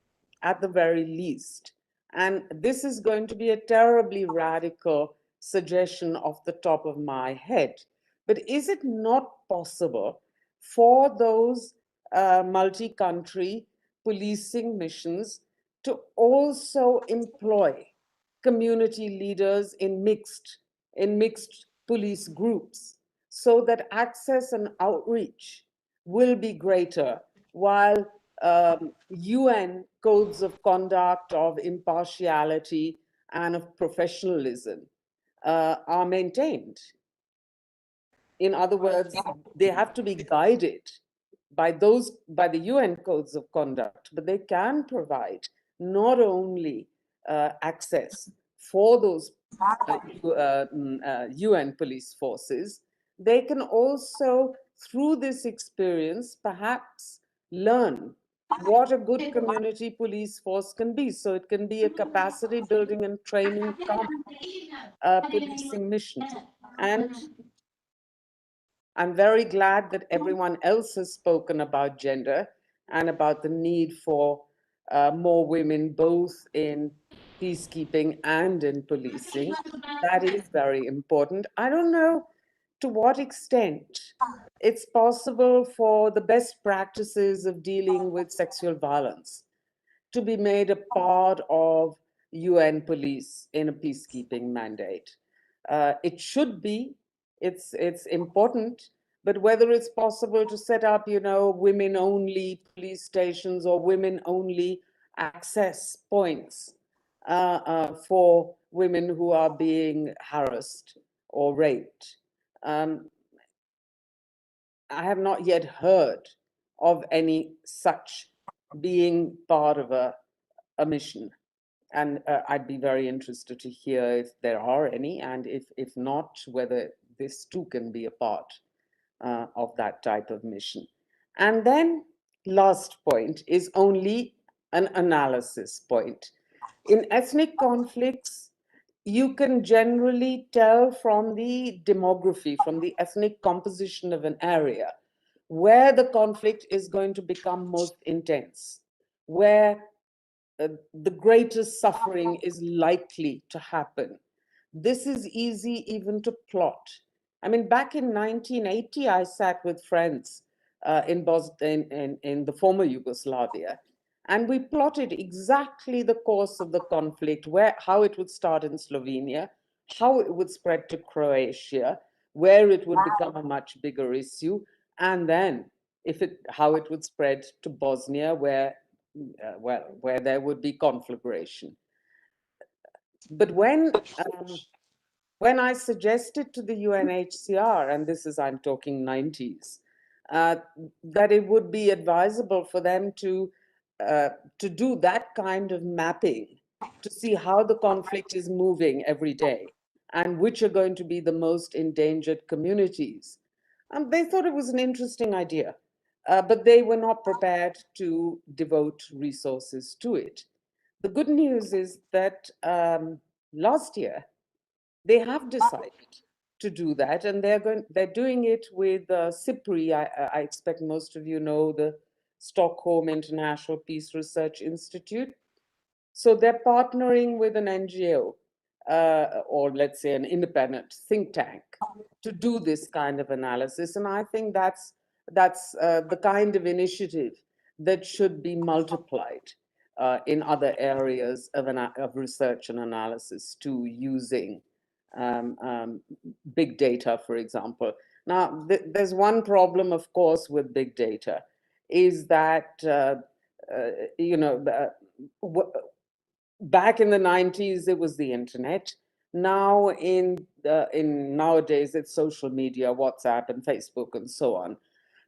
at the very least. And this is going to be a terribly radical suggestion off the top of my head. But is it not possible for those multi-country policing missions to also employ community leaders in mixed police groups, so that access and outreach will be greater, while UN codes of conduct, of impartiality, and of professionalism are maintained? In other words, they have to be guided by the UN codes of conduct, but they can provide not only access for those UN police forces, they can also, through this experience, perhaps learn what a good community police force can be. So it can be a capacity building and training policing mission. And I'm very glad that everyone else has spoken about gender and about the need for more women, both in peacekeeping and in policing. That is very important. I don't know to what extent it's possible for the best practices of dealing with sexual violence to be made a part of UN police in a peacekeeping mandate. It should be, it's important, but whether it's possible to set up, women-only police stations or women-only access points for women who are being harassed or raped. I have not yet heard of any such being part of a mission. And I'd be very interested to hear if there are any, and if not, whether this too can be a part of that type of mission. And then last point is only an analysis point. In ethnic conflicts, you can generally tell from the demography, from the ethnic composition of an area, where the conflict is going to become most intense, where the greatest suffering is likely to happen. This is easy even to plot. I mean, back in 1980, I sat with friends in the former Yugoslavia, and we plotted exactly the course of the conflict, how it would start in Slovenia, how it would spread to Croatia, where it would become a much bigger issue, and then how it would spread to Bosnia, where there would be conflagration. But when I suggested to the UNHCR, and I'm talking 90s, that it would be advisable for them to do that kind of mapping, to see how the conflict is moving every day and which are going to be the most endangered communities. And they thought it was an interesting idea, but they were not prepared to devote resources to it. The good news is that last year, they have decided to do that, and they're doing it with CIPRI. I expect most of you know the Stockholm International Peace Research Institute. So they're partnering with an NGO, or let's say an independent think tank, to do this kind of analysis. And I think that's the kind of initiative that should be multiplied in other areas of research and analysis, to using big data, for example. Now, there's one problem, of course, with big data, is that back in the 90s, it was the internet. Now, nowadays, it's social media, WhatsApp and Facebook and so on.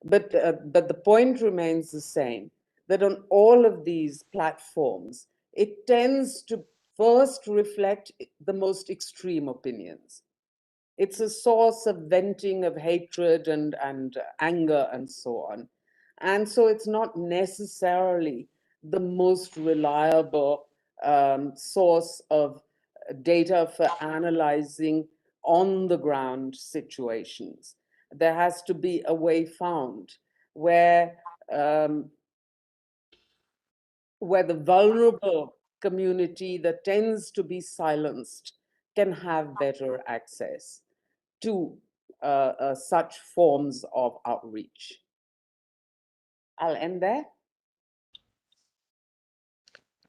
But the point remains the same, that on all of these platforms, it tends to first reflect the most extreme opinions. It's a source of venting of hatred and anger and so on. And so it's not necessarily the most reliable source of data for analyzing on the ground situations. There has to be a way found where the vulnerable community that tends to be silenced can have better access to such forms of outreach. I'll end there.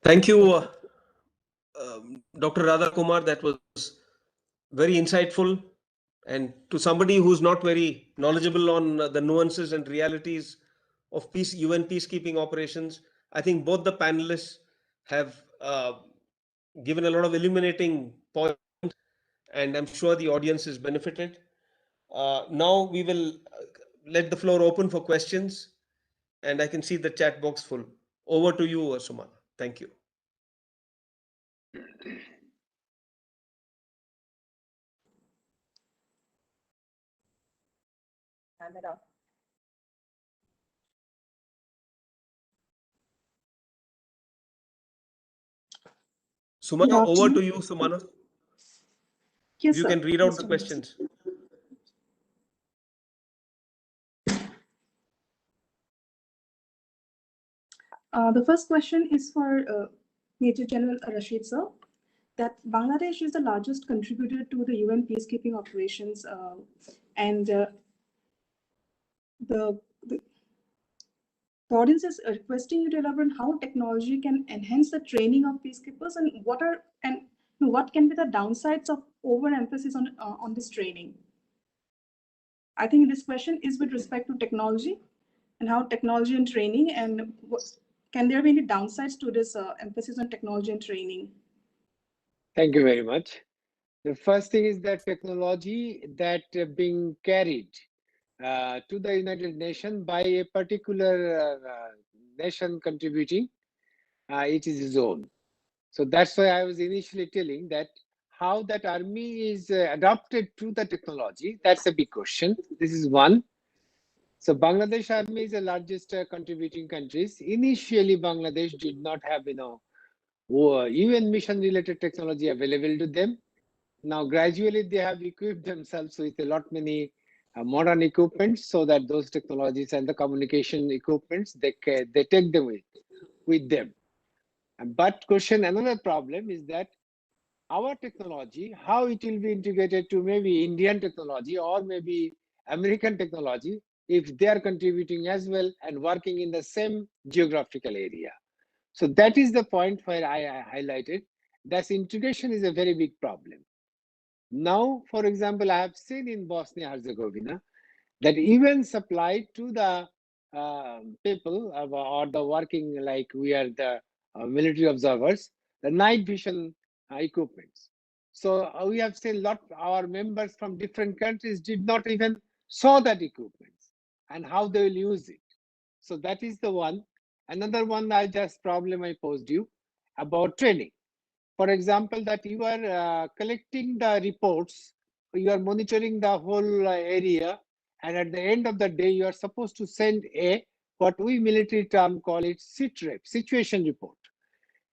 Thank you, Dr. Radha Kumar. That was very insightful. And to somebody who's not very knowledgeable on the nuances and realities of UN peacekeeping operations, I think both the panelists have given a lot of illuminating points, and I'm sure the audience is benefited. Now we will let the floor open for questions, and I can see the chat box full. Over to you, Sumana. Thank you. Sumana, over to you, Sumana. Yes, you sir. can read out Yes, the sir. questions. The first question is for Major General Rashid sir, that Bangladesh is the largest contributor to the UN peacekeeping operations, and the audience is requesting you to elaborate on how technology can enhance the training of peacekeepers, and what can be the downsides of overemphasis on this training. I think this question is with respect to technology and how technology and training, and can there be any downsides to this emphasis on technology and training? Thank you very much. The first thing is that technology that being carried to the United Nations by a particular nation contributing, it is its own. So that's why I was initially telling that how that army is adapted to the technology, that's a big question. This is one. So Bangladesh army is the largest contributing countries. Initially, Bangladesh did not have, UN mission related technology available to them. Now, gradually, they have equipped themselves with a lot many modern equipments, so that those technologies and the communication equipments, they take them with them. But another problem is that our technology, how it will be integrated to maybe Indian technology or maybe American technology, if they are contributing as well and working in the same geographical area. So that is the point where I highlighted that integration is a very big problem. Now, for example, I have seen in Bosnia-Herzegovina that even supplied to the people or the working, like we are the military observers, the night vision equipments. So we have seen a lot, our members from different countries did not even saw that equipment and how they will use it. So that is the one. Another one problem I posed you about training. For example, that you are collecting the reports, you are monitoring the whole area, and at the end of the day, you are supposed to send what we military term call it SITREP, situation report.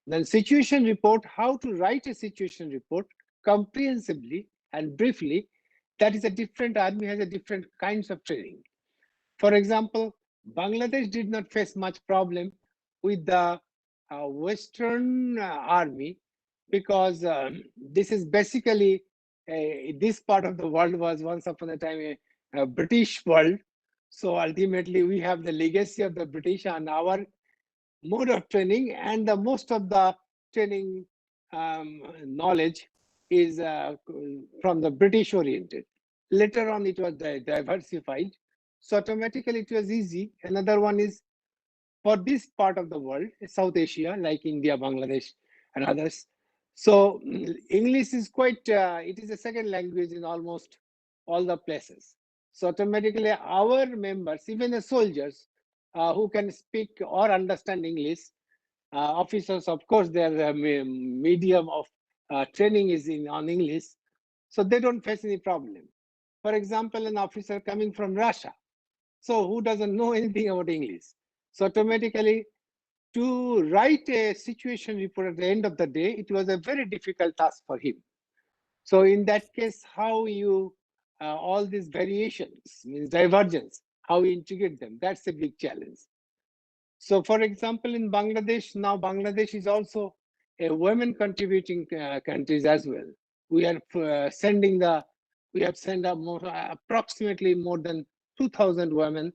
Then situation report, how to write a situation report comprehensively and briefly, that is a different army has a different kinds of training. For example, Bangladesh did not face much problem with the Western army, because this is basically this part of the world was once upon a time a British world. So ultimately we have the legacy of the British, and our mode of training and the most of the training knowledge is from the British oriented. Later on it was diversified, so automatically it was easy. Another one is for this part of the world, South Asia, like India, Bangladesh, and others. So English is quite, it is a second language in almost all the places. So automatically our members, even the soldiers who can speak or understand English, officers, of course, their medium of training is on English, so they don't face any problem. For example, an officer coming from Russia, so who doesn't know anything about English? So automatically, to write a situation report at the end of the day, it was a very difficult task for him. So in that case, how you, all these variations, means divergence, how you integrate them, that's a big challenge. So for example, in Bangladesh, now Bangladesh is also a women contributing countries as well. We are sending we have sent up approximately more than 2,000 women,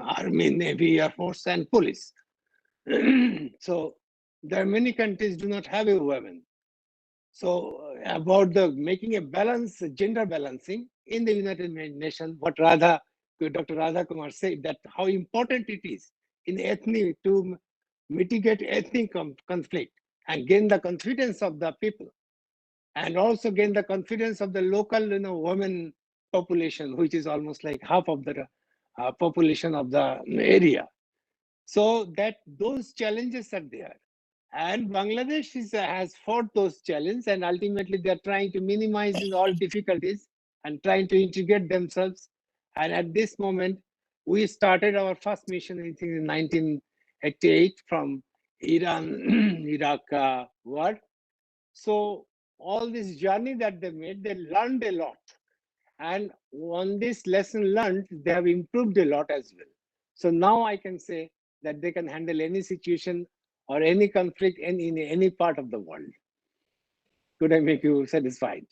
Army, Navy, Air Force, and police. So there are many countries do not have a women. So about the making a balance, gender balancing in the United Nations, what Dr. Radha Kumar said, that how important it is in ethnic to mitigate ethnic conflict and gain the confidence of the people, and also gain the confidence of the local, women population, which is almost like half of the population of the area. So that those challenges are there, and Bangladesh has fought those challenges, and ultimately they are trying to minimize all difficulties and trying to integrate themselves. And at this moment, we started our first mission, I think, in 1988 from Iran, Iraq war. So all this journey that they made, they learned a lot. And on this lesson learned, they have improved a lot as well. So now I can say that they can handle any situation or any conflict in any part of the world. Could I make you satisfied?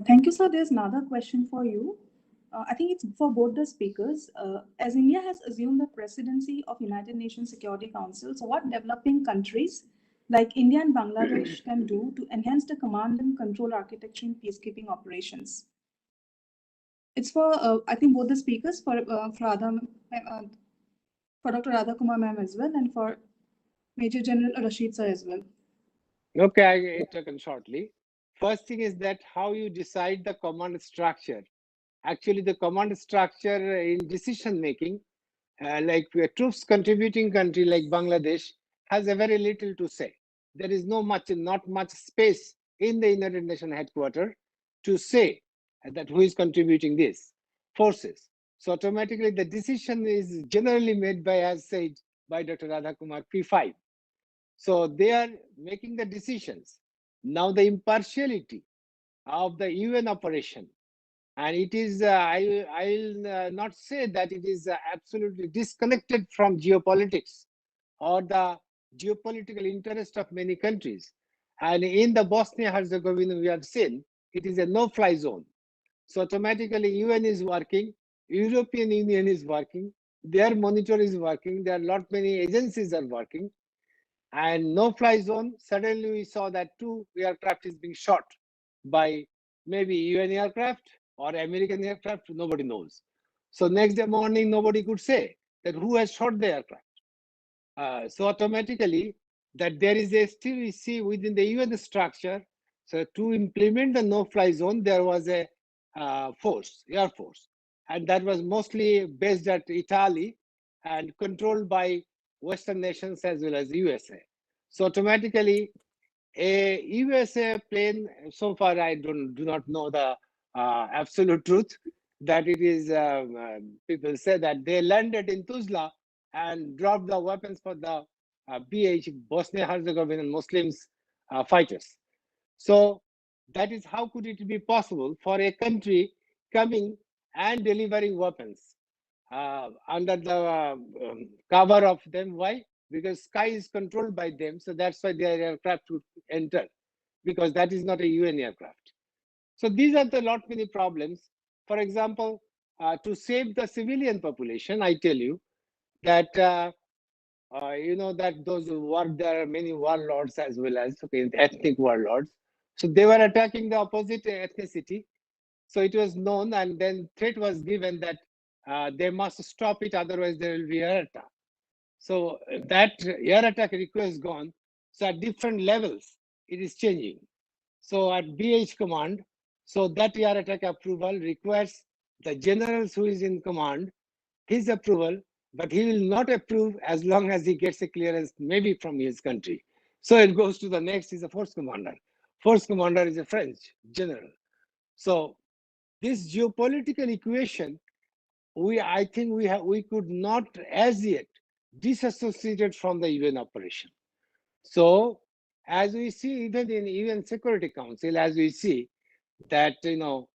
Thank you, sir. There's another question for you. I think it's for both the speakers. As India has assumed the presidency of United Nations Security Council, so what developing countries like India and Bangladesh can do to enhance the command and control architecture in peacekeeping operations? It's for, I think, both the speakers, for Dr. Radha Kumar ma'am as well, and for Major General Rashid sir as well. Okay, I taken shortly. First thing is that how you decide the command structure. Actually, the command structure in decision making, like a troops contributing country like Bangladesh, has a very little to say. There is not much space in the United Nations headquarters to say that who is contributing this forces. So automatically the decision is generally made by, as said by Dr. Radha Kumar, P5. So they are making the decisions. Now the impartiality of the UN operation, and it is, I'll not say that it is absolutely disconnected from geopolitics or the geopolitical interest of many countries. And in the Bosnia-Herzegovina, we have seen it is a no-fly zone. So automatically UN is working, European Union is working, their monitor is working, there are lot many agencies are working, and no-fly zone, suddenly we saw that 2 aircraft is being shot by maybe UN aircraft or American aircraft, nobody knows. So next day morning, nobody could say that who has shot the aircraft. So automatically that there is a still we see within the UN structure. So to implement the no-fly zone, there was a air force, and that was mostly based at Italy and controlled by Western nations as well as USA. So automatically a USA plane, so far I do not know the absolute truth, that it is, people say that they landed in Tuzla and dropped the weapons for the BH, Bosnia-Herzegovina Muslims fighters. So that is how could it be possible for a country coming and delivering weapons under the cover of them. Why? Because sky is controlled by them, so that's why their aircraft would enter, because that is not a UN aircraft. So these are the lot many problems. For example, to save the civilian population, I tell you that you know that there are many warlords as well as ethnic warlords. So they were attacking the opposite ethnicity. So it was known, and then threat was given that they must stop it, otherwise there will be air attack. So that air attack request gone. So at different levels, it is changing. So at BH command, so that air attack approval requires the generals who is in command, his approval, but he will not approve as long as he gets a clearance maybe from his country. So it goes to the next is a force commander. Force commander is a French general. So this geopolitical equation, I think we could not as yet disassociate it from the UN operation. So as we see, even in UN Security Council, as we see that the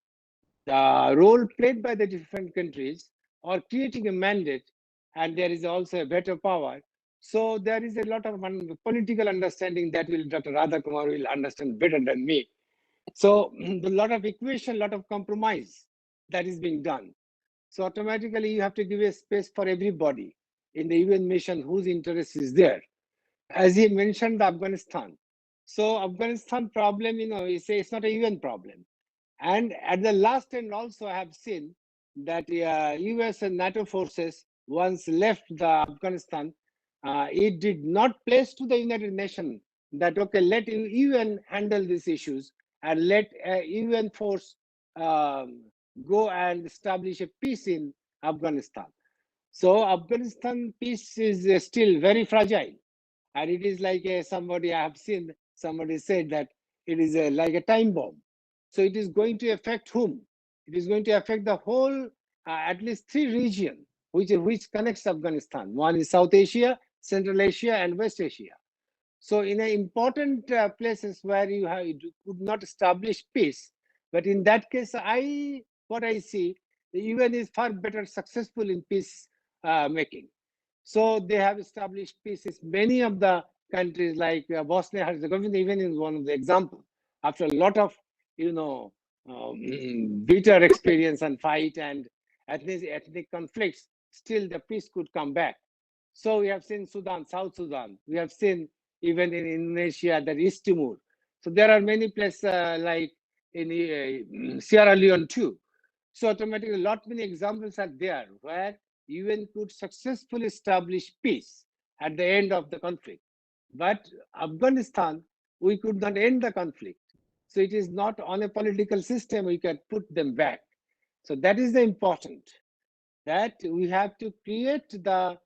role played by the different countries or creating a mandate, and there is also a veto power. So there is a lot of political understanding that Dr. Radha Kumar will understand better than me. So a lot of equation, lot of compromise that is being done. So automatically you have to give a space for everybody in the UN mission whose interest is there. As he mentioned, Afghanistan. So Afghanistan problem, it's not a UN problem. And at the last end also I have seen that US and NATO forces once left the Afghanistan, it did not place to the United Nations that, okay, let UN handle these issues and let UN force go and establish a peace in Afghanistan. So Afghanistan peace is still very fragile. And it is like somebody I have seen, somebody said that it is like a time bomb. So it is going to affect whom? It is going to affect the whole, at least 3 regions, which connects Afghanistan. One is South Asia, Central Asia, and West Asia. So in important places where you could not establish peace, but in that case, what I see, the UN is far better successful in peace making. So they have established peace. Many of the countries like Bosnia-Herzegovina even is one of the examples. After a lot of, bitter experience and fight and ethnic conflicts, still the peace could come back. So we have seen Sudan, South Sudan. We have seen even in Indonesia, that East Timor. So there are many places like in Sierra Leone too. So automatically, many examples are there where UN could successfully establish peace at the end of the conflict. But Afghanistan, we could not end the conflict. So it is not on a political system we can put them back. So that is the important, that we have to create the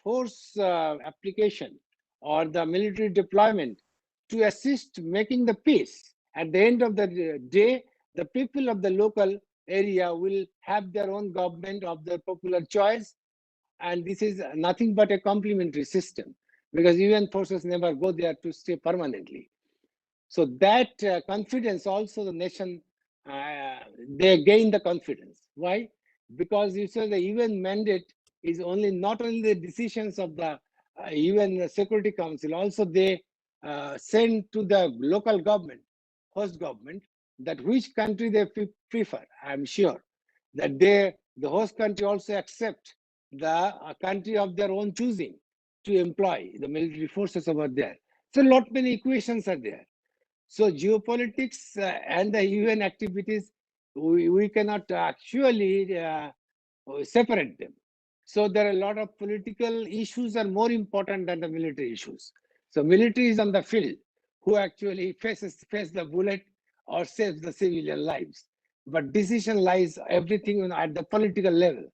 force application or the military deployment to assist making the peace. At the end of the day, the people of the local area will have their own government of their popular choice. And this is nothing but a complementary system, because UN forces never go there to stay permanently. So that confidence also the nation, they gain the confidence. Why? Because you say the UN mandate is not only the decisions of the UN Security Council, also they send to the local government, host government, that which country they prefer. I'm sure that the host country also accept the country of their own choosing to employ the military forces over there. So many equations are there. So geopolitics and the UN activities, we cannot actually separate them. So there are a lot of political issues are more important than the military issues. So military is on the field, who actually face the bullet or saves the civilian lives. But decision lies everything at the political level.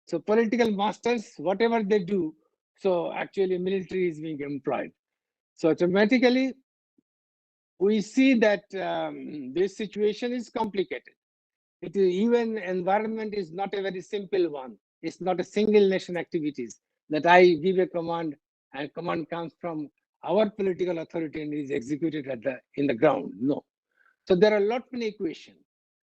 So political masters, whatever they do, so actually military is being employed. So automatically, we see that this situation is complicated. Even environment is not a very simple one. It's not a single nation activities that I give a command and command comes from our political authority and is executed in the ground. No. So there are many equations.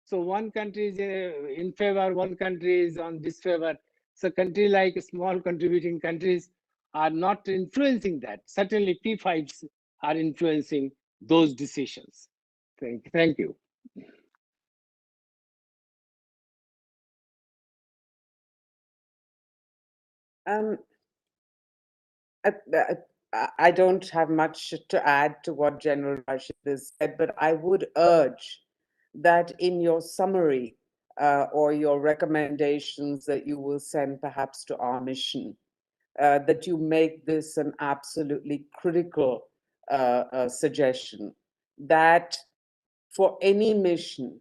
So one country is in favor, one country is on disfavor. So country like small contributing countries are not influencing that. Certainly P5s are influencing those decisions. Thank you. Um, I don't have much to add to what General Rashid has said, but I would urge that in your summary or your recommendations that you will send perhaps to our mission, that you make this an absolutely critical suggestion, that for any mission,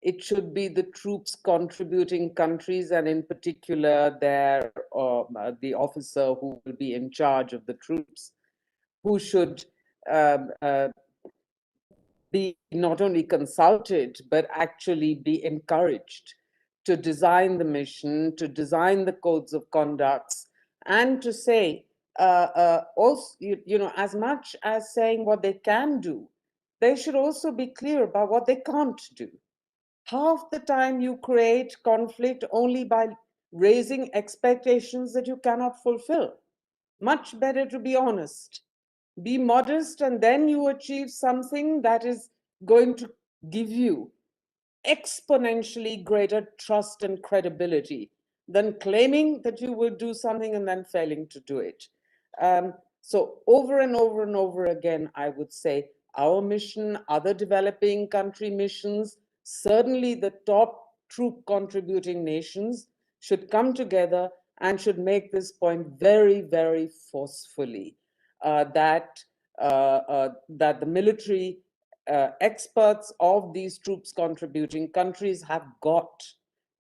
it should be the troops contributing countries, and in particular the officer who will be in charge of the troops, who should be not only consulted, but actually be encouraged to design the mission, to design the codes of conducts, and to say, also, as much as saying what they can do, they should also be clear about what they can't do. Half the time you create conflict only by raising expectations that you cannot fulfill. Much better to be honest, be modest, and then you achieve something that is going to give you exponentially greater trust and credibility than claiming that you will do something and then failing to do it. So over and over and over again, I would say our mission, other developing country missions, certainly the top troop contributing nations should come together and should make this point very, very forcefully, that the military experts of these troops contributing countries have got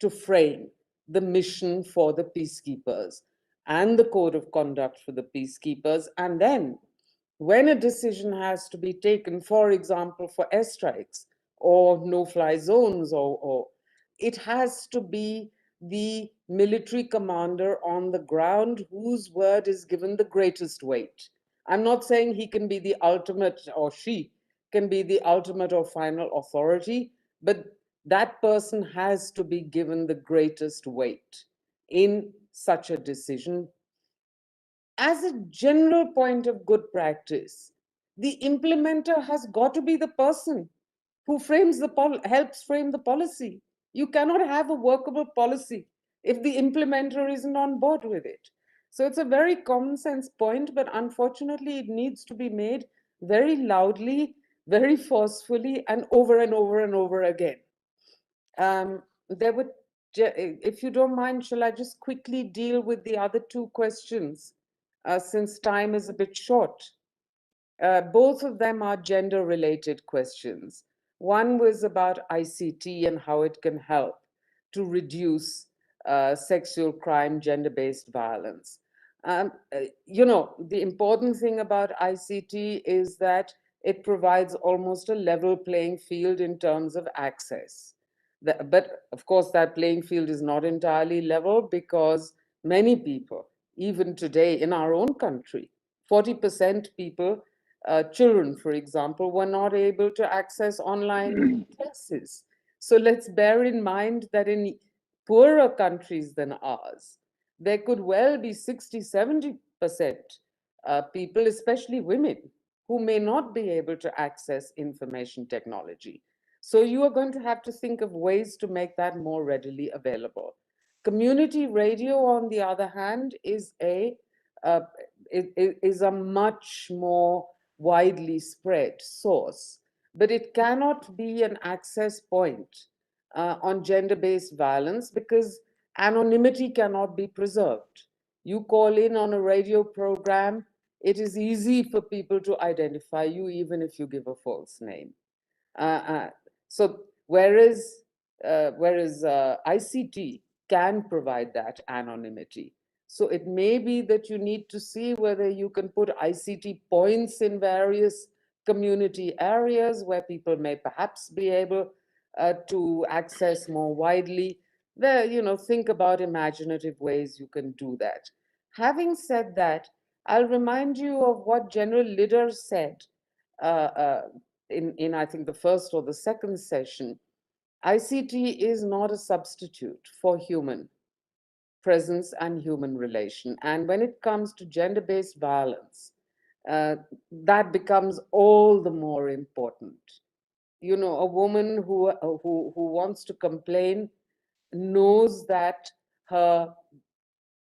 to frame the mission for the peacekeepers and the code of conduct for the peacekeepers. And then when a decision has to be taken, for example, for airstrikes or no-fly zones, or it has to be the military commander on the ground whose word is given the greatest weight. I'm not saying he can be the ultimate, or she can be the ultimate or final authority, but that person has to be given the greatest weight in such a decision. As a general point of good practice, the implementer has got to be the person who helps frame the policy. You cannot have a workable policy if the implementer isn't on board with it. So it's a very common sense point, but unfortunately it needs to be made very loudly, very forcefully, and over and over and over again. If you don't mind, shall I just quickly deal with the other two questions, since time is a bit short? Both of them are gender-related questions. One was about ICT and how it can help to reduce sexual crime, gender-based violence. The important thing about ICT is that it provides almost a level playing field in terms of access. But of course, that playing field is not entirely level, because many people, even today in our own country, 40% people, children, for example, were not able to access online classes. So let's bear in mind that in poorer countries than ours, there could well be 60, 70% people, especially women, who may not be able to access information technology. So you are going to have to think of ways to make that more readily available. Community radio, on the other hand, is a much more widely spread source, but it cannot be an access point on gender-based violence, because anonymity cannot be preserved. You call in on a radio program, it is easy for people to identify you even if you give a false name. So whereas ICT can provide that anonymity. So it may be that you need to see whether you can put ICT points in various community areas where people may perhaps be able to access more widely. Think about imaginative ways you can do that. Having said that, I'll remind you of what General Litter said in I think the first or the second session, ICT is not a substitute for human presence and human relation. And when it comes to gender-based violence, that becomes all the more important. You know, a woman who wants to complain knows that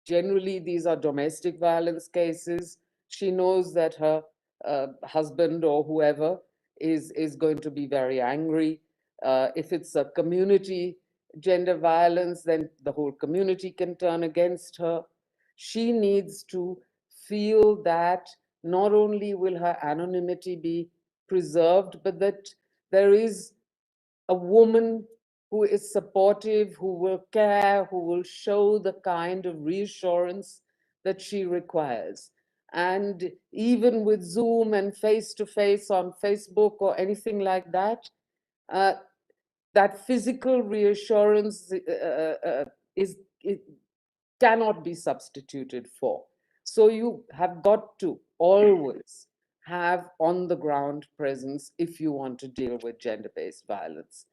generally these are domestic violence cases. She knows that her husband or whoever is going to be very angry. If it's a community gender violence, then the whole community can turn against her. She needs to feel that not only will her anonymity be preserved, but that there is a woman who is supportive, who will care, who will show the kind of reassurance that she requires. And even with Zoom and face-to-face on Facebook or anything like that, that physical reassurance cannot be substituted for. So you have got to always have on-the-ground presence if you want to deal with gender-based violence.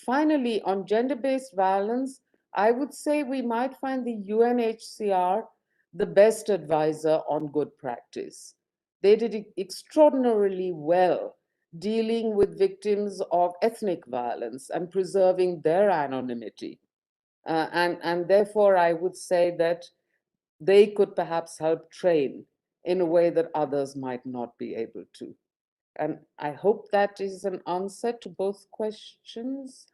Finally, on gender-based violence, I would say we might find the UNHCR the best advisor on good practice. They did extraordinarily well dealing with victims of ethnic violence and preserving their anonymity. And therefore, I would say that they could perhaps help train in a way that others might not be able to. And I hope that is an answer to both questions.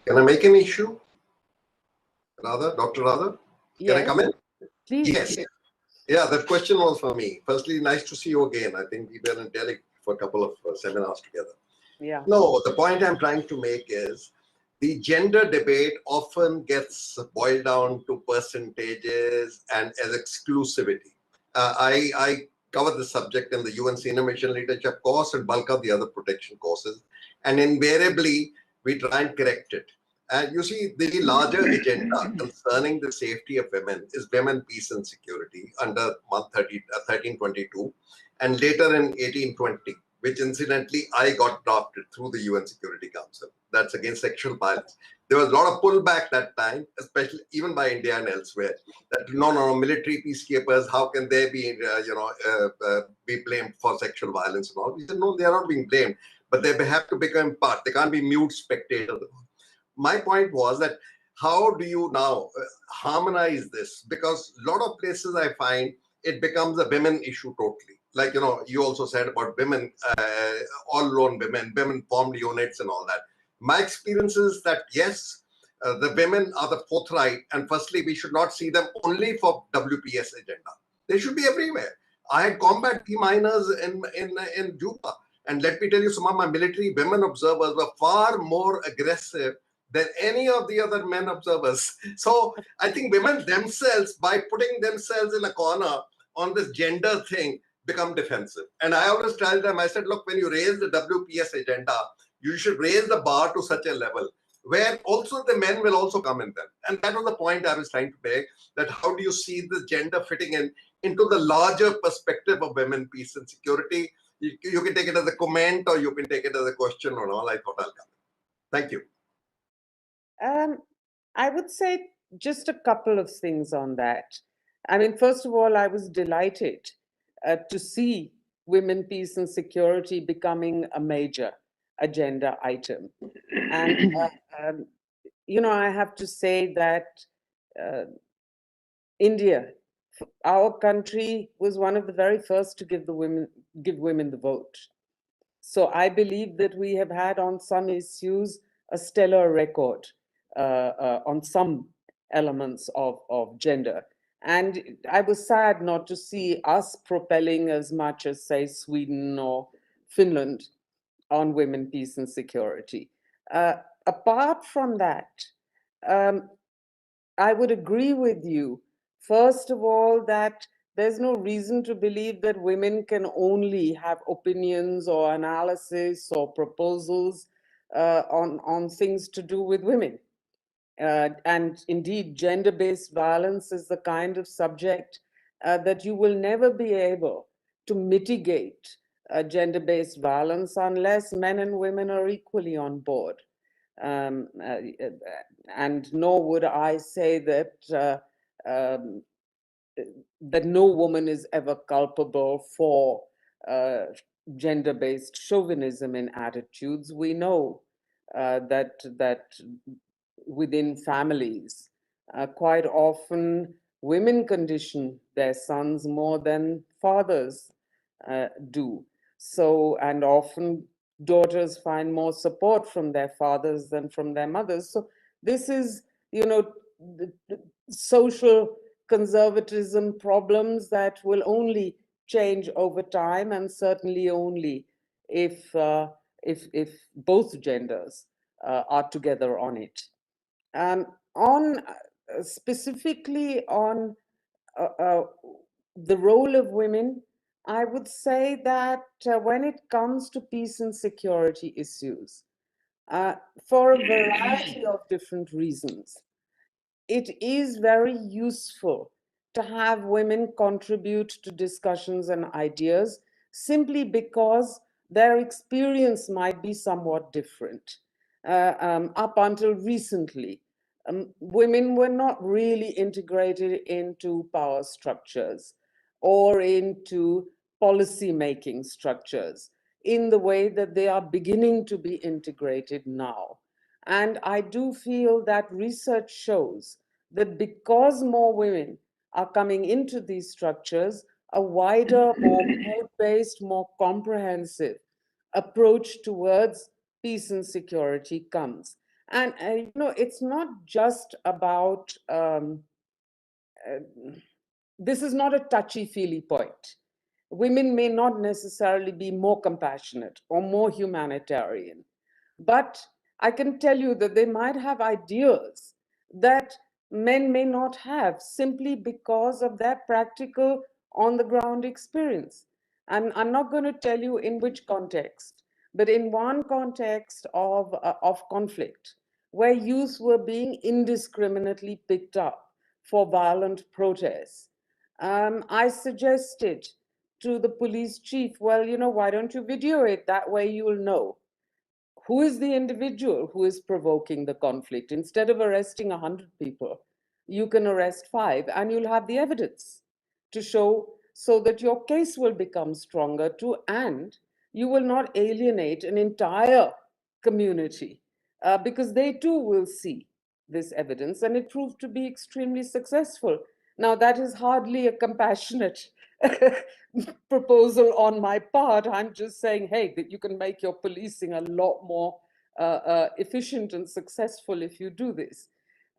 Can I make an issue? Dr. Radha? Can I come in? Please. Yes. Yeah, that question was for me. Firstly, nice to see you again. I think we were in Delhi for a couple of seminars together. Yeah. No, the point I'm trying to make is the gender debate often gets boiled down to percentages and as exclusivity. I covered the subject in the UN Senior Mission Leadership course and bulk of the other protection courses. And invariably, we try and correct it. And you see, the larger agenda concerning the safety of women is women, peace and security under 1322 and later in 1820, which incidentally I got drafted through the UN Security Council. That's against sexual violence. There was a lot of pullback that time, especially even by India and elsewhere, that no, military peacekeepers, how can they be, be blamed for sexual violence and all? We said, no, they are not being blamed, but they have to become part. They can't be mute spectators. My point was that how do you now harmonize this? Because a lot of places I find it becomes a women issue totally. Like, you also said about women, all lone women formed units and all that. My experience is that, yes, the women are the forthright. And firstly, we should not see them only for WPS agenda. They should be everywhere. I had combat T minors in Juba. And let me tell you, some of my military women observers were far more aggressive than any of the other men observers. So I think women themselves, by putting themselves in a corner on this gender thing, become defensive. And I always tell them, I said, look, when you raise the WPS agenda, you should raise the bar to such a level where also the men will also come in then. And that was the point I was trying to make, that how do you see the gender fitting into the larger perspective of women, peace and security? You can take it as a comment or you can take it as a question or all. I thought I'll come in. Thank you. I would say just a couple of things on that. I mean, first of all, I was delighted to see women, peace and security becoming a major agenda item. And, I have to say that India, our country, was one of the very first to give women the vote. So I believe that we have had on some issues a stellar record on some elements of gender. And I was sad not to see us propelling as much as, say, Sweden or Finland on women, peace and security. Apart from that, I would agree with you, first of all, that there's no reason to believe that women can only have opinions or analysis or proposals on things to do with women. And indeed, gender-based violence is the kind of subject that you will never be able to mitigate gender-based violence unless men and women are equally on board. And nor would I say that that no woman is ever culpable for gender-based chauvinism in attitudes. We know that within families, quite often women condition their sons more than fathers do. So, and often daughters find more support from their fathers than from their mothers. So this is, you know, the social conservatism problems that will only change over time, and certainly only if both genders are together on it. On specifically on the role of women, I would say that when it comes to peace and security issues, for a variety of different reasons, it is very useful to have women contribute to discussions and ideas simply because their experience might be somewhat different. Up until recently, women were not really integrated into power structures or into policy-making structures in the way that they are beginning to be integrated now. And I do feel that research shows that because more women are coming into these structures, a wider, more broad-based, more comprehensive approach towards peace and security comes. And you know, it's not just about, this is not a touchy-feely point. Women may not necessarily be more compassionate or more humanitarian, but I can tell you that they might have ideas that men may not have simply because of their practical on-the-ground experience. And I'm not going to tell you in which context, but in one context of conflict, where youth were being indiscriminately picked up for violent protests, I suggested to the police chief, well, you know, why don't you video it? That way you'll know who is the individual who is provoking the conflict. Instead of arresting 100 people, you can arrest 5 and you'll have the evidence to show, so that your case will become stronger too, and you will not alienate an entire community because they too will see this evidence, and it proved to be extremely successful. Now, that is hardly a compassionate proposal on my part. I'm just saying, hey, that you can make your policing a lot more efficient and successful if you do this.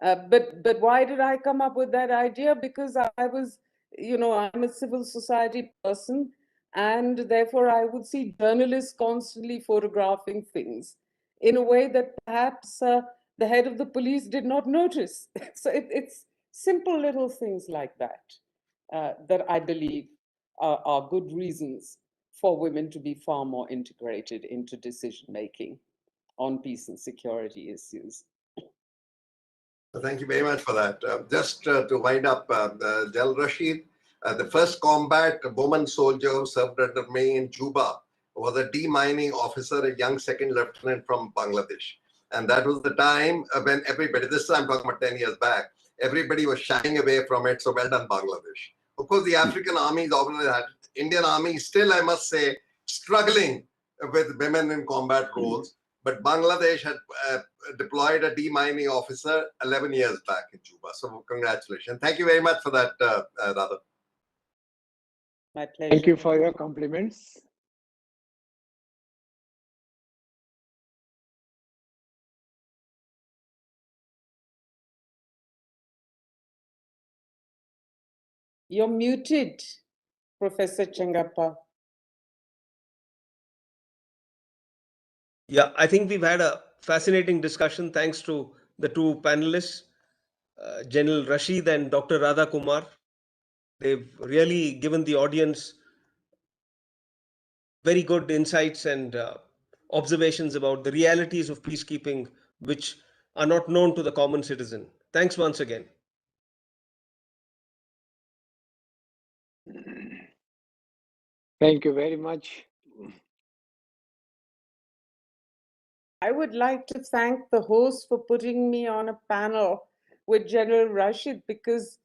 But why did I come up with that idea? Because I was, you know, I'm a civil society person, and therefore I would see journalists constantly photographing things in a way that perhaps the head of the police did not notice. So it's simple little things like that that I believe are good reasons for women to be far more integrated into decision-making on peace and security issues. Thank you very much for that. Just to wind up, Jal Rashid, the first combat woman soldier who served under me in Juba was a demining officer, a young second lieutenant from Bangladesh. And that was the time when everybody, this I'm talking about 10 years back, everybody was shying away from it. So well done, Bangladesh. Of course, the African armies already had it. Indian army still, I must say, struggling with women in combat roles. But Bangladesh had deployed a demining officer 11 years back in Juba. So congratulations. Thank you very much for that, Radha. My pleasure. Thank you for your compliments. You're muted, Professor Chengappa. Yeah, I think we've had a fascinating discussion thanks to the two panelists, General Rashid and Dr. Radha Kumar. They've really given the audience very good insights and observations about the realities of peacekeeping, which are not known to the common citizen. Thanks once again. Thank you very much. I would like to thank the host for putting me on a panel with General Rashid because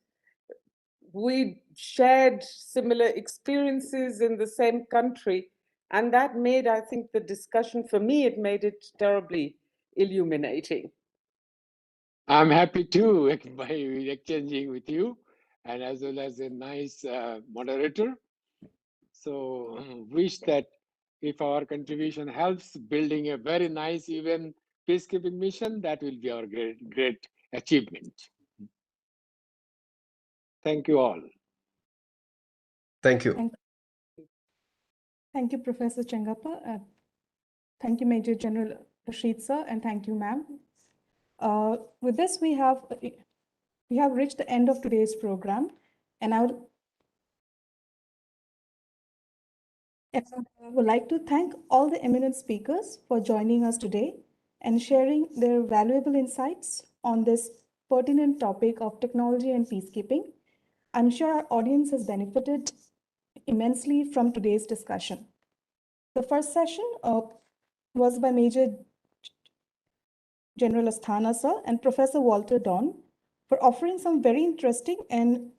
we shared similar experiences in the same country. And that made, I think, the discussion, for me, it made it terribly illuminating. I'm happy too by exchanging with you and as well as a nice moderator. So wish that if our contribution helps building a very nice UN peacekeeping mission, that will be our great achievement. Thank you all. Thank you. Thank you, Professor Chengappa. Thank you, Major General Rashid sir, and thank you, ma'am. With this, we have reached the end of today's program, and I would like to thank all the eminent speakers for joining us today and sharing their valuable insights on this pertinent topic of technology and peacekeeping. I'm sure our audience has benefited immensely from today's discussion. The first session was by Major General Asthana sir and Professor Walter Don for offering some very interesting and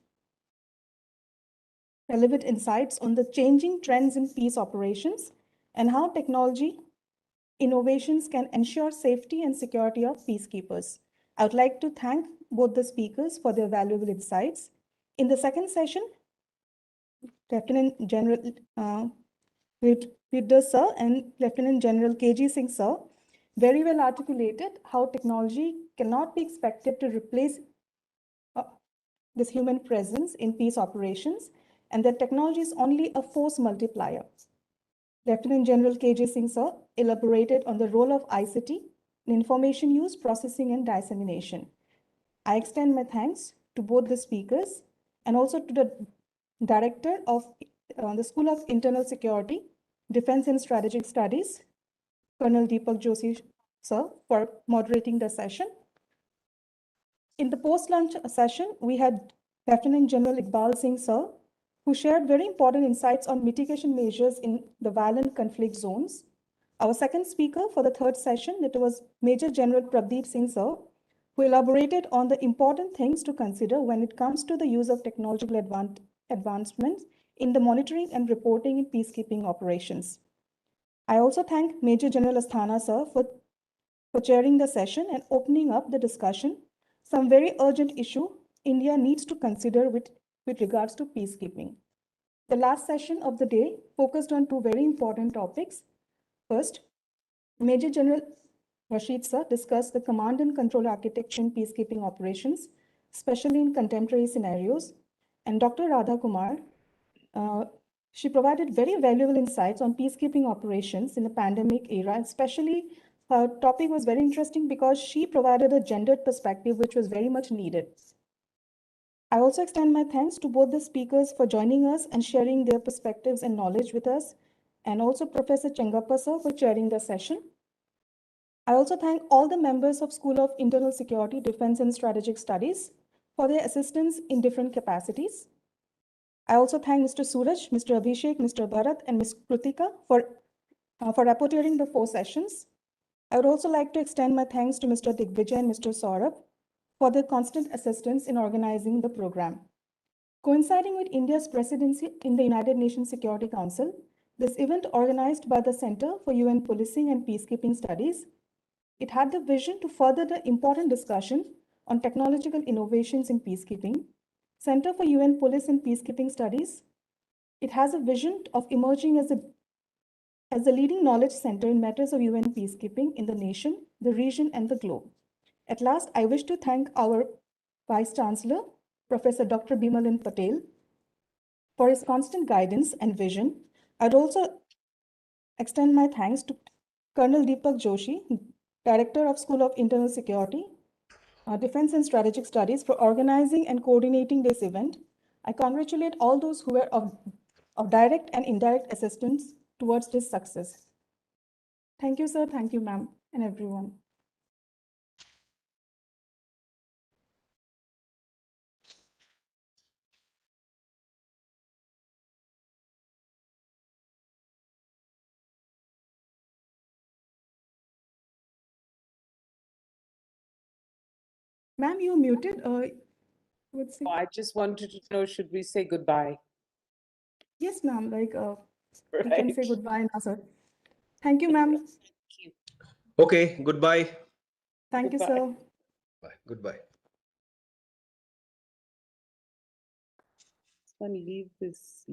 relevant insights on the changing trends in peace operations and how technology innovations can ensure safety and security of peacekeepers. I would like to thank both the speakers for their valuable insights. In the second session, Lieutenant General Vidya sir and Lieutenant General KG Singh sir very well articulated how technology cannot be expected to replace this human presence in peace operations, and that technology is only a force multiplier. Lieutenant General KJ Singh sir elaborated on the role of ICT in information use, processing, and dissemination. I extend my thanks to both the speakers and also to the Director of the School of Internal Security, Defense and Strategic Studies, Colonel Deepak Joshi sir, for moderating the session. In the post-lunch session, we had Lieutenant General Iqbal Singh sir, who shared very important insights on mitigation measures in the violent conflict zones. Our second speaker for the third session, it was Major General Prabdeep Singh sir, who elaborated on the important things to consider when it comes to the use of technological advancements in the monitoring and reporting in peacekeeping operations. I also thank Major General Asthana sir for chairing the session and opening up the discussion. Some very urgent issue India needs to consider with regards to peacekeeping. The last session of the day focused on two very important topics. First, Major General Rashid sir discussed the command and control architecture in peacekeeping operations, especially in contemporary scenarios. And Dr. Radha Kumar, she provided very valuable insights on peacekeeping operations in the pandemic era. Especially, her topic was very interesting because she provided a gendered perspective, which was very much needed. I also extend my thanks to both the speakers for joining us and sharing their perspectives and knowledge with us, and also Professor Chengappa sir for chairing the session. I also thank all the members of School of Internal Security, Defense and Strategic Studies for their assistance in different capacities. I also thank Mr. Suraj, Mr. Abhishek, Mr. Bharat, and Ms. Kritika for rapporteuring the 4 sessions. I would also like to extend my thanks to Mr. Digvijay and Mr. Saurabh for their constant assistance in organizing the program. Coinciding with India's presidency in the United Nations Security Council, this event organized by the Center for UN Policing and Peacekeeping Studies, it had the vision to further the important discussion on technological innovations in peacekeeping. Center for UN Police and Peacekeeping Studies, it has a vision of emerging as the leading knowledge center in matters of UN peacekeeping in the nation, the region, and the globe. At last, I wish to thank our Vice Chancellor, Professor Dr. Bimalan Patel, for his constant guidance and vision. I'd also extend my thanks to Colonel Deepak Joshi, Director of School of Internal Security, Defense and Strategic Studies, for organizing and coordinating this event. I congratulate all those who were of direct and indirect assistance towards this success. Thank you, sir. Thank you, ma'am, and everyone. Ma'am, you're muted. Would say. Oh, I just wanted to know, should we say goodbye? Yes, ma'am. Like, we can say goodbye now, sir. Thank you, ma'am. Okay, goodbye. Thank you, sir. Bye. Goodbye. Let me leave this.